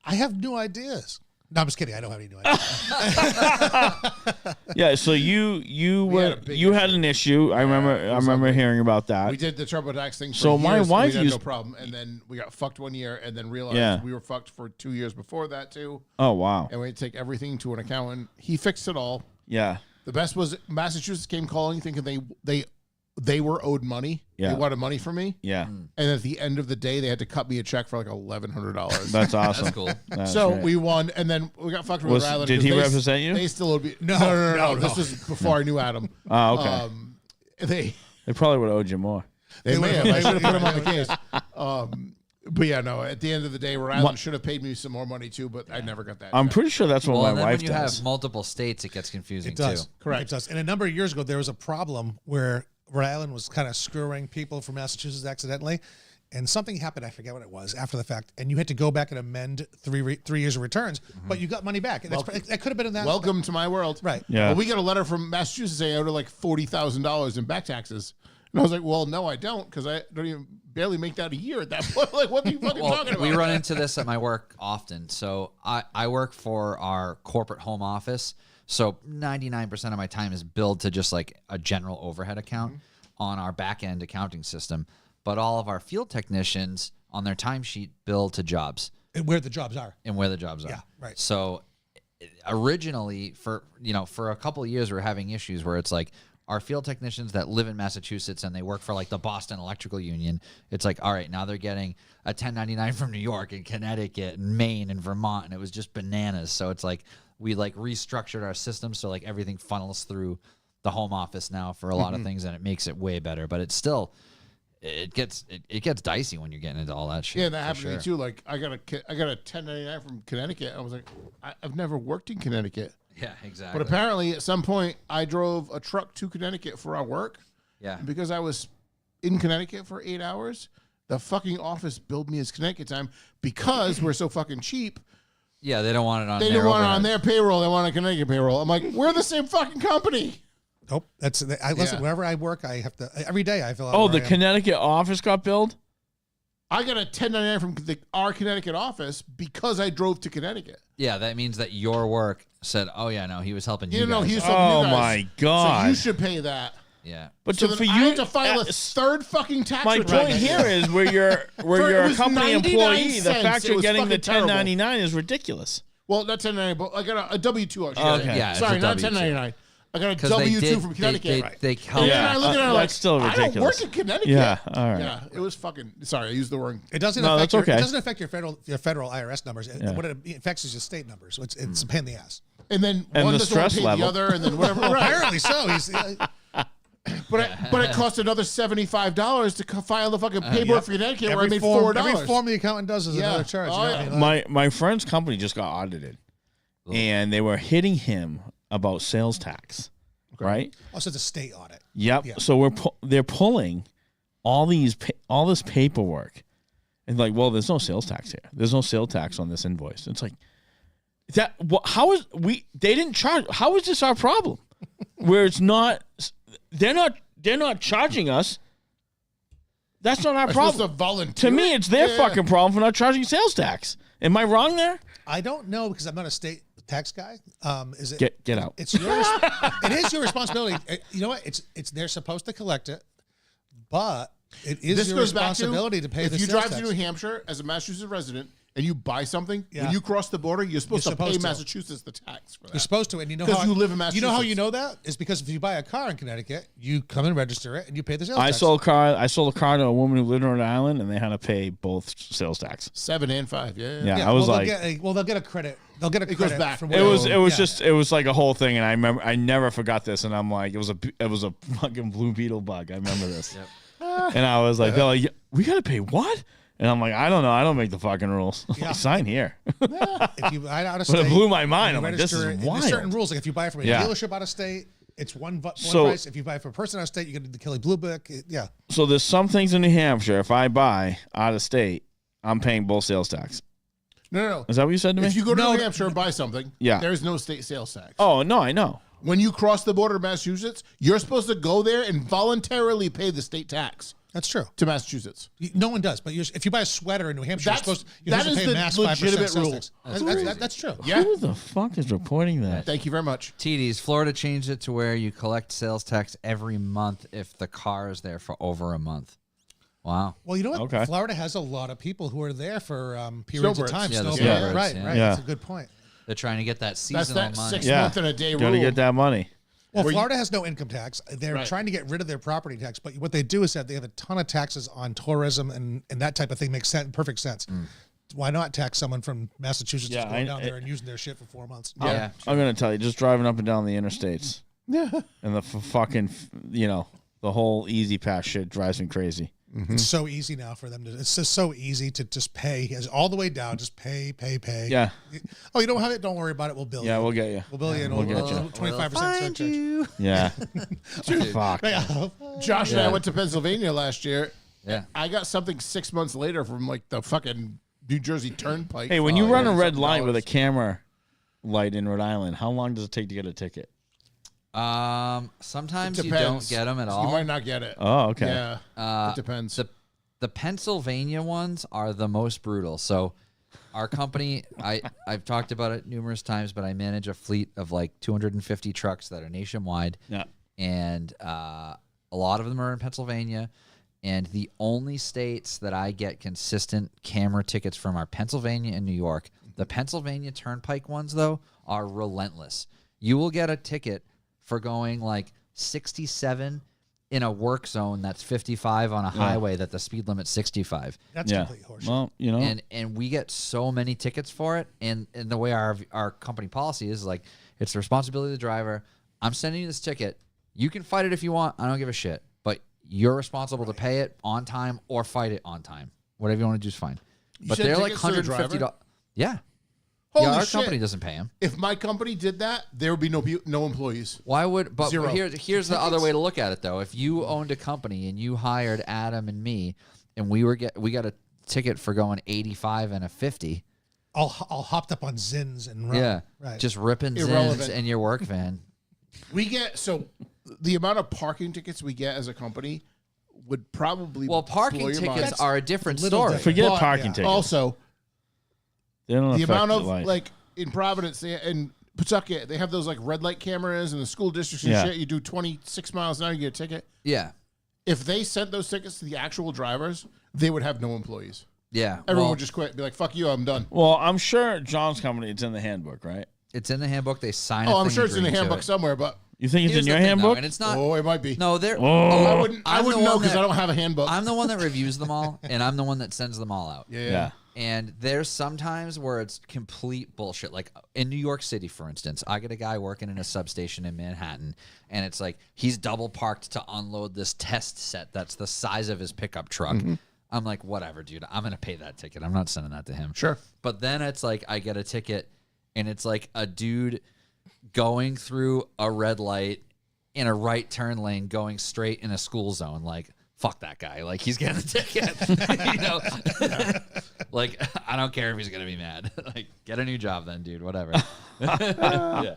Speaker 3: I have new ideas. No, I'm just kidding. I don't have any new ideas.
Speaker 1: Yeah, so you
Speaker 2: had a big
Speaker 1: had an issue. I remember hearing about that.
Speaker 2: We did the TurboTax thing for
Speaker 1: So
Speaker 2: years.
Speaker 1: my wife
Speaker 2: we had
Speaker 1: used-
Speaker 2: no problem, and then we got fucked one year, and then realized
Speaker 1: Yeah.
Speaker 2: we were fucked for 2 years before that too.
Speaker 1: Oh wow.
Speaker 2: And we had to take everything to an accountant. He fixed it all.
Speaker 1: Yeah.
Speaker 2: The best was Massachusetts came calling thinking they were owed money.
Speaker 1: Yeah.
Speaker 2: They wanted money from me,
Speaker 1: Yeah.
Speaker 2: and at the end of the day, they had to cut me a check for like $1,100.
Speaker 1: That's awesome.
Speaker 4: That's cool.
Speaker 1: That's
Speaker 2: So
Speaker 1: right.
Speaker 2: we won, and then we got fucked with Rhode Island.
Speaker 1: Did
Speaker 2: 'cause
Speaker 1: he
Speaker 2: they-
Speaker 1: represent you?
Speaker 2: They still owed me.
Speaker 3: No.
Speaker 2: This was before I knew Adam.
Speaker 1: Oh, okay. They probably would have owed you more.
Speaker 2: They may have. I should have put him on the
Speaker 3: Yeah.
Speaker 2: case. But yeah, no. At the end of the day, Rhode Island should have paid me some more money too, but I never got that.
Speaker 1: I'm
Speaker 2: check.
Speaker 1: pretty sure that's what
Speaker 4: Well,
Speaker 1: my
Speaker 4: and then
Speaker 1: wife
Speaker 4: when you
Speaker 1: does.
Speaker 4: have multiple states, it gets confusing
Speaker 3: It does.
Speaker 4: too.
Speaker 2: Correct.
Speaker 3: It does. And a number of years ago, there was a problem where Rhode Island was kind of screwing people from Massachusetts accidentally. And something happened, I forget what it was, after the fact. And you had to go back and amend 3 years of returns, but you got money back. And that could have been in that.
Speaker 2: Welcome to my world.
Speaker 3: Right.
Speaker 1: Yeah.
Speaker 2: Well, we got a letter from Massachusetts saying I owed her like $40,000 in back taxes. And I was like, well, no, I don't, because I don't even barely make that a year at that point. Like, what are you fucking talking about?
Speaker 4: We run into this at my work often. So I work for our corporate home office. So 99% of my time is billed to just like a general overhead account on our back end accounting system. But all of our field technicians on their timesheet bill to jobs
Speaker 3: And where the jobs are.
Speaker 4: and where the jobs are.
Speaker 3: Yeah, right.
Speaker 4: So originally for a couple of years, we're having issues where it's like our field technicians that live in Massachusetts and they work for like the Boston Electrical Union. It's like, all right, now they're getting a 1099 from New York and Connecticut and Maine and Vermont. And it was just bananas. So it's like, we like restructured our system. So like everything funnels through the home office now for a lot of things, and it makes it way better, but it's still, it gets dicey when you're getting into all that shit.
Speaker 2: Yeah, that
Speaker 4: for
Speaker 2: happened to me
Speaker 4: sure.
Speaker 2: too. Like, I got a 1099 from Connecticut. I was like, I've never worked in Connecticut.
Speaker 4: Yeah, exactly.
Speaker 2: But apparently, at some point, I drove a truck to Connecticut for our work.
Speaker 4: Yeah.
Speaker 2: And because I was in Connecticut for 8 hours, the fucking office billed me as Connecticut time because we're so fucking cheap.
Speaker 4: Yeah, they don't want it on
Speaker 2: They
Speaker 4: their
Speaker 2: didn't want it
Speaker 4: overhead.
Speaker 2: on their payroll. They want a Connecticut payroll. I'm like, we're the same fucking company.
Speaker 3: Nope. I listen,
Speaker 2: Yeah.
Speaker 3: whenever I work, I have to, every day I fill out.
Speaker 1: Oh,
Speaker 3: where
Speaker 1: the
Speaker 3: I am.
Speaker 1: Connecticut office got billed?
Speaker 2: I got a 1099 from our Connecticut office because I drove to Connecticut.
Speaker 4: Yeah, that means that your work said, "Oh yeah, no, he was helping you."
Speaker 2: You know,
Speaker 4: guys.
Speaker 2: he was helping
Speaker 1: Oh
Speaker 2: you guys.
Speaker 1: my God.
Speaker 2: So you should pay that.
Speaker 4: Yeah,
Speaker 1: But
Speaker 2: So
Speaker 1: to,
Speaker 2: then
Speaker 1: for
Speaker 2: I
Speaker 1: you
Speaker 2: have to file a
Speaker 1: s-
Speaker 2: third fucking tax
Speaker 1: my
Speaker 2: return.
Speaker 1: point here is where you're
Speaker 2: For- it
Speaker 1: a
Speaker 2: was
Speaker 1: company
Speaker 2: 99
Speaker 1: employee, the
Speaker 2: cents.
Speaker 1: fact
Speaker 2: It
Speaker 1: you're
Speaker 2: was
Speaker 1: getting the
Speaker 2: fucking terrible.
Speaker 1: 1099 is ridiculous.
Speaker 2: Well, not 1099, but I got a W-2.
Speaker 1: Okay.
Speaker 4: Yeah, it's
Speaker 2: Sorry,
Speaker 4: a
Speaker 2: not
Speaker 4: W2.
Speaker 2: 1099. I got a
Speaker 4: 'Cause they
Speaker 2: W-2
Speaker 4: did-
Speaker 2: from
Speaker 4: they-
Speaker 2: Connecticut.
Speaker 4: They
Speaker 2: And
Speaker 4: helped.
Speaker 2: then I look at it, I'm like,
Speaker 1: that's still
Speaker 2: I don't
Speaker 1: ridiculous.
Speaker 2: work in Connecticut.
Speaker 1: Yeah, all right.
Speaker 2: Yeah, it was fucking. Sorry, I used the word.
Speaker 3: It doesn't
Speaker 1: No,
Speaker 3: affect
Speaker 1: that's okay.
Speaker 3: It doesn't affect your federal IRS numbers.
Speaker 1: Yeah.
Speaker 3: What it affects is your state numbers. So it's a pain in the ass.
Speaker 2: And then
Speaker 1: And
Speaker 2: one
Speaker 1: the
Speaker 2: doesn't want
Speaker 1: stress
Speaker 2: to pay
Speaker 1: level.
Speaker 2: the other, and then whatever. Right.
Speaker 3: Apparently so. He's
Speaker 2: But it cost another $75 to file the fucking paperwork for Connecticut where I made $4.
Speaker 3: Every form the accountant does is
Speaker 2: Yeah.
Speaker 3: another charge.
Speaker 2: Oh,
Speaker 3: you know
Speaker 2: yeah.
Speaker 3: what I mean?
Speaker 1: My friend's company just got audited, and they were hitting him about sales tax, right?
Speaker 3: Also, it's a state audit.
Speaker 1: Yep.
Speaker 3: Yeah.
Speaker 1: So they're pulling all this paperwork, and like, well, there's no sales tax here. There's no sales tax on this invoice. It's like that. How is they didn't charge? How is this our problem? Where it's not, they're not charging us. That's not our
Speaker 2: I'm supposed to
Speaker 1: problem.
Speaker 2: volunteer.
Speaker 1: To me, it's their
Speaker 2: Yeah.
Speaker 1: fucking problem for not charging sales tax. Am I wrong there?
Speaker 3: I don't know because I'm not a state tax guy. Is it?
Speaker 1: Get out.
Speaker 3: It's your. It is your responsibility. You know what? It's they're supposed to collect it, but it is
Speaker 2: This
Speaker 3: your
Speaker 2: goes back
Speaker 3: responsibility to pay
Speaker 2: if
Speaker 3: the
Speaker 2: you
Speaker 3: sales
Speaker 2: drive
Speaker 3: tax.
Speaker 2: to New Hampshire as a Massachusetts resident and you buy something,
Speaker 3: Yeah.
Speaker 2: when you cross the border, you're supposed
Speaker 3: You're
Speaker 2: to pay
Speaker 3: supposed to.
Speaker 2: Massachusetts the tax for that.
Speaker 3: You're supposed to, and you know
Speaker 2: 'Cause
Speaker 3: how
Speaker 2: you live in
Speaker 3: You know how you
Speaker 2: Massachusetts.
Speaker 3: know that is because if you buy a car in Connecticut, you come and register it, and you pay the sales
Speaker 1: I
Speaker 3: tax.
Speaker 1: sold a car to a woman who lived on Rhode Island, and they had to pay both sales tax.
Speaker 2: 7 and 5, yeah.
Speaker 1: Yeah, I was
Speaker 3: well,
Speaker 1: like,
Speaker 3: they'll get a credit. They'll get a
Speaker 2: goes
Speaker 3: credit.
Speaker 2: back.
Speaker 3: From
Speaker 1: it was
Speaker 3: whatever-
Speaker 1: it was like a whole thing, and I remember I never forgot this, and I'm like, it was a fucking blue beetle bug. I remember this, and I was like, they're like, we gotta pay what? And I'm like, I don't know. I don't make the fucking rules.
Speaker 3: Yeah.
Speaker 1: Sign here.
Speaker 3: If you buy out of
Speaker 1: But
Speaker 3: state,
Speaker 1: it blew my mind.
Speaker 3: you
Speaker 1: I'm like, this
Speaker 3: register
Speaker 1: is
Speaker 3: it. There's certain
Speaker 1: wild.
Speaker 3: rules. Like if you buy from a
Speaker 1: Yeah.
Speaker 3: dealership out of state, it's one
Speaker 1: So-
Speaker 3: price. If you buy from a person out of state, you get the Kelly Blue Book. Yeah.
Speaker 1: So there's some things in New Hampshire. If I buy out of state, I'm paying both sales tax.
Speaker 2: No.
Speaker 1: Is that what you said to me?
Speaker 2: If you go to New Hampshire and buy something,
Speaker 1: Yeah.
Speaker 2: there's no state sales tax.
Speaker 1: Oh no, I know.
Speaker 2: When you cross the border to Massachusetts, you're supposed to go there and voluntarily pay the state tax
Speaker 3: That's true.
Speaker 2: to Massachusetts.
Speaker 3: No one does, but if you buy a sweater in New Hampshire,
Speaker 2: That's-
Speaker 3: you're supposed
Speaker 2: that
Speaker 3: to
Speaker 2: is
Speaker 3: pay
Speaker 2: the
Speaker 3: mass
Speaker 2: legitimate
Speaker 3: 5% sales
Speaker 2: rule.
Speaker 3: tax.
Speaker 4: That's
Speaker 3: That's true.
Speaker 2: Yeah.
Speaker 1: Who the fuck is reporting that?
Speaker 2: Thank you very much.
Speaker 4: TDs, Florida changed it to where you collect sales tax every month if the car is there for over a month. Wow.
Speaker 3: Well, you know what?
Speaker 1: Okay.
Speaker 3: Florida has a lot of people who are there for periods of
Speaker 2: Snowbirds.
Speaker 3: time.
Speaker 4: Yeah, the
Speaker 3: Snowbirds.
Speaker 4: snowbirds,
Speaker 3: Right,
Speaker 4: yeah.
Speaker 3: right.
Speaker 1: Yeah.
Speaker 3: That's a good point.
Speaker 4: They're trying to get that
Speaker 2: That's
Speaker 4: seasonal
Speaker 2: that
Speaker 4: money.
Speaker 2: 6
Speaker 1: Yeah.
Speaker 2: month and a day
Speaker 1: Gotta
Speaker 2: rule.
Speaker 1: get that money.
Speaker 3: Well,
Speaker 2: Where you-
Speaker 3: Florida has no income tax. They're
Speaker 2: Right.
Speaker 3: trying to get rid of their property tax, but what they do is that they have a ton of taxes on tourism and that type of thing makes perfect sense. Why not tax someone from Massachusetts
Speaker 1: Yeah,
Speaker 3: just going
Speaker 1: I-
Speaker 3: down there and using their shit for 4 months?
Speaker 4: Yeah.
Speaker 1: I'm gonna tell you, just driving up and down the interstates, and the fucking, the whole Easy Pass shit drives me crazy.
Speaker 3: It's so easy now for them to. It's just so easy to just pay all the way down. Just pay.
Speaker 1: Yeah,
Speaker 3: Oh, you don't have it? Don't worry about it. We'll bill you.
Speaker 1: yeah, we'll get you.
Speaker 3: We'll bill you and
Speaker 1: we'll
Speaker 3: we'll
Speaker 1: get you.
Speaker 3: 25% surcharge.
Speaker 1: Yeah, fuck.
Speaker 2: Josh and I
Speaker 1: Yeah.
Speaker 2: went to Pennsylvania last year.
Speaker 4: Yeah.
Speaker 2: I got something 6 months later from like the fucking New Jersey Turnpike.
Speaker 1: Hey, when you run a red
Speaker 2: $something
Speaker 1: light with a
Speaker 2: dollars.
Speaker 1: camera light in Rhode Island, how long does it take to get a ticket?
Speaker 4: Sometimes you
Speaker 2: Depends.
Speaker 4: don't get them at
Speaker 2: You
Speaker 4: all.
Speaker 2: might not get it.
Speaker 1: Oh, okay.
Speaker 2: Yeah, it depends.
Speaker 4: The Pennsylvania ones are the most brutal. So our company, I've talked about it numerous times, but I manage a fleet of like 250 trucks that are nationwide.
Speaker 1: Yeah.
Speaker 4: And a lot of them are in Pennsylvania. And the only states that I get consistent camera tickets from are Pennsylvania and New York. The Pennsylvania Turnpike ones, though, are relentless. You will get a ticket for going like 67 in a work zone that's 55 on a highway that the speed limit's 65.
Speaker 3: That's
Speaker 1: Yeah.
Speaker 3: complete horseshit.
Speaker 1: Well,
Speaker 4: And we get so many tickets for it. And the way our company policy is like, it's the responsibility of the driver. I'm sending you this ticket. You can fight it if you want. I don't give a shit. But you're responsible to pay it on time or fight it on time. Whatever you want to do is fine. But
Speaker 2: send
Speaker 4: they're like
Speaker 2: tickets to the
Speaker 4: $150.
Speaker 2: driver?
Speaker 4: Yeah.
Speaker 2: Holy
Speaker 4: yeah, our
Speaker 2: shit.
Speaker 4: company doesn't pay them.
Speaker 2: If my company did that, there would be no employees.
Speaker 4: Why would? But
Speaker 2: Zero.
Speaker 4: here's the other way to look at it, though. If you owned a company and you hired Adam and me, and we got a ticket for going 85 and a 50.
Speaker 3: All hopped up on Zins and run.
Speaker 4: Yeah,
Speaker 3: Right.
Speaker 4: just ripping Zins
Speaker 2: Irrelevant.
Speaker 4: in your work van.
Speaker 2: We get the amount of parking tickets we get as a company would probably
Speaker 4: Well,
Speaker 2: blow
Speaker 4: parking
Speaker 2: your mind.
Speaker 4: tickets are a different
Speaker 3: little
Speaker 4: story.
Speaker 3: different.
Speaker 1: forget
Speaker 2: But,
Speaker 1: parking
Speaker 3: yeah.
Speaker 1: tickets.
Speaker 2: Also,
Speaker 1: They don't
Speaker 2: the
Speaker 1: affect
Speaker 2: amount
Speaker 1: your
Speaker 2: of
Speaker 1: life.
Speaker 2: like in Providence and Pawtucket, they have those like red light cameras in the school districts and
Speaker 1: Yeah.
Speaker 2: shit. You do 26 miles an hour, you get a ticket.
Speaker 4: Yeah,
Speaker 2: If they sent those tickets to the actual drivers, they would have no employees.
Speaker 4: yeah.
Speaker 2: Everyone
Speaker 4: Well,
Speaker 2: would just quit. Be like, "Fuck you, I'm done."
Speaker 1: Well, I'm sure John's company, it's in the handbook, right?
Speaker 4: it's in the handbook. They sign.
Speaker 2: Oh,
Speaker 4: a
Speaker 2: I'm
Speaker 4: thing
Speaker 2: sure it's in the
Speaker 4: agreeing to
Speaker 2: handbook
Speaker 4: it.
Speaker 2: somewhere, but
Speaker 1: You think it's
Speaker 4: Here's
Speaker 1: in your
Speaker 4: the thing, though,
Speaker 1: handbook?
Speaker 4: and it's not.
Speaker 2: oh, it might be.
Speaker 4: No, they're.
Speaker 2: I
Speaker 1: Oh,
Speaker 2: wouldn't
Speaker 4: I'm the
Speaker 2: know
Speaker 4: one
Speaker 2: because
Speaker 4: that-
Speaker 2: I don't have a handbook.
Speaker 4: I'm the one that reviews them all, and I'm the one that sends them all out.
Speaker 1: yeah.
Speaker 4: And there's sometimes where it's complete bullshit. Like in New York City, for instance, I get a guy working in a substation in Manhattan, and it's like he's double parked to unload this test set that's the size of his pickup truck. I'm like, whatever, dude. I'm going to pay that ticket. I'm not sending that to him.
Speaker 2: Sure.
Speaker 4: But then it's like I get a ticket, and it's like a dude going through a red light in a right turn lane going straight in a school zone. Like, fuck that guy. Like, he's getting a ticket. You know? Like, I don't care if he's going to be mad. Like, get a new job then, dude. Whatever. Yeah.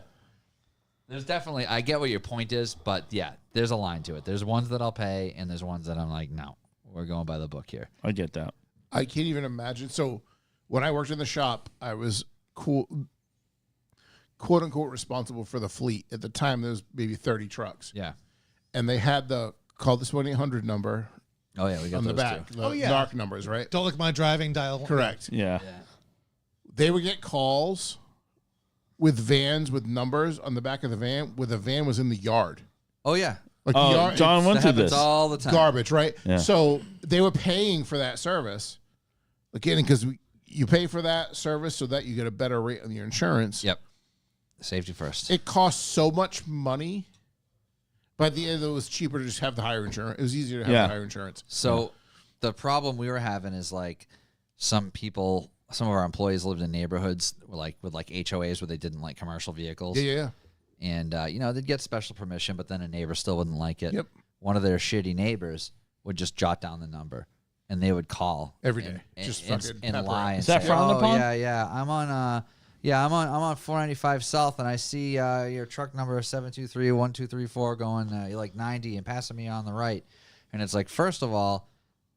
Speaker 4: There's definitely, I get what your point is, but yeah, there's a line to it. There's ones that I'll pay, and there's ones that I'm like, no, we're going by the book here.
Speaker 1: I get that.
Speaker 2: I can't even imagine. So when I worked in the shop, I was quote unquote responsible for the fleet. At the time, there was maybe 30 trucks.
Speaker 4: Yeah.
Speaker 2: And they had call this 1-800 number
Speaker 4: Oh, yeah, we got
Speaker 2: on the
Speaker 4: those
Speaker 2: back.
Speaker 4: too.
Speaker 2: The
Speaker 3: Oh, yeah.
Speaker 2: NARC numbers, right?
Speaker 3: Don't look at my driving dial.
Speaker 2: Correct.
Speaker 1: Yeah.
Speaker 4: Yeah.
Speaker 2: They would get calls with vans with numbers on the back of the van where the van was in the yard.
Speaker 4: Oh, yeah.
Speaker 2: Like
Speaker 1: Oh,
Speaker 2: the yard,
Speaker 1: John
Speaker 2: it's
Speaker 1: went
Speaker 4: That
Speaker 1: through
Speaker 4: happens
Speaker 1: this.
Speaker 4: all the time.
Speaker 2: garbage, right?
Speaker 1: Yeah.
Speaker 2: So they were paying for that service. Again, because you pay for that service so that you get a better rate on your insurance.
Speaker 4: Yep. Safety first.
Speaker 2: It costs so much money. By the end, it was cheaper to just have the higher insurance. It was easier to have
Speaker 1: Yeah.
Speaker 2: the higher insurance.
Speaker 4: So the problem we were having is like some of our employees lived in neighborhoods with HOAs where they didn't like commercial vehicles.
Speaker 2: Yeah.
Speaker 4: And, they'd get special permission, but then a neighbor still wouldn't like it.
Speaker 2: Yep.
Speaker 4: One of their shitty neighbors would just jot down the number, and they would call
Speaker 2: Every day. Just fucking
Speaker 4: and
Speaker 2: pepper
Speaker 4: lie.
Speaker 2: it.
Speaker 4: And
Speaker 1: Is that
Speaker 4: say,
Speaker 1: frowned upon?
Speaker 4: Yeah. I'm on 495 South, and I see your truck number 723-1234 going like 90 and passing me on the right. And it's like, first of all,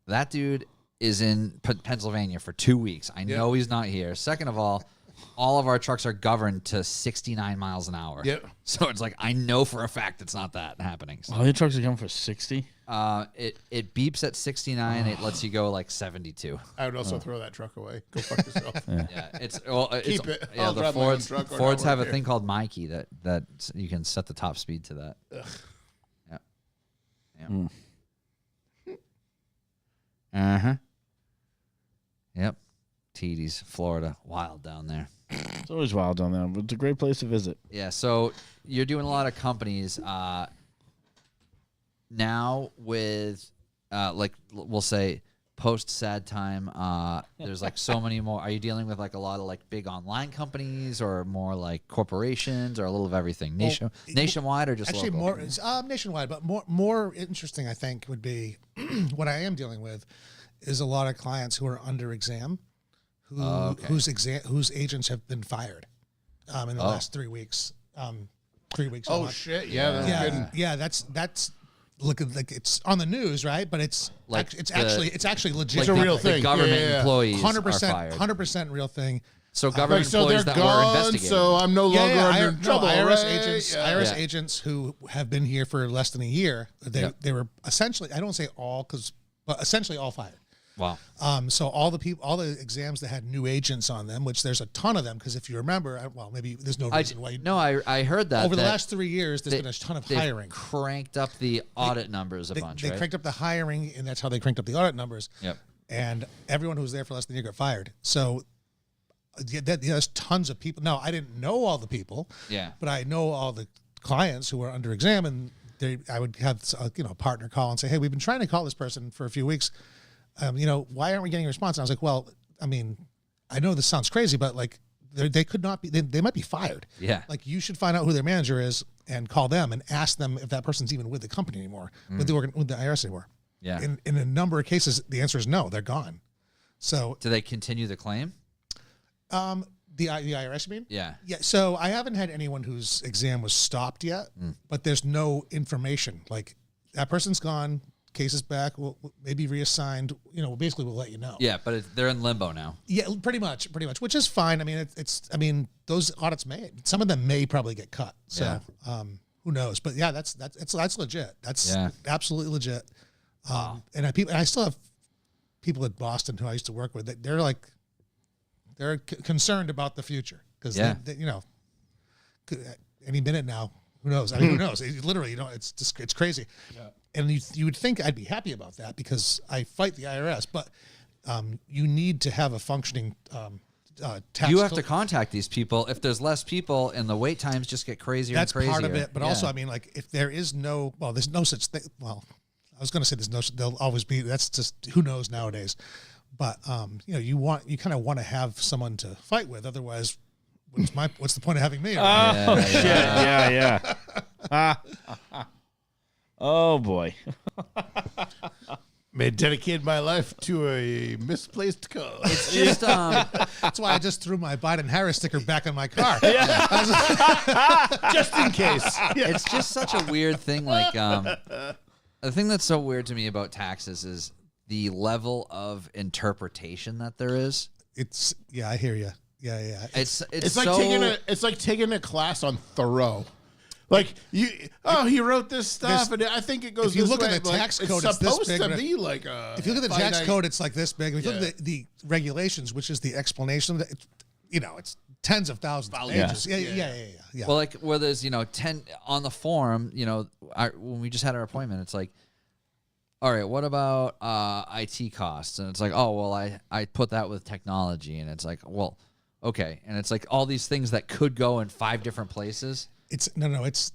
Speaker 4: that dude is in Pennsylvania for 2 weeks. I know he's not here. Second of all of our trucks are governed to 69 miles an hour.
Speaker 2: Yep.
Speaker 4: So it's like, I know for a fact it's not that happening. So,
Speaker 1: All your trucks are going for 60.
Speaker 4: it beeps at 69. It lets you go like 72.
Speaker 2: I would also throw that truck away. Go fuck yourself.
Speaker 4: Yeah, it's
Speaker 2: Keep it.
Speaker 4: Yeah,
Speaker 2: I'll
Speaker 4: the
Speaker 2: drive my own
Speaker 4: Fords
Speaker 2: truck or
Speaker 4: Fords
Speaker 2: not
Speaker 4: have a
Speaker 2: work
Speaker 4: thing called Mikey that you can set the top speed to that. Yeah. Uh-huh. Yep. TD's, Florida. Wild down there.
Speaker 1: It's always wild down there, but it's a great place to visit.
Speaker 4: Yeah, so you're doing a lot of companies now with, like, we'll say, post-sad time, there's, like, so many more. Are you dealing with, like, a lot of, like, big online companies or more, like, corporations or a little of everything? Nationwide or just
Speaker 3: Actually,
Speaker 4: local?
Speaker 3: more it's, nationwide, but more interesting, I think, would be what I am dealing with is a lot of clients who are under exam, whose agents have been fired in the last 3 weeks. 3 weeks.
Speaker 2: Oh shit! Yeah,
Speaker 3: That's looking like it's on the news, right? But it's
Speaker 4: Like
Speaker 3: it's
Speaker 4: the-
Speaker 3: actually legit.
Speaker 2: It's a real
Speaker 4: The
Speaker 2: thing.
Speaker 4: government
Speaker 2: Yeah.
Speaker 4: employees
Speaker 3: 100%,
Speaker 4: are fired.
Speaker 3: 100% real thing.
Speaker 4: So government
Speaker 2: so they're
Speaker 4: employees that were
Speaker 2: gone.
Speaker 4: investigating.
Speaker 2: So I'm no longer under trouble.
Speaker 3: IRS
Speaker 2: right?
Speaker 3: agents,
Speaker 2: Yeah.
Speaker 3: IRS
Speaker 4: Yeah.
Speaker 3: agents who have been here for less than a year. They were essentially, I don't say all, but essentially all fired.
Speaker 4: Wow.
Speaker 3: So all the exams that had new agents on them, which there's a ton of them, because if you remember, well, maybe there's no reason why.
Speaker 4: I heard that.
Speaker 3: Over the
Speaker 4: that
Speaker 3: last 3 years, there's been a ton of
Speaker 4: they've
Speaker 3: hiring.
Speaker 4: cranked up the audit numbers a bunch,
Speaker 3: They
Speaker 4: right?
Speaker 3: cranked up the hiring, and that's how they cranked up the audit numbers.
Speaker 4: Yep.
Speaker 3: And everyone who was there for less than a year got fired. So there's tons of people. Now, I didn't know all the people,
Speaker 4: Yeah.
Speaker 3: but I know all the clients who were under exam, and I would have a partner call and say, "Hey, we've been trying to call this person for a few weeks. Why aren't we getting a response?" And I was like, "Well, I mean, I know this sounds crazy, but like they could not be. They might be fired.
Speaker 4: Yeah.
Speaker 3: Like you should find out who their manager is and call them and ask them if that person's even with the company anymore, with the IRS anymore.
Speaker 4: Yeah.
Speaker 3: In a number of cases, the answer is no. They're gone. So
Speaker 4: Do they continue the claim?
Speaker 3: the IRS, you mean?
Speaker 4: Yeah.
Speaker 3: Yeah. So I haven't had anyone whose exam was stopped yet, but there's no information. Like that person's gone. Case is back. We'll maybe reassigned. Basically, we'll let you know.
Speaker 4: Yeah, but they're in limbo now.
Speaker 3: Yeah, pretty much, which is fine. I mean, those audits some of them may probably get cut. So, who knows? But yeah, that's legit. That's absolutely legit. And I still have people at Boston who I used to work with. They're concerned about the future because any minute now, who knows? I mean, who knows? Literally, it's crazy. Yeah. And you would think I'd be happy about that because I fight the IRS, but you need to have a functioning tax.
Speaker 4: You have to contact these people. If there's less people and the wait times just get crazier
Speaker 3: That's
Speaker 4: and crazier.
Speaker 3: part of it. But also, I mean, like if there is there's no such thing. Well, I was going to say there'll always be. That's just who knows nowadays. But you kind of want to have someone to fight with. Otherwise, what's the point of having me?
Speaker 1: Oh shit! Yeah. Oh boy.
Speaker 2: May dedicate my life to a misplaced cause.
Speaker 4: It's just
Speaker 3: That's why I just threw my Biden-Harris sticker back on my car.
Speaker 2: Just in case. Yeah.
Speaker 4: it's just such a weird thing. Like the thing that's so weird to me about taxes is the level of interpretation that there is.
Speaker 3: I hear you. Yeah.
Speaker 4: It's
Speaker 2: like taking a class on Thoreau. Like he wrote this stuff, and I think it goes.
Speaker 3: If you
Speaker 2: this
Speaker 3: look
Speaker 2: way,
Speaker 3: at the
Speaker 2: like,
Speaker 3: tax code, it's
Speaker 2: supposed
Speaker 3: this big.
Speaker 2: to be like a.
Speaker 3: If you look at the tax
Speaker 2: finite-
Speaker 3: code, it's like this big. If you look at the regulations, which is the explanation, it's tens of thousands of pages. Yeah.
Speaker 4: Well, like where there's 10 on the form. When we just had our appointment, it's like, all right, what about IT costs? And it's like, oh well, I put that with technology, and it's like, well, okay, and it's like all these things that could go in 5 different places.
Speaker 3: It's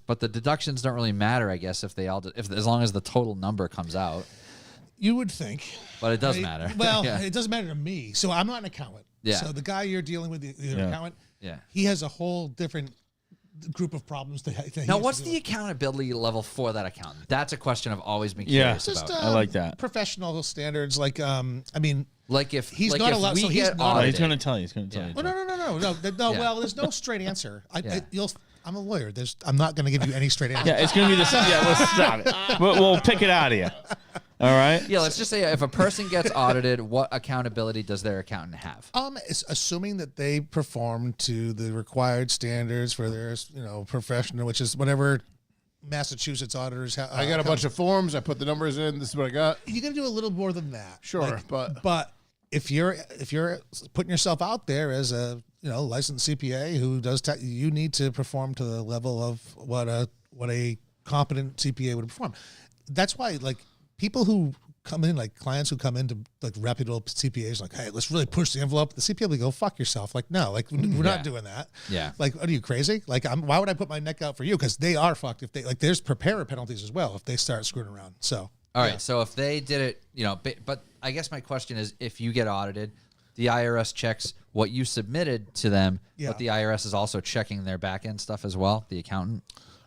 Speaker 4: But the deductions don't really matter, I guess, if as long as the total number comes out.
Speaker 3: You would think.
Speaker 4: But it doesn't matter.
Speaker 3: Well,
Speaker 4: Yeah.
Speaker 3: it doesn't matter to me. So I'm not an accountant.
Speaker 4: Yeah.
Speaker 3: So the guy you're dealing with, the accountant,
Speaker 4: Yeah.
Speaker 3: he has a whole different group of problems that he
Speaker 4: Now,
Speaker 3: has
Speaker 4: what's
Speaker 3: to
Speaker 4: the
Speaker 3: deal with.
Speaker 4: accountability level for that accountant? That's a question I've always been
Speaker 1: Yeah.
Speaker 4: curious
Speaker 3: Just
Speaker 4: about.
Speaker 1: I like that.
Speaker 3: professional standards. Like, I mean,
Speaker 4: Like if
Speaker 3: he's
Speaker 4: like
Speaker 3: not
Speaker 4: if
Speaker 3: allowed-
Speaker 4: we
Speaker 3: so he's
Speaker 4: get
Speaker 3: not-
Speaker 1: Oh, he's
Speaker 4: audited,
Speaker 1: going to tell you. He's going to tell
Speaker 4: Yeah.
Speaker 1: you.
Speaker 3: oh, no.
Speaker 4: Yeah.
Speaker 3: Well, there's no straight answer.
Speaker 4: Yeah.
Speaker 3: I'm a lawyer. I'm not going to give you any straight answer.
Speaker 1: Yeah, it's going to be the same. Yeah, let's stop it. We'll pick it out of you. All right?
Speaker 4: yeah, let's just say if a person gets audited, what accountability does their accountant have?
Speaker 3: It's assuming that they perform to the required standards for their, professional, which is whatever Massachusetts auditors have.
Speaker 2: I got a bunch of forms. I put the numbers in. This is what I got.
Speaker 3: You got to do a little more than that.
Speaker 2: Sure,
Speaker 3: but if you're putting yourself out there as a licensed CPA who does you need to perform to the level of what a competent CPA would perform. That's why people who come in, like clients who come into like reputable CPAs, like, hey, let's really push the envelope. The CPA will go, fuck yourself. Like, no, like we're not doing that.
Speaker 4: Yeah.
Speaker 3: Like, are you crazy? Like, why would I put my neck out for you? Because they are fucked. If they there's preparer penalties as well if they start screwing around. So.
Speaker 4: All right, so if they did it, but I guess my question is, if you get audited, the IRS checks what you submitted to them, but the IRS is also checking their back end stuff as well, the accountant.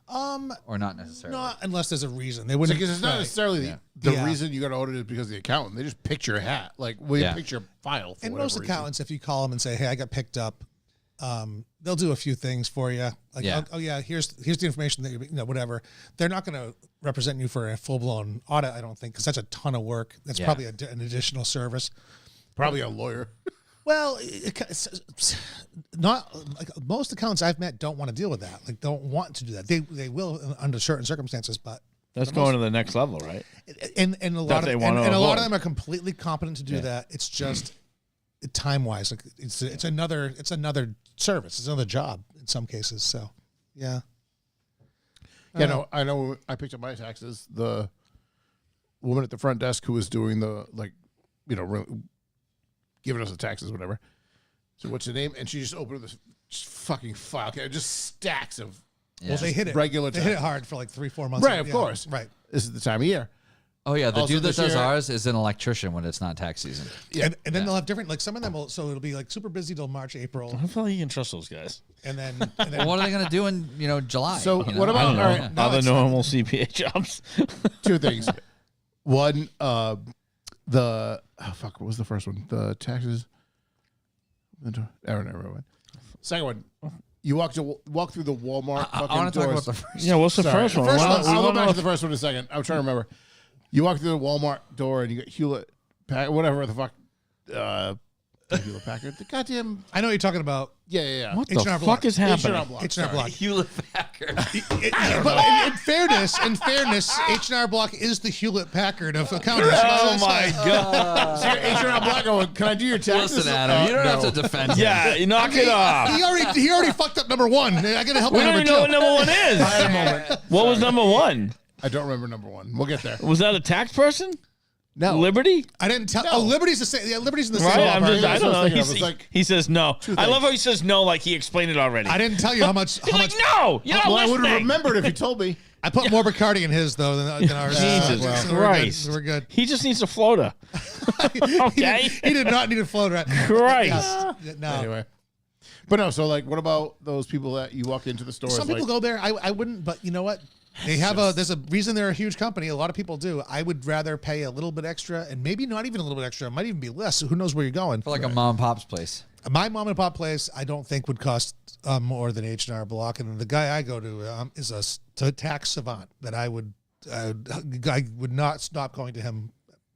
Speaker 4: Or not necessarily.
Speaker 3: Not unless there's a reason. They wouldn't.
Speaker 2: Because it's not necessarily the
Speaker 3: Yeah.
Speaker 2: reason you got audited because of the accountant. They just pick your hat. Like, will you pick your file for
Speaker 3: And
Speaker 2: whatever
Speaker 3: most
Speaker 2: reason.
Speaker 3: accountants, if you call them and say, "Hey, I got picked up," they'll do a few things for you. Like,
Speaker 4: Yeah.
Speaker 3: oh yeah, here's the information that whatever. They're not going to represent you for a full blown audit, I don't think, because that's a ton of work. That's
Speaker 4: Yeah.
Speaker 3: probably an additional service.
Speaker 2: Probably a lawyer.
Speaker 3: Well, it's not like most accountants I've met don't want to deal with that. Like, don't want to do that. They will under certain circumstances, but
Speaker 1: That's going to the next level, right?
Speaker 3: and a lot of
Speaker 1: they
Speaker 3: and,
Speaker 1: wanna
Speaker 3: and a lot of
Speaker 1: avoid.
Speaker 3: them are completely competent to do that. It's just time wise, like it's another service, it's another job in some cases. So yeah,
Speaker 2: Yeah, no, I know. I picked up my taxes. The woman at the front desk who was doing the giving us the taxes, whatever. So what's the name? And she just opened this fucking file, just stacks of.
Speaker 3: well they hit it
Speaker 2: regular
Speaker 3: They hit it
Speaker 2: tax.
Speaker 3: hard for like 3-4 months.
Speaker 2: Right, of
Speaker 3: Yeah,
Speaker 2: course.
Speaker 3: right.
Speaker 2: This is the time of year.
Speaker 4: Oh yeah, the
Speaker 2: Also
Speaker 4: dude that
Speaker 2: this
Speaker 4: does
Speaker 2: year-
Speaker 4: ours is an electrician when it's not tax season.
Speaker 2: Yeah.
Speaker 3: And then they'll have different, like some of them will, so it'll be like super busy till March, April,
Speaker 1: I feel like you can trust those guys.
Speaker 3: and then
Speaker 4: Well, what are they going to do in July?
Speaker 2: So
Speaker 4: you know?
Speaker 2: what
Speaker 1: I
Speaker 2: about
Speaker 1: don't know.
Speaker 2: all right,
Speaker 3: No,
Speaker 1: Other
Speaker 3: it's
Speaker 1: normal CPA jobs.
Speaker 2: two things? One, what was the first one? The taxes. Never mind. Second one, you walk through the Walmart.
Speaker 4: I
Speaker 2: fucking
Speaker 4: want to talk
Speaker 2: doors.
Speaker 4: about the first.
Speaker 1: Yeah, what's the
Speaker 2: Sorry.
Speaker 1: first one?
Speaker 2: First
Speaker 1: We
Speaker 2: one,
Speaker 1: wanna-
Speaker 2: I'll
Speaker 1: we
Speaker 2: go
Speaker 1: wanna
Speaker 2: back
Speaker 1: know
Speaker 2: to the first one in a second. I'm trying to remember. You walk through the Walmart door and you got Hewlett, whatever the fuck, Hewlett Packard. The goddamn
Speaker 3: I know what you're talking about.
Speaker 2: yeah.
Speaker 1: What the
Speaker 3: H&R
Speaker 1: fuck
Speaker 3: Block.
Speaker 1: is
Speaker 2: H&R
Speaker 1: happening?
Speaker 2: Block.
Speaker 3: H&R
Speaker 2: sorry.
Speaker 3: Block.
Speaker 4: Hewlett Packard.
Speaker 3: But in fairness, H&R Block is the Hewlett Packard of accountants.
Speaker 1: Oh my god!
Speaker 2: So you're H&R Block going, can I do your taxes?
Speaker 4: Listen, Adam, you don't
Speaker 2: No.
Speaker 4: have to defend him.
Speaker 1: Yeah, you knock it off.
Speaker 3: He already fucked up number one. I gotta help
Speaker 1: We
Speaker 3: him
Speaker 1: don't
Speaker 3: number
Speaker 1: even know what
Speaker 3: two.
Speaker 1: number one is. What was number one?
Speaker 2: I don't remember number one. We'll get there.
Speaker 1: Was that a tax person?
Speaker 2: No.
Speaker 1: Liberty?
Speaker 3: I didn't tell.
Speaker 2: No.
Speaker 3: Oh, Liberty's the same. Yeah, Liberty's in the
Speaker 1: Right?
Speaker 3: same.
Speaker 1: I'm
Speaker 3: ballpark.
Speaker 1: just, I
Speaker 2: That's
Speaker 1: don't
Speaker 2: what I was
Speaker 1: know.
Speaker 2: thinking of. It's like
Speaker 1: He says no. I love
Speaker 2: things.
Speaker 1: how he says no like he explained it already.
Speaker 3: I didn't tell you how much.
Speaker 1: He's
Speaker 3: How
Speaker 1: like,
Speaker 3: much?
Speaker 1: no, you're not
Speaker 2: Well, I would have
Speaker 1: listening.
Speaker 2: remembered if you told me.
Speaker 3: I put more Bacardi in his though than ours.
Speaker 1: Jesus
Speaker 3: So
Speaker 1: Christ.
Speaker 3: We're good.
Speaker 1: He just needs a floater. Okay.
Speaker 3: He did not need a floater.
Speaker 1: Christ.
Speaker 3: Yeah, no.
Speaker 2: Anyway. But no, so like, what about those people that you walk into the store?
Speaker 3: Some people go there. I wouldn't, but you know what? They have there's a reason they're a huge company. A lot of people do. I would rather pay a little bit extra, and maybe not even a little bit extra. It might even be less. Who knows where you're going?
Speaker 4: For like a mom and pop's place.
Speaker 3: My mom and pop place, I don't think would cost more than H&R Block. And the guy I go to is a tax savant that I would not stop going to him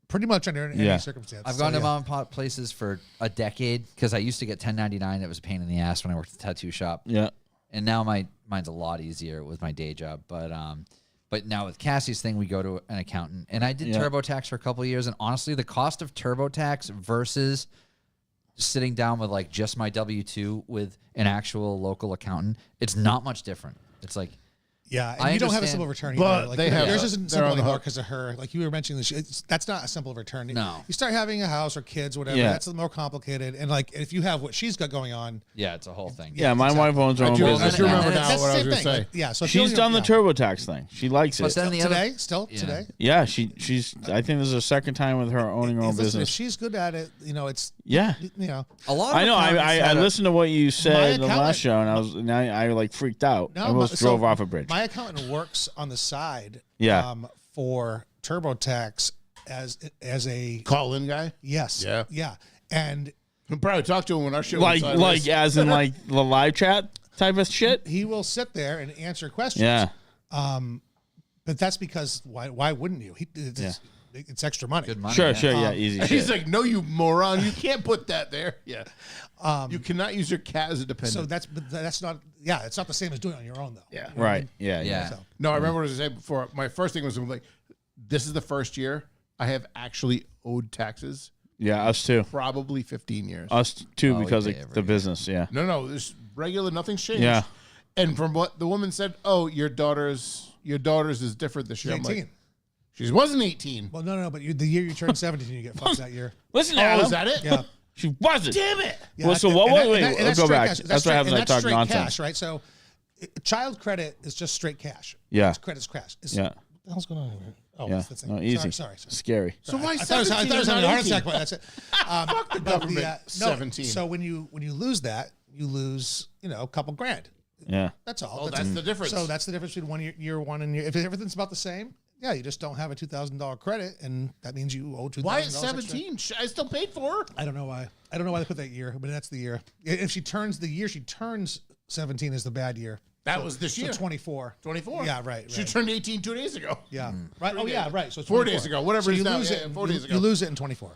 Speaker 3: pretty much under any
Speaker 1: Yeah.
Speaker 3: circumstance.
Speaker 4: I've
Speaker 3: So,
Speaker 4: gone to
Speaker 3: yeah.
Speaker 4: mom and pop places for a decade because I used to get 1099. It was a pain in the ass when I worked at the tattoo shop.
Speaker 1: Yeah.
Speaker 4: And now mine's a lot easier with my day job. But now with Cassie's thing, we go to an accountant. And I did
Speaker 1: Yeah.
Speaker 4: TurboTax for a couple of years. And honestly, the cost of TurboTax versus sitting down with like just my W-2 with an actual local accountant, it's not much different. It's like
Speaker 3: Yeah, and
Speaker 4: I
Speaker 3: you don't have a
Speaker 4: understand.
Speaker 3: simple return
Speaker 2: But
Speaker 3: either. Like,
Speaker 2: they have-
Speaker 3: yours isn't
Speaker 2: they're
Speaker 3: simple
Speaker 2: on the
Speaker 3: anymore
Speaker 2: hook.
Speaker 3: because of her. Like you were mentioning, that's not a simple return.
Speaker 4: No.
Speaker 3: You start having a house or kids, whatever.
Speaker 1: Yeah.
Speaker 3: That's more complicated. And like if you have what she's got going on,
Speaker 4: Yeah, it's a whole thing.
Speaker 1: Yeah, my
Speaker 3: exactly.
Speaker 1: wife owns her
Speaker 2: I
Speaker 1: own
Speaker 2: do
Speaker 1: business
Speaker 2: remember
Speaker 1: now.
Speaker 2: now
Speaker 3: that's
Speaker 2: what
Speaker 3: the
Speaker 2: I was
Speaker 3: same
Speaker 2: going to
Speaker 3: thing.
Speaker 2: say.
Speaker 3: Like, yeah, so if
Speaker 1: She's
Speaker 3: you
Speaker 1: done the
Speaker 3: yeah.
Speaker 1: TurboTax thing. She likes
Speaker 4: But
Speaker 1: it.
Speaker 4: then the other,
Speaker 3: today, still
Speaker 4: Yeah.
Speaker 3: today.
Speaker 1: Yeah, she's. I think this is her second time with her owning her own
Speaker 3: Listen, if
Speaker 1: business.
Speaker 3: she's good at it, it's
Speaker 1: Yeah.
Speaker 4: a lot of
Speaker 1: I know.
Speaker 4: accountants
Speaker 1: I
Speaker 4: had a-
Speaker 1: listened to what you said in the
Speaker 3: accountant-
Speaker 1: last show, and I like freaked out. I almost
Speaker 3: so
Speaker 1: drove off a bridge.
Speaker 3: My accountant works on the side,
Speaker 1: Yeah.
Speaker 3: for TurboTax as a
Speaker 2: Call-in guy?
Speaker 3: yes,
Speaker 2: Yeah.
Speaker 3: and
Speaker 2: We'll probably talk to him when our show
Speaker 1: Like
Speaker 2: is sideways.
Speaker 1: as in like the live chat type of shit.
Speaker 3: he will sit there and answer questions.
Speaker 1: Yeah.
Speaker 3: But that's because why wouldn't you? It's extra money.
Speaker 4: Good money.
Speaker 1: Sure.
Speaker 4: yeah.
Speaker 1: Sure. Yeah. Easy.
Speaker 2: And he's
Speaker 1: shit.
Speaker 2: like, no, you moron. You can't put that there. Yeah. You cannot use your cat as a dependent.
Speaker 3: So that's not it's not the same as doing it on your own though.
Speaker 2: yeah.
Speaker 1: Right. Yeah.
Speaker 4: Yeah.
Speaker 3: So,
Speaker 2: No, I remember what I said before. My first thing was like, this is the first year I have actually owed taxes.
Speaker 1: Yeah. Us too.
Speaker 2: Probably 15 years.
Speaker 1: Us too
Speaker 4: Oh, we
Speaker 1: because
Speaker 4: pay
Speaker 1: of
Speaker 4: every
Speaker 1: the
Speaker 4: year.
Speaker 1: business. Yeah.
Speaker 2: No, this regular, nothing's changed.
Speaker 1: Yeah.
Speaker 2: And from what the woman said, oh, your daughter's is different this
Speaker 3: she's
Speaker 2: year. I'm
Speaker 3: 18.
Speaker 2: like, she wasn't 18.
Speaker 3: Well, no, but the year you turn 17, you get fucked that year.
Speaker 1: Listen,
Speaker 2: Oh,
Speaker 1: Adam.
Speaker 2: is that it?
Speaker 3: Yeah.
Speaker 1: She wasn't.
Speaker 2: Damn it.
Speaker 3: Yeah,
Speaker 1: Well, so
Speaker 3: and
Speaker 1: what?
Speaker 3: that-
Speaker 1: Wait.
Speaker 3: and that- and
Speaker 1: Let's
Speaker 3: that's
Speaker 1: go
Speaker 3: straight
Speaker 1: back.
Speaker 3: cash.
Speaker 1: That's what
Speaker 3: straight-
Speaker 1: happens.
Speaker 3: and
Speaker 1: I
Speaker 3: that's
Speaker 1: talk
Speaker 3: straight
Speaker 1: nonsense.
Speaker 3: cash, right? So, child credit is just straight cash.
Speaker 1: Yeah.
Speaker 3: It's credit's cash.
Speaker 1: Yeah.
Speaker 3: What the hell's going on here? Oh,
Speaker 1: Yeah.
Speaker 3: that's it.
Speaker 1: No, easy.
Speaker 3: Sorry.
Speaker 1: Scary.
Speaker 2: So why
Speaker 3: I thought I was
Speaker 2: 17
Speaker 3: having
Speaker 2: and
Speaker 3: a
Speaker 2: not
Speaker 3: heart
Speaker 2: 18?
Speaker 3: attack. But that's it. Fuck
Speaker 2: the government. 17.
Speaker 3: So when you lose that, you lose a couple grand.
Speaker 1: Yeah.
Speaker 3: That's all.
Speaker 2: Oh, that's the difference.
Speaker 3: So that's the difference between year one and if everything's about the same. Yeah, you just don't have a $2,000 credit, and that means you owe $2,000.
Speaker 2: Why at
Speaker 3: extra.
Speaker 2: 17? I still paid for her.
Speaker 3: I don't know why. I don't know why they put that year, but that's the year. If she turns the year she turns 17 is the bad year.
Speaker 2: That was this year.
Speaker 3: So 24.
Speaker 2: 24.
Speaker 3: Yeah, right.
Speaker 2: She turned 18 2 days ago.
Speaker 3: Yeah. Right. Oh yeah, right. So it's
Speaker 2: 4
Speaker 3: 24.
Speaker 2: days ago, whatever
Speaker 3: So
Speaker 2: it is
Speaker 3: you
Speaker 2: now.
Speaker 3: lose
Speaker 2: Yeah,
Speaker 3: it.
Speaker 2: 4 days ago.
Speaker 3: You lose it in 24.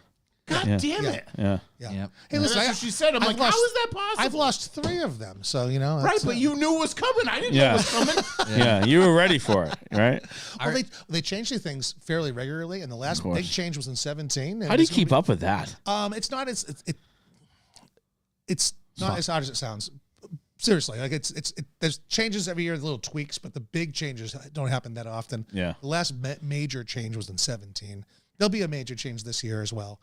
Speaker 2: God
Speaker 1: Yeah.
Speaker 2: damn it.
Speaker 1: Yeah.
Speaker 3: Yeah.
Speaker 4: Yep.
Speaker 3: Hey,
Speaker 2: And
Speaker 3: listen,
Speaker 2: that's what she said. I'm
Speaker 3: I've
Speaker 2: like,
Speaker 3: lost-
Speaker 2: how is that possible?
Speaker 3: I've lost 3 of them, so
Speaker 2: Right,
Speaker 3: that's,
Speaker 2: but you knew it was coming. I didn't know
Speaker 1: Yeah.
Speaker 2: it was coming.
Speaker 1: Yeah. You were ready for it, right?
Speaker 3: Well, they change these things fairly regularly, and the last
Speaker 1: course.
Speaker 3: big change was in 17. and
Speaker 1: How do you
Speaker 3: it's gonna
Speaker 1: keep
Speaker 3: be-
Speaker 1: up with that?
Speaker 3: It's not as it's not as odd as it sounds. Seriously, like there's changes every year, little tweaks, but the big changes don't happen that often.
Speaker 1: Yeah.
Speaker 3: The last major change was in 17. There'll be a major change this year as well.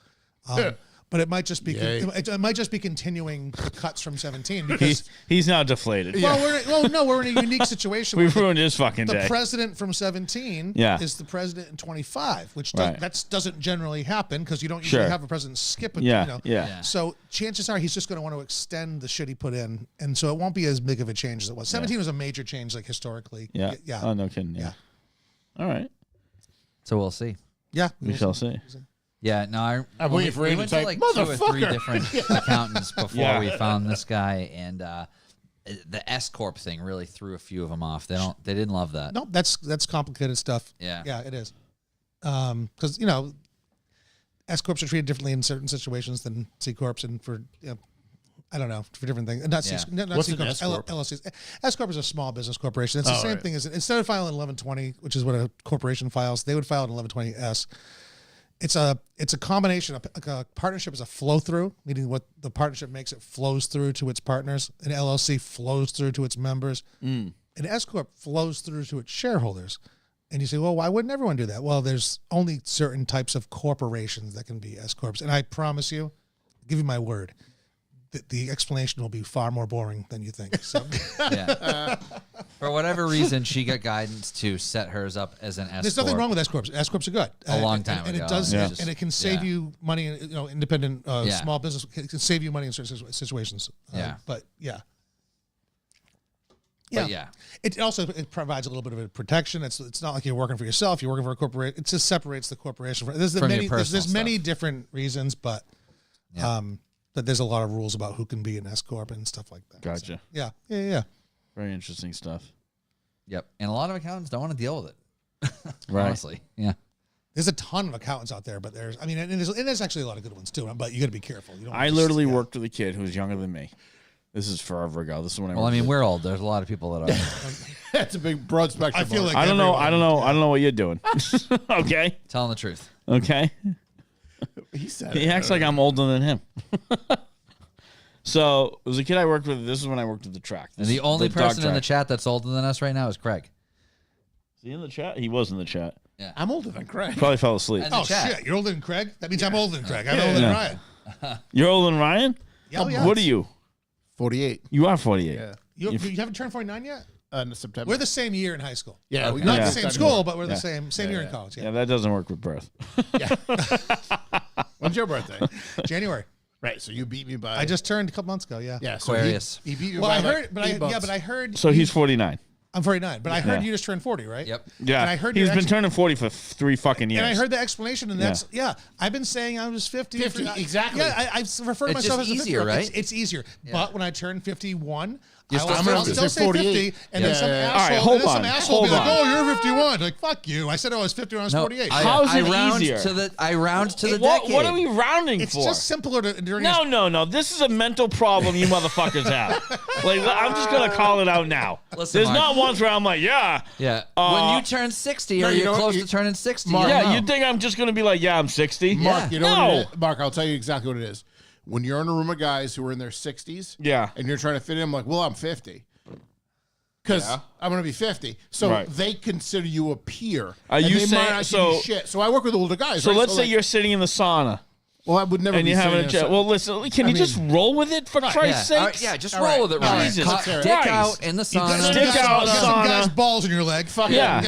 Speaker 3: But it might just be
Speaker 2: Yay.
Speaker 3: it might just be continuing the cuts from 17 because
Speaker 1: He's now deflated.
Speaker 3: we're in a unique situation.
Speaker 1: We've
Speaker 3: where
Speaker 1: ruined his fucking
Speaker 3: the
Speaker 1: day.
Speaker 3: president from 17
Speaker 1: Yeah.
Speaker 3: is the president in 25, which
Speaker 1: Right.
Speaker 3: doesn't generally happen because you don't usually
Speaker 1: Sure.
Speaker 3: have a president skip it.
Speaker 1: Yeah, yeah.
Speaker 3: So chances are he's just going to want to extend the shit he put in, and so it won't be as big of a change as it was. 17 was a major change, like historically.
Speaker 1: Yeah.
Speaker 3: Yeah.
Speaker 1: Oh, no kidding. Yeah. All right.
Speaker 4: So we'll see.
Speaker 3: Yeah.
Speaker 1: We shall see.
Speaker 4: Yeah, no,
Speaker 2: I'm waiting for
Speaker 4: we
Speaker 2: him to
Speaker 4: went
Speaker 2: type,
Speaker 4: to like 2 or 3
Speaker 2: "Motherfucker."
Speaker 4: different accountants before
Speaker 1: Yeah.
Speaker 4: we found this guy, and the S corp thing really threw a few of them off. They didn't love that.
Speaker 3: No, that's complicated stuff.
Speaker 4: Yeah.
Speaker 3: Yeah, it is. Because S corps are treated differently in certain situations than C corps, and for I don't know, for different things. Not
Speaker 4: Yeah.
Speaker 3: not
Speaker 2: What's
Speaker 3: C
Speaker 2: an
Speaker 3: corps,
Speaker 2: S corp?
Speaker 3: LLCs. S corp is a small business corporation. It's the same
Speaker 2: right.
Speaker 3: thing as instead of filing 1120, which is what a corporation files, they would file an 1120S. It's a combination of a partnership is a flow through, meaning what the partnership makes it flows through to its partners. An LLC flows through to its members. An S corp flows through to its shareholders. And you say, well, why wouldn't everyone do that? Well, there's only certain types of corporations that can be S corps, and I promise you, I'll give you my word, that the explanation will be far more boring than you think. So.
Speaker 4: Yeah. For whatever reason, she got guidance to set hers up as an S.
Speaker 3: There's nothing wrong with S corps. S corps are good.
Speaker 4: A long time
Speaker 3: and
Speaker 4: ago.
Speaker 3: it does,
Speaker 1: Yeah.
Speaker 3: and it can save
Speaker 4: Yeah.
Speaker 3: you money. Independent
Speaker 4: Yeah.
Speaker 3: small business it can save you money in certain situations.
Speaker 4: Yeah.
Speaker 3: But yeah.
Speaker 4: But yeah.
Speaker 3: It also provides a little bit of a protection. It's not like you're working for yourself. You're working for a corporation. It just separates the corporation from. There's
Speaker 4: From your
Speaker 3: many.
Speaker 4: personal
Speaker 3: There's many
Speaker 4: stuff.
Speaker 3: different reasons, but but there's a lot of rules about who can be an S corp and stuff like that.
Speaker 1: Gotcha.
Speaker 3: So, yeah.
Speaker 1: Very interesting stuff.
Speaker 4: Yep. And a lot of accountants don't want to deal with it.
Speaker 1: Right.
Speaker 4: Honestly. Yeah.
Speaker 3: There's a ton of accountants out there, but and there's actually a lot of good ones too. But you got to be careful. You don't
Speaker 1: I
Speaker 3: just-
Speaker 1: literally
Speaker 3: yeah.
Speaker 1: worked with a kid who was younger than me. This is forever ago. This is when I
Speaker 4: Well, I
Speaker 1: worked
Speaker 4: mean,
Speaker 1: with-
Speaker 4: we're old. There's a lot of people that are
Speaker 2: That's a big broad spectrum.
Speaker 3: I feel like
Speaker 1: I don't know. I don't know.
Speaker 3: everyone-
Speaker 1: I don't know what you're doing. Okay.
Speaker 4: telling the truth.
Speaker 1: Okay.
Speaker 2: he said
Speaker 1: He
Speaker 2: it.
Speaker 1: acts like I'm older than him. So it was a kid I worked with. This is when I worked at the track.
Speaker 4: And
Speaker 1: This
Speaker 4: the
Speaker 1: is
Speaker 4: only
Speaker 1: dog
Speaker 4: person in the
Speaker 1: track.
Speaker 4: chat that's older than us right now is Craig.
Speaker 1: Is he in the chat? He was in the chat.
Speaker 2: I'm older than Craig.
Speaker 1: Probably fell asleep.
Speaker 3: Oh, shit. You're older than Craig? That means I'm older than Craig. I'm older than Ryan.
Speaker 1: You're older than Ryan?
Speaker 3: Oh, yeah.
Speaker 1: What are you?
Speaker 2: 48.
Speaker 1: You are 48.
Speaker 2: Yeah.
Speaker 3: You haven't turned 49 yet?
Speaker 2: In September.
Speaker 3: We're the same year in high school.
Speaker 2: Yeah, we
Speaker 3: Not
Speaker 2: got
Speaker 3: the same school, but we're the same year in college.
Speaker 1: Yeah,
Speaker 3: Yeah.
Speaker 1: that doesn't work with birth.
Speaker 2: When's your birthday?
Speaker 3: January.
Speaker 2: Right, so you beat me by.
Speaker 3: I just turned a couple months ago. Yeah.
Speaker 2: yeah. So
Speaker 4: Aquarius.
Speaker 2: He beat you
Speaker 3: Well,
Speaker 2: by
Speaker 3: I heard,
Speaker 2: like
Speaker 3: but
Speaker 2: 8 months.
Speaker 3: I heard.
Speaker 1: So he's 49.
Speaker 3: I'm 49, but I heard you just turned 40, right?
Speaker 4: Yep.
Speaker 1: Yeah.
Speaker 3: And I heard
Speaker 1: he's
Speaker 3: your
Speaker 1: been turning 40 for 3 fucking years.
Speaker 3: And I heard the explanation, and that's I've been saying I was 50.
Speaker 2: 50, exactly.
Speaker 3: Yeah, I refer to
Speaker 4: It's
Speaker 3: myself
Speaker 4: just
Speaker 3: as a 50.
Speaker 4: easier, right?
Speaker 3: It's easier. But when I turn 51,
Speaker 4: You're still
Speaker 3: I'll
Speaker 4: 50.
Speaker 3: still say 50, and then some
Speaker 2: Yeah.
Speaker 3: asshole,
Speaker 1: All right, hold on.
Speaker 3: will be
Speaker 1: Hold
Speaker 3: like,
Speaker 1: on.
Speaker 3: "Oh, you're 51." Like, fuck you. I said I was 50 when I was 48.
Speaker 1: How's it
Speaker 4: round
Speaker 1: easier?
Speaker 4: to the decade.
Speaker 1: What are we rounding
Speaker 3: It's
Speaker 1: for?
Speaker 3: just simpler to during.
Speaker 1: No. This is a mental problem you motherfuckers have. Like, I'm just gonna call it out now.
Speaker 4: Listen,
Speaker 1: There's
Speaker 4: Mark.
Speaker 1: not once where I'm like, yeah.
Speaker 4: When you turn 60,
Speaker 2: No,
Speaker 4: or
Speaker 2: you
Speaker 4: you're
Speaker 2: know
Speaker 4: close
Speaker 2: what?
Speaker 4: to turning 60,
Speaker 2: Mark,
Speaker 4: you'll
Speaker 1: Yeah,
Speaker 4: know.
Speaker 1: you think I'm just gonna be like, yeah, I'm 60?
Speaker 2: Mark, you know
Speaker 1: No.
Speaker 2: what it is? Mark, I'll tell you exactly what it is. When you're in a room of guys who are in their 60s,
Speaker 1: Yeah.
Speaker 2: and you're trying to fit in, I'm like, well, I'm 50. Because I'm going to be 50. So
Speaker 1: Right.
Speaker 2: they consider you a peer.
Speaker 1: Are
Speaker 2: and
Speaker 1: you
Speaker 2: they
Speaker 1: saying-
Speaker 2: might not give
Speaker 1: so-
Speaker 2: you shit. So I work with older guys.
Speaker 1: So
Speaker 2: right?
Speaker 1: let's say
Speaker 2: like,
Speaker 1: you're sitting in the sauna
Speaker 2: well, I would never
Speaker 1: and
Speaker 2: be
Speaker 1: you're having a
Speaker 2: saying
Speaker 1: chat.
Speaker 2: that.
Speaker 1: Well, listen, can you just roll with it for Christ's
Speaker 4: All
Speaker 1: sake?
Speaker 4: right, just
Speaker 2: All
Speaker 4: roll
Speaker 2: right.
Speaker 4: with it,
Speaker 2: All
Speaker 4: Ryan.
Speaker 1: right. Jesus
Speaker 4: Stick
Speaker 1: Christ.
Speaker 4: out in the
Speaker 3: Stick
Speaker 4: sauna.
Speaker 1: Stick out,
Speaker 3: got some
Speaker 1: sauna.
Speaker 3: guy's balls in your leg.
Speaker 2: Fuck
Speaker 1: Yeah.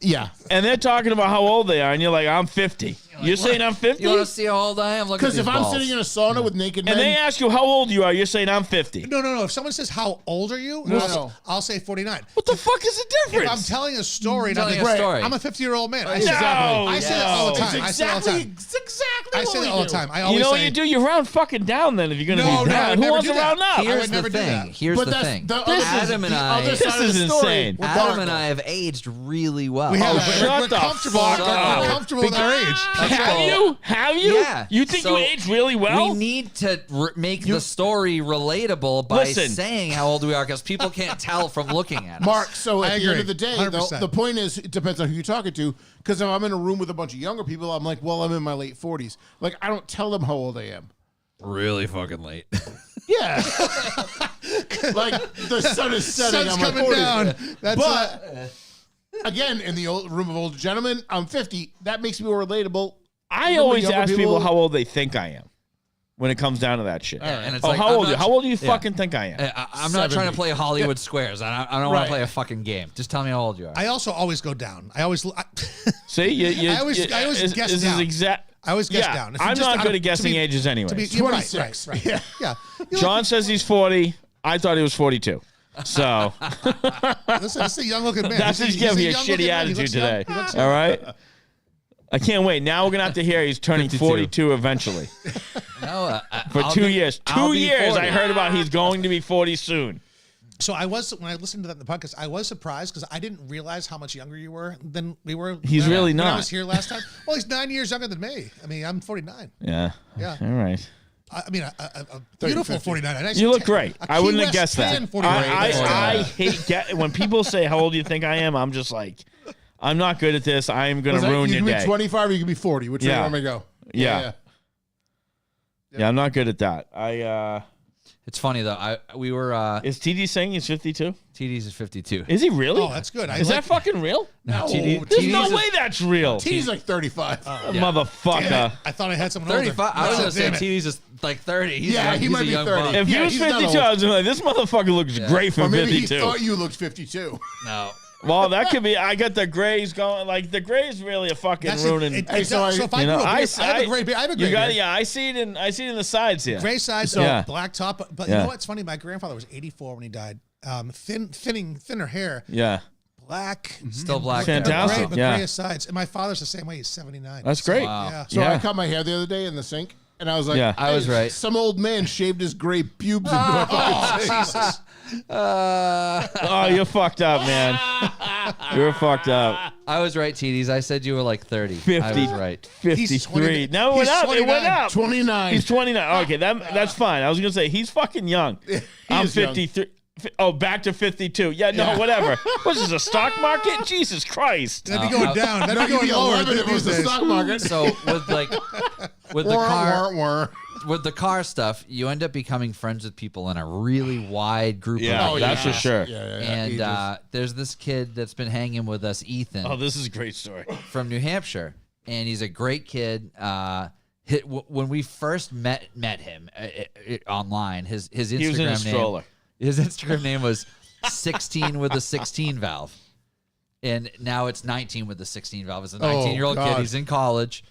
Speaker 2: Yeah.
Speaker 1: And they're talking about how old they are, and you're like, I'm 50. You're saying I'm 50?
Speaker 4: You want to see how old I am? Look at
Speaker 2: Because
Speaker 4: these
Speaker 2: if I'm
Speaker 4: balls.
Speaker 2: sitting in a sauna with naked men,
Speaker 1: And they ask you how old you are, you're saying I'm 50.
Speaker 3: No. If someone says, "How old are you?"
Speaker 2: No.
Speaker 3: I'll say 49.
Speaker 1: What the fuck is the
Speaker 3: If
Speaker 1: difference?
Speaker 3: I'm telling a story, and I'm
Speaker 4: Telling
Speaker 3: like,
Speaker 4: a story.
Speaker 3: I'm a 50-year-old man. I
Speaker 2: Exactly.
Speaker 3: I say that all the
Speaker 1: No.
Speaker 3: time. I say it all the time.
Speaker 2: It's exactly
Speaker 3: I
Speaker 2: what
Speaker 3: say
Speaker 2: we
Speaker 3: that all the
Speaker 2: do.
Speaker 3: time. I
Speaker 1: You
Speaker 3: always
Speaker 1: know what
Speaker 3: say,
Speaker 1: you do? You round fucking down then if you're going to
Speaker 3: No,
Speaker 1: be
Speaker 3: no, I
Speaker 1: down. Who
Speaker 3: never
Speaker 1: wants
Speaker 3: do
Speaker 1: to
Speaker 3: that.
Speaker 1: round up?
Speaker 3: I
Speaker 4: Here's
Speaker 3: would
Speaker 4: the
Speaker 3: never do
Speaker 4: thing.
Speaker 3: that.
Speaker 4: Here's
Speaker 2: But
Speaker 4: the
Speaker 2: that's
Speaker 4: thing.
Speaker 2: the other
Speaker 4: Adam and
Speaker 2: the
Speaker 4: I.
Speaker 2: other
Speaker 1: This
Speaker 2: side of
Speaker 1: is
Speaker 2: the story
Speaker 1: insane.
Speaker 2: with
Speaker 4: Adam
Speaker 2: Mark.
Speaker 4: and I have aged really well.
Speaker 3: We have
Speaker 1: shut
Speaker 3: we're
Speaker 1: the
Speaker 3: comfortable.
Speaker 1: fuck
Speaker 3: We're
Speaker 1: up.
Speaker 3: comfortable with our age.
Speaker 1: Have you? Have you?
Speaker 4: Yeah.
Speaker 1: You think
Speaker 4: So
Speaker 1: you aged really well?
Speaker 4: We need to make the story relatable by
Speaker 1: Listen.
Speaker 4: saying how old we are, because people can't tell from looking at us.
Speaker 2: Mark, so at
Speaker 3: I
Speaker 2: the end
Speaker 3: agree.
Speaker 2: of the day,
Speaker 3: 100%.
Speaker 2: the point is, it depends on who you're talking to. Because if I'm in a room with a bunch of younger people, I'm like, well, I'm in my late 40s. Like, I don't tell them how old I am.
Speaker 4: really fucking late.
Speaker 2: Yeah. Like, the sun is setting.
Speaker 3: Sun's
Speaker 2: I'm like
Speaker 3: coming
Speaker 2: 40.
Speaker 3: down. That's
Speaker 2: But, again, in the old room of older gentlemen, I'm 50. That makes me more relatable.
Speaker 1: I
Speaker 2: Remember
Speaker 1: always
Speaker 2: younger
Speaker 1: ask people
Speaker 2: people-
Speaker 1: how old they think I am when it comes down to that shit.
Speaker 4: And it's
Speaker 1: Oh,
Speaker 4: like,
Speaker 1: how
Speaker 4: I'm
Speaker 1: old?
Speaker 4: not-
Speaker 1: How old do you
Speaker 4: Yeah.
Speaker 1: fucking think I am?
Speaker 4: I'm not trying
Speaker 2: 70.
Speaker 4: to play Hollywood squares. I don't want
Speaker 2: Right.
Speaker 4: to play a fucking game. Just tell me how old you are.
Speaker 3: I also always go down. I always
Speaker 1: See, you,
Speaker 3: I always guess
Speaker 1: this
Speaker 3: down.
Speaker 1: is exact.
Speaker 3: I always guess
Speaker 1: yeah,
Speaker 3: down. If you
Speaker 1: I'm
Speaker 3: just
Speaker 1: not
Speaker 3: out
Speaker 1: good
Speaker 3: of-
Speaker 1: at guessing
Speaker 3: to be-
Speaker 1: ages anyway.
Speaker 3: to be yeah,
Speaker 2: 26.
Speaker 3: Right.
Speaker 2: Yeah.
Speaker 3: Yeah. You
Speaker 1: John says he's 40. I thought he was 42. So
Speaker 3: Listen, this is a young looking man.
Speaker 1: that's just giving me a shitty attitude today. All right. I can't wait. Now we're gonna have to hear he's turning
Speaker 4: 52.
Speaker 1: 42 eventually
Speaker 4: No,
Speaker 1: for
Speaker 4: I'll
Speaker 1: 2
Speaker 4: be-
Speaker 1: years.
Speaker 4: I'll
Speaker 1: 2
Speaker 4: be
Speaker 1: years.
Speaker 4: 40.
Speaker 1: I heard about he's going to be 40 soon.
Speaker 3: So I was when I listened to that in the podcast, I was surprised because I didn't realize how much younger you were than we were.
Speaker 1: He's really
Speaker 3: when I
Speaker 1: not.
Speaker 3: was here last time. Well, he's 9 years younger than me. I mean, I'm 49.
Speaker 1: Yeah.
Speaker 3: Yeah.
Speaker 1: All right.
Speaker 3: I mean, a beautiful 49. A nice
Speaker 1: You look
Speaker 3: tan-
Speaker 1: great.
Speaker 3: a
Speaker 1: I
Speaker 3: Key
Speaker 1: wouldn't have
Speaker 3: West
Speaker 1: guessed that.
Speaker 3: tan 49.
Speaker 1: I hate when people say how old do you think I am. I'm just like, I'm not good at this. I am gonna ruin
Speaker 2: you
Speaker 1: your
Speaker 2: can
Speaker 1: day.
Speaker 2: be 25 or you can be 40. Which way
Speaker 1: Yeah.
Speaker 2: do you want me to go?
Speaker 1: Yeah. Yeah, I'm not good at that.
Speaker 4: It's funny though. We were
Speaker 1: Is TD saying he's 52?
Speaker 4: TD's is 52.
Speaker 1: Is he really?
Speaker 3: Oh, that's good.
Speaker 1: Is that fucking real?
Speaker 2: No.
Speaker 4: TD
Speaker 1: There's
Speaker 4: TD's
Speaker 1: no
Speaker 4: is
Speaker 1: way that's real.
Speaker 2: He's like 35.
Speaker 1: Motherfucker.
Speaker 3: I thought I had someone
Speaker 4: 35. I was
Speaker 3: older.
Speaker 4: gonna say
Speaker 3: Damn it.
Speaker 4: TD's is like 30. He's
Speaker 2: Yeah,
Speaker 4: young,
Speaker 2: he
Speaker 4: he's
Speaker 2: might
Speaker 4: a
Speaker 2: be
Speaker 4: young
Speaker 2: 30.
Speaker 4: buck.
Speaker 1: If he
Speaker 2: Yeah,
Speaker 1: was
Speaker 2: he's not
Speaker 1: 52,
Speaker 2: old.
Speaker 1: I was like, this motherfucker looks great for
Speaker 2: Or maybe he
Speaker 1: 52.
Speaker 2: thought you looked 52.
Speaker 4: No.
Speaker 1: Well, that could be. I got the grays going. Like the grays really a fucking
Speaker 3: That's
Speaker 1: ruining.
Speaker 2: Hey, so
Speaker 3: so if I
Speaker 1: you know,
Speaker 3: grew up, I have a great beard. I have a
Speaker 1: you
Speaker 3: great
Speaker 1: got
Speaker 3: beard.
Speaker 1: yeah. I see it in the sides here.
Speaker 3: Gray side, so
Speaker 1: Yeah.
Speaker 3: black top. But
Speaker 1: Yeah.
Speaker 3: you know what's funny? My grandfather was 84 when he died. Thinner hair,
Speaker 1: Yeah,
Speaker 3: black,
Speaker 4: Still
Speaker 3: and
Speaker 4: black
Speaker 3: gray-
Speaker 4: hair.
Speaker 1: Fantastic,
Speaker 3: But
Speaker 1: yeah.
Speaker 3: gray sides. And my father's the same way. He's 79.
Speaker 1: that's great.
Speaker 4: Wow.
Speaker 3: Yeah.
Speaker 2: So
Speaker 1: Yeah.
Speaker 2: I cut my hair the other day in the sink, and I was like,
Speaker 1: Yeah.
Speaker 4: I was
Speaker 2: hey,
Speaker 4: right.
Speaker 2: Some old man shaved his gray pubes into my fucking sink.
Speaker 1: Oh, you're fucked up, man. You're fucked up.
Speaker 4: I was right, TD's. I said you were like 30.
Speaker 1: 50.
Speaker 4: I was right.
Speaker 1: 53. No, it went
Speaker 3: he's
Speaker 1: up. It went
Speaker 3: 29.
Speaker 1: up.
Speaker 2: 29.
Speaker 1: He's 29. Okay, that's fine. I was gonna say he's fucking young. I'm
Speaker 2: is young.
Speaker 1: 53. Oh, back to 52. Yeah, no, whatever. What is this, a stock market? Jesus Christ.
Speaker 3: That'd be going down. That'd
Speaker 2: No,
Speaker 3: be
Speaker 2: you'd
Speaker 3: going
Speaker 2: be
Speaker 3: lower
Speaker 2: 11 if it was
Speaker 3: these
Speaker 2: the
Speaker 3: days.
Speaker 2: stock market.
Speaker 4: So with like with the car.
Speaker 2: Wah.
Speaker 4: With the car stuff, you end up becoming friends with people in a really wide group.
Speaker 1: Yeah,
Speaker 4: of
Speaker 1: that's for sure.
Speaker 4: And there's this kid that's been hanging with us, Ethan.
Speaker 1: Oh, this is a great story.
Speaker 4: From New Hampshire, and he's a great kid. When we first met him online, his Instagram
Speaker 1: He was in a stroller.
Speaker 4: name, his Instagram name was 16 with a 16 valve, and now it's 19 with the 16 valve. It's a 19-year-old kid. He's in college.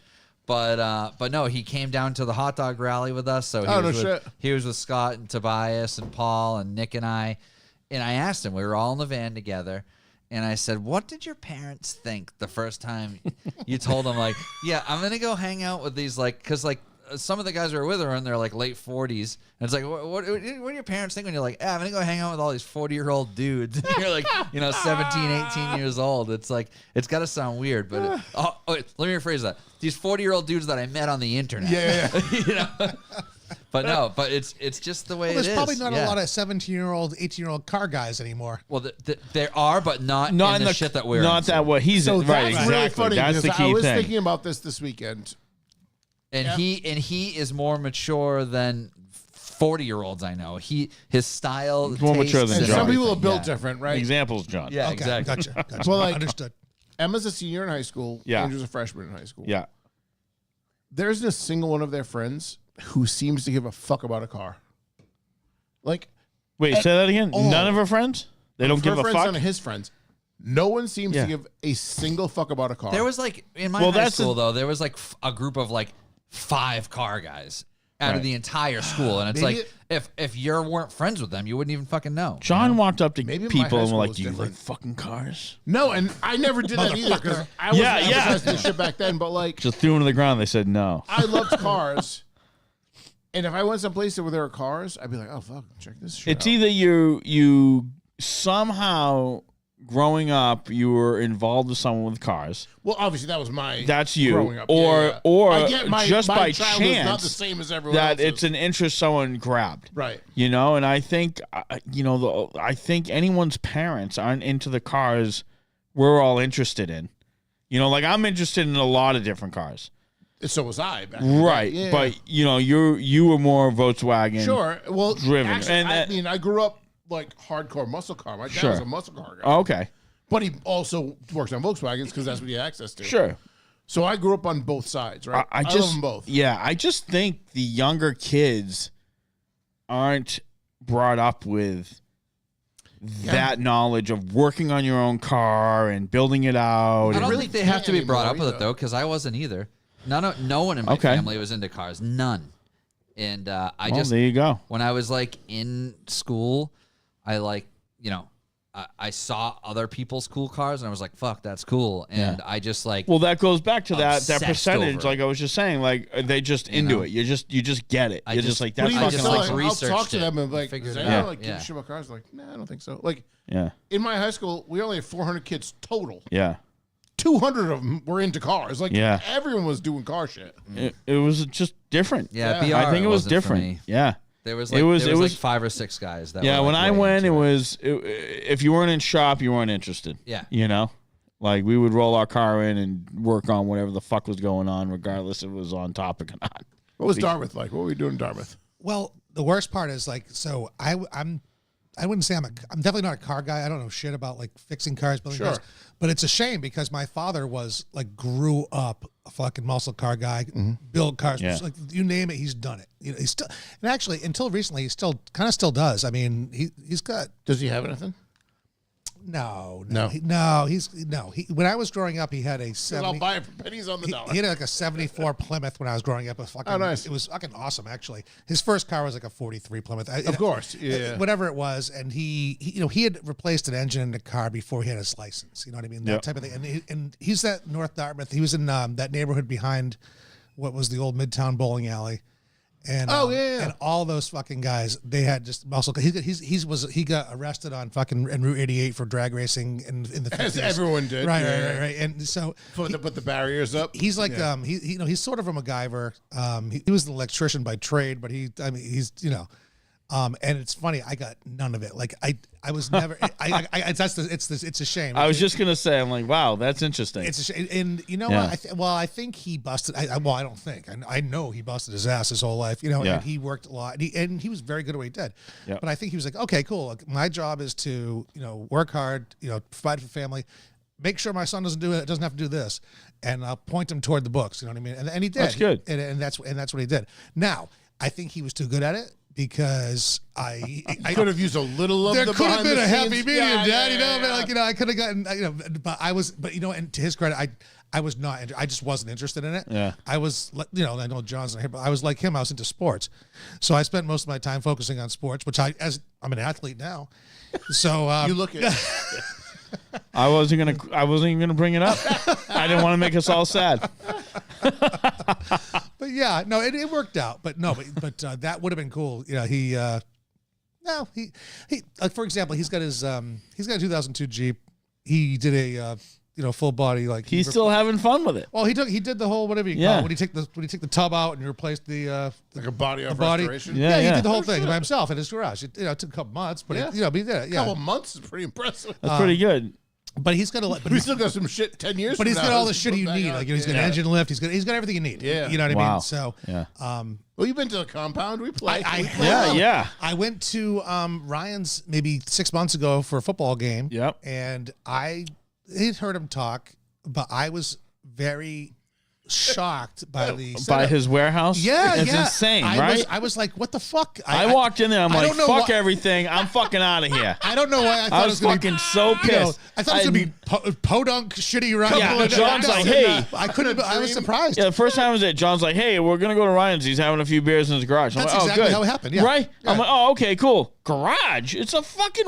Speaker 4: But no, he came down to the hot dog rally with us. So he was with Scott and Tobias and Paul and Nick and I asked him, we were all in the van together, and I said, what did your parents think the first time you told them, like, yeah, I'm gonna go hang out with these, like, because like some of the guys we were with are in their like late 40s, and it's like, what do your parents think when you're like, I'm gonna go hang out with all these 40-year-old dudes, and you're like, 17, 18 years old. It's like, it's gotta sound weird, but wait, let me rephrase that. These 40-year-old dudes that I met on the internet.
Speaker 2: Yeah.
Speaker 4: But no, but it's just the way it is.
Speaker 3: There's probably not a lot of 17-year-old, 18-year-old car guys anymore.
Speaker 4: Well, there are, but not in the shit that we're
Speaker 1: not
Speaker 4: into.
Speaker 1: that what he's in. Right,
Speaker 2: That's
Speaker 1: exactly.
Speaker 2: really funny.
Speaker 1: That's the key
Speaker 2: I was
Speaker 1: thing.
Speaker 2: thinking about this weekend.
Speaker 4: And he is more mature than 40-year-olds I know. His style,
Speaker 1: He's more mature than
Speaker 2: And
Speaker 1: John.
Speaker 2: some people are built different, right?
Speaker 1: Examples, John.
Speaker 4: Yeah,
Speaker 3: Okay,
Speaker 4: exactly.
Speaker 3: Gotcha.
Speaker 2: Well, like,
Speaker 3: Understood.
Speaker 2: Emma's a senior in high school.
Speaker 1: Yeah.
Speaker 2: Andrew's a freshman in high school.
Speaker 1: Yeah.
Speaker 2: There isn't a single one of their friends who seems to give a fuck about a car. Like,
Speaker 1: Wait, say that again. None of her friends? They don't give a
Speaker 2: friends,
Speaker 1: fuck?
Speaker 2: none of his friends. No one seems to give a single fuck about a car.
Speaker 4: There was like in my high school though, there was like a group of like 5 car guys out of the entire school, and it's like if you weren't friends with them, you wouldn't even fucking know.
Speaker 1: John walked up to
Speaker 2: Maybe my
Speaker 1: people
Speaker 2: high
Speaker 1: and were
Speaker 2: school
Speaker 1: like,
Speaker 2: was
Speaker 1: "Do you like
Speaker 2: different.
Speaker 1: fucking cars?"
Speaker 2: No, and I never did that either because I wasn't emphasizing this shit back then. But like,
Speaker 1: Just threw him to the ground. They said no.
Speaker 2: I loved cars, and if I went someplace where there were cars, I'd be like, "Oh fuck, check this shit
Speaker 1: It's
Speaker 2: out."
Speaker 1: either you somehow growing up you were involved with someone with cars.
Speaker 2: Well, obviously that was my
Speaker 1: That's you,
Speaker 2: growing up.
Speaker 1: or
Speaker 2: I get
Speaker 1: just
Speaker 2: my
Speaker 1: by
Speaker 2: childhood's not
Speaker 1: chance
Speaker 2: the same as everyone
Speaker 1: that
Speaker 2: else's.
Speaker 1: it's an interest someone grabbed.
Speaker 2: Right.
Speaker 1: You know, and I think I think anyone's parents aren't into the cars we're all interested in. You know, like I'm interested in a lot of different cars.
Speaker 2: So was I. Back in the
Speaker 1: Right,
Speaker 2: day. Yeah.
Speaker 1: but you were more Volkswagen.
Speaker 2: Sure. Well,
Speaker 1: driven.
Speaker 2: Actually,
Speaker 1: And
Speaker 2: I mean, I grew up like hardcore muscle car. My dad
Speaker 1: Sure.
Speaker 2: was a muscle car guy.
Speaker 1: Oh, okay.
Speaker 2: But he also works on Volkswagens because that's what he had access to.
Speaker 1: Sure.
Speaker 2: So I grew up on both sides, right?
Speaker 1: I
Speaker 2: love them both.
Speaker 1: Yeah, I just think the younger kids aren't brought up with that knowledge of working on your own car and building it out.
Speaker 4: I don't
Speaker 2: really
Speaker 4: think they have to be
Speaker 2: can't
Speaker 4: brought up
Speaker 2: anymore
Speaker 4: with it
Speaker 2: either.
Speaker 4: though, because I wasn't either. No one in my
Speaker 1: Okay.
Speaker 4: family was into cars. None. And I
Speaker 1: Well, there you go.
Speaker 4: when I was like in school, I like, I saw other people's cool cars and I was like, fuck, that's cool. And
Speaker 1: Yeah.
Speaker 4: I just like,
Speaker 1: Well, that goes back to that
Speaker 4: Obsessed
Speaker 1: percentage.
Speaker 4: over it.
Speaker 1: Like I was just saying, like they just into
Speaker 4: know?
Speaker 1: it. You just get it.
Speaker 4: I
Speaker 1: You're just
Speaker 4: just-
Speaker 1: like
Speaker 2: What
Speaker 1: that's
Speaker 2: do you
Speaker 4: I
Speaker 1: fucking
Speaker 4: just,
Speaker 2: sell
Speaker 4: like,
Speaker 1: awesome.
Speaker 2: I'll talk
Speaker 4: researched
Speaker 2: to them and like,
Speaker 4: figured
Speaker 2: does
Speaker 4: it
Speaker 2: anyone
Speaker 4: out.
Speaker 2: like give
Speaker 4: Yeah.
Speaker 2: a shit about cars? Like, nah, I don't think so. Like
Speaker 1: Yeah,
Speaker 2: in my high school, we only had 400 kids total.
Speaker 1: yeah.
Speaker 2: 200 of them were into cars. Like
Speaker 1: Yeah.
Speaker 2: everyone was doing car shit.
Speaker 1: It was just different.
Speaker 4: yeah,
Speaker 2: Yeah.
Speaker 4: BR,
Speaker 1: I think it was
Speaker 4: wasn't for
Speaker 1: different.
Speaker 4: me.
Speaker 1: Yeah.
Speaker 4: There was
Speaker 1: It
Speaker 4: like,
Speaker 1: was-
Speaker 4: there
Speaker 1: it
Speaker 4: was
Speaker 1: was-
Speaker 4: like 5 or 6 guys that
Speaker 1: Yeah,
Speaker 4: were
Speaker 1: when
Speaker 4: like
Speaker 1: I
Speaker 4: way
Speaker 1: went,
Speaker 4: into
Speaker 1: if you weren't in shop, you weren't interested.
Speaker 4: Yeah.
Speaker 1: You know? Like we would roll our car in and work on whatever the fuck was going on, regardless if it was on topic or not.
Speaker 2: What was Dartmouth like? What were we doing in Dartmouth?
Speaker 3: Well, the worst part is like, so I wouldn't say I'm definitely not a car guy. I don't know shit about like fixing cars, building
Speaker 2: Sure.
Speaker 3: cars. But it's a shame because my father was like grew up a fucking muscle car guy, build cars,
Speaker 1: Yeah.
Speaker 3: like you name it, he's done it. You know, he's still, and actually until recently, he still kind of still does. I mean, he's got
Speaker 2: Does he have anything?
Speaker 3: no. When I was growing up, he had a
Speaker 2: I'll
Speaker 3: 70.
Speaker 2: buy it for pennies on the dollar.
Speaker 3: He had like a 74 Plymouth when I was growing up. It was fucking,
Speaker 2: Oh, nice.
Speaker 3: It was fucking awesome, actually. His first car was like a 43 Plymouth.
Speaker 2: Of course, yeah.
Speaker 3: Whatever it was. And he had replaced an engine in the car before he had his license. You know what I mean? That
Speaker 1: Yep.
Speaker 3: type of thing. And he's at North Dartmouth. He was in that neighborhood behind what was the old Midtown bowling alley. And and all those fucking guys, they had just muscle. He got arrested on fucking Route 88 for drag racing in the 50s.
Speaker 2: As everyone did.
Speaker 3: Right. And so
Speaker 2: Put the barriers up.
Speaker 3: he's like he's sort of a MacGyver. He was an electrician by trade, but he's And it's funny, I got none of it. Like I was never. It's a shame.
Speaker 1: I was just gonna say, I'm like, wow, that's interesting.
Speaker 3: It's a shame. And you know
Speaker 1: Yeah.
Speaker 3: what? I think he busted. I don't think. I know he busted his ass his whole life. You know,
Speaker 1: Yeah.
Speaker 3: and he worked a lot. And he was very good at what he did.
Speaker 1: Yep.
Speaker 3: But I think he was like, okay, cool. Like, my job is to work hard. Provide for family. Make sure my son doesn't have to do this, and I'll point him toward the books. You know what I mean? And he did.
Speaker 1: That's good.
Speaker 3: And that's what he did. Now I think he was too good at it. Because I
Speaker 2: could have used a little of
Speaker 3: there
Speaker 2: the
Speaker 3: could have been a happy
Speaker 2: scenes.
Speaker 3: medium,
Speaker 2: Yeah,
Speaker 3: Dad.
Speaker 2: yeah.
Speaker 3: I could have gotten, and to his credit, I was not. I just wasn't interested in it.
Speaker 1: Yeah.
Speaker 3: I was, I know John's not here, but I was like him. I was into sports, so I spent most of my time focusing on sports, which I'm an athlete now. So
Speaker 2: You look at
Speaker 1: I wasn't even gonna bring it up. I didn't want to make us all sad.
Speaker 3: but yeah, no, it worked out. But that would have been cool. He like, for example, he's got a 2002 Jeep. He did a full body, like
Speaker 1: He's still having fun with it.
Speaker 3: Well, he did the whole whatever you call
Speaker 1: Yeah.
Speaker 3: it. When he take the tub out and you replace the
Speaker 2: like a body of
Speaker 3: body.
Speaker 2: restoration.
Speaker 1: Yeah.
Speaker 3: He did the whole thing by himself in his garage. It took a couple months, but
Speaker 2: Yeah.
Speaker 3: but he did it.
Speaker 2: A
Speaker 3: Yeah,
Speaker 2: couple months is pretty impressive.
Speaker 1: That's pretty good.
Speaker 3: but he's got
Speaker 2: We still got some shit 10 years.
Speaker 3: but
Speaker 2: from
Speaker 3: he's
Speaker 2: now.
Speaker 3: got all the
Speaker 2: Let's
Speaker 3: shit
Speaker 2: put
Speaker 3: you
Speaker 2: that
Speaker 3: need.
Speaker 2: out.
Speaker 3: Like he's got an engine lift. He's got everything you need.
Speaker 2: Yeah.
Speaker 3: You know what I
Speaker 1: Wow.
Speaker 3: mean? So
Speaker 1: Yeah.
Speaker 2: Well, you've been to the compound. We played.
Speaker 1: Yeah.
Speaker 3: I went to Ryan's maybe 6 months ago for a football game.
Speaker 1: Yep.
Speaker 3: And I had heard him talk, but I was very shocked by the
Speaker 1: By
Speaker 3: setup.
Speaker 1: his warehouse.
Speaker 3: Yeah,
Speaker 1: it's
Speaker 3: yeah.
Speaker 1: insane,
Speaker 3: I
Speaker 1: right?
Speaker 3: I was like, what the fuck?
Speaker 1: I walked in there. I'm
Speaker 3: I
Speaker 1: like,
Speaker 3: don't know
Speaker 1: fuck
Speaker 3: why-
Speaker 1: everything. I'm fucking out of here.
Speaker 3: I don't know why I thought
Speaker 1: I
Speaker 3: it
Speaker 1: was
Speaker 3: was going to
Speaker 1: fucking
Speaker 3: be.
Speaker 1: so pissed.
Speaker 3: I thought it was going to be podunk, shitty ride.
Speaker 1: Yeah, John's like, hey.
Speaker 3: I couldn't. I was surprised.
Speaker 1: Yeah, the first time I was there, John's like, hey, we're going to go to Ryan's. He's having a few beers in his garage. I'm
Speaker 3: That's
Speaker 1: like,
Speaker 3: exactly
Speaker 1: good.
Speaker 3: how it happened, yeah.
Speaker 1: Right?
Speaker 3: Yeah.
Speaker 1: I'm like, oh, okay, cool. Garage? It's a fucking...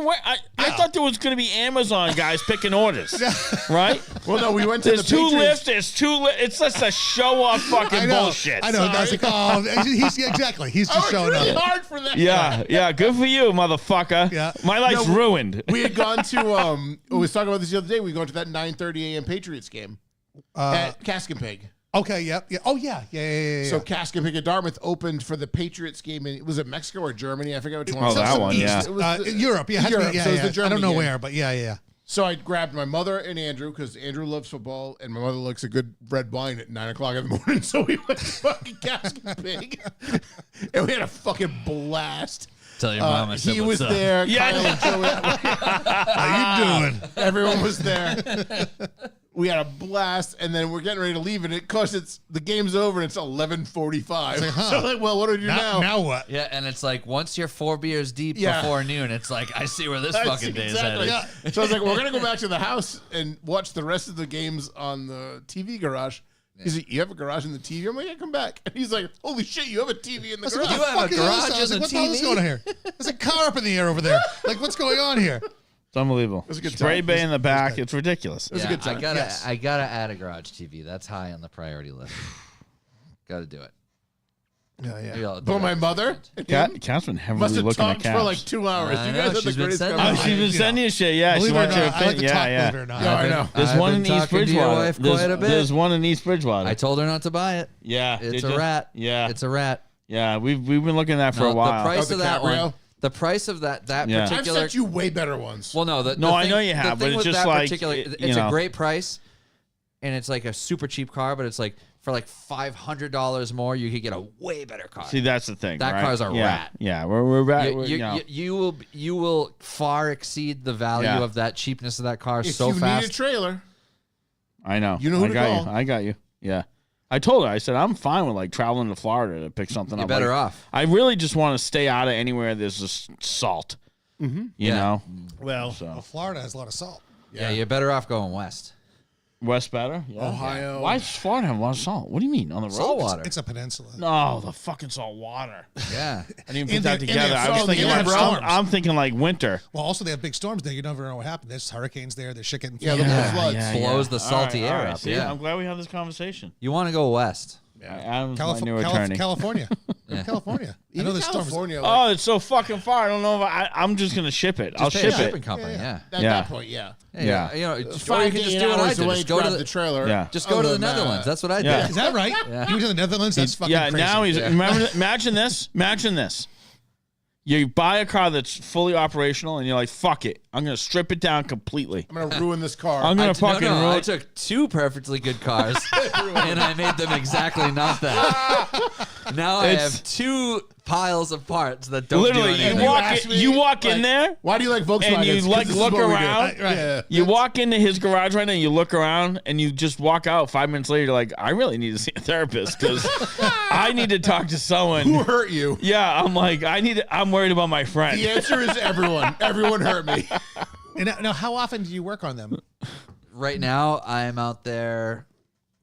Speaker 1: I thought there was going to be Amazon guys picking orders. Right?
Speaker 2: Well, no, we went to
Speaker 1: There's
Speaker 2: the
Speaker 1: two
Speaker 2: Patriots.
Speaker 1: lifts. It's just a show-off fucking
Speaker 3: I know.
Speaker 1: bullshit.
Speaker 3: I know. I was like, oh, he's exactly. He's
Speaker 2: I
Speaker 3: just
Speaker 2: worked
Speaker 3: showing
Speaker 2: really
Speaker 3: up.
Speaker 2: hard for that.
Speaker 1: Yeah, good for you, motherfucker.
Speaker 3: Yeah.
Speaker 1: My life's
Speaker 2: No,
Speaker 1: ruined.
Speaker 2: We had gone to. We was talking about this the other day. We went to that 9:30 a.m. Patriots game at Cask and Pig.
Speaker 3: Okay. Yep. Yeah. Oh yeah. Yeah.
Speaker 2: So Cask and Pig at Dartmouth opened for the Patriots game. Was it Mexico or Germany? I forget which one.
Speaker 1: Oh, that one, yeah.
Speaker 2: It was
Speaker 3: Europe. Yeah.
Speaker 2: Europe.
Speaker 3: Yeah,
Speaker 2: So it was
Speaker 3: yeah.
Speaker 2: the Germany
Speaker 3: I don't know
Speaker 2: game.
Speaker 3: where, but yeah.
Speaker 2: So I grabbed my mother and Andrew because Andrew loves football and my mother likes a good red wine at 9 o'clock in the morning. So we went to fucking Cask and Pig, and we had a fucking blast.
Speaker 4: Tell your mom I said
Speaker 2: He
Speaker 4: what's
Speaker 2: was
Speaker 4: up.
Speaker 2: there.
Speaker 1: Yeah.
Speaker 2: Kyle and Joey,
Speaker 3: How you doing?
Speaker 2: everyone was there. We had a blast, and then we're getting ready to leave, and the game's over, and it's 11:45.
Speaker 3: like, huh.
Speaker 2: So like, well, what do we do now?
Speaker 3: Now what?
Speaker 4: Yeah, and it's like once you're 4 beers deep
Speaker 2: Yeah.
Speaker 4: before noon, it's like I see where this
Speaker 2: That's
Speaker 4: fucking day is
Speaker 2: exactly-
Speaker 4: headed.
Speaker 2: yeah. So I was like, we're gonna go back to the house and watch the rest of the games on the TV garage. He's like, you have a garage in the TV? I'm like, yeah, come back. And he's like, holy shit, you have a TV in the
Speaker 3: I was like,
Speaker 2: garage.
Speaker 3: what the
Speaker 4: have a
Speaker 3: fuck is
Speaker 4: garage
Speaker 3: this? I was
Speaker 4: in
Speaker 3: like,
Speaker 4: the
Speaker 3: what the hell is
Speaker 4: TV?
Speaker 3: going on here? There's a car up in the air over there. Like, what's going on here?
Speaker 1: It's unbelievable.
Speaker 2: was a good
Speaker 1: Spray
Speaker 2: time.
Speaker 1: bay in the back. It's ridiculous.
Speaker 2: was a good time.
Speaker 4: I gotta add a garage TV. That's high on the priority list. Gotta do it.
Speaker 3: Yeah.
Speaker 4: Maybe I'll do
Speaker 2: But
Speaker 4: that
Speaker 2: my
Speaker 4: this
Speaker 2: mother
Speaker 4: weekend.
Speaker 1: Cat's been
Speaker 2: must
Speaker 1: heavily
Speaker 2: have
Speaker 1: looking at
Speaker 2: talked
Speaker 1: cats.
Speaker 2: for like 2 hours.
Speaker 4: I
Speaker 2: You
Speaker 4: know,
Speaker 2: guys are the
Speaker 4: she's been
Speaker 2: greatest
Speaker 4: sending
Speaker 1: Oh,
Speaker 2: couple.
Speaker 1: she's been
Speaker 3: Yeah.
Speaker 1: sending you shit. Yeah,
Speaker 3: Believe
Speaker 1: she
Speaker 3: it or
Speaker 1: went to
Speaker 3: not,
Speaker 1: a
Speaker 3: I like
Speaker 1: thing.
Speaker 3: to
Speaker 1: Yeah,
Speaker 3: talk,
Speaker 1: yeah.
Speaker 3: believe it or not.
Speaker 2: Yeah, I know.
Speaker 1: There's
Speaker 4: I've
Speaker 1: one
Speaker 4: been
Speaker 1: in East
Speaker 4: talking to your
Speaker 1: Bridgewater.
Speaker 4: wife quite a bit.
Speaker 1: There's one in East Bridgewater.
Speaker 4: I told her not to buy it.
Speaker 1: Yeah,
Speaker 4: It's
Speaker 1: did
Speaker 4: a
Speaker 1: you?
Speaker 4: rat.
Speaker 1: Yeah,
Speaker 4: It's a rat.
Speaker 1: yeah. We've been looking at that for
Speaker 4: No,
Speaker 1: a while.
Speaker 4: The price
Speaker 2: Oh,
Speaker 4: of
Speaker 2: the
Speaker 4: that
Speaker 2: cat
Speaker 4: one.
Speaker 2: rail?
Speaker 4: The price of that
Speaker 1: Yeah.
Speaker 2: I've
Speaker 4: particular.
Speaker 2: sent you way better ones.
Speaker 4: Well, no,
Speaker 1: No, I know you
Speaker 4: the
Speaker 1: have, but
Speaker 4: thing
Speaker 1: it's
Speaker 4: with
Speaker 1: just
Speaker 4: that
Speaker 1: like,
Speaker 4: particular,
Speaker 1: you
Speaker 4: it's
Speaker 1: know.
Speaker 4: a great price, and it's like a super cheap car. But it's like for like $500 more, you could get a way better car.
Speaker 1: See, that's the thing.
Speaker 4: That
Speaker 1: right?
Speaker 4: car's a
Speaker 1: yeah.
Speaker 4: rat.
Speaker 1: Yeah, we're back.
Speaker 4: You will far exceed the value
Speaker 1: Yeah.
Speaker 4: of that cheapness of that car
Speaker 2: if
Speaker 4: so
Speaker 2: you
Speaker 4: fast.
Speaker 2: need a trailer,
Speaker 1: I know.
Speaker 2: You know who
Speaker 1: I
Speaker 2: to
Speaker 1: got
Speaker 2: call.
Speaker 1: you. I got you. Yeah. I told her. I said I'm fine with like traveling to Florida to pick something
Speaker 4: You're
Speaker 1: up.
Speaker 4: better
Speaker 1: Like,
Speaker 4: off.
Speaker 1: I really just want to stay out of anywhere there's just salt. You
Speaker 4: Yeah.
Speaker 1: know.
Speaker 2: well,
Speaker 3: Well, Florida has a lot of salt.
Speaker 4: Yeah, you're better off going west.
Speaker 1: West better. Yeah.
Speaker 2: Ohio.
Speaker 1: Why does Florida have a lot of salt? What do you mean on the road?
Speaker 4: Saltwater.
Speaker 3: It's a peninsula.
Speaker 1: No, the fucking salt water.
Speaker 4: Yeah.
Speaker 1: I didn't even
Speaker 3: In
Speaker 1: put that
Speaker 3: the- in
Speaker 1: together.
Speaker 3: the-
Speaker 1: I was
Speaker 3: oh,
Speaker 1: thinking
Speaker 3: they
Speaker 1: like
Speaker 3: have storms.
Speaker 1: I'm thinking like winter.
Speaker 3: Well, also they have big storms there. You never know what happened. There's hurricanes there. There's shit getting
Speaker 2: Yeah, look at the floods.
Speaker 4: Blows the salty air up,
Speaker 1: See,
Speaker 4: yeah.
Speaker 1: I'm glad we had this conversation.
Speaker 4: You want to go west.
Speaker 1: Adam's my new attorney.
Speaker 3: California.
Speaker 4: Yeah.
Speaker 3: California. I know
Speaker 2: Even
Speaker 3: there's storms.
Speaker 2: California.
Speaker 1: Oh, it's so fucking far. I don't know if I'm just gonna ship it. I'll
Speaker 4: Just pay a
Speaker 1: ship
Speaker 4: shipping
Speaker 1: it.
Speaker 4: company, yeah.
Speaker 2: At
Speaker 1: Yeah.
Speaker 2: that point, yeah.
Speaker 1: Yeah.
Speaker 4: You know, or you can
Speaker 2: 5 to
Speaker 4: just
Speaker 2: 8
Speaker 4: do what I
Speaker 2: hours
Speaker 4: did.
Speaker 2: away,
Speaker 4: Just go to
Speaker 2: grab
Speaker 4: the
Speaker 2: the trailer.
Speaker 1: Yeah.
Speaker 4: Just go to the Netherlands. That's what I did.
Speaker 1: Yeah.
Speaker 3: Is that right? He was in the Netherlands. That's fucking
Speaker 1: Yeah.
Speaker 3: crazy.
Speaker 1: Now he's
Speaker 4: Yeah.
Speaker 1: remember. Imagine this. Imagine this. You buy a car that's fully operational, and you're like, "Fuck it, I'm gonna strip it down completely.
Speaker 2: I'm gonna ruin this car.
Speaker 1: I'm gonna fucking
Speaker 4: no,
Speaker 1: ruin."
Speaker 4: I took 2 perfectly good cars and I made them exactly not that. Now I
Speaker 1: It's-
Speaker 4: have 2 piles of parts that don't
Speaker 1: Literally,
Speaker 4: do
Speaker 1: you
Speaker 4: anything.
Speaker 1: walk
Speaker 2: asked
Speaker 1: in,
Speaker 2: me,
Speaker 1: you walk
Speaker 2: like,
Speaker 1: in there.
Speaker 2: Why do you like Volkswagen?
Speaker 1: And you, like, look around.
Speaker 2: Yeah.
Speaker 1: You walk into his garage right now, you look around, and you just walk out 5 minutes later. You're like, I really need to see a therapist because I need to talk to someone.
Speaker 2: Who hurt you?
Speaker 1: Yeah, I'm like, I'm worried about my friend.
Speaker 2: The answer is everyone. Everyone hurt me.
Speaker 3: And now, how often do you work on them?
Speaker 4: Right now, I'm out there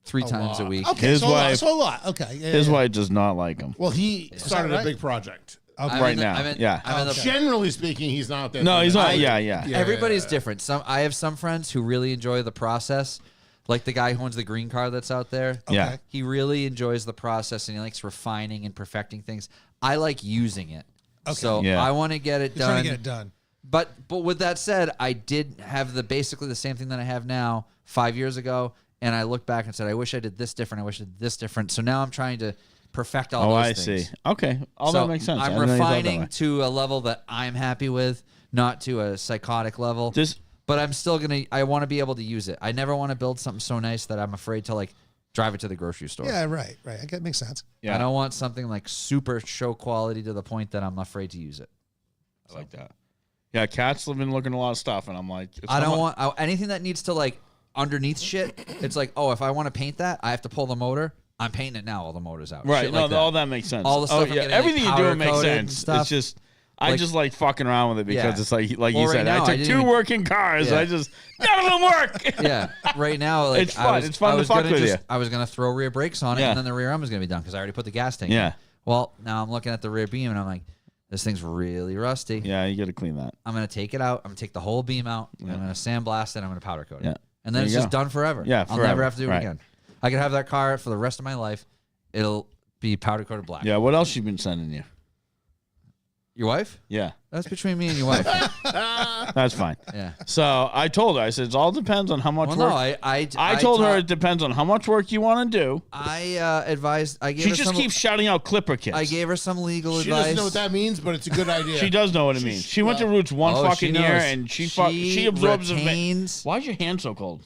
Speaker 4: 3 times a week.
Speaker 3: Okay,
Speaker 1: His
Speaker 3: so, a lot,
Speaker 1: wife-
Speaker 3: so a lot. Okay. Yeah,
Speaker 1: His
Speaker 3: yeah.
Speaker 1: wife does not like him.
Speaker 2: Well, he started
Speaker 3: right?
Speaker 2: a big project.
Speaker 3: Okay.
Speaker 4: I'm
Speaker 1: Right
Speaker 4: in the-
Speaker 1: now,
Speaker 4: I'm in-
Speaker 1: yeah.
Speaker 4: I'm in the-
Speaker 2: Generally speaking, he's not there.
Speaker 1: No, he's not.
Speaker 2: I-
Speaker 1: Yeah, yeah.
Speaker 4: Everybody's different. I have some friends who really enjoy the process, like the guy who owns the green car that's out there.
Speaker 3: Okay.
Speaker 1: Yeah.
Speaker 4: He really enjoys the process and he likes refining and perfecting things. I like using it.
Speaker 3: Okay.
Speaker 4: So
Speaker 1: Yeah.
Speaker 4: I want to get it
Speaker 3: You're trying
Speaker 4: done.
Speaker 3: to get it done.
Speaker 4: But with that said, I did have basically the same thing that I have now 5 years ago, and I looked back and said, I wish I did this different. I wish I did this different. So now I'm trying to perfect all
Speaker 1: Oh,
Speaker 4: those
Speaker 1: I
Speaker 4: things.
Speaker 1: see. Okay, all
Speaker 4: So
Speaker 1: that makes sense. I
Speaker 4: I'm
Speaker 1: didn't know you thought that
Speaker 4: refining
Speaker 1: way.
Speaker 4: to a level that I'm happy with, not to a psychotic level.
Speaker 1: Just
Speaker 4: But I'm still I want to be able to use it. I never want to build something so nice that I'm afraid to like drive it to the grocery store.
Speaker 3: Yeah, right. I get it makes sense.
Speaker 1: yeah,
Speaker 4: I don't want something like super show quality to the point that I'm afraid to use it.
Speaker 1: I like that. Yeah, Kat's been looking at a lot of stuff, and I'm like, if
Speaker 4: I don't
Speaker 1: someone-
Speaker 4: want anything that needs to like underneath shit. It's like, oh, if I want to paint that, I have to pull the motor. I'm painting it now. All the motor's out.
Speaker 1: Right?
Speaker 4: Shit
Speaker 1: no,
Speaker 4: like that.
Speaker 1: all that makes sense.
Speaker 4: All the stuff I'm
Speaker 1: yeah,
Speaker 4: getting,
Speaker 1: everything
Speaker 4: like,
Speaker 1: you're doing makes
Speaker 4: powder-coated and
Speaker 1: sense.
Speaker 4: stuff.
Speaker 1: It's just I
Speaker 4: Like-
Speaker 1: just like fucking around with it because
Speaker 4: Yeah.
Speaker 1: it's like
Speaker 4: Well,
Speaker 1: you
Speaker 4: right
Speaker 1: said,
Speaker 4: now,
Speaker 1: I
Speaker 4: I
Speaker 1: took
Speaker 4: didn't
Speaker 1: 2
Speaker 4: even-
Speaker 1: working cars.
Speaker 4: Yeah.
Speaker 1: I just none of them work.
Speaker 4: Yeah, right now, like
Speaker 1: It's fun. It's fun
Speaker 4: I
Speaker 1: to
Speaker 4: was
Speaker 1: fuck
Speaker 4: gonna
Speaker 1: with
Speaker 4: just,
Speaker 1: you.
Speaker 4: I was gonna throw rear brakes on it,
Speaker 1: Yeah.
Speaker 4: and then the rear arm was gonna be done because I already put the gas tank.
Speaker 1: Yeah.
Speaker 4: In. Well, now I'm looking at the rear beam, and I'm like, this thing's really rusty.
Speaker 1: Yeah, you got to clean that.
Speaker 4: I'm gonna take it out. I'm gonna take the whole beam out. I'm gonna sandblast it. I'm gonna powder coat it.
Speaker 1: Yeah.
Speaker 4: And
Speaker 1: There
Speaker 4: then it's
Speaker 1: you
Speaker 4: just
Speaker 1: go.
Speaker 4: done forever.
Speaker 1: Yeah,
Speaker 4: I'll
Speaker 1: forever.
Speaker 4: never have to do it
Speaker 1: Right.
Speaker 4: again. I could have that car for the rest of my life. It'll be powder coated black.
Speaker 1: Yeah. What else you been sending you?
Speaker 4: Your wife?
Speaker 1: Yeah,
Speaker 4: That's between me and your wife.
Speaker 1: that's fine.
Speaker 4: Yeah.
Speaker 1: So I told her, I said, it all depends on how much
Speaker 4: Well,
Speaker 1: work.
Speaker 4: no,
Speaker 1: I told her it depends on how much work you want to do.
Speaker 4: I advised. I gave
Speaker 1: She
Speaker 4: her
Speaker 1: just
Speaker 4: some.
Speaker 1: keeps shouting out Clipper kits.
Speaker 4: I gave her some legal
Speaker 2: She
Speaker 4: advice.
Speaker 2: doesn't know what that means, but it's a good idea.
Speaker 1: She does know what it means. She went to Roots one
Speaker 4: Oh,
Speaker 1: fucking
Speaker 4: she
Speaker 1: year,
Speaker 4: knows.
Speaker 1: and she absorbs.
Speaker 4: retains.
Speaker 1: Why's your hand so cold?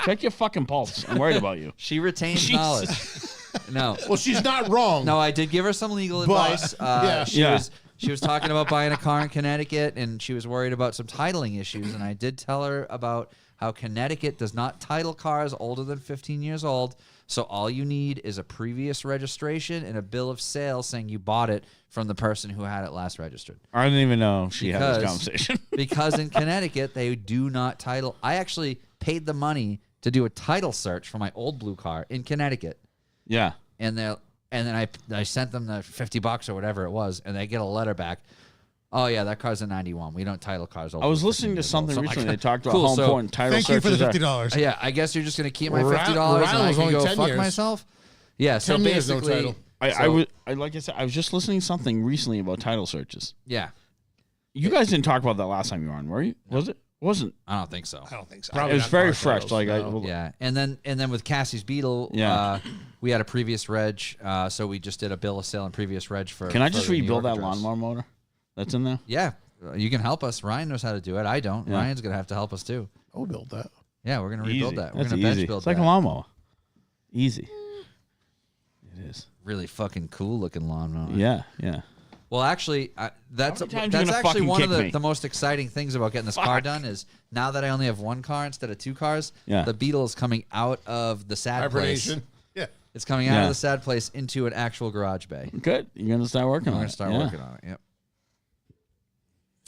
Speaker 1: Check your fucking pulse. I'm worried about you.
Speaker 4: She retains
Speaker 1: Jesus.
Speaker 4: knowledge. No,
Speaker 2: Well, she's not wrong.
Speaker 4: no, I did give her some legal
Speaker 2: But,
Speaker 4: advice.
Speaker 2: yeah.
Speaker 4: She was talking about buying a car in Connecticut, and she was worried about some titling issues. And I did tell her about how Connecticut does not title cars older than 15 years old. So all you need is a previous registration and a bill of sale saying you bought it from the person who had it last registered.
Speaker 1: I didn't even know she had this
Speaker 4: Because-
Speaker 1: conversation.
Speaker 4: Because in Connecticut, they do not title. I actually paid the money to do a title search for my old blue car in Connecticut.
Speaker 1: Yeah.
Speaker 4: And then I sent them the $50 or whatever it was, and they get a letter back. Oh yeah, that car's a 91. We don't title cars.
Speaker 1: I was listening to something recently. They talked about
Speaker 4: Cool,
Speaker 1: how
Speaker 4: so
Speaker 1: important title
Speaker 3: Thank you for the
Speaker 1: searches are.
Speaker 3: $50.
Speaker 4: Yeah, I guess you're just gonna keep my
Speaker 2: Rhode
Speaker 4: $50 and
Speaker 2: Island
Speaker 4: I
Speaker 2: was
Speaker 4: can
Speaker 2: only
Speaker 4: go
Speaker 2: 10
Speaker 4: fuck
Speaker 2: years.
Speaker 4: myself. Yeah, so
Speaker 2: 10 years, no
Speaker 4: basically,
Speaker 2: title.
Speaker 1: I was like I said, I was just listening to something recently about title searches.
Speaker 4: yeah,
Speaker 1: You guys didn't talk about that last time you were on, were you? Was it? Wasn't.
Speaker 4: I don't think so.
Speaker 3: I don't think so.
Speaker 2: Probably
Speaker 1: It was
Speaker 2: not
Speaker 1: very
Speaker 2: car
Speaker 1: fresh.
Speaker 2: titles,
Speaker 1: Like
Speaker 2: no.
Speaker 4: Yeah, and then with Cassie's Beetle,
Speaker 1: Yeah.
Speaker 4: we had a previous reg, so we just did a bill of sale and previous reg for.
Speaker 1: Can I
Speaker 4: for
Speaker 1: just
Speaker 4: the New
Speaker 1: rebuild
Speaker 4: York
Speaker 1: that
Speaker 4: address.
Speaker 1: lawnmower motor that's in there?
Speaker 4: Yeah, you can help us. Ryan knows how to do it. I don't.
Speaker 1: Yeah.
Speaker 4: Ryan's gonna have to help us too.
Speaker 2: I'll build that.
Speaker 4: Yeah, we're gonna rebuild
Speaker 1: Easy.
Speaker 4: that. We're
Speaker 1: That's
Speaker 4: gonna bench
Speaker 1: easy.
Speaker 4: build
Speaker 1: It's like
Speaker 4: that.
Speaker 1: a lawnmower. Easy. It is.
Speaker 4: Really fucking cool looking lawnmower.
Speaker 1: Yeah. Yeah.
Speaker 4: Well, actually, that's
Speaker 1: How many times you
Speaker 4: that's
Speaker 1: gonna
Speaker 4: actually
Speaker 1: fucking
Speaker 4: one of
Speaker 1: kick me?
Speaker 4: the most exciting things about getting this car
Speaker 1: Fuck.
Speaker 4: done is now that I only have one car instead of 2 cars.
Speaker 1: Yeah.
Speaker 4: The Beetle is coming out of the sad place.
Speaker 2: Hibernation. Yeah.
Speaker 4: It's coming out
Speaker 1: Yeah.
Speaker 4: of the sad place into an actual garage bay.
Speaker 1: Good. You're gonna start working
Speaker 4: We're
Speaker 1: on
Speaker 4: gonna
Speaker 1: it.
Speaker 4: start
Speaker 1: Yeah.
Speaker 4: working on it. Yep.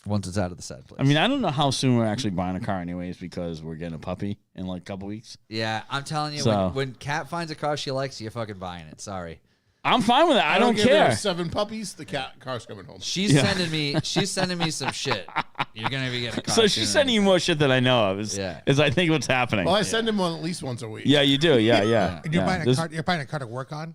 Speaker 4: Once it's out of the sad place.
Speaker 1: I mean, I don't know how soon we're actually buying a car, anyways, because we're getting a puppy in like a couple weeks.
Speaker 4: yeah, I'm telling you,
Speaker 1: So-
Speaker 4: when Kat finds a car she likes, you're fucking buying it. Sorry.
Speaker 1: I'm fine with it. I don't
Speaker 2: give her
Speaker 1: care.
Speaker 2: 7 puppies. The car's coming home.
Speaker 4: She's
Speaker 1: Yeah.
Speaker 4: sending me some shit. You're gonna be getting a car.
Speaker 1: So
Speaker 4: sooner
Speaker 1: she's
Speaker 4: than
Speaker 1: sending you more shit than I know of. Is,
Speaker 4: Yeah.
Speaker 1: is I think what's happening.
Speaker 2: Well, I send him one at least once a week.
Speaker 1: Yeah, you do. Yeah, yeah.
Speaker 3: And you're
Speaker 1: yeah.
Speaker 3: buying a
Speaker 1: This-
Speaker 3: car. You're buying a car to work on.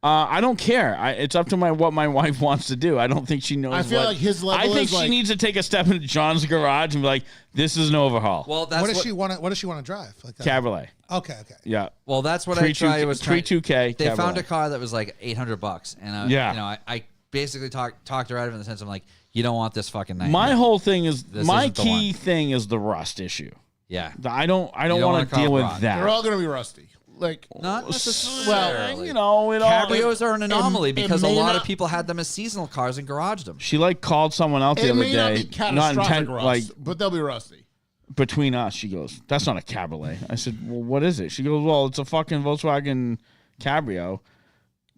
Speaker 1: I don't care. It's up to what my wife wants to do. I don't think she knows.
Speaker 2: I feel
Speaker 1: what-
Speaker 2: like his level
Speaker 1: I think
Speaker 2: is
Speaker 1: she
Speaker 2: like-
Speaker 1: needs to take a step into John's garage and be like, "This is an overhaul."
Speaker 4: Well, that's
Speaker 3: What does she want to drive? Like
Speaker 1: Cabriolet.
Speaker 3: Okay.
Speaker 1: Yeah.
Speaker 4: Well, that's what I tried. Was trying.
Speaker 1: 2K.
Speaker 4: They found
Speaker 1: Cabriolet.
Speaker 4: a car that was like $800, and
Speaker 1: Yeah.
Speaker 4: you know, I basically talked her out of it in the sense of like, you don't want this fucking nightmare.
Speaker 1: My whole thing is
Speaker 4: This
Speaker 1: my
Speaker 4: isn't the
Speaker 1: key
Speaker 4: one.
Speaker 1: thing is the rust issue.
Speaker 4: Yeah.
Speaker 1: I don't
Speaker 4: don't
Speaker 1: want to
Speaker 4: wanna
Speaker 1: deal with
Speaker 4: cause rot.
Speaker 1: that.
Speaker 2: They're all going to be rusty. Like,
Speaker 4: Not necessarily.
Speaker 1: Well, you know, it all.
Speaker 4: Cabrios are an anomaly
Speaker 2: it
Speaker 4: because a
Speaker 2: may
Speaker 4: lot of
Speaker 2: not-
Speaker 4: people had them as seasonal cars and garaged them.
Speaker 1: She like called someone out the
Speaker 2: it
Speaker 1: other
Speaker 2: may not
Speaker 1: day,
Speaker 2: be catastrophic rust,
Speaker 1: like
Speaker 2: but they'll be rusty.
Speaker 1: between us. She goes, "That's not a cabriolet." I said, "Well, what is it?" She goes, "Well, it's a fucking Volkswagen Cabrio,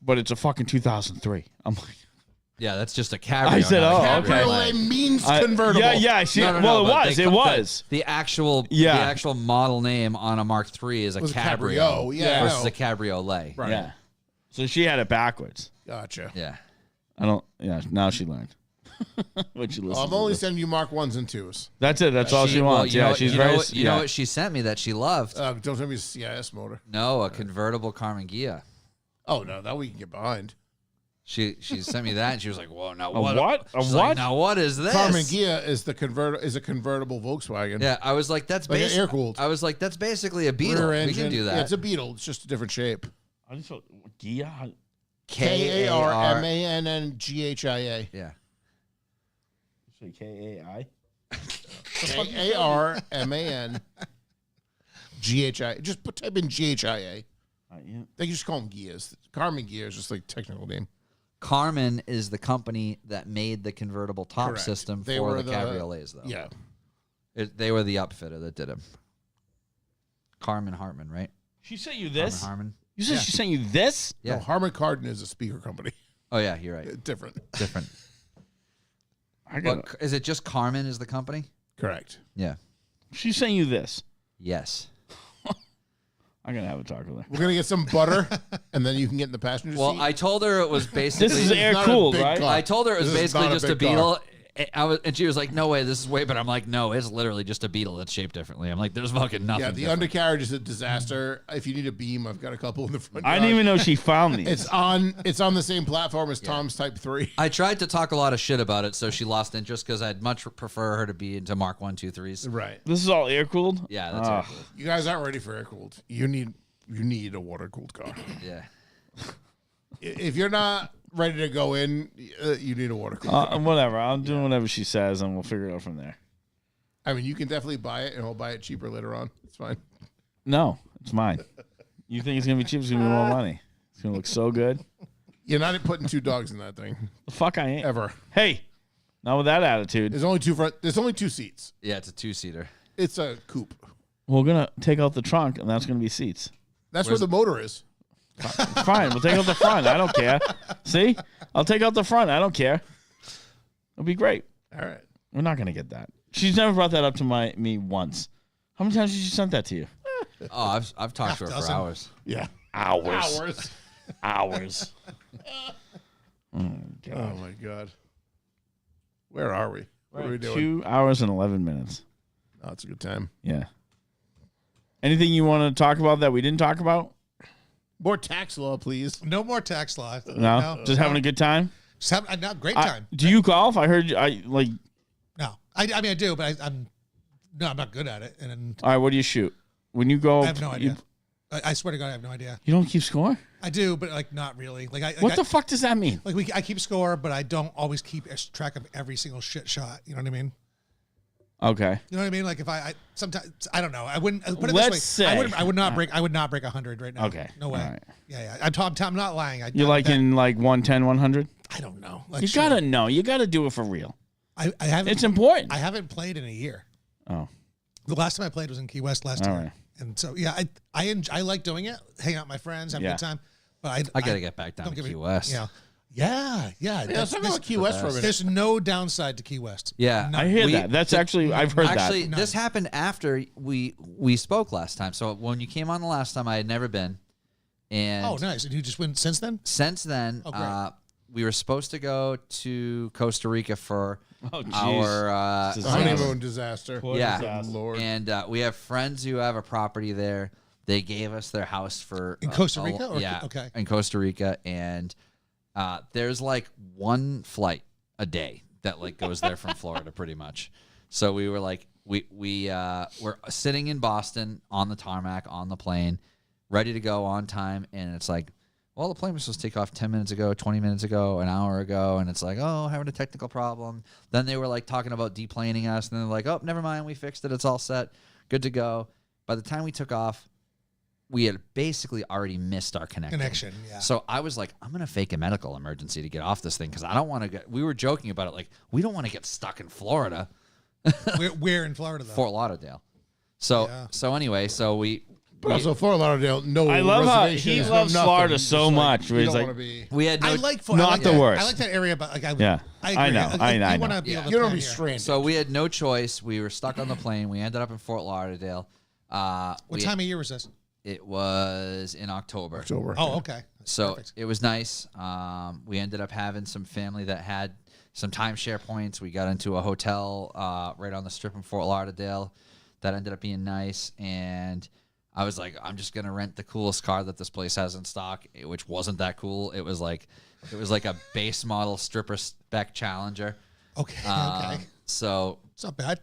Speaker 1: but it's a fucking 2003." I'm like,
Speaker 4: Yeah, that's just a cabrio.
Speaker 1: I said,
Speaker 4: not a
Speaker 1: "Oh, okay."
Speaker 2: Cabriolet means convertible.
Speaker 1: Yeah. She,
Speaker 4: No,
Speaker 1: well,
Speaker 4: but
Speaker 1: it
Speaker 4: they
Speaker 1: was.
Speaker 4: the actual
Speaker 1: Yeah.
Speaker 4: the actual model name on a Mark III is a
Speaker 2: Was a
Speaker 4: cabrio,
Speaker 2: cabrio, yeah, I
Speaker 4: versus
Speaker 2: know.
Speaker 4: a cabriolet.
Speaker 2: Right.
Speaker 1: Yeah. So she had it backwards.
Speaker 2: Gotcha.
Speaker 4: Yeah.
Speaker 1: I don't. Yeah. Now she learned. When she listens
Speaker 2: I'm
Speaker 1: to
Speaker 2: only
Speaker 1: this.
Speaker 2: sending you Mark 1s and 2s.
Speaker 1: That's it. That's all she
Speaker 4: Well,
Speaker 1: wants.
Speaker 4: you know
Speaker 1: Yeah.
Speaker 4: what-
Speaker 1: She's
Speaker 4: you know
Speaker 1: very.
Speaker 4: what- you know what she sent me that she loved?
Speaker 2: Don't tell me CIS motor.
Speaker 4: No, a convertible Carmen Ghia.
Speaker 2: Oh, no, that we can get behind.
Speaker 4: She sent me that and she was like, "Whoa, now
Speaker 1: A
Speaker 4: what?
Speaker 1: what? A
Speaker 4: She's
Speaker 1: what?
Speaker 4: Like, now what is this?"
Speaker 2: Carmen Ghia is a convertible Volkswagen.
Speaker 4: Yeah, I was like, "That's
Speaker 2: Like an
Speaker 4: basically
Speaker 2: air-cooled.
Speaker 4: I was like, "That's basically a Beetle.
Speaker 2: Rear
Speaker 4: We
Speaker 2: engine.
Speaker 4: can do
Speaker 2: Yeah,
Speaker 4: that."
Speaker 2: it's a Beetle. It's just a different shape.
Speaker 1: I just felt Gia.
Speaker 2: KARMANNGHIA.
Speaker 4: Yeah.
Speaker 1: Say KAI.
Speaker 2: KARMANGHIA. Just type in GHIA.
Speaker 1: Yeah.
Speaker 2: They just call them Ghias. Carmen Ghia is just like technical name.
Speaker 4: Carmen is the company that made the convertible top
Speaker 2: Correct.
Speaker 4: system
Speaker 2: They
Speaker 4: for
Speaker 2: were
Speaker 4: the cabriolets, though.
Speaker 2: Yeah.
Speaker 4: They were the upfitter that did them. Carmen Hartman, right?
Speaker 1: She sent you this.
Speaker 4: Carmen Hartman.
Speaker 1: You said she sent you this.
Speaker 4: Yeah.
Speaker 2: No, Harman Kardon is a speaker company.
Speaker 4: Oh yeah, you're right.
Speaker 2: Different.
Speaker 4: Different.
Speaker 1: I got.
Speaker 4: But is it just Carmen is the company?
Speaker 2: Correct.
Speaker 4: Yeah.
Speaker 1: She sent you this.
Speaker 4: Yes.
Speaker 1: I'm gonna have a talk with her.
Speaker 2: We're going to get some butter, and then you can get in the passenger
Speaker 4: Well,
Speaker 2: seat.
Speaker 4: I told her it was basically.
Speaker 1: This is
Speaker 2: not a
Speaker 1: air cooled,
Speaker 2: big
Speaker 1: right?
Speaker 2: car.
Speaker 4: I told her it was
Speaker 2: This is
Speaker 4: basically
Speaker 2: not a
Speaker 4: just a
Speaker 2: big car.
Speaker 4: Beetle. And she was like, "No way, this is way." But I'm like, "No, it's literally just a Beetle that's shaped differently." I'm like, "There's fucking nothing."
Speaker 2: Yeah, the
Speaker 4: different."
Speaker 2: undercarriage is a disaster. If you need a beam, I've got a couple in the front.
Speaker 1: I didn't
Speaker 2: yard.
Speaker 1: even know she found these.
Speaker 2: It's on the same platform as Tom's Type 3.
Speaker 4: I tried to talk a lot of shit about it, so she lost interest because I'd much prefer her to be into Mark 1, 2, 3s.
Speaker 2: Right.
Speaker 1: This is all air cooled.
Speaker 4: Yeah, that's air cooled.
Speaker 2: You guys aren't ready for air cooled. You need a water cooled car.
Speaker 4: Yeah.
Speaker 2: If you're not ready to go in, you need a water cooled.
Speaker 1: Whatever. I'm doing whatever she says, and we'll figure it out from there.
Speaker 2: I mean, you can definitely buy it, and I'll buy it cheaper later on. It's fine.
Speaker 1: No, it's mine. You think it's gonna be cheap? It's gonna be more money. It's gonna look so good.
Speaker 2: You're not putting two dogs in that thing
Speaker 1: The fuck I ain't.
Speaker 2: ever.
Speaker 1: Hey, not with that attitude.
Speaker 2: There's only two seats.
Speaker 4: Yeah, it's a 2-seater.
Speaker 2: It's a coupe.
Speaker 1: We're gonna take out the trunk, and that's gonna be seats.
Speaker 2: That's where the motor is.
Speaker 1: Fine, we'll take out the front. I don't care. See, I'll take out the front. I don't care. It'll be great.
Speaker 2: All right.
Speaker 1: We're not gonna get that. She's never brought that up to me once. How many times has she sent that to you?
Speaker 4: Oh, I've talked to her for
Speaker 3: Half-dozen.
Speaker 4: hours.
Speaker 2: Yeah.
Speaker 1: Hours.
Speaker 2: Hours.
Speaker 1: Oh, God.
Speaker 2: Oh my god. Where are we? What are we doing?
Speaker 1: 2 hours and 11 minutes.
Speaker 2: Oh, it's a good time.
Speaker 1: Yeah. Anything you want to talk about that we didn't talk about?
Speaker 2: More tax law, please.
Speaker 3: No more tax law.
Speaker 1: No, just having a good time.
Speaker 3: Just having no, great time.
Speaker 1: Do you golf? I heard you. I like.
Speaker 3: No, I mean I do, but I'm not good at it, and
Speaker 1: All right, what do you shoot when you go?
Speaker 3: I have no
Speaker 1: you-
Speaker 3: idea. I swear to God, I have no idea.
Speaker 1: You don't keep score.
Speaker 3: I do, but like not really.
Speaker 1: What the fuck does that mean?
Speaker 3: I keep score, but I don't always keep track of every single shit shot. You know what I mean?
Speaker 1: Okay.
Speaker 3: You know what I mean? Like if I sometimes I don't know. I wouldn't put it
Speaker 1: Let's
Speaker 3: this way.
Speaker 1: say-
Speaker 3: I would not break 100 right now.
Speaker 1: Okay.
Speaker 3: No way.
Speaker 1: All right.
Speaker 3: Yeah. I'm not lying.
Speaker 1: You like in like 110, 100?
Speaker 3: I don't know. Like,
Speaker 1: You
Speaker 3: sure.
Speaker 1: gotta know. You gotta do it for real.
Speaker 3: I haven't.
Speaker 1: It's important.
Speaker 3: I haven't played in a year.
Speaker 1: Oh,
Speaker 3: The last time I played was in Key West last
Speaker 1: All
Speaker 3: year.
Speaker 1: right.
Speaker 3: And so yeah, I like doing it, hang out with my friends, have a
Speaker 1: Yeah.
Speaker 3: good time. But
Speaker 4: I got to get back down
Speaker 3: don't
Speaker 4: to
Speaker 3: give
Speaker 4: Key
Speaker 3: me-
Speaker 4: West.
Speaker 3: Yeah.
Speaker 2: Yeah, let's talk about Key West for a minute.
Speaker 3: There's no downside to Key West.
Speaker 4: Yeah,
Speaker 1: I hear
Speaker 4: we-
Speaker 1: that. That's actually I've heard
Speaker 4: Actually,
Speaker 1: that.
Speaker 4: this happened after we spoke last time. So when you came on the last time, I had never been, and
Speaker 3: Oh, nice. And you just went since then?
Speaker 4: since then,
Speaker 3: Oh, great.
Speaker 4: we were supposed to go to Costa Rica for
Speaker 1: Oh, jeez.
Speaker 4: our
Speaker 1: This
Speaker 2: The
Speaker 1: is
Speaker 2: honeymoon disaster.
Speaker 4: yeah,
Speaker 2: Good Lord.
Speaker 4: and we have friends who have a property there. They gave us their house for
Speaker 3: In Costa Rica? Or-
Speaker 4: yeah,
Speaker 3: okay.
Speaker 4: in Costa Rica, and there's like one flight a day that like goes there from Florida, pretty much. So we were like, we're sitting in Boston on the tarmac on the plane, ready to go on time, and it's like well, the plane was supposed to take off 10 minutes ago, 20 minutes ago, an hour ago. And it's like, oh, having a technical problem. Then they were like talking about deplaning us. And then they're like, oh, never mind. We fixed it. It's all set. Good to go. By the time we took off, we had basically already missed our connection.
Speaker 3: Yeah.
Speaker 4: So I was like, I'm going to fake a medical emergency to get off this thing because I don't want to get, we were joking about it. Like, we don't want to get stuck in Florida.
Speaker 3: Where in Florida, though?
Speaker 4: Fort Lauderdale. So, anyway, so we
Speaker 2: also, Fort Lauderdale, no.
Speaker 1: I love how he
Speaker 2: reservations,
Speaker 1: loves
Speaker 2: nothing.
Speaker 1: Florida
Speaker 2: Just
Speaker 1: so
Speaker 2: like,
Speaker 1: much. Where
Speaker 2: You
Speaker 1: he's
Speaker 2: don't
Speaker 1: like,
Speaker 2: want to be.
Speaker 4: we had no,
Speaker 3: I like
Speaker 1: Not the worst.
Speaker 3: I like that area, but like I
Speaker 1: Yeah.
Speaker 3: agree.
Speaker 1: I know. I
Speaker 3: You
Speaker 1: know.
Speaker 3: want to be able to
Speaker 2: You don't
Speaker 3: plan
Speaker 2: be
Speaker 3: here.
Speaker 2: stranded.
Speaker 4: so we had no choice. We were stuck on the plane. We ended up in Fort Lauderdale.
Speaker 3: What time of year was this?
Speaker 4: It was in October.
Speaker 2: October.
Speaker 3: Oh, okay.
Speaker 4: So
Speaker 3: Perfect.
Speaker 4: it was nice. We ended up having some family that had some timeshare points. We got into a hotel right on the strip in Fort Lauderdale. That ended up being nice. And I was like, I'm just gonna rent the coolest car that this place has in stock, which wasn't that cool. It was like a base model stripper spec Challenger.
Speaker 3: Okay.
Speaker 4: Um,
Speaker 3: Okay.
Speaker 4: So
Speaker 3: It's not bad.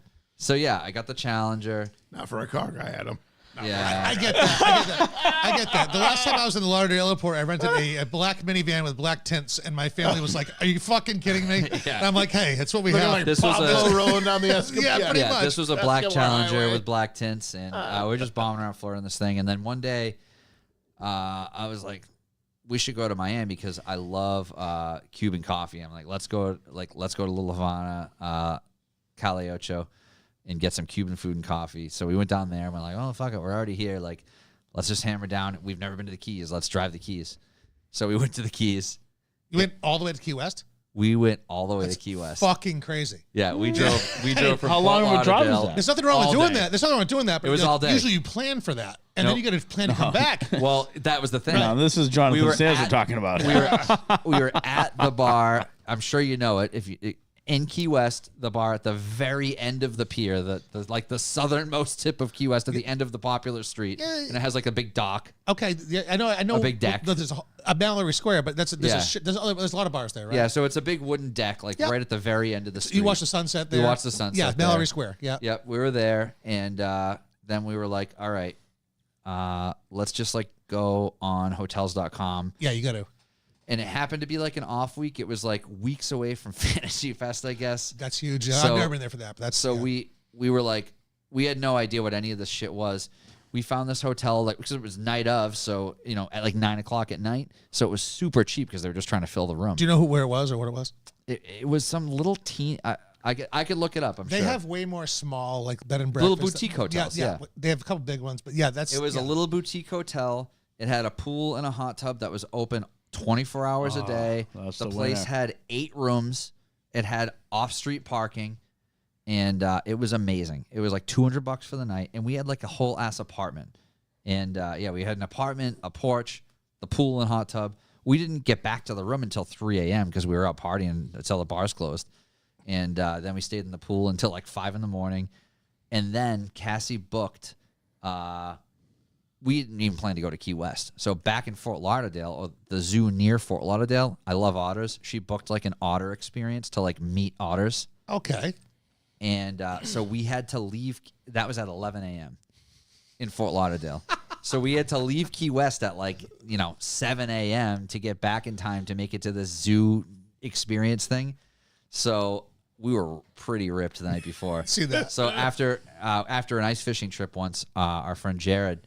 Speaker 4: yeah, I got the Challenger.
Speaker 2: Not for a car guy, Adam.
Speaker 4: Yeah.
Speaker 3: I get that. I get that. The last time I was in the Lauderdale airport, I rented a black minivan with black tints, and my family was like, "Are you fucking kidding me?"
Speaker 4: Yeah.
Speaker 3: And I'm like, "Hey, that's what we
Speaker 2: Looking
Speaker 3: have."
Speaker 2: like
Speaker 4: This was
Speaker 2: Pablo
Speaker 4: a-
Speaker 2: rolling down the Escalade.
Speaker 3: Yeah, pretty much.
Speaker 4: This was a
Speaker 2: That's
Speaker 4: black
Speaker 2: Killer
Speaker 4: Challenger
Speaker 2: Highway.
Speaker 4: with black tints, and we're just bombing around Florida in this thing. And then one day, I was like, we should go to Miami because I love Cuban coffee. I'm like, let's go to Little Havana, Calle Ocho, and get some Cuban food and coffee. So we went down there and we're like, oh, fuck it, we're already here. Like, let's just hammer down. We've never been to the Keys. Let's drive the Keys. So we went to the Keys.
Speaker 3: You went all the way to Key West.
Speaker 4: We went all the way to Key West.
Speaker 3: Fucking crazy.
Speaker 4: Yeah, we drove from
Speaker 1: how
Speaker 4: Fort
Speaker 1: long of a drive was
Speaker 4: Lauderdale.
Speaker 1: that?
Speaker 3: There's nothing wrong with
Speaker 4: All
Speaker 3: doing
Speaker 4: day.
Speaker 3: that. There's nothing wrong with doing that. But
Speaker 4: It was
Speaker 3: like,
Speaker 4: all day.
Speaker 3: Usually you plan for that, and then
Speaker 4: Nope.
Speaker 3: you got to plan to come back.
Speaker 4: Well, that was the thing.
Speaker 1: No, this is Jonathan
Speaker 4: We were
Speaker 1: Sayers we're
Speaker 4: at-
Speaker 1: talking about.
Speaker 4: we were at the bar. I'm sure you know it. In Key West, the bar at the very end of the pier, the southernmost tip of Key West, at the end of the popular street,
Speaker 3: Yeah.
Speaker 4: and it has like a big dock.
Speaker 3: Okay, yeah, I know.
Speaker 4: A big deck.
Speaker 3: There's a Mallory Square, but there's
Speaker 4: Yeah.
Speaker 3: there's a lot of bars there, right?
Speaker 4: Yeah, so it's a big wooden deck, like
Speaker 3: Yep.
Speaker 4: right at the very end of the street.
Speaker 3: You watch the sunset there.
Speaker 4: We watched the sunset
Speaker 3: Yeah, Mallory
Speaker 4: there.
Speaker 3: Square. Yeah.
Speaker 4: Yep, we were there, and then we were like, all right, let's just like go on hotels.com.
Speaker 3: Yeah, you got to.
Speaker 4: And it happened to be like an off week. It was like weeks away from Fantasy Fest, I guess.
Speaker 3: That's huge.
Speaker 4: So-
Speaker 3: I've never been there for that, but that's
Speaker 4: So
Speaker 3: yeah.
Speaker 4: we were like, we had no idea what any of this shit was. We found this hotel like because it was night of, so at like 9 o'clock at night. So it was super cheap because they were just trying to fill the room.
Speaker 3: Do you know where it was or what it was?
Speaker 4: It was some little I could look it up. I'm
Speaker 3: They
Speaker 4: sure.
Speaker 3: have way more small like bed and breakfast.
Speaker 4: Little boutique hotels, yeah.
Speaker 3: They have a couple big ones, but yeah, that's
Speaker 4: It was a little boutique hotel. It had a pool and a hot tub that was open 24 hours a day.
Speaker 1: that's
Speaker 4: The
Speaker 1: the
Speaker 4: place
Speaker 1: winner.
Speaker 4: had 8 rooms. It had off-street parking, and it was amazing. It was like $200 for the night, and we had like a whole ass apartment. And we had an apartment, a porch, the pool and hot tub. We didn't get back to the room until 3 a.m. because we were out partying until the bars closed. And then we stayed in the pool until like 5 in the morning. And then Cassie booked. We didn't even plan to go to Key West. So back in Fort Lauderdale, or the zoo near Fort Lauderdale, I love otters. She booked like an otter experience to like meet otters.
Speaker 3: okay.
Speaker 4: And so we had to leave. That was at 11 a.m. in Fort Lauderdale. So we had to leave Key West at like, 7 a.m. to get back in time to make it to the zoo experience thing. So we were pretty ripped the night before.
Speaker 3: See that?
Speaker 4: So after an ice fishing trip once, our friend Jared,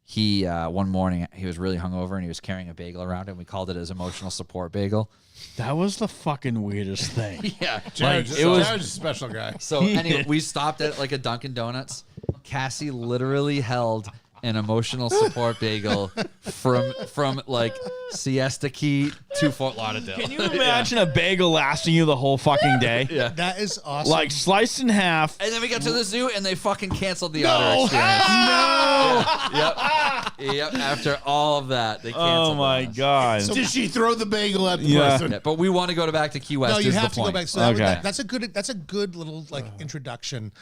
Speaker 4: he one morning he was really hungover and he was carrying a bagel around and we called it his emotional support bagel.
Speaker 1: That was the fucking weirdest thing.
Speaker 4: Yeah.
Speaker 2: Jared's a special guy.
Speaker 4: So anyway, we stopped at like a Dunkin' Donuts. Cassie literally held an emotional support bagel from like Siesta Key to Fort Lauderdale.
Speaker 1: Can you imagine a bagel lasting you the whole fucking day?
Speaker 4: Yeah.
Speaker 3: That is awesome.
Speaker 1: Like sliced in half.
Speaker 4: And then we got to the zoo and they fucking canceled the otter experience.
Speaker 1: No.
Speaker 4: Yep. After all of that, they canceled.
Speaker 1: Oh my
Speaker 4: on us.
Speaker 1: god.
Speaker 2: Did she throw the bagel at the
Speaker 1: Yeah.
Speaker 2: person?
Speaker 4: Yeah, but we want to go back to Key West.
Speaker 3: no, you
Speaker 4: is
Speaker 3: have
Speaker 4: the
Speaker 3: to go
Speaker 4: point.
Speaker 3: back. So that,
Speaker 1: Okay.
Speaker 3: that's a good little like introduction.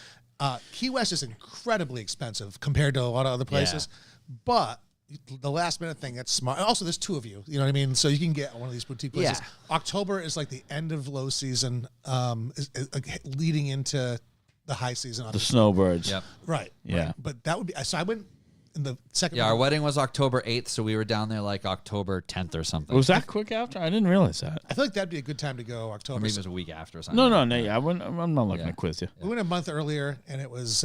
Speaker 3: Key West is incredibly expensive compared to a lot of other places, but the last minute thing that's smart. Also, there's 2 of you. You know what I mean? So you can get one of these boutique places.
Speaker 4: Yeah.
Speaker 3: October is like the end of low season, is leading into the high season.
Speaker 1: The snowbirds.
Speaker 4: Yep.
Speaker 3: Right.
Speaker 1: Yeah.
Speaker 3: Right. But that would be. So I went. in the second.
Speaker 4: Yeah, our wedding was October 8th, so we were down there like October 10th or something.
Speaker 1: Was that quick after? I didn't realize that.
Speaker 3: I feel like that'd be a good time to go.
Speaker 4: Or
Speaker 3: October.
Speaker 4: maybe it was a week after or something.
Speaker 1: No, yeah, I'm not looking to quiz you.
Speaker 3: We went a month earlier, and it was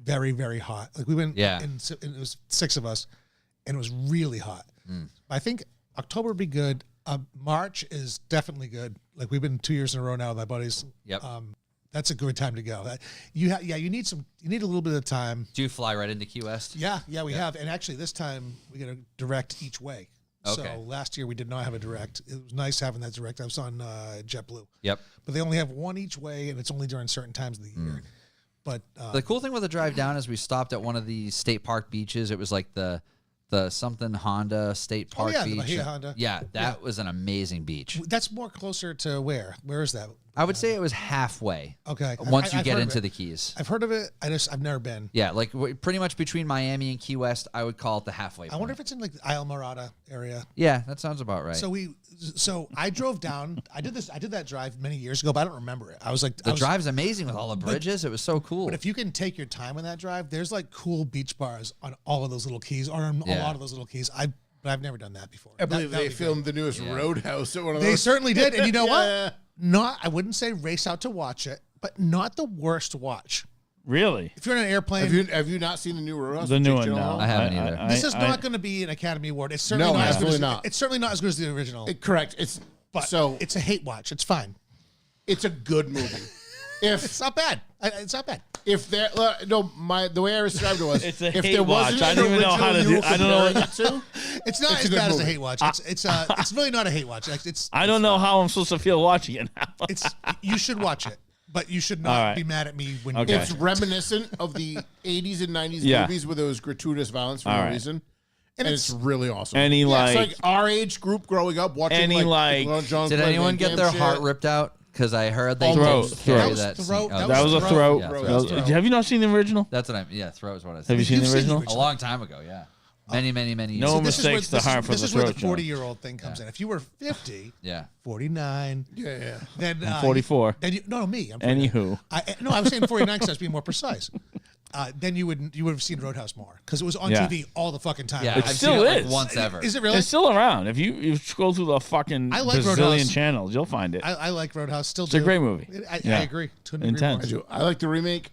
Speaker 3: very, very hot. Like we went, and it was 6 of us, and it was really hot. I think October would be good. March is definitely good. Like we've been 2 years in a row now with my buddies.
Speaker 4: Yep.
Speaker 3: That's a good time to go. You need a little bit of time.
Speaker 4: Do you fly right into Key West?
Speaker 3: Yeah, we have. And actually this time we get a direct each way.
Speaker 4: Okay.
Speaker 3: So last year we did not have a direct. It was nice having that direct. I was on JetBlue.
Speaker 4: Yep.
Speaker 3: But they only have one each way, and it's only during certain times of the year. But
Speaker 4: The cool thing with the drive down is we stopped at one of the state park beaches. It was like the something Honda State Park
Speaker 3: the
Speaker 4: beach.
Speaker 3: Bahia Honda.
Speaker 4: Yeah, that was an amazing beach.
Speaker 3: that's more closer to where? Where is that?
Speaker 4: I would say it was halfway.
Speaker 3: Okay.
Speaker 4: Once you
Speaker 3: I've
Speaker 4: get
Speaker 3: heard of
Speaker 4: into
Speaker 3: it.
Speaker 4: the Keys.
Speaker 3: I've heard of it. I've never been.
Speaker 4: Yeah, like pretty much between Miami and Key West, I would call it the halfway point.
Speaker 3: I wonder if it's in like the Isle Morada area.
Speaker 4: Yeah, that sounds about right.
Speaker 3: So I drove down. I did that drive many years ago, but I don't remember it. I was like,
Speaker 4: the drive's amazing with all the bridges. It was so cool.
Speaker 3: But if you can take your time on that drive, there's like cool beach bars on all of those little keys, or on a lot of those little keys. But I've never done that before.
Speaker 2: I believe
Speaker 3: That
Speaker 2: they
Speaker 3: would be
Speaker 2: filmed the newest Roadhouse at one of
Speaker 3: They
Speaker 2: those.
Speaker 3: certainly did, and you know
Speaker 2: Yeah.
Speaker 3: what? I wouldn't say race out to watch it, but not the worst watch.
Speaker 1: Really?
Speaker 3: If you're in an airplane,
Speaker 2: Have you not seen the new Roadhouse?
Speaker 1: The
Speaker 2: with
Speaker 1: new
Speaker 2: Jake
Speaker 1: one, no.
Speaker 2: Gyllenhaal?
Speaker 4: I haven't either.
Speaker 3: this is not going to be an Academy Award. It's certainly
Speaker 2: No,
Speaker 3: not as good as
Speaker 2: absolutely not.
Speaker 3: It's certainly not as good as the original.
Speaker 2: Correct.
Speaker 3: but
Speaker 2: so
Speaker 3: it's a hate watch. It's fine.
Speaker 2: it's a good movie. If
Speaker 3: It's not bad. It's not bad.
Speaker 2: if there the way I described it was
Speaker 1: It's a
Speaker 2: if
Speaker 1: hate
Speaker 2: there
Speaker 1: watch.
Speaker 2: wasn't
Speaker 1: I
Speaker 2: an
Speaker 1: don't even know how
Speaker 2: original
Speaker 1: to
Speaker 2: you
Speaker 1: do-
Speaker 2: were
Speaker 1: I don't know
Speaker 2: comparing it to,
Speaker 3: It's not
Speaker 2: It's a
Speaker 3: as
Speaker 2: good
Speaker 3: bad as a
Speaker 2: movie.
Speaker 3: hate watch. It's really not a hate watch.
Speaker 1: I don't know how I'm supposed to feel watching it now.
Speaker 3: You should watch it, but you should
Speaker 1: All
Speaker 3: not
Speaker 1: right.
Speaker 3: be mad at me when
Speaker 1: Okay.
Speaker 3: you
Speaker 2: it's reminiscent of the 80s and 90s
Speaker 1: Yeah.
Speaker 2: movies where there was gratuitous violence for
Speaker 1: All
Speaker 2: no
Speaker 1: right.
Speaker 2: reason.
Speaker 3: And
Speaker 2: And
Speaker 3: it's
Speaker 2: it's really awesome.
Speaker 1: Any,
Speaker 2: It's
Speaker 1: like-
Speaker 2: like our age group growing up watching
Speaker 1: Any, like-
Speaker 2: John
Speaker 4: Did
Speaker 2: Claude
Speaker 4: anyone
Speaker 2: Van
Speaker 4: get
Speaker 2: Damme
Speaker 4: their
Speaker 2: shit.
Speaker 4: heart ripped out? Because I heard they
Speaker 1: Throat,
Speaker 4: didn't
Speaker 1: throat.
Speaker 4: carry
Speaker 3: That
Speaker 4: that
Speaker 3: was
Speaker 4: scene.
Speaker 3: throat.
Speaker 4: Oh,
Speaker 1: That was a throat.
Speaker 4: Yeah,
Speaker 3: Throat.
Speaker 4: throat.
Speaker 3: Throat.
Speaker 1: Have you not seen the original?
Speaker 4: That's what throat is what I said.
Speaker 1: Have you seen
Speaker 3: You've
Speaker 1: the
Speaker 3: seen the
Speaker 1: original?
Speaker 4: A long time ago, yeah. Many years
Speaker 1: No
Speaker 4: ago.
Speaker 1: mistakes to harm for
Speaker 3: this
Speaker 1: the
Speaker 3: is where the
Speaker 1: throat, John.
Speaker 3: 40-year-old thing comes in. If you were 50,
Speaker 4: Yeah.
Speaker 3: 49,
Speaker 2: Yeah.
Speaker 3: then
Speaker 1: I'm 44.
Speaker 3: Then me. I'm 49.
Speaker 1: Anywho.
Speaker 3: I was saying 49 because I was being more precise. Then you would have seen Roadhouse more because it was on
Speaker 1: Yeah.
Speaker 3: TV all the fucking time.
Speaker 4: Yeah,
Speaker 1: It
Speaker 4: I've
Speaker 1: still
Speaker 4: seen it like
Speaker 1: is.
Speaker 4: once ever.
Speaker 3: Is it really?
Speaker 1: It's still around. If you scroll through the fucking
Speaker 3: I like
Speaker 1: bazillion
Speaker 3: Roadhouse.
Speaker 1: channels, you'll find it.
Speaker 3: I like Roadhouse. Still,
Speaker 1: It's a great movie.
Speaker 3: I
Speaker 1: Yeah.
Speaker 3: agree. Couldn't agree
Speaker 1: Intense.
Speaker 3: more.
Speaker 2: I like the remake.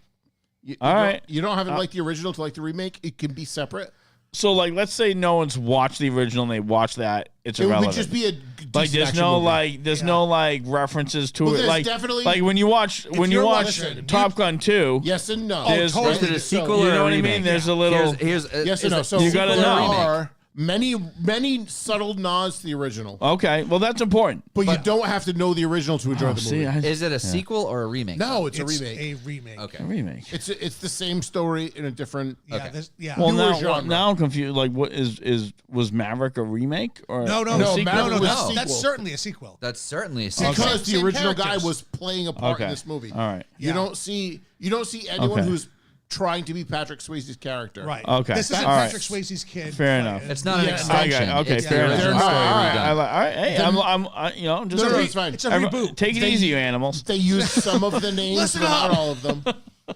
Speaker 1: All right.
Speaker 2: You don't have to like the original to like the remake. It can be separate.
Speaker 1: So, like, let's say no one's watched the original and they watch that. It's
Speaker 2: It
Speaker 1: irrelevant.
Speaker 2: would just be a
Speaker 1: like, there's no references to it.
Speaker 2: there's
Speaker 1: Like,
Speaker 2: definitely-
Speaker 1: like when you watch
Speaker 2: you're
Speaker 1: watch
Speaker 2: watching-
Speaker 1: Top Gun 2.
Speaker 2: yes and no.
Speaker 1: There's-
Speaker 3: totally.
Speaker 4: Is it a sequel
Speaker 1: You
Speaker 4: or
Speaker 1: know
Speaker 4: a
Speaker 1: what I mean?
Speaker 4: remake?
Speaker 1: There's a little.
Speaker 4: Here's
Speaker 2: Yes
Speaker 4: is
Speaker 2: and no.
Speaker 4: it
Speaker 2: So
Speaker 1: You gotta
Speaker 2: there
Speaker 1: know.
Speaker 2: are many subtle nods to the original,
Speaker 1: Okay, well that's important.
Speaker 2: but you don't have to know the original to enjoy the movie.
Speaker 4: Is it a sequel or a remake?
Speaker 2: No, it's a
Speaker 3: It's
Speaker 2: remake.
Speaker 3: a remake.
Speaker 4: Okay.
Speaker 1: A remake.
Speaker 2: It's the same story in a different.
Speaker 3: Yeah.
Speaker 4: Okay.
Speaker 1: Well,
Speaker 2: Newer
Speaker 1: now,
Speaker 2: genre.
Speaker 1: now I'm confused. Like, what was Maverick a remake or
Speaker 3: No,
Speaker 1: a
Speaker 2: No,
Speaker 1: sequel?
Speaker 2: Maverick was a sequel.
Speaker 3: That's certainly a sequel.
Speaker 4: That's certainly a sequel.
Speaker 2: because the
Speaker 3: Same
Speaker 2: original guy
Speaker 3: characters.
Speaker 2: was playing a part in
Speaker 1: Okay.
Speaker 2: this movie.
Speaker 1: All right.
Speaker 2: You
Speaker 3: Yeah.
Speaker 2: don't see anyone
Speaker 1: Okay.
Speaker 2: who's trying to be Patrick Swayze's character.
Speaker 3: Right.
Speaker 1: Okay.
Speaker 3: This isn't
Speaker 1: All right.
Speaker 3: Patrick Swayze's kid.
Speaker 1: Fair enough.
Speaker 4: It's not an
Speaker 2: Yeah,
Speaker 4: extension.
Speaker 1: Okay.
Speaker 4: It's
Speaker 1: Fair
Speaker 4: the
Speaker 1: enough.
Speaker 4: original
Speaker 2: They're
Speaker 4: story
Speaker 2: not-
Speaker 1: All right.
Speaker 4: redone.
Speaker 1: Hey, I'm just.
Speaker 2: No, no, it's fine.
Speaker 3: It's a reboot.
Speaker 1: Take it
Speaker 2: They-
Speaker 1: easy, you animals.
Speaker 2: They use some of the names,
Speaker 3: Listen
Speaker 2: but not
Speaker 3: up.
Speaker 2: all of them.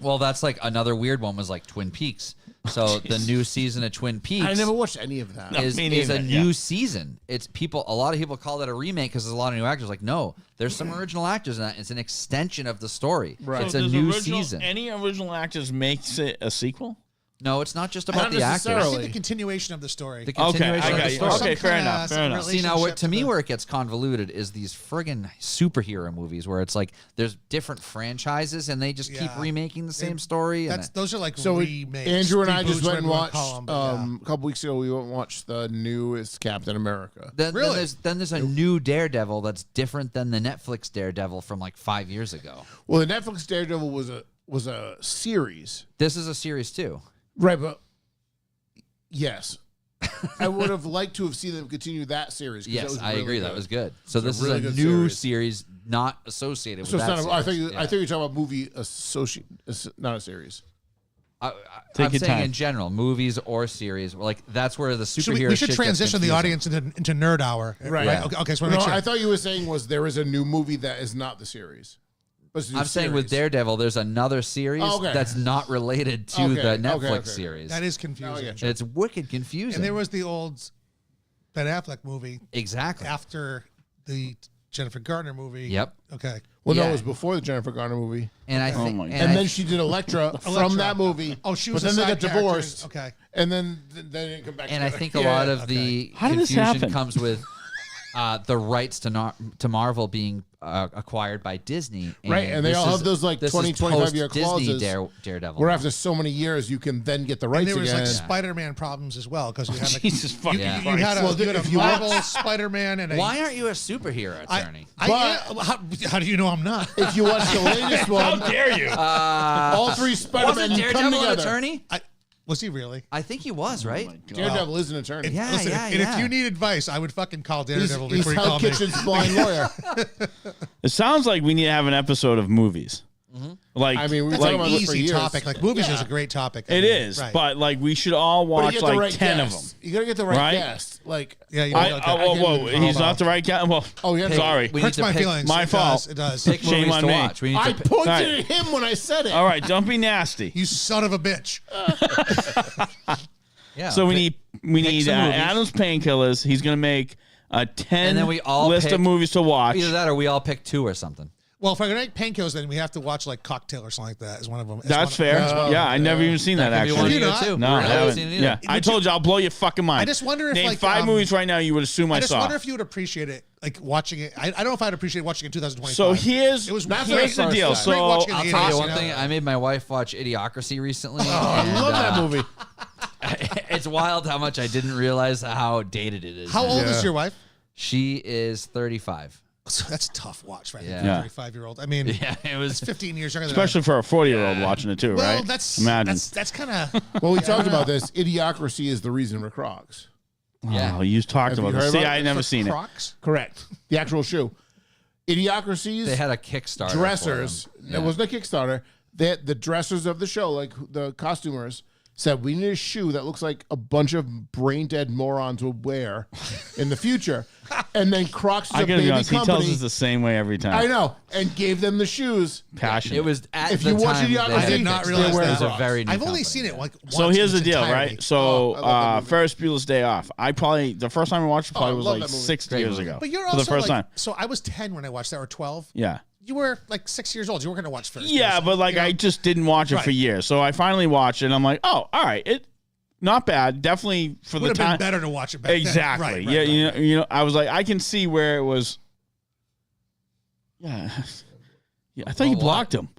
Speaker 4: Well, that's like another weird one was like Twin Peaks. So the new season of Twin Peaks
Speaker 2: I never watched any of that.
Speaker 4: is
Speaker 1: me
Speaker 4: a
Speaker 1: neither,
Speaker 4: new
Speaker 1: yeah.
Speaker 4: season. It's people. A lot of people call that a remake because there's a lot of new actors. Like, no, there's some original actors in that. It's an extension of the story.
Speaker 2: Right.
Speaker 4: It's
Speaker 1: So
Speaker 4: a
Speaker 1: does
Speaker 4: new
Speaker 1: original-
Speaker 4: season.
Speaker 1: Any original actors makes it a sequel?
Speaker 4: No, it's not just about
Speaker 2: Not
Speaker 4: the actors.
Speaker 3: I
Speaker 2: necessarily.
Speaker 3: think the continuation of the story.
Speaker 4: The
Speaker 1: Okay,
Speaker 4: continuation
Speaker 1: I
Speaker 4: of
Speaker 1: got
Speaker 4: the
Speaker 1: you.
Speaker 4: story.
Speaker 1: Okay, fair enough. Fair enough.
Speaker 4: See now,
Speaker 3: relationship
Speaker 4: to me,
Speaker 3: the-
Speaker 4: where it gets convoluted is these friggin' superhero movies where it's like there's different franchises and they just keep
Speaker 3: Yeah.
Speaker 4: remaking the same story. And
Speaker 3: Those are like
Speaker 2: So
Speaker 3: remakes.
Speaker 2: Andrew and I
Speaker 3: reboots,
Speaker 2: just went and
Speaker 3: whatever you
Speaker 2: watched
Speaker 3: call 'em, but yeah.
Speaker 2: a couple weeks ago. We went and watched the newest Captain America.
Speaker 3: Really?
Speaker 4: then there's a new Daredevil that's different than the Netflix Daredevil from like 5 years ago.
Speaker 2: Well, the Netflix Daredevil was a series,
Speaker 4: This is a series too.
Speaker 2: right? But yes, I would have liked to have seen them continue that series. 'cause that
Speaker 4: Yes,
Speaker 2: was
Speaker 4: I
Speaker 2: really
Speaker 4: agree. That
Speaker 2: good.
Speaker 4: was good. So
Speaker 2: It's a
Speaker 4: this
Speaker 2: really
Speaker 4: is a
Speaker 2: good
Speaker 4: new
Speaker 2: series.
Speaker 4: series not associated with
Speaker 2: So it's
Speaker 4: that
Speaker 2: not.
Speaker 4: series.
Speaker 2: I think
Speaker 4: Yeah.
Speaker 2: you were talking about movie not a series.
Speaker 1: Take
Speaker 4: I'm
Speaker 1: your
Speaker 4: saying
Speaker 1: time.
Speaker 4: in general, movies or series. Like that's where the superhero.
Speaker 3: we should
Speaker 4: shit gets
Speaker 3: transition the
Speaker 4: confusing.
Speaker 3: audience into nerd hour.
Speaker 2: Right.
Speaker 3: Okay. So I want to
Speaker 2: No,
Speaker 3: make sure.
Speaker 2: I thought you were saying was there is a new movie that is not the series.
Speaker 4: I'm saying with Daredevil, there's another series that's not related to the Netflix series.
Speaker 3: That is confusing.
Speaker 4: It's wicked confusing.
Speaker 3: And there was the old Ben Affleck movie.
Speaker 4: Exactly.
Speaker 3: After the Jennifer Garner movie.
Speaker 4: Yep.
Speaker 3: Okay.
Speaker 2: Well, no, it was before the Jennifer Garner movie.
Speaker 4: And I think,
Speaker 2: and then she did Elektra from that movie.
Speaker 3: Oh, she was.
Speaker 2: But then they got divorced.
Speaker 3: Okay.
Speaker 2: And then they didn't come back.
Speaker 4: And
Speaker 2: together.
Speaker 4: I think a lot of the confusion comes with the rights to Marvel being acquired by Disney.
Speaker 2: Right, and they all have those like 20, 25-year clauses.
Speaker 4: Daredevil.
Speaker 2: Where after so many years, you can then get the rights
Speaker 3: again. And there was
Speaker 2: again.
Speaker 3: like Spider-Man problems as well because you had like,
Speaker 1: Jesus fucking
Speaker 3: you had a Marvel Spider-Man and
Speaker 4: why aren't you a superhero attorney?
Speaker 3: How do you know I'm not?
Speaker 2: If you watch the latest one,
Speaker 1: how dare you?
Speaker 2: All three Spider-Men come together.
Speaker 4: An attorney?
Speaker 3: Was he really?
Speaker 4: I think he was, right?
Speaker 2: Daredevil is an attorney.
Speaker 3: Listen, if you need advice, I would fucking call Daredevil
Speaker 2: He's
Speaker 3: before you call
Speaker 2: Hell Kitchen's blind lawyer.
Speaker 1: It sounds like we need to have an episode of movies. Like,
Speaker 2: I mean,
Speaker 3: that's an easy topic. Like movies is a great topic.
Speaker 1: It is, but like we should all watch like 10 of them.
Speaker 2: You gotta get the right guest. Like,
Speaker 1: whoa, he's not the right guy. Well, sorry,
Speaker 3: hurts my feelings.
Speaker 1: My fault.
Speaker 3: It does.
Speaker 4: Pick
Speaker 1: Shame on me.
Speaker 4: watch.
Speaker 2: I pointed at him when I said it.
Speaker 1: All right, don't be nasty.
Speaker 3: You son of a bitch.
Speaker 1: So we need Adam's Painkillers. He's gonna make a 10
Speaker 4: and then we all
Speaker 1: list of movies to watch.
Speaker 4: Either that or we all pick 2 or something.
Speaker 3: Well, if I'm going to make Painkillers, then we have to watch like Cocktail or something like that. Is one of them.
Speaker 1: That's fair. I never even seen that actually.
Speaker 4: No,
Speaker 1: I haven't. I told you I'll blow your fucking mind.
Speaker 3: I just wonder if
Speaker 1: name 5 movies right now you would assume I saw.
Speaker 3: I just wonder if you would appreciate it, like watching it. I don't know if I'd appreciate watching it in 2025.
Speaker 1: So here's the deal. So
Speaker 4: I'll tell you one thing. I made my wife watch Idiocracy recently.
Speaker 2: I love that movie.
Speaker 4: It's wild how much I didn't realize how dated it is.
Speaker 3: How old is your wife?
Speaker 4: She is 35.
Speaker 3: So that's a tough watch, right?
Speaker 1: Yeah.
Speaker 3: 35-year-old. I mean,
Speaker 4: it was
Speaker 3: 15 years younger than
Speaker 1: especially for a 40-year-old watching it too,
Speaker 3: well,
Speaker 1: right?
Speaker 3: Imagine. That's kind of.
Speaker 2: Well, we talked about this. Idiocracy is the reason we're Crocs.
Speaker 4: Yeah.
Speaker 1: Oh, you talked about this. See, I never seen
Speaker 3: Crocs?
Speaker 1: it.
Speaker 2: Correct. The actual shoe. Idiocracies.
Speaker 4: They had a Kickstarter.
Speaker 2: Dressers. It wasn't a Kickstarter. The dressers of the show, like the costumers, said we need a shoe that looks like a bunch of brain dead morons would wear in the future. And then Crocs is
Speaker 1: I
Speaker 2: a
Speaker 1: gotta
Speaker 2: baby
Speaker 1: be honest,
Speaker 2: company.
Speaker 1: he tells us the same way every time.
Speaker 2: I know, and gave them the shoes.
Speaker 1: Passionate.
Speaker 4: It was at
Speaker 2: If
Speaker 4: the
Speaker 2: you watch
Speaker 4: time.
Speaker 2: Idiocracy,
Speaker 3: I did not realize
Speaker 2: that.
Speaker 3: that.
Speaker 4: It was a very new
Speaker 3: I've only
Speaker 4: company,
Speaker 3: seen it like once.
Speaker 1: So here's
Speaker 3: in
Speaker 1: the
Speaker 3: its
Speaker 1: deal,
Speaker 3: entirety.
Speaker 1: right? So
Speaker 2: I love that movie.
Speaker 1: Ferris Bueller's Day Off. The first time I watched it probably was
Speaker 2: love
Speaker 1: like
Speaker 2: that movie.
Speaker 1: 6 years ago.
Speaker 3: But you're
Speaker 1: for
Speaker 3: also
Speaker 1: the first
Speaker 3: like,
Speaker 1: time.
Speaker 3: So I was 10 when I watched that, or 12.
Speaker 1: Yeah.
Speaker 3: You were like 6 years old. You weren't going to watch first.
Speaker 1: Yeah, but like I just didn't watch it for years. So I finally watched it and I'm like, oh, all right. It not bad. Definitely for the
Speaker 3: would have
Speaker 1: time.
Speaker 3: been better to watch it back
Speaker 1: Exactly.
Speaker 3: then.
Speaker 1: Yeah, you know, I was like, I can see where it was. Yeah. Yeah, I thought you blocked him.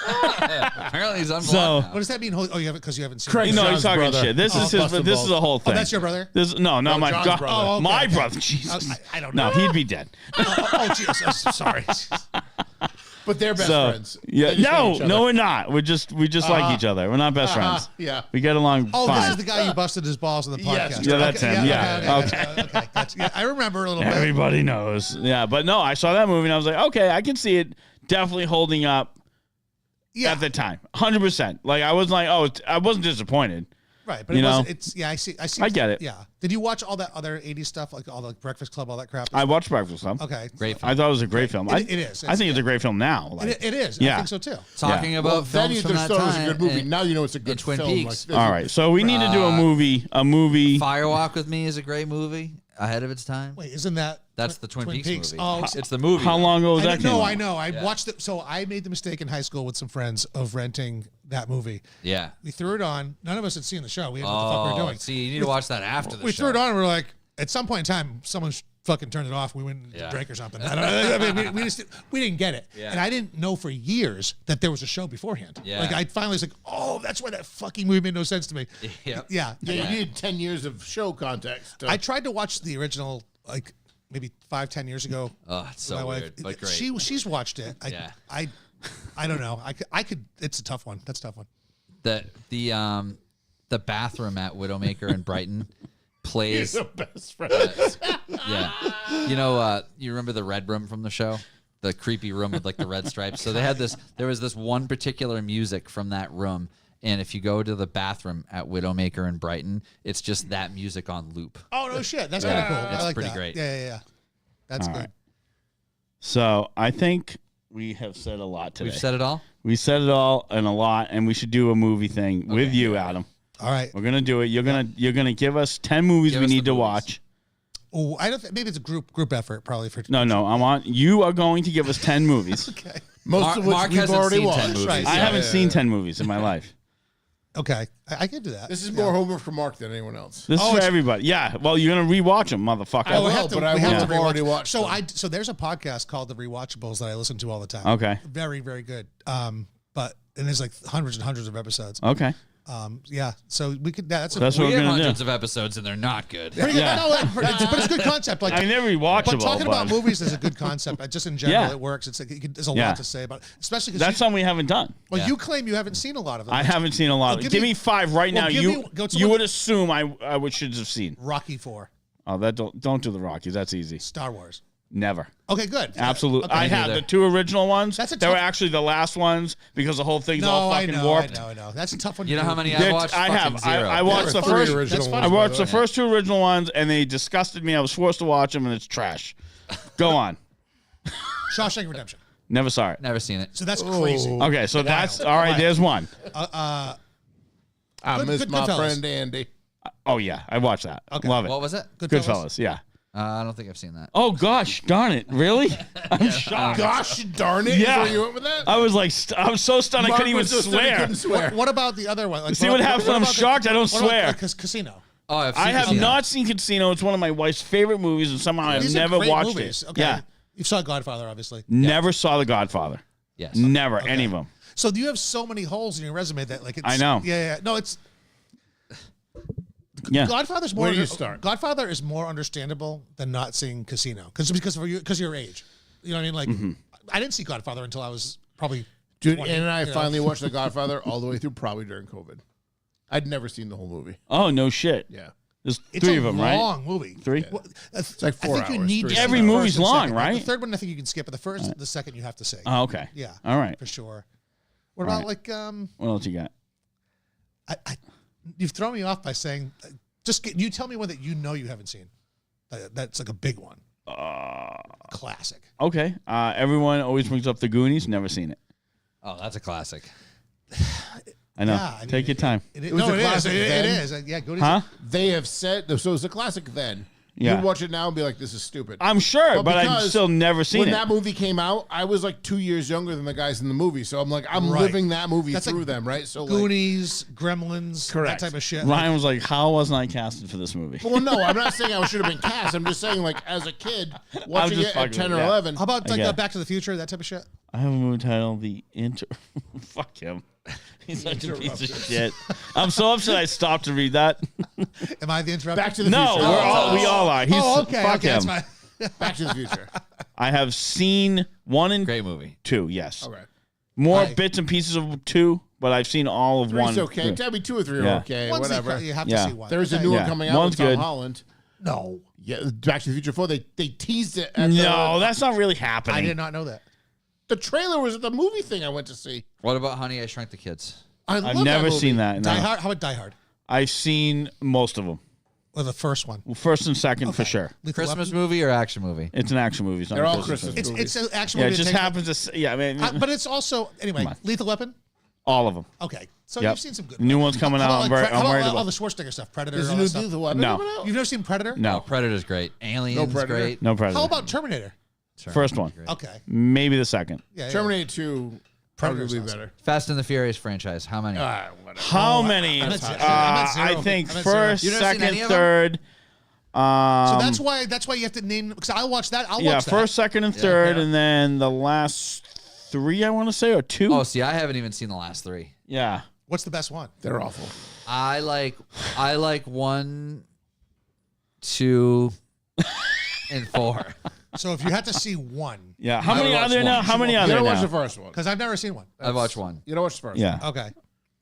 Speaker 4: Apparently he's unblocked.
Speaker 1: So
Speaker 3: What does that mean? Oh, you haven't because you haven't seen
Speaker 2: Craig
Speaker 3: it.
Speaker 1: no,
Speaker 2: John's
Speaker 1: he's talking
Speaker 2: brother.
Speaker 1: shit. This is his. This is a whole thing.
Speaker 3: Oh, that's your brother?
Speaker 1: No, not my
Speaker 2: John's
Speaker 1: God.
Speaker 2: brother.
Speaker 3: Oh, okay,
Speaker 1: My
Speaker 3: okay.
Speaker 1: brother. Jesus.
Speaker 3: I don't know.
Speaker 1: No, he'd be dead.
Speaker 3: Oh, Jesus. Sorry.
Speaker 2: But they're best
Speaker 1: So
Speaker 2: friends.
Speaker 1: yeah,
Speaker 2: They just hate each other.
Speaker 1: no, we're not. We just like each other. We're not best friends.
Speaker 2: Yeah.
Speaker 1: We get along
Speaker 3: Oh,
Speaker 1: fine.
Speaker 3: this is the guy you busted his balls in the
Speaker 2: Yes.
Speaker 3: podcast.
Speaker 1: Yeah, that's
Speaker 3: Okay,
Speaker 1: him. Yeah.
Speaker 3: Okay. Gotcha. I remember a little bit.
Speaker 1: Everybody knows. Yeah, but no, I saw that movie and I was like, okay, I can see it definitely holding up at the time. 100%. Like I was like, I wasn't disappointed.
Speaker 3: Right, but I see.
Speaker 1: I get it.
Speaker 3: Yeah. Did you watch all that other 80s stuff, like all the Breakfast Club, all that crap?
Speaker 1: I watched Breakfast Club.
Speaker 3: Okay.
Speaker 4: Great film.
Speaker 1: I thought it was a great film.
Speaker 3: It is.
Speaker 1: I think it's a great film now. Like,
Speaker 3: It is.
Speaker 1: Yeah.
Speaker 3: I think so too.
Speaker 4: Talking
Speaker 2: Well,
Speaker 4: about
Speaker 2: then
Speaker 4: films
Speaker 2: you
Speaker 4: from that
Speaker 2: thought it was a
Speaker 4: time.
Speaker 2: good movie.
Speaker 4: and
Speaker 2: Now you know it's a good
Speaker 4: Twin
Speaker 2: film.
Speaker 4: Peaks.
Speaker 2: Like,
Speaker 1: all right, so we need to do a movie.
Speaker 4: Firewalk with Me is a great movie. Ahead of its time.
Speaker 3: Wait, isn't that?
Speaker 4: That's the Twin Peaks movie.
Speaker 3: Oh,
Speaker 4: It's the movie.
Speaker 1: How long ago was that?
Speaker 3: No, I know. I watched it. So I made the mistake in high school with some friends of renting that movie.
Speaker 4: Yeah.
Speaker 3: We threw it on. None of us had seen the show. We didn't know what the fuck we were doing.
Speaker 4: See, you need to watch that after the show.
Speaker 3: We threw it on and we're like, at some point in time, someone fucking turned it off. We went to break or something. I don't know. I mean, we didn't get it.
Speaker 4: Yeah.
Speaker 3: And I didn't know for years that there was a show beforehand.
Speaker 4: Yeah.
Speaker 3: Like I finally was like, oh, that's why that fucking movie made no sense to me.
Speaker 4: Yep.
Speaker 3: Yeah.
Speaker 2: you need 10 years of show context.
Speaker 3: I tried to watch the original like maybe 5-10 years ago.
Speaker 4: Oh, it's so
Speaker 3: My wife,
Speaker 4: weird, but great.
Speaker 3: She's watched it. I don't know. I could. It's a tough one. That's a tough one.
Speaker 4: The bathroom at Widowmaker in Brighton plays.
Speaker 2: the best friends.
Speaker 4: Yeah. You know, you remember the red room from the show? The creepy room with like the red stripes. So they had this, there was this one particular music from that room. And if you go to the bathroom at Widowmaker in Brighton, it's just that music on loop.
Speaker 3: Oh, no shit. That's kind of cool.
Speaker 4: It's
Speaker 3: I like
Speaker 4: pretty
Speaker 3: that.
Speaker 4: great.
Speaker 3: Yeah. That's
Speaker 1: All
Speaker 3: good.
Speaker 1: right. So I think We have said a lot today.
Speaker 4: We've said it all.
Speaker 1: We said it all and a lot, and we should do a movie thing with you, Adam.
Speaker 3: All right.
Speaker 1: We're gonna do it. You're gonna give us 10 movies
Speaker 4: Give
Speaker 1: we
Speaker 4: us
Speaker 1: need
Speaker 4: the
Speaker 1: to
Speaker 4: movies.
Speaker 1: watch.
Speaker 3: Oh, I don't. Maybe it's a group effort, probably for.
Speaker 1: No, I want you are going to give us 10 movies.
Speaker 3: Okay.
Speaker 2: Most of which
Speaker 4: Mark
Speaker 2: we've
Speaker 4: hasn't
Speaker 2: already
Speaker 4: seen 10
Speaker 2: watched.
Speaker 4: movies.
Speaker 3: Right.
Speaker 1: I
Speaker 3: Yeah,
Speaker 1: haven't seen 10 movies in my life.
Speaker 3: Okay. I can do that.
Speaker 2: This is more homework for Mark than anyone else.
Speaker 1: This is for everybody. Yeah. Well, you're gonna rewatch them, motherfucker.
Speaker 2: I
Speaker 3: we
Speaker 2: will,
Speaker 3: have to-
Speaker 2: but I
Speaker 3: we
Speaker 2: will
Speaker 3: have
Speaker 2: have
Speaker 3: to
Speaker 2: already
Speaker 3: rewatch-
Speaker 2: watched
Speaker 3: So
Speaker 2: them.
Speaker 3: so there's a podcast called The Rewatchables that I listen to all the time.
Speaker 1: Okay.
Speaker 3: Very, very good. And there's like hundreds and hundreds of episodes.
Speaker 1: Okay.
Speaker 3: Yeah. So we could. That's a
Speaker 1: That's what
Speaker 4: We
Speaker 1: we're
Speaker 4: have
Speaker 1: gonna
Speaker 4: hundreds
Speaker 1: do.
Speaker 4: of episodes and they're not good.
Speaker 3: pretty good.
Speaker 1: Yeah.
Speaker 3: No, but it's a good concept. Like
Speaker 1: I never rewatched
Speaker 3: But talking about movies is a good concept. Just in general,
Speaker 1: Yeah.
Speaker 3: it works. It's like there's a
Speaker 1: Yeah.
Speaker 3: lot to say about it, especially because
Speaker 1: That's something we haven't done.
Speaker 3: well, you claim you haven't seen a lot of them.
Speaker 1: I haven't seen a lot.
Speaker 3: Well,
Speaker 1: give me 5 right
Speaker 3: well,
Speaker 1: now.
Speaker 3: give
Speaker 1: You
Speaker 3: me- go to
Speaker 1: you
Speaker 3: one-
Speaker 1: would assume I should have seen.
Speaker 3: Rocky 4,
Speaker 1: Oh, that don't do the Rockies. That's easy.
Speaker 3: Star Wars.
Speaker 1: Never.
Speaker 3: Okay, good.
Speaker 1: Absolutely.
Speaker 3: Okay.
Speaker 1: I have
Speaker 4: neither.
Speaker 1: the 2 original ones.
Speaker 3: That's a
Speaker 1: They were
Speaker 3: tough-
Speaker 1: actually the last ones because the whole thing's
Speaker 3: No,
Speaker 1: all
Speaker 3: I
Speaker 1: fucking
Speaker 3: know,
Speaker 1: warped.
Speaker 3: I know. That's a tough one.
Speaker 4: You
Speaker 3: to
Speaker 4: know
Speaker 3: do.
Speaker 4: how many I watched?
Speaker 1: I have.
Speaker 4: Fucking zero.
Speaker 1: I watched the
Speaker 2: There were
Speaker 1: first.
Speaker 2: 3 original
Speaker 3: that's fine.
Speaker 1: I
Speaker 2: ones,
Speaker 1: watched
Speaker 2: by
Speaker 1: the
Speaker 2: way.
Speaker 1: first 2 original ones, and they disgusted me. I was forced to watch them, and it's trash. Go on.
Speaker 3: Shawshank Redemption.
Speaker 1: Never saw it.
Speaker 4: Never seen it.
Speaker 3: So that's crazy.
Speaker 1: Okay, so that's all right. There's one.
Speaker 2: I
Speaker 3: Good-
Speaker 2: miss
Speaker 3: good
Speaker 2: my
Speaker 3: Goodfellas.
Speaker 2: friend Andy.
Speaker 1: Oh yeah, I watched that.
Speaker 3: Okay.
Speaker 1: Love it.
Speaker 4: What was it?
Speaker 1: Goodfellas. Yeah.
Speaker 4: I don't think I've seen that.
Speaker 1: Oh gosh, darn it! Really? I'm shocked.
Speaker 2: Gosh darn it!
Speaker 1: Yeah.
Speaker 2: Is where you went with that?
Speaker 1: I was like, I was so stunned I
Speaker 2: Mark
Speaker 1: couldn't even
Speaker 2: was so stunned he
Speaker 1: swear.
Speaker 2: couldn't swear.
Speaker 3: What about the other one? Like,
Speaker 1: See what happens when I'm
Speaker 3: about the-
Speaker 1: shocked? I don't
Speaker 3: what about,
Speaker 1: swear.
Speaker 3: like, Casino.
Speaker 4: Oh, I've seen
Speaker 1: I have
Speaker 4: Casino.
Speaker 1: not seen Casino. It's one of my wife's favorite movies, and somehow I've
Speaker 3: These are
Speaker 1: never
Speaker 3: great
Speaker 1: watched
Speaker 3: movies.
Speaker 1: it.
Speaker 3: Okay.
Speaker 1: Yeah,
Speaker 3: You saw Godfather, obviously.
Speaker 1: never saw The Godfather.
Speaker 4: Yes.
Speaker 1: Never any of them.
Speaker 3: So you have so many holes in your resume that like it's.
Speaker 1: I know.
Speaker 3: Yeah. No, it's
Speaker 1: Yeah,
Speaker 3: Godfather's more.
Speaker 2: Where do you start?
Speaker 3: Godfather is more understandable than not seeing Casino because of your age. You know what I mean? Like
Speaker 1: Mm-hmm.
Speaker 3: I didn't see Godfather until I was probably.
Speaker 2: Dude,
Speaker 3: 20,
Speaker 2: Ann and I
Speaker 3: you know.
Speaker 2: finally watched The Godfather all the way through, probably during COVID. I'd never seen the whole movie.
Speaker 1: Oh no shit.
Speaker 2: Yeah.
Speaker 1: There's
Speaker 3: It's
Speaker 1: 3
Speaker 3: a
Speaker 1: of them, right?
Speaker 3: long movie.
Speaker 1: 3.
Speaker 3: Well,
Speaker 2: It's like 4
Speaker 3: I think you
Speaker 2: hours,
Speaker 3: need to
Speaker 2: 3
Speaker 3: see
Speaker 1: Every
Speaker 3: the
Speaker 1: movie's
Speaker 3: first and
Speaker 1: long,
Speaker 3: second.
Speaker 1: right?
Speaker 3: The third one I think you can skip, but the second you have to see.
Speaker 1: Oh, okay.
Speaker 3: Yeah.
Speaker 1: All right.
Speaker 3: For sure. What about
Speaker 1: right.
Speaker 3: like
Speaker 1: What else you got?
Speaker 3: you've thrown me off by saying you tell me one that you know you haven't seen. That's like a big one. Classic.
Speaker 1: Okay. Everyone always brings up The Goonies. Never seen it.
Speaker 4: Oh, that's a classic.
Speaker 1: I know.
Speaker 3: Yeah, I mean,
Speaker 1: Take your time.
Speaker 3: It
Speaker 2: was
Speaker 3: no,
Speaker 2: a
Speaker 3: it is.
Speaker 2: classic
Speaker 3: It
Speaker 2: then.
Speaker 3: is. Yeah, go to
Speaker 1: Huh?
Speaker 2: They have said, so it's a classic then.
Speaker 1: Yeah.
Speaker 2: You'd watch it now and be like, this is stupid.
Speaker 1: I'm sure, but I've
Speaker 2: because
Speaker 1: still never seen
Speaker 2: when
Speaker 1: it.
Speaker 2: that movie came out, I was like 2 years younger than the guys in the movie. So I'm like, I'm
Speaker 3: Right.
Speaker 2: living that movie
Speaker 3: That's
Speaker 2: through
Speaker 3: like
Speaker 2: them, right? So like,
Speaker 3: Goonies, Gremlins,
Speaker 2: Correct.
Speaker 3: that type of shit.
Speaker 1: Ryan was like, "How wasn't I casted for this movie?"
Speaker 2: well, no, I'm not saying I should have been cast. I'm just saying, like, as a kid, watching
Speaker 1: just
Speaker 2: it at
Speaker 1: fucking
Speaker 2: 10
Speaker 1: with
Speaker 2: or
Speaker 1: you.
Speaker 2: 11.
Speaker 3: How about like
Speaker 1: Yeah.
Speaker 3: Back to the Future, that type of shit?
Speaker 1: I have a movie titled The Inter. Fuck him. He's such a piece of shit. I'm so upset I stopped to read that.
Speaker 3: Am I the interrupter?
Speaker 2: Back to the
Speaker 1: No,
Speaker 2: Future.
Speaker 1: we all are. He's
Speaker 3: Oh, okay.
Speaker 1: fuck
Speaker 3: Okay,
Speaker 1: him.
Speaker 3: that's fine.
Speaker 2: Back to the Future.
Speaker 1: I have seen 1 and
Speaker 4: Great movie.
Speaker 1: 2. Yes,
Speaker 2: Okay.
Speaker 1: more
Speaker 3: Hi.
Speaker 1: bits and pieces of 2, but I've seen all of 1.
Speaker 2: Three's okay. Tell me 2 or 3 are
Speaker 1: Yeah.
Speaker 2: okay.
Speaker 3: One's
Speaker 2: Whatever.
Speaker 3: You have
Speaker 1: Yeah.
Speaker 3: to see one.
Speaker 2: There's a
Speaker 3: Okay.
Speaker 2: new
Speaker 1: Yeah.
Speaker 2: one coming out
Speaker 1: One's
Speaker 2: with Tom
Speaker 1: good.
Speaker 2: Holland.
Speaker 3: No,
Speaker 2: Yeah, Back to the Future 4. They teased it. At
Speaker 1: No, that's not really happening.
Speaker 3: I did not know that.
Speaker 2: the trailer was at the movie thing I went to see.
Speaker 4: What about Honey, I Shrunk the Kids?
Speaker 2: I love
Speaker 1: I've
Speaker 2: that
Speaker 1: never
Speaker 2: movie.
Speaker 1: seen that. No.
Speaker 3: Die Hard. How about Die Hard?
Speaker 1: I've seen most of them.
Speaker 3: Or the first one?
Speaker 1: Well, first and second for
Speaker 3: Okay.
Speaker 1: sure.
Speaker 3: Lethal
Speaker 4: Christmas
Speaker 3: Weapon?
Speaker 4: movie or action movie?
Speaker 1: It's an action movie. It's not
Speaker 2: They're
Speaker 1: a
Speaker 2: all
Speaker 1: Christmas
Speaker 2: Christmas
Speaker 1: movie.
Speaker 3: It's
Speaker 2: movies.
Speaker 3: it's an action
Speaker 1: Yeah, it
Speaker 3: movie.
Speaker 1: just
Speaker 3: that takes-
Speaker 1: happens to. Yeah, I mean,
Speaker 3: But it's also anyway.
Speaker 1: on.
Speaker 3: Lethal Weapon.
Speaker 1: all of them.
Speaker 3: Okay, so
Speaker 1: Yep.
Speaker 3: you've seen some good.
Speaker 1: New
Speaker 3: ones.
Speaker 1: one's coming
Speaker 3: How
Speaker 1: out.
Speaker 3: about,
Speaker 1: I'm
Speaker 3: like,
Speaker 1: very.
Speaker 3: how
Speaker 1: I'm
Speaker 3: about
Speaker 1: worried
Speaker 3: all
Speaker 1: about.
Speaker 3: the Schwarzenegger stuff? Predator.
Speaker 2: There's a
Speaker 3: all
Speaker 2: new
Speaker 3: that stuff.
Speaker 2: Lethal Weapon
Speaker 1: No.
Speaker 2: coming out?
Speaker 3: You've never seen Predator?
Speaker 4: Oh,
Speaker 1: No,
Speaker 4: Predator's great. Aliens
Speaker 2: Predator.
Speaker 4: great.
Speaker 1: no predator.
Speaker 3: How about Terminator?
Speaker 1: First one?
Speaker 4: Great.
Speaker 3: Okay.
Speaker 1: Maybe the second.
Speaker 3: Yeah.
Speaker 2: Terminator 2
Speaker 3: Predator's
Speaker 2: probably
Speaker 3: awesome.
Speaker 2: better.
Speaker 4: Fast and the Furious franchise. How many?
Speaker 2: Whatever.
Speaker 1: How many?
Speaker 3: I'm at zero. I'm at zero.
Speaker 1: I think
Speaker 3: I'm at zero.
Speaker 1: first,
Speaker 4: You never seen
Speaker 1: second,
Speaker 4: any of them?
Speaker 1: third.
Speaker 3: So that's why you have to name because I'll watch that. I'll
Speaker 1: Yeah,
Speaker 3: watch that.
Speaker 1: first, second, and third,
Speaker 3: yeah.
Speaker 1: and then the last 3. I want to say, or 2.
Speaker 4: Oh, see, I haven't even seen the last 3.
Speaker 1: Yeah.
Speaker 3: What's the best one?
Speaker 2: They're awful.
Speaker 4: I like 1, 2, and 4.
Speaker 3: So if you had to see one,
Speaker 1: Yeah. How
Speaker 4: I
Speaker 1: many are
Speaker 4: watched
Speaker 1: there now?
Speaker 4: one.
Speaker 1: How many are
Speaker 2: You
Speaker 1: there
Speaker 2: gotta watch the
Speaker 1: now?
Speaker 2: first one.
Speaker 3: because I've never seen one.
Speaker 4: I watched 1.
Speaker 2: You gotta watch the first
Speaker 1: Yeah.
Speaker 3: Okay,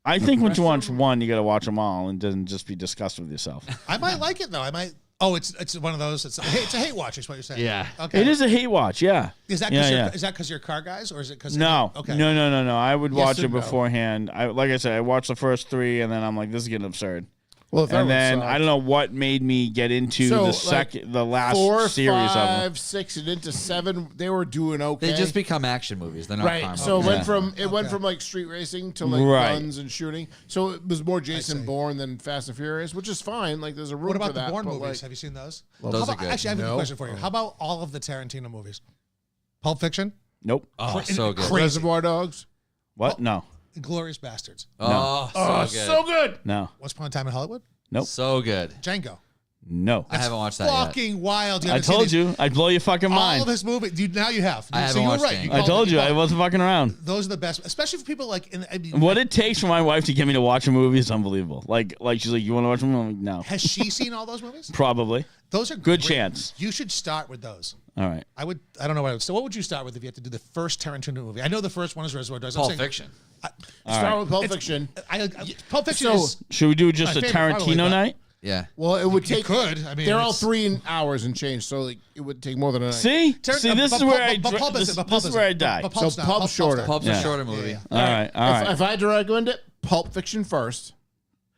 Speaker 1: I think once you watch one, you got to watch them all and then just be disgusted with yourself.
Speaker 3: I might like it though. I might. Oh, it's one of those. It's a hate watch. Is what you're saying?
Speaker 4: Yeah.
Speaker 3: Okay.
Speaker 1: It is a hate watch. Yeah.
Speaker 3: Is that
Speaker 1: Yeah,
Speaker 3: because you're car guys or is it because
Speaker 1: No.
Speaker 3: Okay.
Speaker 1: No. I would
Speaker 2: Yes
Speaker 1: watch it
Speaker 2: and no.
Speaker 1: beforehand. Like I said, I watched the first 3, and then I'm like, this is getting absurd.
Speaker 2: Well,
Speaker 1: and then I don't know what made me get into the last
Speaker 2: 4,
Speaker 1: series
Speaker 2: 5,
Speaker 1: of them.
Speaker 2: 6, and into 7. They were doing okay.
Speaker 4: They just become action movies. They're not
Speaker 2: right.
Speaker 4: crime
Speaker 2: So
Speaker 4: movies.
Speaker 2: it went from like street racing to like guns and shooting. So it was more Jason Bourne than Fast and Furious, which is fine. Like there's a room
Speaker 3: What about
Speaker 2: for that.
Speaker 3: the Bourne
Speaker 2: but,
Speaker 3: movies?
Speaker 2: like,
Speaker 3: Have you seen those?
Speaker 4: Those are good.
Speaker 3: Actually, I have a question for you. How about all of the Tarantino movies? Pulp Fiction,
Speaker 1: Nope.
Speaker 4: Oh, so good.
Speaker 2: Reservoir Dogs.
Speaker 1: What? No.
Speaker 3: Glorious Bastards,
Speaker 4: Oh,
Speaker 2: So good.
Speaker 1: No.
Speaker 3: Once Upon a Time in Hollywood,
Speaker 1: Nope.
Speaker 4: So good.
Speaker 3: Django.
Speaker 1: No.
Speaker 4: I haven't watched that yet.
Speaker 3: Fucking wild.
Speaker 1: I told you. I'd blow your fucking
Speaker 3: All
Speaker 1: mind.
Speaker 3: of his movies. Now you have.
Speaker 4: I
Speaker 3: so
Speaker 4: haven't
Speaker 3: you were
Speaker 4: watched
Speaker 3: right.
Speaker 4: Django.
Speaker 3: You
Speaker 1: I
Speaker 3: called
Speaker 1: told
Speaker 3: it.
Speaker 1: you. I
Speaker 3: called it.
Speaker 1: wasn't fucking around.
Speaker 3: Those are the best, especially for people like.
Speaker 1: What it takes for my wife to get me to watch a movie is unbelievable. Like she's like, you want to watch a movie? I'm like, no.
Speaker 3: Has she seen all those movies?
Speaker 1: Probably.
Speaker 3: Those are
Speaker 1: Good
Speaker 3: great.
Speaker 1: chance.
Speaker 3: You should start with those.
Speaker 1: All right.
Speaker 3: I don't know what I would. So what would you start with if you had to do the first Tarantino movie? I know the first one is Reservoir Dogs.
Speaker 4: Pulp Fiction.
Speaker 2: Start with Pulp Fiction.
Speaker 3: Pulp Fiction
Speaker 2: So-
Speaker 3: is.
Speaker 1: Should we do just
Speaker 3: My
Speaker 1: a
Speaker 3: favorite, probably,
Speaker 1: Tarantino
Speaker 3: but-
Speaker 1: night?
Speaker 4: Yeah.
Speaker 2: Well, it would
Speaker 3: You
Speaker 2: take.
Speaker 3: could. I mean,
Speaker 2: they're all
Speaker 3: it's-
Speaker 2: 3 hours and change, so like it would take more than a night.
Speaker 1: See?
Speaker 3: Tarant-
Speaker 1: See, this
Speaker 3: but
Speaker 1: is where
Speaker 3: Pulp-
Speaker 1: this
Speaker 3: Pulp
Speaker 1: is where I die.
Speaker 3: But
Speaker 2: So
Speaker 3: Pulp's not.
Speaker 2: Pulp's shorter.
Speaker 4: Pulp's
Speaker 1: Yeah.
Speaker 4: a shorter movie.
Speaker 1: All right. All right.
Speaker 2: If I had to recommend it, Pulp Fiction first,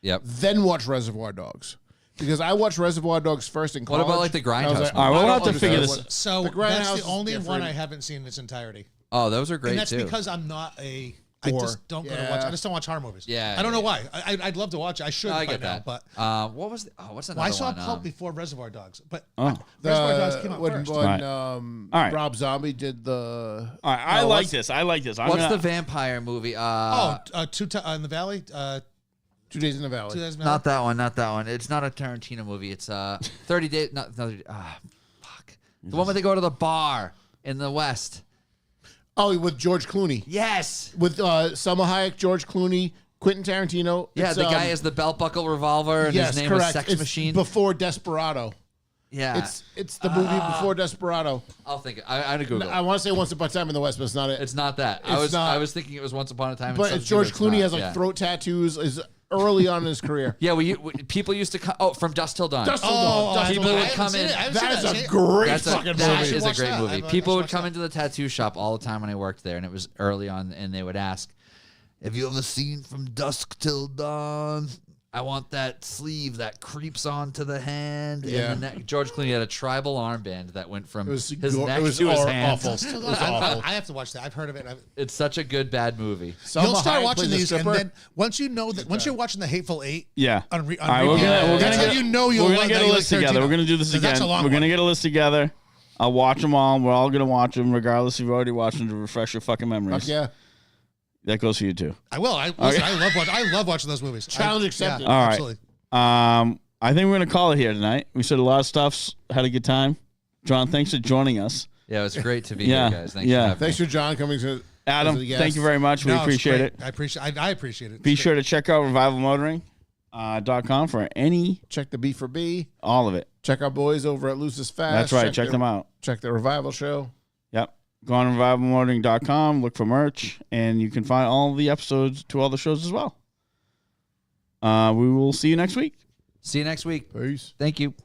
Speaker 4: Yep.
Speaker 2: then watch Reservoir Dogs. Because I watched Reservoir Dogs first in
Speaker 4: What
Speaker 2: college.
Speaker 4: about, like, the
Speaker 2: and I was
Speaker 4: Grindhouse
Speaker 2: like,
Speaker 1: All right, we'll
Speaker 2: I
Speaker 1: have
Speaker 2: don't
Speaker 1: to figure
Speaker 2: understand
Speaker 1: this-
Speaker 3: So
Speaker 2: The Grindhouse
Speaker 3: that's
Speaker 2: is
Speaker 3: the only
Speaker 2: different.
Speaker 3: one I haven't seen in its entirety,
Speaker 4: Oh, those are great
Speaker 3: and that's
Speaker 4: too.
Speaker 3: because I'm not a. I
Speaker 2: Or-
Speaker 3: just don't go to
Speaker 2: yeah.
Speaker 3: watch. I just don't watch horror movies.
Speaker 4: Yeah,
Speaker 3: I don't know
Speaker 4: yeah.
Speaker 3: why. I'd love to watch it. I should.
Speaker 4: I
Speaker 3: by
Speaker 4: get
Speaker 3: now,
Speaker 4: that.
Speaker 3: but
Speaker 4: What was? What's another
Speaker 3: well, I saw
Speaker 4: one?
Speaker 3: Pulp before Reservoir Dogs, but
Speaker 1: Oh.
Speaker 3: Reservoir Dogs came out
Speaker 2: when,
Speaker 3: first.
Speaker 2: when
Speaker 1: Right.
Speaker 2: All
Speaker 1: right.
Speaker 2: Rob Zombie did the.
Speaker 1: All right. I
Speaker 2: No,
Speaker 1: like
Speaker 2: what's-
Speaker 1: this. I like this.
Speaker 4: What's the vampire movie?
Speaker 3: Two in the Valley.
Speaker 2: 2 Days in the Valley.
Speaker 3: 2 Days in the Valley.
Speaker 4: Not that one. Not that one. It's not a Tarantino movie. It's 30 Days. Not 30. Fuck. The one where they go to the bar in the West.
Speaker 2: Oh, with George Clooney.
Speaker 4: Yes.
Speaker 2: With Selma Hayek, George Clooney, Quentin Tarantino.
Speaker 4: Yeah,
Speaker 2: It's,
Speaker 4: the guy has the belt buckle revolver, and
Speaker 2: yes,
Speaker 4: his name
Speaker 2: correct.
Speaker 4: was Sex
Speaker 2: It's
Speaker 4: Machine.
Speaker 2: Before Desperado.
Speaker 4: Yeah.
Speaker 2: It's the movie before Desperado.
Speaker 4: I'll think. I had to Google.
Speaker 2: I want to say Once Upon a Time in the West, but it's not it.
Speaker 4: It's not that.
Speaker 2: It's not.
Speaker 4: I was thinking it was Once Upon a Time. in
Speaker 2: but
Speaker 4: Some
Speaker 2: it's George
Speaker 4: City,
Speaker 2: Clooney
Speaker 4: not.
Speaker 2: has like
Speaker 4: Yeah.
Speaker 2: throat tattoos. Is early on in his career.
Speaker 4: Yeah, people used to come. Oh, from Dusk Till Dawn.
Speaker 2: Dust Till
Speaker 3: Oh,
Speaker 2: Dawn.
Speaker 3: I
Speaker 2: Dust Till
Speaker 4: people
Speaker 3: haven't-
Speaker 2: Dawn.
Speaker 4: would come
Speaker 3: seen
Speaker 4: in.
Speaker 3: it. I haven't seen
Speaker 2: That is
Speaker 3: it.
Speaker 2: a great
Speaker 4: That's
Speaker 2: fucking
Speaker 4: that
Speaker 2: movie.
Speaker 4: is a
Speaker 3: watch
Speaker 4: great
Speaker 3: that.
Speaker 4: movie.
Speaker 3: I
Speaker 4: People
Speaker 3: should
Speaker 4: would
Speaker 3: watch
Speaker 4: come
Speaker 3: that.
Speaker 4: into the tattoo shop all the time when I worked there, and it was early on, and they would ask, "Have you ever seen From Dusk Till Dawn? I want that sleeve that creeps onto the hand."
Speaker 2: Yeah.
Speaker 4: And the neck. George Clooney had a tribal armband that went from
Speaker 2: It was,
Speaker 4: his
Speaker 2: gore-
Speaker 4: neck
Speaker 2: it was
Speaker 4: to his
Speaker 2: aw-
Speaker 4: hand.
Speaker 2: awful. It was awful.
Speaker 3: I have to watch that. I've heard of it.
Speaker 4: It's such a good bad movie.
Speaker 2: Selma
Speaker 3: You'll start
Speaker 2: Hayek
Speaker 3: watching
Speaker 2: plays a
Speaker 3: these, and
Speaker 2: stripper.
Speaker 3: then once you know that, once you're watching the Hateful Eight,
Speaker 1: Yeah.
Speaker 3: on
Speaker 1: All right, we're
Speaker 3: review,
Speaker 1: gonna
Speaker 3: that's how
Speaker 1: get,
Speaker 3: you know you'll
Speaker 1: we're gonna
Speaker 3: like
Speaker 1: get
Speaker 3: that
Speaker 1: a
Speaker 3: you
Speaker 1: list
Speaker 3: like
Speaker 1: together.
Speaker 3: Tarantino.
Speaker 1: We're gonna do this
Speaker 3: Because
Speaker 1: again.
Speaker 3: that's a long
Speaker 1: We're gonna
Speaker 3: one.
Speaker 1: get a list together. I'll watch them all. We're all gonna watch them, regardless if you've already watched them, to refresh your fucking memories.
Speaker 2: Fuck yeah.
Speaker 1: That goes for you too.
Speaker 3: I will. Listen, I love watching those movies.
Speaker 2: Challenge accepted.
Speaker 3: Yeah,
Speaker 1: All right.
Speaker 3: absolutely.
Speaker 1: I think we're gonna call it here tonight. We said a lot of stuff. Had a good time. John, thanks for joining us.
Speaker 4: Yeah, it was great to be
Speaker 1: Yeah,
Speaker 4: here, guys. Thanks
Speaker 1: yeah.
Speaker 4: for having
Speaker 2: Thanks
Speaker 4: me.
Speaker 2: for John coming to
Speaker 1: Adam,
Speaker 2: as a guest.
Speaker 1: thank you very much. We
Speaker 3: No, it's
Speaker 1: appreciate
Speaker 3: great.
Speaker 1: it.
Speaker 3: I appreciate it.
Speaker 1: Be
Speaker 3: It's
Speaker 1: sure to check out revivalmotoring.com for
Speaker 2: Check the B for B.
Speaker 1: all of it.
Speaker 2: Check our boys over at Lucis Fast.
Speaker 1: That's right. Check them out.
Speaker 2: Check the Revival Show.
Speaker 1: Yep. Go on revivalmotoring.com, look for merch, and you can find all the episodes to all the shows as well. We will see you next week.
Speaker 4: See you next week.
Speaker 2: Peace.
Speaker 4: Thank you.